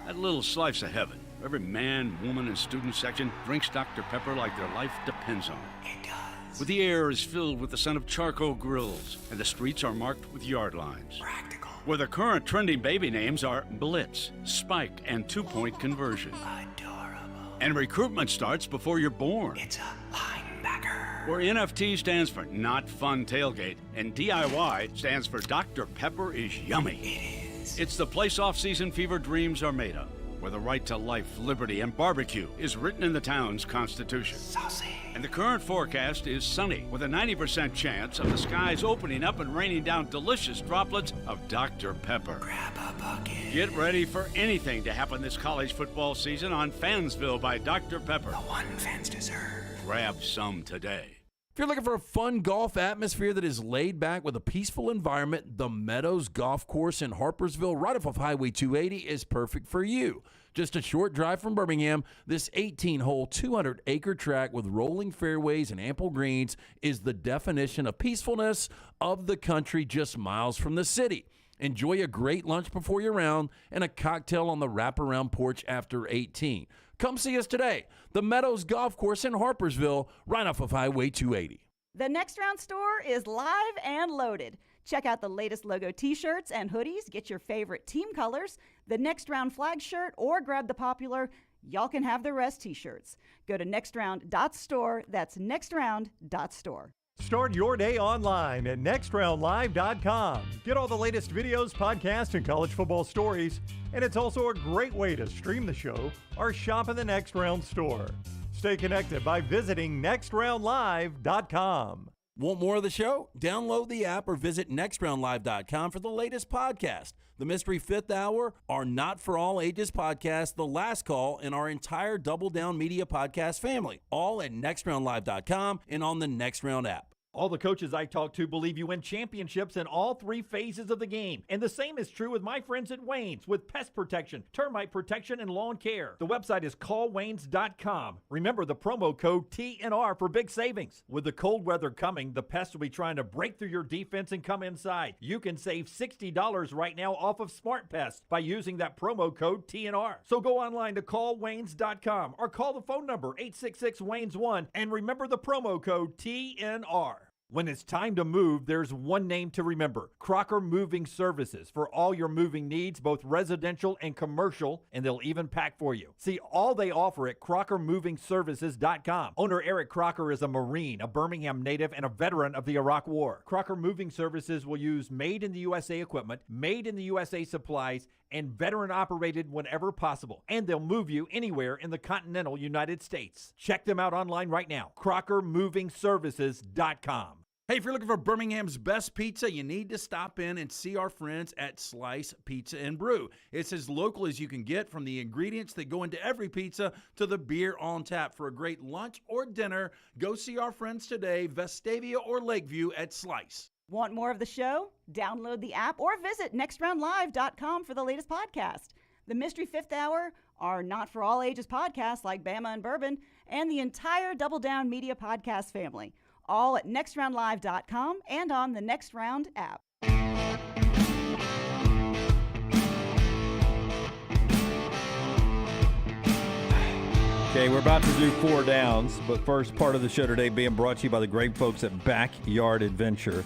That little slice of heaven. Every man, woman, and student section drinks Dr. Pepper like their life depends on it. It does. Where the air is filled with the scent of charcoal grills, and the streets are marked with yard lines. Practical. Where the current trending baby names are Blitz, Spike, and 2-point conversion. Adorable. And recruitment starts before you're born. It's a linebacker. Where NFT stands for Not Fun Tailgate, and DIY stands for Dr. Pepper is Yummy. It is. It's the place off-season fever dreams are made of, where the right to life, liberty, and barbecue is written in the town's constitution. Saucy. And the current forecast is sunny, with a 90% chance of the skies opening up and raining down delicious droplets of Dr. Pepper. Grab a bucket. Get ready for anything to happen this college football season on Fansville by Dr. Pepper. The one fans deserve. Grab some today. If you're looking for a fun golf atmosphere that is laid back with a peaceful environment, the Meadows Golf Course in Harpersville, right off of Highway 280, is perfect for you. Just a short drive from Birmingham, this 18-hole, 200-acre track with rolling fairways and ample greens is the definition of peacefulness of the country just miles from the city. Enjoy a great lunch before your round and a cocktail on the wraparound porch after 18. Come see us today. The Meadows Golf Course in Harpersville, right off of Highway 280. The Next Round store is live and loaded. Check out the latest logo t-shirts and hoodies. Get your favorite team colors, the Next Round flag shirt, or grab the popular Y'all Can Have the Rest t-shirts. Go to nextround.store. That's nextround.store. Start your day online at nextroundlive.com. Get all the latest videos, podcasts, and college football stories. And it's also a great way to stream the show or shop in the Next Round store. Stay connected by visiting nextroundlive.com. Want more of the show? Download the app or visit nextroundlive.com for the latest podcast. The Mystery Fifth Hour, our Not For All Ages podcast, The Last Call, and our entire Double Down Media podcast family. All at nextroundlive.com and on the Next Round app. All the coaches I talk to believe you win championships in all 3 phases of the game. And the same is true with my friends at Wayne's with pest protection, termite protection, and lawn care. The website is callwaynes.com. Remember the promo code TNR for big savings. With the cold weather coming, the pests will be trying to break through your defense and come inside. You can save $60 right now off of Smart Pest by using that promo code TNR. So go online to callwaynes.com or call the phone number 866-WAYNES1 and remember the promo code TNR. When it's time to move, there's one name to remember: Crocker Moving Services, for all your moving needs, both residential and commercial, and they'll even pack for you. See all they offer at crockermovingservices.com. Owner Eric Crocker is a Marine, a Birmingham native, and a veteran of the Iraq War. Crocker Moving Services will use made-in-the-USA equipment, made-in-the-USA supplies, and veteran-operated whenever possible. And they'll move you anywhere in the continental United States. Check them out online right now, crockermovingservices.com. Hey, if you're looking for Birmingham's best pizza, you need to stop in and see our friends at Slice Pizza and Brew. It's as local as you can get, from the ingredients that go into every pizza to the beer on tap. For a great lunch or dinner, go see our friends today, Vestavia or Lakeview at Slice. Want more of the show? Download the app or visit nextroundlive.com for the latest podcast. The Mystery Fifth Hour, our not-for-all-ages podcast like Bama and Bourbon, and the entire Double Down Media podcast family. All at nextroundlive.com and on the Next Round app. Okay, we're about to do 4 downs, but first part of the show today being brought to you by the great folks at Backyard Adventure.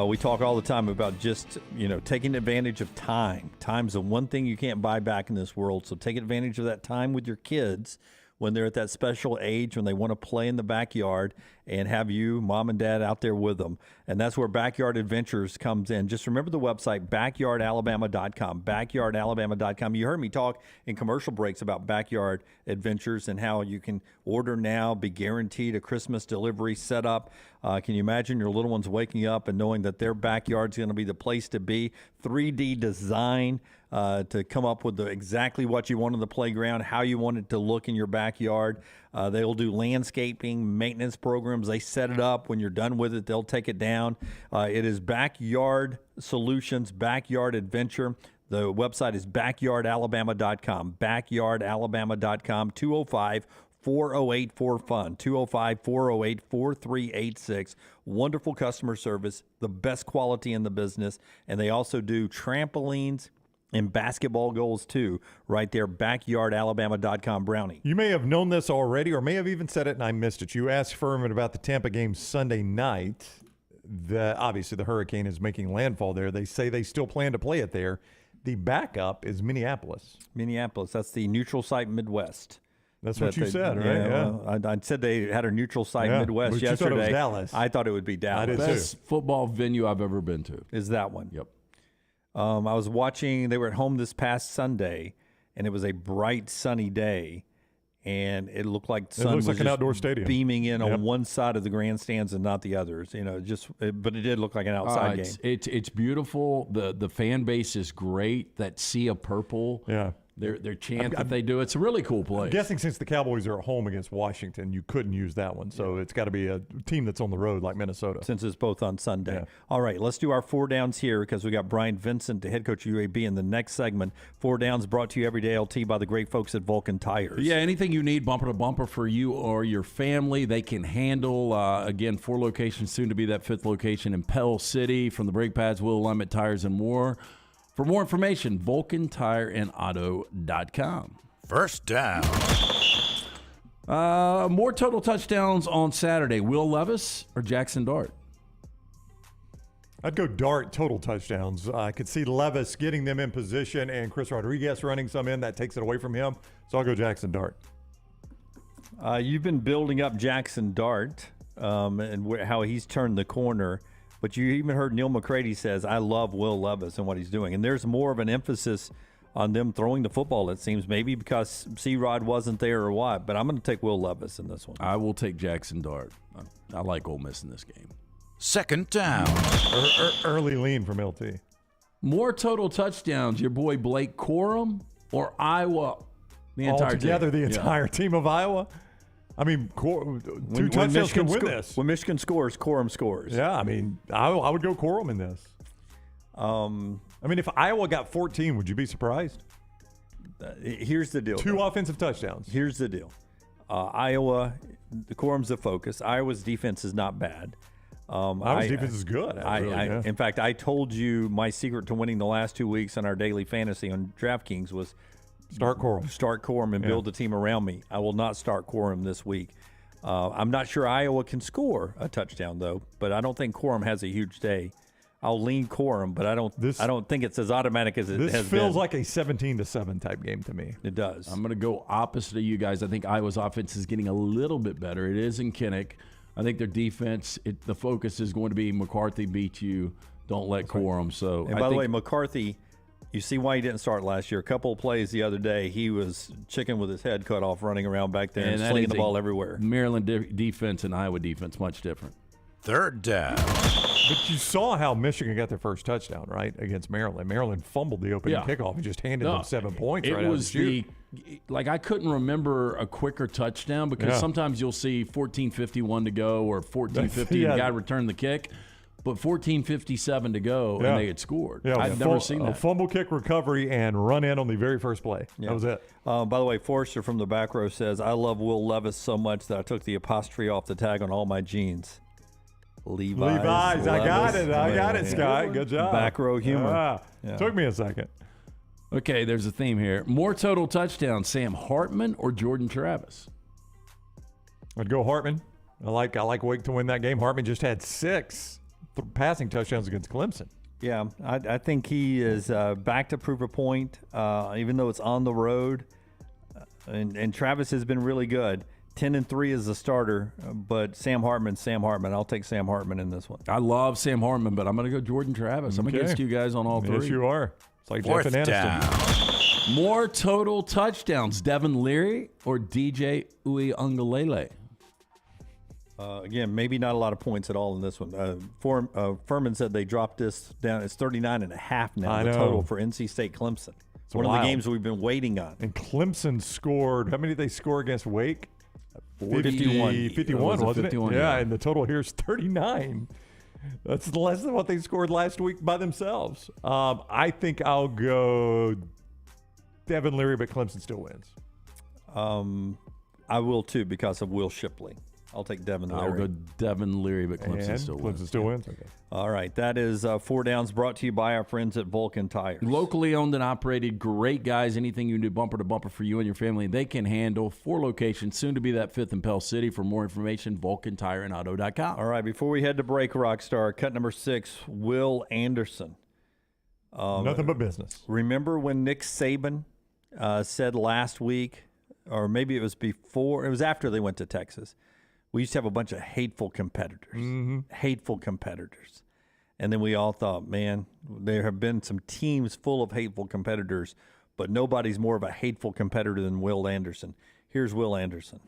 We talk all the time about just, taking advantage of time. Time's the one thing you can't buy back in this world, so take advantage of that time with your kids when they're at that special age when they want to play in the backyard and have you, mom and dad, out there with them. And that's where Backyard Adventures comes in. Just remember the website, backyardalabama.com, backyardalabama.com. You heard me talk in commercial breaks about Backyard Adventures and how you can order now, be guaranteed a Christmas delivery setup. Can you imagine your little ones waking up and knowing that their backyard's going to be the place to be? 3D design to come up with exactly what you want on the playground, how you want it to look in your backyard. They'll do landscaping, maintenance programs. They set it up. When you're done with it, they'll take it down. It is Backyard Solutions, Backyard Adventure. The website is backyardalabama.com, backyardalabama.com, 205-408-4FUN, 205-408-4386. Wonderful customer service, the best quality in the business, and they also do trampolines and basketball goals too, right there, backyardalabama.com. Brownie. You may have known this already or may have even said it and I missed it. You asked Fuhrman about the Tampa game Sunday night. Obviously, the Hurricane is making landfall there. They say they still plan to play it there. The backup is Minneapolis. Minneapolis, that's the neutral site Midwest. That's what you said, right? Yeah. Well, I said they had a neutral site Midwest yesterday. You thought it was Dallas. I thought it would be Dallas. I did Best football venue I've ever been to. Is that one? Yep. I was watching, they were at home this past Sunday, and it was a bright, sunny day, and it looked like the sun was like an outdoor stadium beaming in on one side of the grandstands and not the others. But it did look like an outside game. It's beautiful. The fan base is great. That sea of purple. Yeah. Their chant that they do, it's a really cool place. I'm guessing since the Cowboys are at home against Washington, you couldn't use that one. So it's got to be a team that's on the road like Minnesota. Since it's both on Sunday. Yeah. All right, let's do our 4 downs here because we got Bryant Vincent, the head coach of UAB, in the next segment. 4 downs brought to you every day, LT, by the great folks at Vulcan Tires. Yeah, anything you need, bumper to bumper for you or your family, they can handle. Again, 4 locations, soon to be that 5th location in Pell City, from the brake pads, wheel alignment, tires, and more. For more information, VulcanTireandAuto.com. First down. More total touchdowns on Saturday. Will Levis or Jackson Dart? I'd go Dart total touchdowns. I could see Levis getting them in position and Chris Rodriguez running some in. That takes it away from him. So I'll go Jackson Dart. You've been building up Jackson Dart and how he's turned the corner. But you even heard Neal McCready says, I love Will Levis and what he's doing. And there's more of an emphasis on them throwing the football, it seems, maybe because C-Rod wasn't there or what. But I'm going to take Will Levis in this one. I will take Jackson Dart. I like Ole Miss in this game. Second down. Early lean from LT. More total touchdowns, your boy Blake Corum or Iowa? The entire Altogether, team. the entire team of Iowa? I mean, two touchdowns can win this. When Michigan scores, Corum scores. Yeah, I mean, I would go Corum in this. I mean, if Iowa got 14, would you be surprised? Here's the deal. Two offensive touchdowns. Here's the deal. Iowa, the Corum's the focus. Iowa's defense is not bad. Iowa's defense is good. In fact, I told you my secret to winning the last 2 weeks on our daily fantasy on DraftKings was start Corum and build a team around me. I will not start Corum this week. I'm not sure Iowa can score a touchdown though, but I don't think Corum has a huge day. I'll lean Corum, but I don't think it's as automatic as it has been. This feels like a 17-7 type game to me. It does. I'm going to go opposite of you guys. I think Iowa's offense is getting a little bit better. It is in Kinnick. I think their defense, the focus is going to be McCarthy beat you. Don't let Corum. So, and by the way, McCarthy, you see why he didn't start last year. A couple of plays the other day, he was chicken with his head cut off, running around back there and slinging the ball everywhere. Maryland defense and Iowa defense, much different. Third down. But you saw how Michigan got their first touchdown, right, against Maryland. Maryland fumbled the opening kickoff and just handed them 7 points right out of the chute. Like, I couldn't remember a quicker touchdown because sometimes you'll see 14:51 to go or 14:50 and the guy returned the kick. But 14:57 to go, and they had scored. Yeah, I've never seen that. A fumble kick recovery and run in on the very first play. Yeah. That was it. By the way, Forrester from the back row says, I love Will Levis so much that I took the apostrophe off the tag on all my jeans. Levi's. I got it, Scott. Good job. Back row humor. Yeah. Took me a second. Okay, there's a theme here. More total touchdowns, Sam Hartman or Jordan Travis? I'd go Hartman. I like Wake to win that game. Hartman just had 6 passing touchdowns against Clemson. Yeah, I think he is back to prove a point, even though it's on the road. And Travis has been really good. 10-3 as a starter, but Sam Hartman. I'll take Sam Hartman in this one. I love Sam Hartman, but I'm going to go Jordan Travis. I'm against you guys on all three. Yes, you are. It's like Fourth Jeff and Aniston. down. More total touchdowns, Devin Leary or DJ Uiagalelei? Again, maybe not a lot of points at all in this one. Fuhrman said they dropped this down. It's 39.5 now, the total for NC State Clemson. It's one of the games we've been waiting on. And Clemson scored, how many did they score against Wake? 51. 51, wasn't 51, it? yeah. And the total here is 39. That's less than what they scored last week by themselves. I think I'll go Devin Leary, but Clemson still wins. I will too because of Will Shipley. I'll take Devin Leary. I'll go Devin Leary, but Clemson still wins. Clemson still wins? Okay. All right. That is 4 Downs brought to you by our friends at Vulcan Tires. Locally owned and operated. Great guys. Anything you can do bumper to bumper for you and your family, they can handle. 4 locations, soon to be that 5th in Pell City. For more information, VulcanTireandAuto.com. All right. Before we head to break, Rockstar, cut number 6, Will Anderson. Nothing but business. Remember when Nick Saban said last week, or maybe it was before, it was after they went to Texas, we used to have a bunch of hateful competitors. Hateful competitors. And then we all thought, man, there have been some teams full of hateful competitors, but nobody's more of a hateful competitor than Will Anderson. Here's Will Anderson.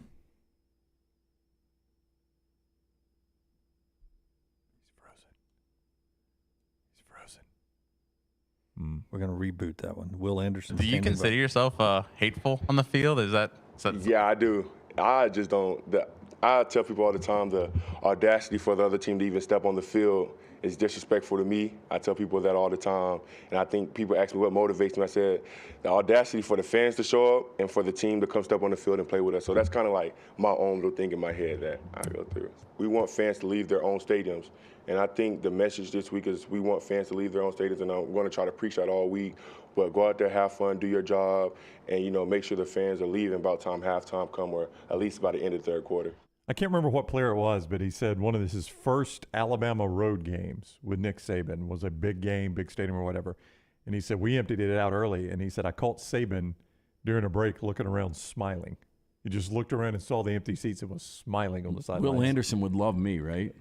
He's frozen. We're going to reboot that one. Will Anderson. Do you consider yourself hateful on the field? Is that Yeah, I do. I just don't. I tell people all the time the audacity for the other team to even step on the field is disrespectful to me. I tell people that all the time. And I think people ask me what motivates me. I said the audacity for the fans to show up and for the team to come step on the field and play with us. So that's kind of like my own little thing in my head that I go through. We want fans to leave their own stadiums. And I think the message this week is we want fans to leave their own stadiums. And I'm going to try to preach that all week. But go out there, have fun, do your job, and, make sure the fans are leaving about time halftime come or at least by the end of the third quarter. I can't remember what player it was, but he said one of his first Alabama road games with Nick Saban was a big game, big stadium or whatever. And he said, we emptied it out early. And he said, I caught Saban during a break looking around smiling. He just looked around and saw the empty seats and was smiling on the sidelines. Will Anderson would love me, right?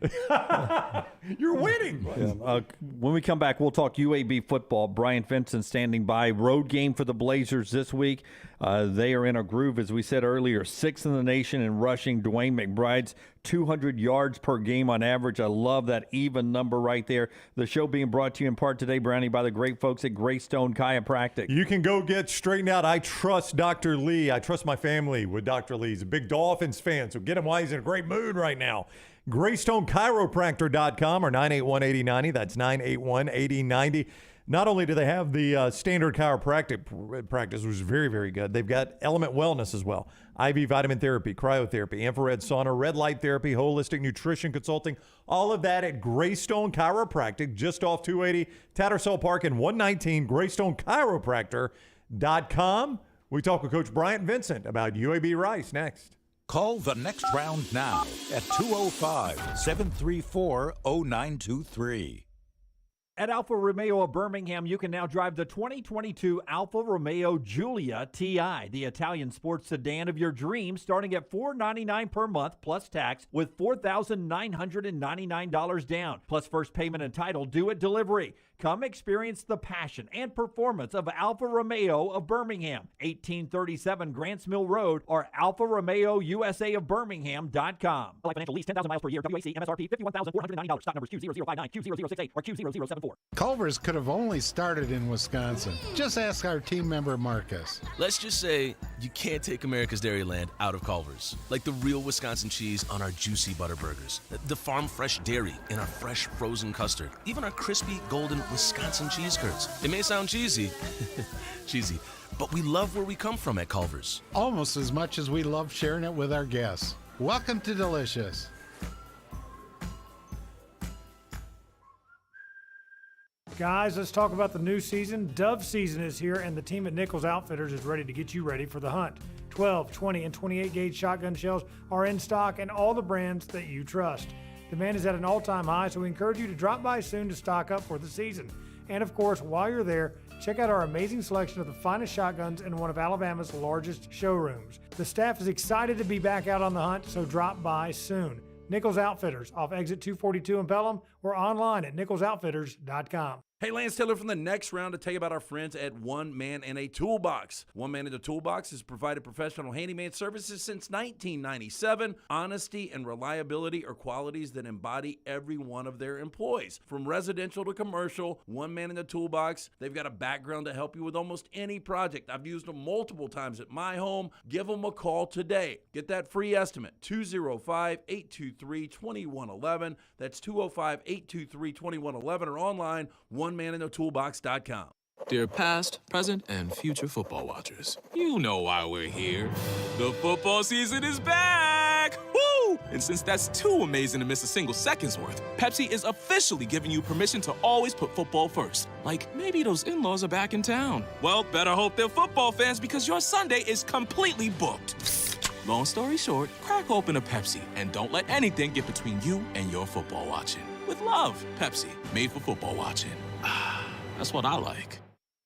You're winning. Yeah. When we come back, we'll talk UAB football. Bryant Vincent standing by. Road game for the Blazers this week. They are in a groove, as we said earlier, 6th in the nation in rushing. Dwayne McBride's 200 yards per game on average. I love that even number right there. The show being brought to you in part today, Brownie, by the great folks at Greystone Chiropractic. You can go get straightened out. I trust Dr. Lee. I trust my family with Dr. Lee. He's a big Dolphins fan, so get him while he's in a great mood right now. GreystoneChiropractor.com or 981-8090. That's 981-8090. Not only do they have the standard chiropractic practice, which is very, very good, they've got Element Wellness as well. IV vitamin therapy, cryotherapy, infrared sauna, red light therapy, holistic nutrition consulting, all of that at Greystone Chiropractic, just off 280 Tattersall Park in 119, GreystoneChiropractor.com. We talk with Coach Bryant Vincent about UAB Rice next. Call the next round now at 205-734-0923. At Alfa Romeo of Birmingham, you can now drive the 2022 Alfa Romeo Giulia TI, the Italian sports sedan of your dreams, starting at $499 per month plus tax with $4,999 down, plus first payment and title due at delivery. Come experience the passion and performance of Alfa Romeo of Birmingham, 1837 Grants Mill Road, or Alfa Romeo USA of Birmingham.com. Life financial lease, 10,000 miles per year, WAC, MSRP, $51,490. Stock numbers Q0059, Q0068, or Q0074. Culver's could have only started in Wisconsin. Just ask our team member Marcus. Let's just say you can't take America's Dairyland out of Culver's. Like the real Wisconsin cheese on our juicy butter burgers, the farm fresh dairy in our fresh frozen custard, even our crispy golden Wisconsin cheese curds. It may sound cheesy, but we love where we come from at Culver's. Almost as much as we love sharing it with our guests. Welcome to Delicious. Guys, let's talk about the new season. Dove season is here, and the team at Nichols Outfitters is ready to get you ready for the hunt. 12, 20, and 28 gauge shotgun shells are in stock, and all the brands that you trust. Demand is at an all-time high, so we encourage you to drop by soon to stock up for the season. And of course, while you're there, check out our amazing selection of the finest shotguns in one of Alabama's largest showrooms. The staff is excited to be back out on the hunt, so drop by soon. Nichols Outfitters off exit 242 in Pelham or online at nicholsoutfitters.com. Hey, Lance Taylor from the next round to tell you about our friends at One Man and a Toolbox. One Man and a Toolbox has provided professional handyman services since 1997. Honesty and reliability are qualities that embody every one of their employees. From residential to commercial, One Man and a Toolbox, they've got a background to help you with almost any project. I've used them multiple times at my home. Give them a call today. Get that free estimate, 205-823-2111. That's 205-823-2111 or online, OneManInAToolbox.com. Dear past, present, and future football watchers, you know why we're here. The football season is back! Woo! And since that's too amazing to miss a single second's worth, Pepsi is officially giving you permission to always put football first. Like, maybe those in-laws are back in town. Well, better hope they're football fans because your Sunday is completely booked. Long story short, crack open a Pepsi and don't let anything get between you and your football watching. With love, Pepsi, made for football watching. That's what I like.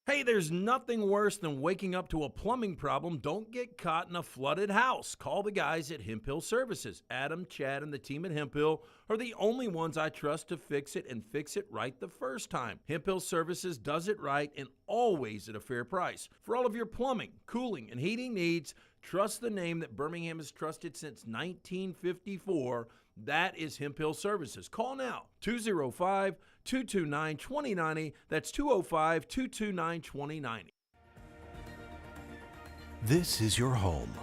Hey, there's nothing worse than waking up to a plumbing problem. Don't get caught in a flooded house. Call the guys at Hemp Hill Services. Adam, Chad, and the team at Hemp Hill are the only ones I trust to fix it and fix it right the first time. Hemp Hill Services does it right and always at a fair price. For all of your plumbing, cooling, and heating needs, trust the name that Birmingham has trusted since 1954. That is Hemp Hill Services. Call now, 205-229-2090. That's 205-229-2090. This is your home.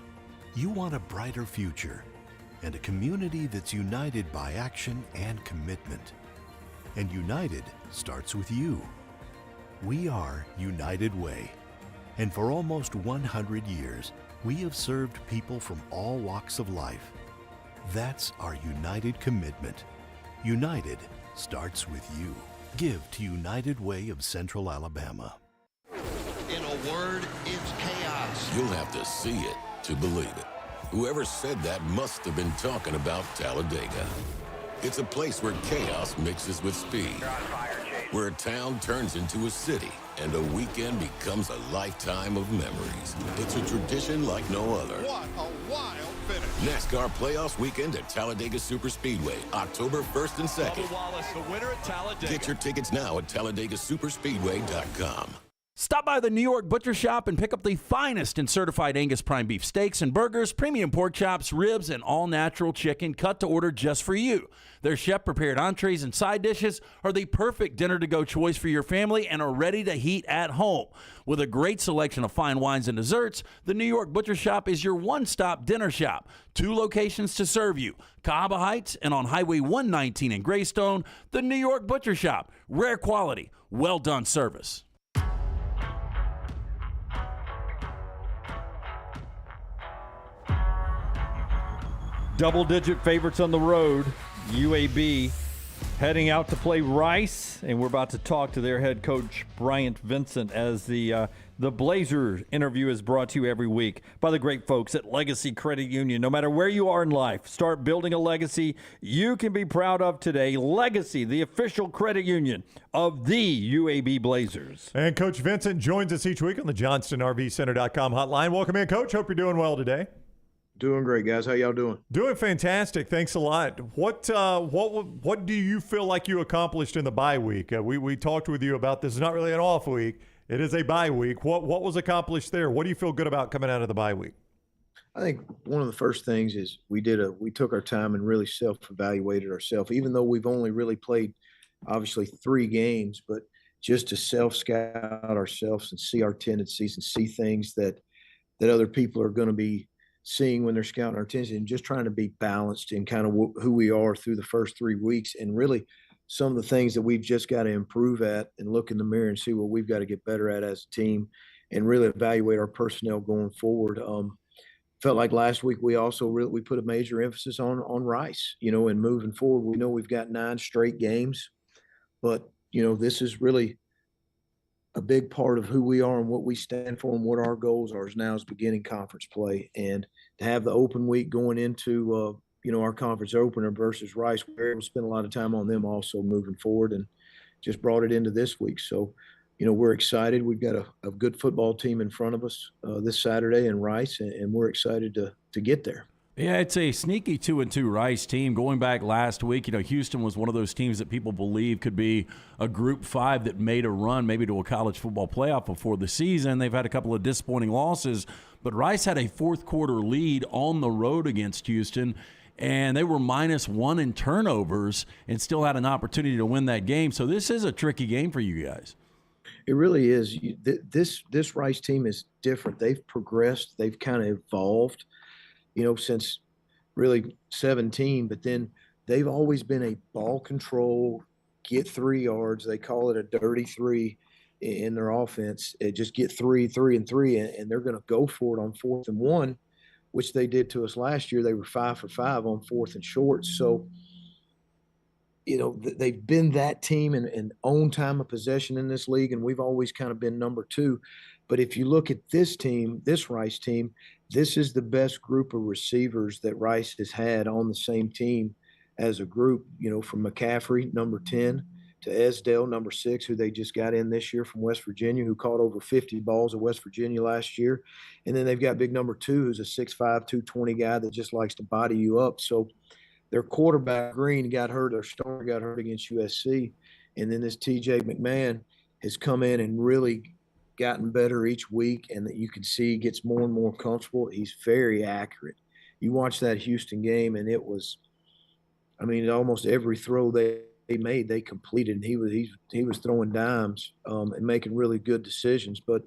You want a brighter future and a community that's united by action and commitment. And united starts with you. We are United Way. And for almost 100 years, we have served people from all walks of life. That's our united commitment. United starts with you. Give to United Way of Central Alabama. In a word, it's chaos. You'll have to see it to believe it. Whoever said that must have been talking about Talladega. It's a place where chaos mixes with speed, where a town turns into a city, and a weekend becomes a lifetime of memories. It's a tradition like no other. What a wild finish. NASCAR Playoffs Weekend at Talladega Superspeedway, October 1st and 2nd. Bubba Wallace, the winner at Talladega. Get your tickets now at TalladegaSuperspeedway.com. Stop by the New York Butcher Shop and pick up the finest in certified Angus prime beef steaks and burgers, premium pork chops, ribs, and all-natural chicken cut to order just for you. Their chef-prepared entrees and side dishes are the perfect dinner-to-go choice for your family and are ready to heat at home. With a great selection of fine wines and desserts, the New York Butcher Shop is your one-stop dinner shop. 2 locations to serve you, Cahaba Heights and on Highway 119 in Greystone. The New York Butcher Shop, rare quality, well-done service. Double-digit favorites on the road. UAB heading out to play Rice, and we're about to talk to their head coach, Bryant Vincent, as the Blazer interview is brought to you every week by the great folks at Legacy Credit Union. No matter where you are in life, start building a legacy you can be proud of today. Legacy, the official credit union of the UAB Blazers. And Coach Vincent joins us each week on the JohnstonRVCenter.com hotline. Welcome in, Coach. Hope you're doing well today. Doing great, guys. How y'all doing? Doing fantastic. Thanks a lot. What do you feel like you accomplished in the bye week? We talked with you about this. It's not really an off week. It is a bye week. What was accomplished there? What do you feel good about coming out of the bye week? I think one of the first things is we took our time and really self-evaluated ourselves, even though we've only really played obviously 3 games, but just to self-scout ourselves and see our tendencies and see things that other people are going to be seeing when they're scouting our tendencies, and just trying to be balanced in kind of who we are through the first 3 weeks, and really some of the things that we've just got to improve at and look in the mirror and see what we've got to get better at as a team and really evaluate our personnel going forward. Felt like last week we also we put a major emphasis on Rice, and moving forward. We know we've got 9 straight games, but, this is really a big part of who we are and what we stand for and what our goals are now is beginning conference play. And to have the open week going into, our conference opener versus Rice, we're able to spend a lot of time on them also moving forward, and just brought it into this week. So, we're excited. We've got a good football team in front of us this Saturday in Rice, and we're excited to get there. Yeah, it's a sneaky 2-2 Rice team. Going back last week, Houston was one of those teams that people believe could be a Group 5 that made a run maybe to a college football playoff before the season. They've had a couple of disappointing losses, but Rice had a fourth-quarter lead on the road against Houston, and they were -1 in turnovers and still had an opportunity to win that game. So this is a tricky game for you guys. It really is. This Rice team is different. They've progressed. They've kind of evolved, since really 17, but then they've always been a ball control, get 3 yards. They call it a dirty 3 in their offense. Just get 3, 3, and 3, and they're going to go for it on 4th and 1, which they did to us last year. They were 5 for 5 on 4th and short. So, they've been that team and own time of possession in this league, and we've always kind of been number 2. But if you look at this team, this Rice team, this is the best group of receivers that Rice has had on the same team as a group, from McCaffrey, number 10, to Esdale, number 6, who they just got in this year from West Virginia, who caught over 50 balls at West Virginia last year. And then they've got big number 2, who's a 6'5", 220 guy that just likes to body you up. So their quarterback, Green, got hurt. Their starter got hurt against USC. And then this TJ McMahon has come in and really gotten better each week, and that you can see he gets more and more comfortable. He's very accurate. You watch that Houston game, and it was, almost every throw they made, they completed. And he was throwing dimes and making really good decisions. But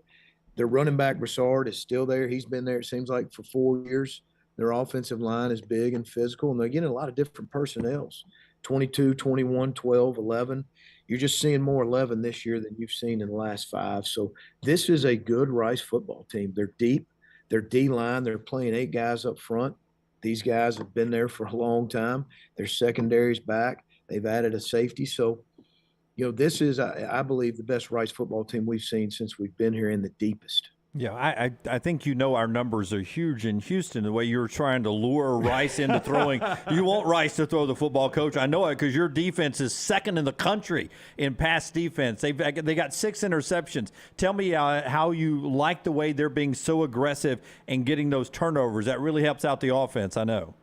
their running back, Broussard, is still there. He's been there, it seems like, for 4 years. Their offensive line is big and physical, and they're getting a lot of different personnels, 22, 21, 12, 11. You're just seeing more 11 this year than you've seen in the last 5. So this is a good Rice football team. They're deep. They're D-line. They're playing 8 guys up front. These guys have been there for a long time. Their secondary's back. They've added a safety. So, this is, I believe, the best Rice football team we've seen since we've been here, and the deepest. Yeah, I think our numbers are huge in Houston. The way you're trying to lure Rice into throwing. You want Rice to throw the football, Coach. I know it because your defense is second in the country in pass defense. They got 6 interceptions. Tell me how you like the way they're being so aggressive and getting those turnovers. That really helps out the offense, I know.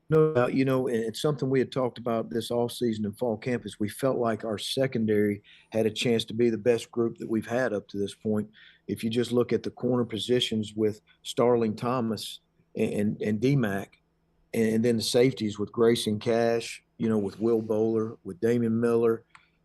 No doubt, and it's something we had talked about this off season and fall camp is we felt like our secondary had a chance to be the best group that we've had up to this point. If you just look at the corner positions with Starling Thomas and D-Mac, and then the safeties with Grayson Cash, with Will Bowler, with Damian Miller,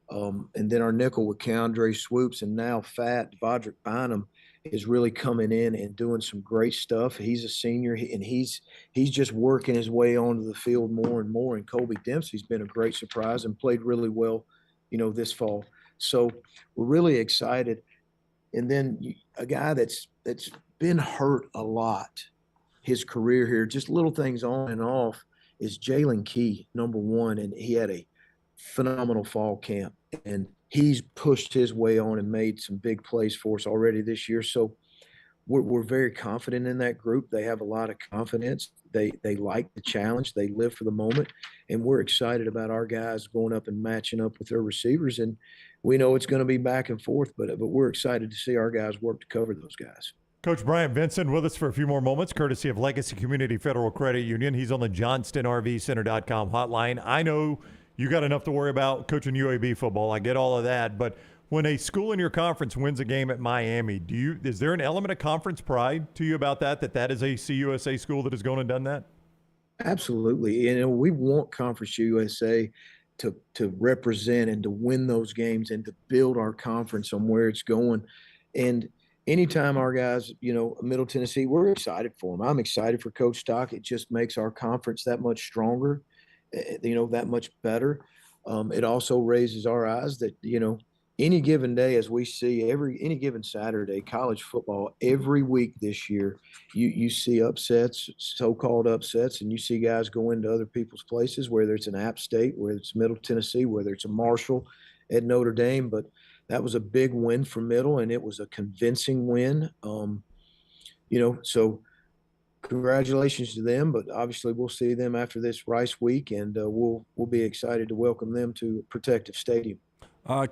and then our nickel with Keandre Swoops, and now Fat Vodrick Bynum is really coming in and doing some great stuff. He's a senior, and he's just working his way onto the field more and more. And Colby Dempsey's been a great surprise and played really well, this fall. So we're really excited. And then a guy that's been hurt a lot his career here, just little things on and off, is Jalen Key, number one, and he had a phenomenal fall camp, and he's pushed his way on and made some big plays for us already this year. So we're very confident in that group. They have a lot of confidence. They like the challenge. They live for the moment, and we're excited about our guys going up and matching up with their receivers. And we know it's going to be back and forth, but we're excited to see our guys work to cover those guys. Coach Bryant Vincent with us for a few more moments, courtesy of Legacy Community Federal Credit Union. He's on the JohnstonRVCenter.com hotline. I know you got enough to worry about coaching UAB football. I get all of that. But when a school in your conference wins a game at Miami, is there an element of conference pride to you about that is a CUSA school that has gone and done that? Absolutely. We want Conference USA to represent and to win those games and to build our conference on where it's going. And anytime our guys, Middle Tennessee, we're excited for them. I'm excited for Coach Stock. It just makes our conference that much stronger, that much better. It also raises our eyes that, any given day, as we see any given Saturday, college football, every week this year, you see upsets, so-called upsets, and you see guys go into other people's places, whether it's an App State, whether it's Middle Tennessee, whether it's a Marshall at Notre Dame. But that was a big win for Middle, and it was a convincing win. So congratulations to them, but obviously we'll see them after this Rice week, and we'll be excited to welcome them to Protective Stadium.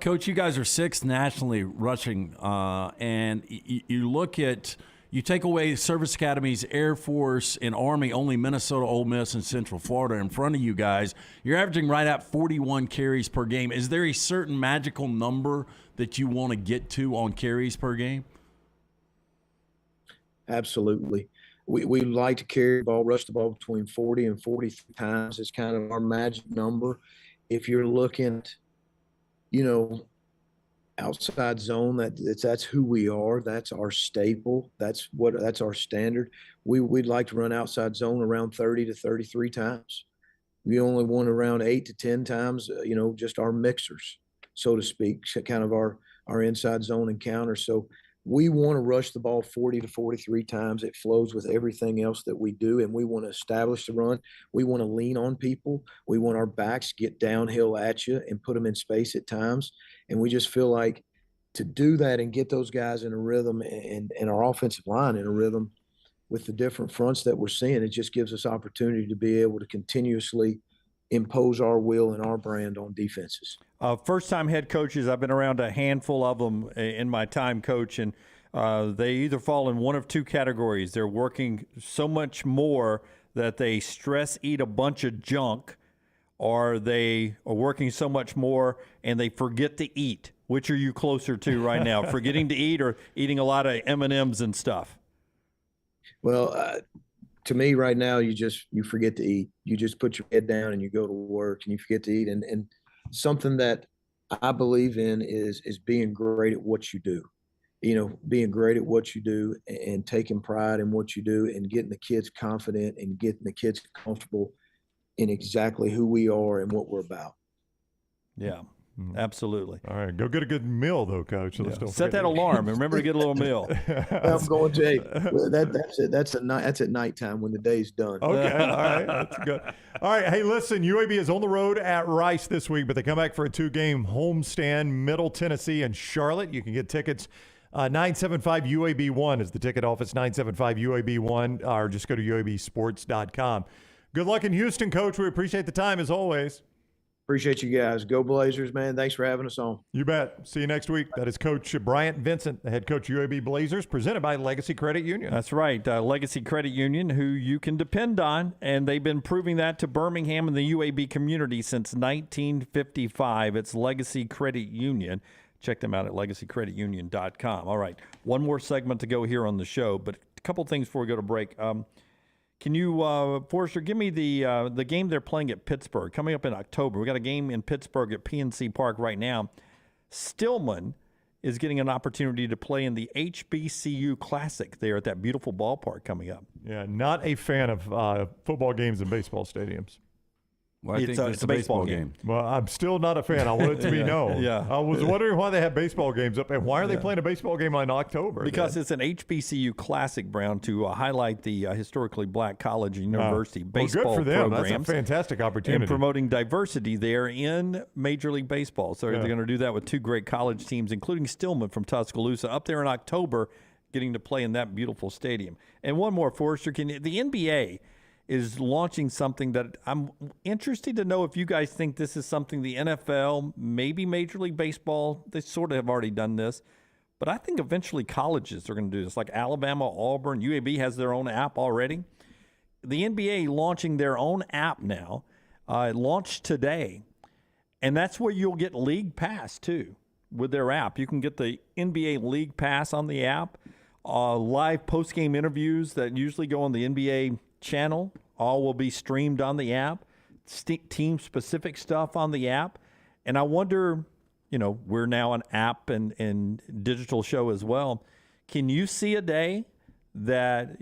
Coach, you guys are sixth nationally rushing, and you take away service academies, Air Force, and Army, only Minnesota, Ole Miss, and Central Florida in front of you guys. You're averaging right at 41 carries per game. Is there a certain magical number that you want to get to on carries per game? Absolutely. We like to carry the ball, rush the ball between 40 and 43 times. It's kind of our magic number. If you're looking at, outside zone, that's who we are. That's our staple. That's our standard. We'd like to run outside zone around 30 to 33 times. We only want around 8 to 10 times, just our mixers, so to speak, kind of our inside zone encounter. So we want to rush the ball 40 to 43 times. It flows with everything else that we do, and we want to establish the run. We want to lean on people. We want our backs get downhill at you and put them in space at times. And we just feel like to do that and get those guys in a rhythm and our offensive line in a rhythm with the different fronts that we're seeing, it just gives us opportunity to be able to continuously impose our will and our brand on defenses. First-time head coaches, I've been around a handful of them in my time, Coach, and they either fall in one of two categories. They're working so much more that they stress-eat a bunch of junk, or they are working so much more and they forget to eat. Which are you closer to right now, forgetting to eat or eating a lot of M&Ms and stuff? Well, to me right now, you forget to eat. You just put your head down and you go to work and you forget to eat. And something that I believe in is being great at what you do. Being great at what you do and taking pride in what you do and getting the kids confident and getting the kids comfortable in exactly who we are and what we're about. Yeah. Absolutely. All right. Go get a good meal, though, Coach. So yeah. Set that alarm and remember to get a little meal. I'm going to. That's it. That's at nighttime when the day's done. Okay. All right. That's good. All right. Hey, listen, UAB is on the road at Rice this week, but they come back for a 2-game homestand, Middle Tennessee and Charlotte. You can get tickets. 975 UAB1 is the ticket office, 975 UAB1, or just go to UABsports.com. Good luck in Houston, Coach. We appreciate the time as always. Appreciate you guys. Go Blazers, man. Thanks for having us on. You bet. See you next week. That is Coach Bryant Vincent, the head coach UAB Blazers, presented by Legacy Credit Union. That's right. Legacy Credit Union, who you can depend on, and they've been proving that to Birmingham and the UAB community since 1955. It's Legacy Credit Union. Check them out at legacycreditunion.com. All right, one more segment to go here on the show, but a couple things before we go to break. Can you, Forrester, give me the game they're playing at Pittsburgh coming up in October? We got a game in Pittsburgh at PNC Park right now. Stillman is getting an opportunity to play in the HBCU Classic there at that beautiful ballpark coming up. Yeah, not a fan of football games in baseball stadiums. Well, I think it's a baseball game. Well, I'm still not a fan. I want it to be known. Yeah. I was wondering why they have baseball games up, and why are they playing a baseball game in October? Because it's an HBCU Classic, Brown, to highlight the historically black college and university baseball good for them. programs. That's a fantastic opportunity. And promoting diversity there in Major League Baseball. So they're going to do that with 2 great college teams, including Stillman from Tuscaloosa, up there in October, getting to play in that beautiful stadium. And one more, Forrester, the NBA is launching something that I'm interested to know if you guys think this is something the NFL, maybe Major League Baseball, they sort of have already done this, but I think eventually colleges are going to do this, like Alabama, Auburn, UAB has their own app already. The NBA launching their own app now. It launched today, and that's where you'll get League Pass, too, with their app. You can get the NBA League Pass on the app, live post-game interviews that usually go on the NBA channel, all will be streamed on the app, team-specific stuff on the app. And I wonder, we're now an app and digital show as well. Can you see a day that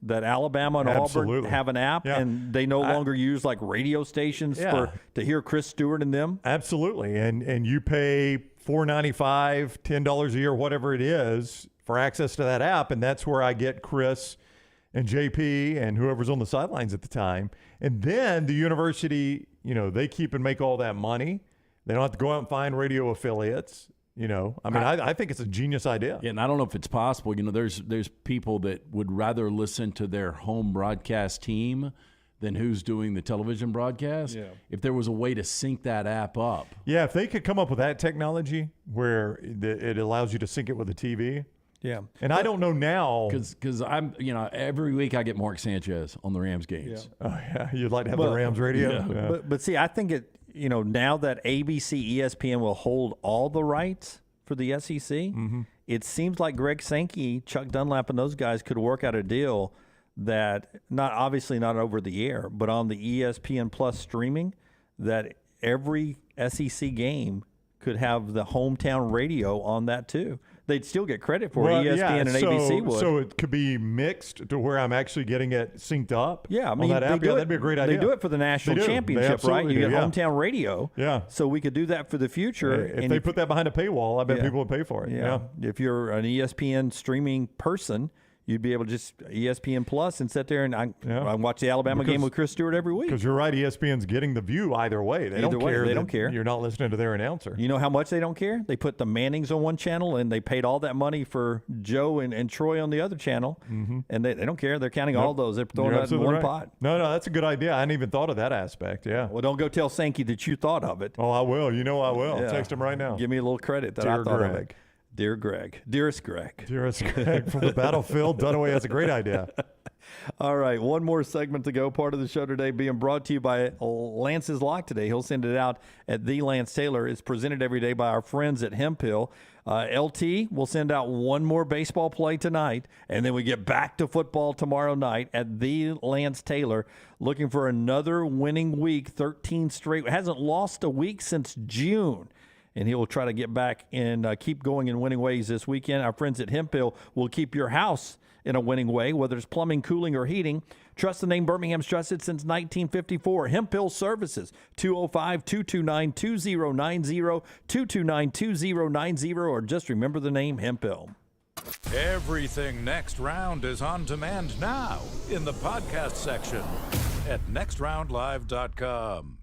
Alabama and Auburn have an app and they no longer use like radio stations to hear Chris Stewart and them? Absolutely. And you pay $4.95, $10 a year, whatever it is, for access to that app, and that's where I get Chris and JP and whoever's on the sidelines at the time. And then the university, they keep and make all that money. They don't have to go out and find radio affiliates. I think it's a genius idea. Yeah, and I don't know if it's possible. There's people that would rather listen to their home broadcast team than who's doing the television broadcast. Yeah. If there was a way to sync that app up. Yeah, if they could come up with that technology where it allows you to sync it with the TV. Yeah, and I don't know now because I'm, every week I get Mark Sanchez on the Rams games. Yeah. Oh yeah, you'd like to have the Rams radio. Yeah. But see, I think now that ABC, ESPN will hold all the rights for the SEC, it seems like Greg Sankey, Chuck Dunlap, and those guys could work out a deal that not over the air, but on the ESPN Plus streaming, that every SEC game could have the hometown radio on that too. They'd still get credit for it. ESPN and ABC would. So it could be mixed to where I'm actually getting it synced up. Yeah, I mean, on that app. That'd be a great idea. They do it for the national championship, right? You get hometown radio. Yeah. So we could do that for the future. If they put that behind a paywall, I bet people would pay for it. Yeah. If you're an ESPN streaming person, you'd be able to just ESPN Plus and sit there and I watch the Alabama game with Chris Stewart every week. Because you're right, ESPN's getting the view either way. They don't care. They don't care. You're not listening to their announcer. You know how much they don't care? They put the Mannings on one channel and they paid all that money for Joe and Troy on the other channel, and they don't care. They're counting all those. They're throwing that in one pot. No, that's a good idea. I hadn't even thought of that aspect. Yeah. Well, don't go tell Sankey that you thought of it. Oh, I will. I will. Yeah. Text him right now. Give me a little credit that I thought of it. Dear Greg. Dearest Greg. Dearest Greg from the battlefield. Dunaway has a great idea. All right, one more segment to go. Part of the show today being brought to you by Lance's Lock today. He'll send it out at the Lance Taylor. It's presented every day by our friends at Hemp Hill. LT will send out one more baseball play tonight, and then we get back to football tomorrow night at the Lance Taylor, looking for another winning week, 13 straight. Hasn't lost a week since June. And he will try to get back and keep going in winning ways this weekend. Our friends at Hemp Hill will keep your house in a winning way, whether it's plumbing, cooling, or heating. Trust the name Birmingham's trusted since 1954. Hemp Hill Services, 205-229-2090, 229-2090, or just remember the name Hemp Hill. Everything Next Round is on demand now in the podcast section at nextroundlive.com.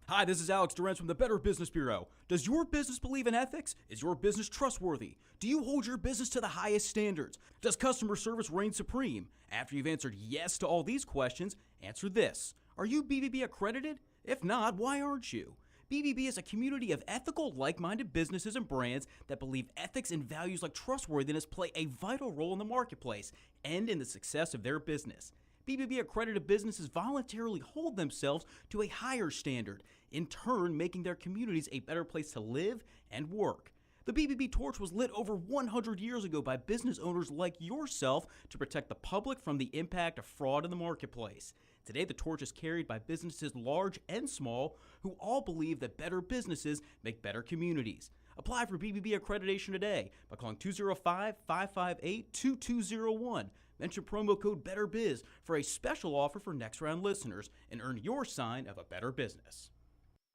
Hi, this is Alex Durant from the Better Business Bureau. Does your business believe in ethics? Is your business trustworthy? Do you hold your business to the highest standards? Does customer service reign supreme? After you've answered yes to all these questions, answer this. Are you BBB accredited? If not, why aren't you? BBB is a community of ethical, like-minded businesses and brands that believe ethics and values like trustworthiness play a vital role in the marketplace and in the success of their business. BBB accredited businesses voluntarily hold themselves to a higher standard, in turn making their communities a better place to live and work. The BBB torch was lit over 100 years ago by business owners like yourself to protect the public from the impact of fraud in the marketplace. Today, the torch is carried by businesses large and small who all believe that better businesses make better communities. Apply for BBB accreditation today by calling 205-558-2201. Mention promo code BETTERBIZ for a special offer for Next Round listeners and earn your sign of a better business.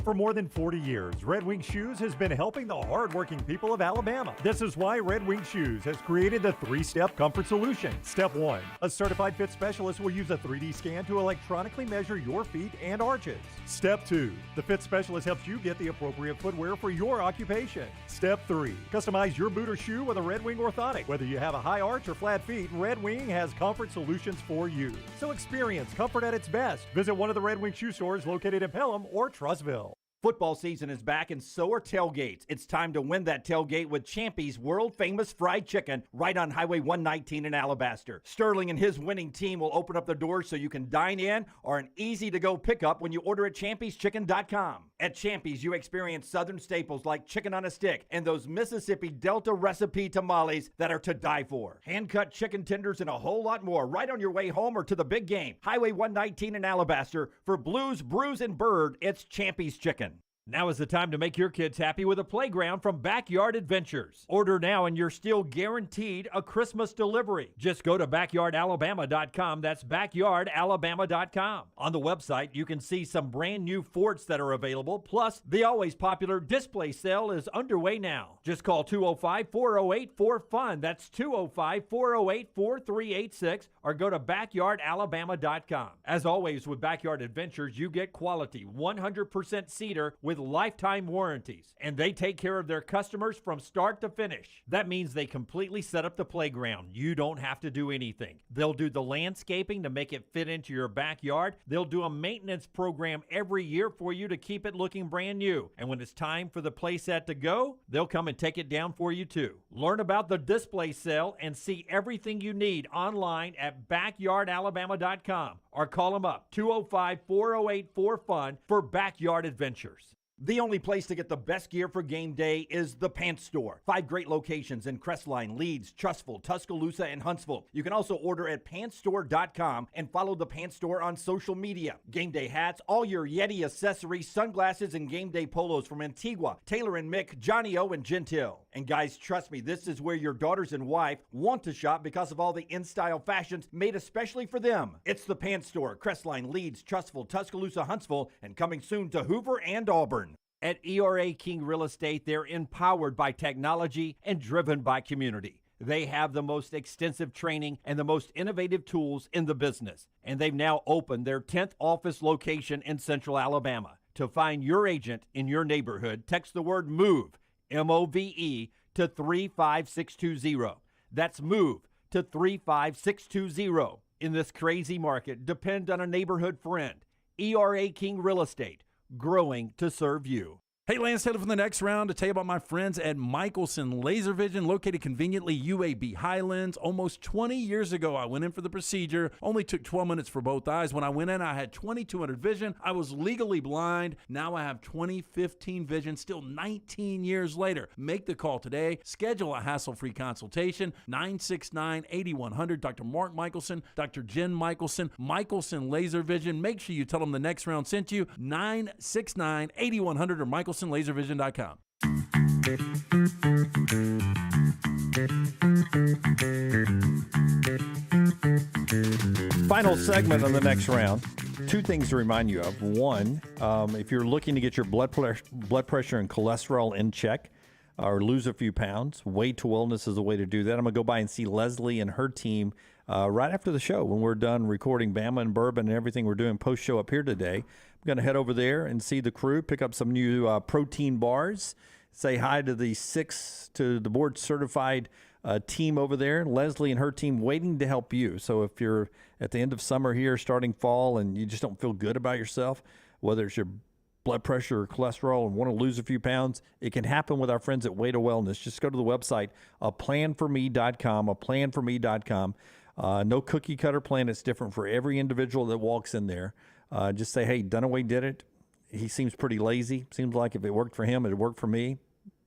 For more than 40 years, Red Wing Shoes has been helping the hardworking people of Alabama. This is why Red Wing Shoes has created the 3-step comfort solution. Step 1, a certified fit specialist will use a 3D scan to electronically measure your feet and arches. Step 2, the fit specialist helps you get the appropriate footwear for your occupation. Step 3, customize your boot or shoe with a Red Wing orthotic. Whether you have a high arch or flat feet, Red Wing has comfort solutions for you. So experience comfort at its best. Visit one of the Red Wing shoe stores located in Pelham or Trussville. Football season is back and so are tailgates. It's time to win that tailgate with Champy's world-famous fried chicken right on Highway 119 in Alabaster. Sterling and his winning team will open up the doors so you can dine in or an easy-to-go pickup when you order at champy'schicken.com. At Champy's, you experience southern staples like chicken on a stick and those Mississippi Delta recipe tamales that are to die for. Hand-cut chicken tenders and a whole lot more right on your way home or to the big game. Highway 119 in Alabaster. For Blues, Brews, and Bird, it's Champy's Chicken. Now is the time to make your kids happy with a playground from Backyard Adventures. Order now and you're still guaranteed a Christmas delivery. Just go to backyardalabama.com. That's backyardalabama.com. On the website, you can see some brand new forts that are available. Plus, the always popular display sale is underway now. Just call 205-408-4FUN. That's 205-408-4386 or go to backyardalabama.com. As always with Backyard Adventures, you get quality 100% cedar with lifetime warranties, and they take care of their customers from start to finish. That means they completely set up the playground. You don't have to do anything. They'll do the landscaping to make it fit into your backyard. They'll do a maintenance program every year for you to keep it looking brand new. And when it's time for the playset to go, they'll come and take it down for you too. Learn about the display sale and see everything you need online at backyardalabama.com or call them up 205-408-4FUN for Backyard Adventures. The only place to get the best gear for game day is the Pants Store. 5 great locations in Crestline, Leeds, Trussville, Tuscaloosa, and Huntsville. You can also order at pantsstore.com and follow the Pants Store on social media. Game day hats, all your Yeti accessories, sunglasses, and game day polos from Antigua, Taylor and Mick, Johnny O, and Gentile. And guys, trust me, this is where your daughters and wife want to shop because of all the in-style fashions made especially for them. It's the Pants Store, Crestline, Leeds, Trussville, Tuscaloosa, Huntsville, and coming soon to Hoover and Auburn. At ERA King Real Estate, they're empowered by technology and driven by community. They have the most extensive training and the most innovative tools in the business. And they've now opened their 10th office location in Central Alabama. To find your agent in your neighborhood, text the word MOVE, M-O-V-E, to 35620. That's MOVE to 35620. In this crazy market, depend on a neighborhood friend. ERA King Real Estate. Growing to serve you. Hey, Lance Taylor from the Next Round to tell you about my friends at Michelson Laser Vision, located conveniently UAB Highlands. Almost 20 years ago, I went in for the procedure. Only took 12 minutes for both eyes. When I went in, I had 20/200 vision. I was legally blind. Now I have 20/15 vision, still 19 years later. Make the call today. Schedule a hassle-free consultation. 969-8100. Dr. Mark Michelson, Dr. Jen Michelson, Michelson Laser Vision. Make sure you tell them the Next Round sent you. 969-8100 or MichelsonLaserVision.com. Final segment on the Next Round. 2 things to remind you of. One, if you're looking to get your blood pressure and cholesterol in check or lose a few pounds, Way to Wellness is a way to do that. I'm going to go by and see Leslie and her team right after the show when we're done recording Bama and Bourbon and everything we're doing post-show up here today. I'm going to head over there and see the crew, pick up some new protein bars, say hi to the board-certified team over there. Leslie and her team waiting to help you. So if you're at the end of summer here, starting fall, and you just don't feel good about yourself, whether it's your blood pressure or cholesterol and want to lose a few pounds, it can happen with our friends at Way to Wellness. Just go to the website, aplanforme.com. No cookie cutter plan. It's different for every individual that walks in there. Just say, hey, Dunaway did it. He seems pretty lazy. Seems like if it worked for him, it worked for me.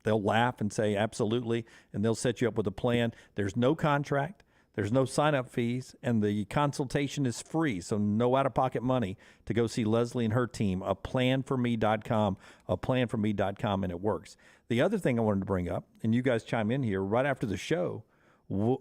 They'll laugh and say, absolutely, and they'll set you up with a plan. There's no contract. There's no sign-up fees, and the consultation is free, so no out-of-pocket money to go see Leslie and her team, aplanforme.com, aplanforme.com, and it works. The other thing I wanted to bring up, and you guys chime in here, right after the show,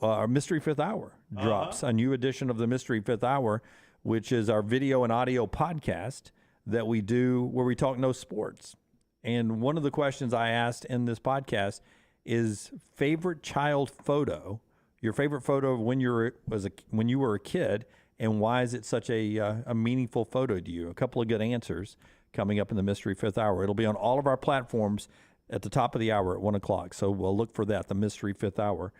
our Mystery Fifth Hour drops, a new edition of the Mystery Fifth Hour, which is our video and audio podcast that we do where we talk no sports. And one of the questions I asked in this podcast is favorite child photo, your favorite photo of when you were a kid, and why is it such a meaningful photo to you? A couple of good answers coming up in the Mystery Fifth Hour. It'll be on all of our platforms at the top of the hour at 1 o'clock. So we'll look for that, the Mystery Fifth Hour.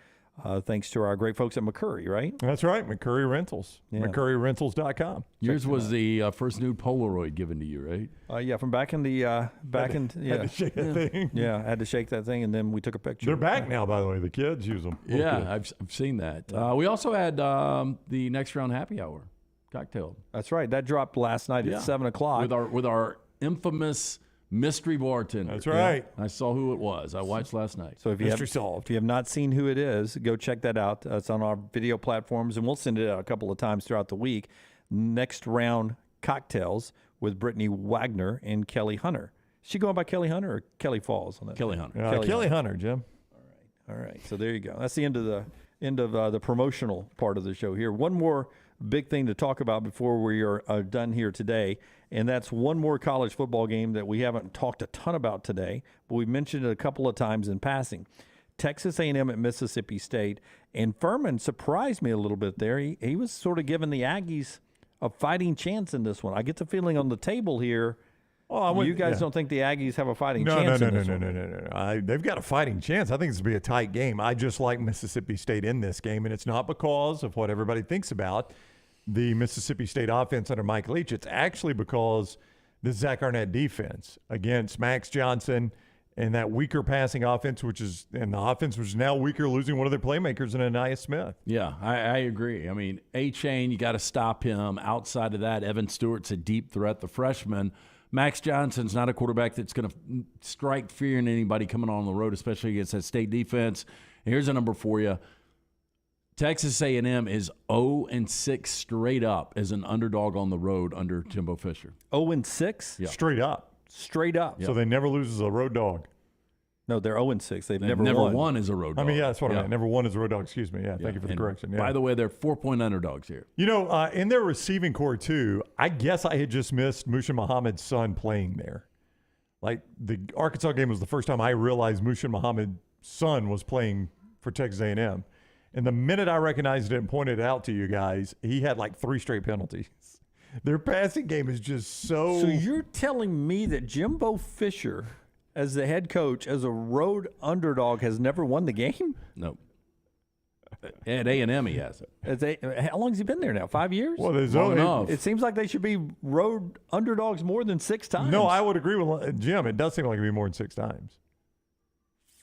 Thanks to our great folks at McCurry, right? That's right, McCurry Rentals. Yeah. McCurryRentals.com. Yours was the first nude Polaroid given to you, right? Yeah, from back in the yeah. Had to shake that thing. Yeah, I had to shake that thing, and then we took a picture. They're back now, by the way. The kids use them. Yeah, I've seen that. We also had the Next Round Happy Hour cocktail. That's right. That dropped last night at 7 o'clock with our infamous mystery bartender. That's right. I saw who it was. I watched last night. So if you have not seen who it is, go check that out. It's on our video platforms, and we'll send it out a couple of times throughout the week. Next Round Cocktails with Brittany Wagner and Kelly Hunter. Is she going by Kelly Hunter or Kelly Falls on that? Kelly Hunter. Kelly Hunter, Jim. All right. So there you go. That's the end of the promotional part of the show here. One more big thing to talk about before we are done here today, and that's one more college football game that we haven't talked a ton about today, but we've mentioned it a couple of times in passing. Texas A&M at Mississippi State, and Fuhrman surprised me a little bit there. He was sort of giving the Aggies a fighting chance in this one. I get the feeling on the table here, you guys don't think the Aggies have a fighting chance in this one? No. They've got a fighting chance. I think this will be a tight game. I just like Mississippi State in this game, and it's not because of what everybody thinks about the Mississippi State offense under Mike Leach. It's actually because the Zach Arnett defense against Max Johnson and that weaker passing offense, and the offense was now weaker, losing one of their playmakers in Anaya Smith. Yeah, I agree. I mean, A-Chain, you got to stop him. Outside of that, Evan Stewart's a deep threat, the freshman. Max Johnson's not a quarterback that's going to strike fear in anybody coming on the road, especially against that State defense. Here's a number for you. Texas A&M is 0-6 straight up as an underdog on the road under Jimbo Fisher. 0-6? Yeah. Straight up. Straight up. So they never lose as a road dog. No, they're 0-6. They've never won as a road dog. I mean, yeah, that's what I meant. Never won as a road dog. Excuse me. Yeah, thank you for the correction. Yeah. By the way, they're 4-point underdogs here. You know, in their receiving core, too, I guess I had just missed Mushin Muhammad's son playing there. Like, the Arkansas game was the first time I realized Mushin Muhammad's son was playing for Texas A&M. And the minute I recognized it and pointed it out to you guys, he had like 3 straight penalties. Their passing game is just so... So you're telling me that Jimbo Fisher, as the head coach, as a road underdog, has never won the game? No. At A&M, he has it. How long has he been there now? 5 years? Well, long enough. It seems like they should be road underdogs more than 6 times. No, I would agree with Jim. It does seem like it'd be more than 6 times.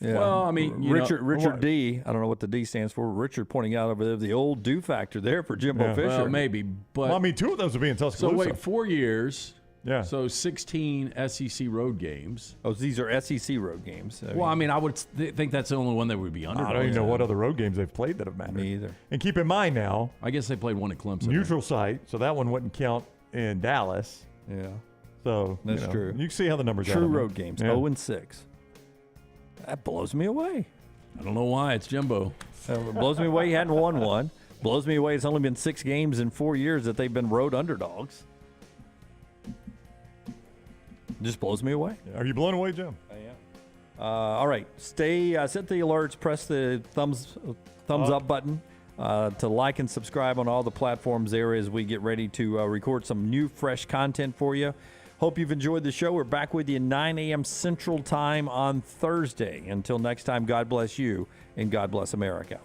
Yeah. Well, I mean, Richard D. I don't know what the D stands for. Richard pointing out over there the old do factor there for Jimbo Fisher. Well, maybe, but I mean, 2 of those would be in Tuscaloosa. So wait, 4 years. Yeah. So 16 SEC road games. Oh, these are SEC road games. I mean, I would think that's the only one that would be underdogs. I don't even know what other road games they've played that have mattered. Me either. And keep in mind now, I guess they played one at Clemson. Neutral site, so that one wouldn't count in Dallas. Yeah. So that's true. You can see how the numbers True are. road games. 0-6. That blows me away. I don't know why. It's Jimbo. It blows me away he hadn't won one. Blows me away it's only been 6 games in 4 years that they've been road underdogs. Just blows me away. Are you blown away, Jim? I am. All right. Set the alerts. Press the thumbs up button to like and subscribe on all the platforms there as we get ready to record some new, fresh content for you. Hope you've enjoyed the show. We're back with you 9 a.m. Central Time on Thursday. Until next time, God bless you and God bless America.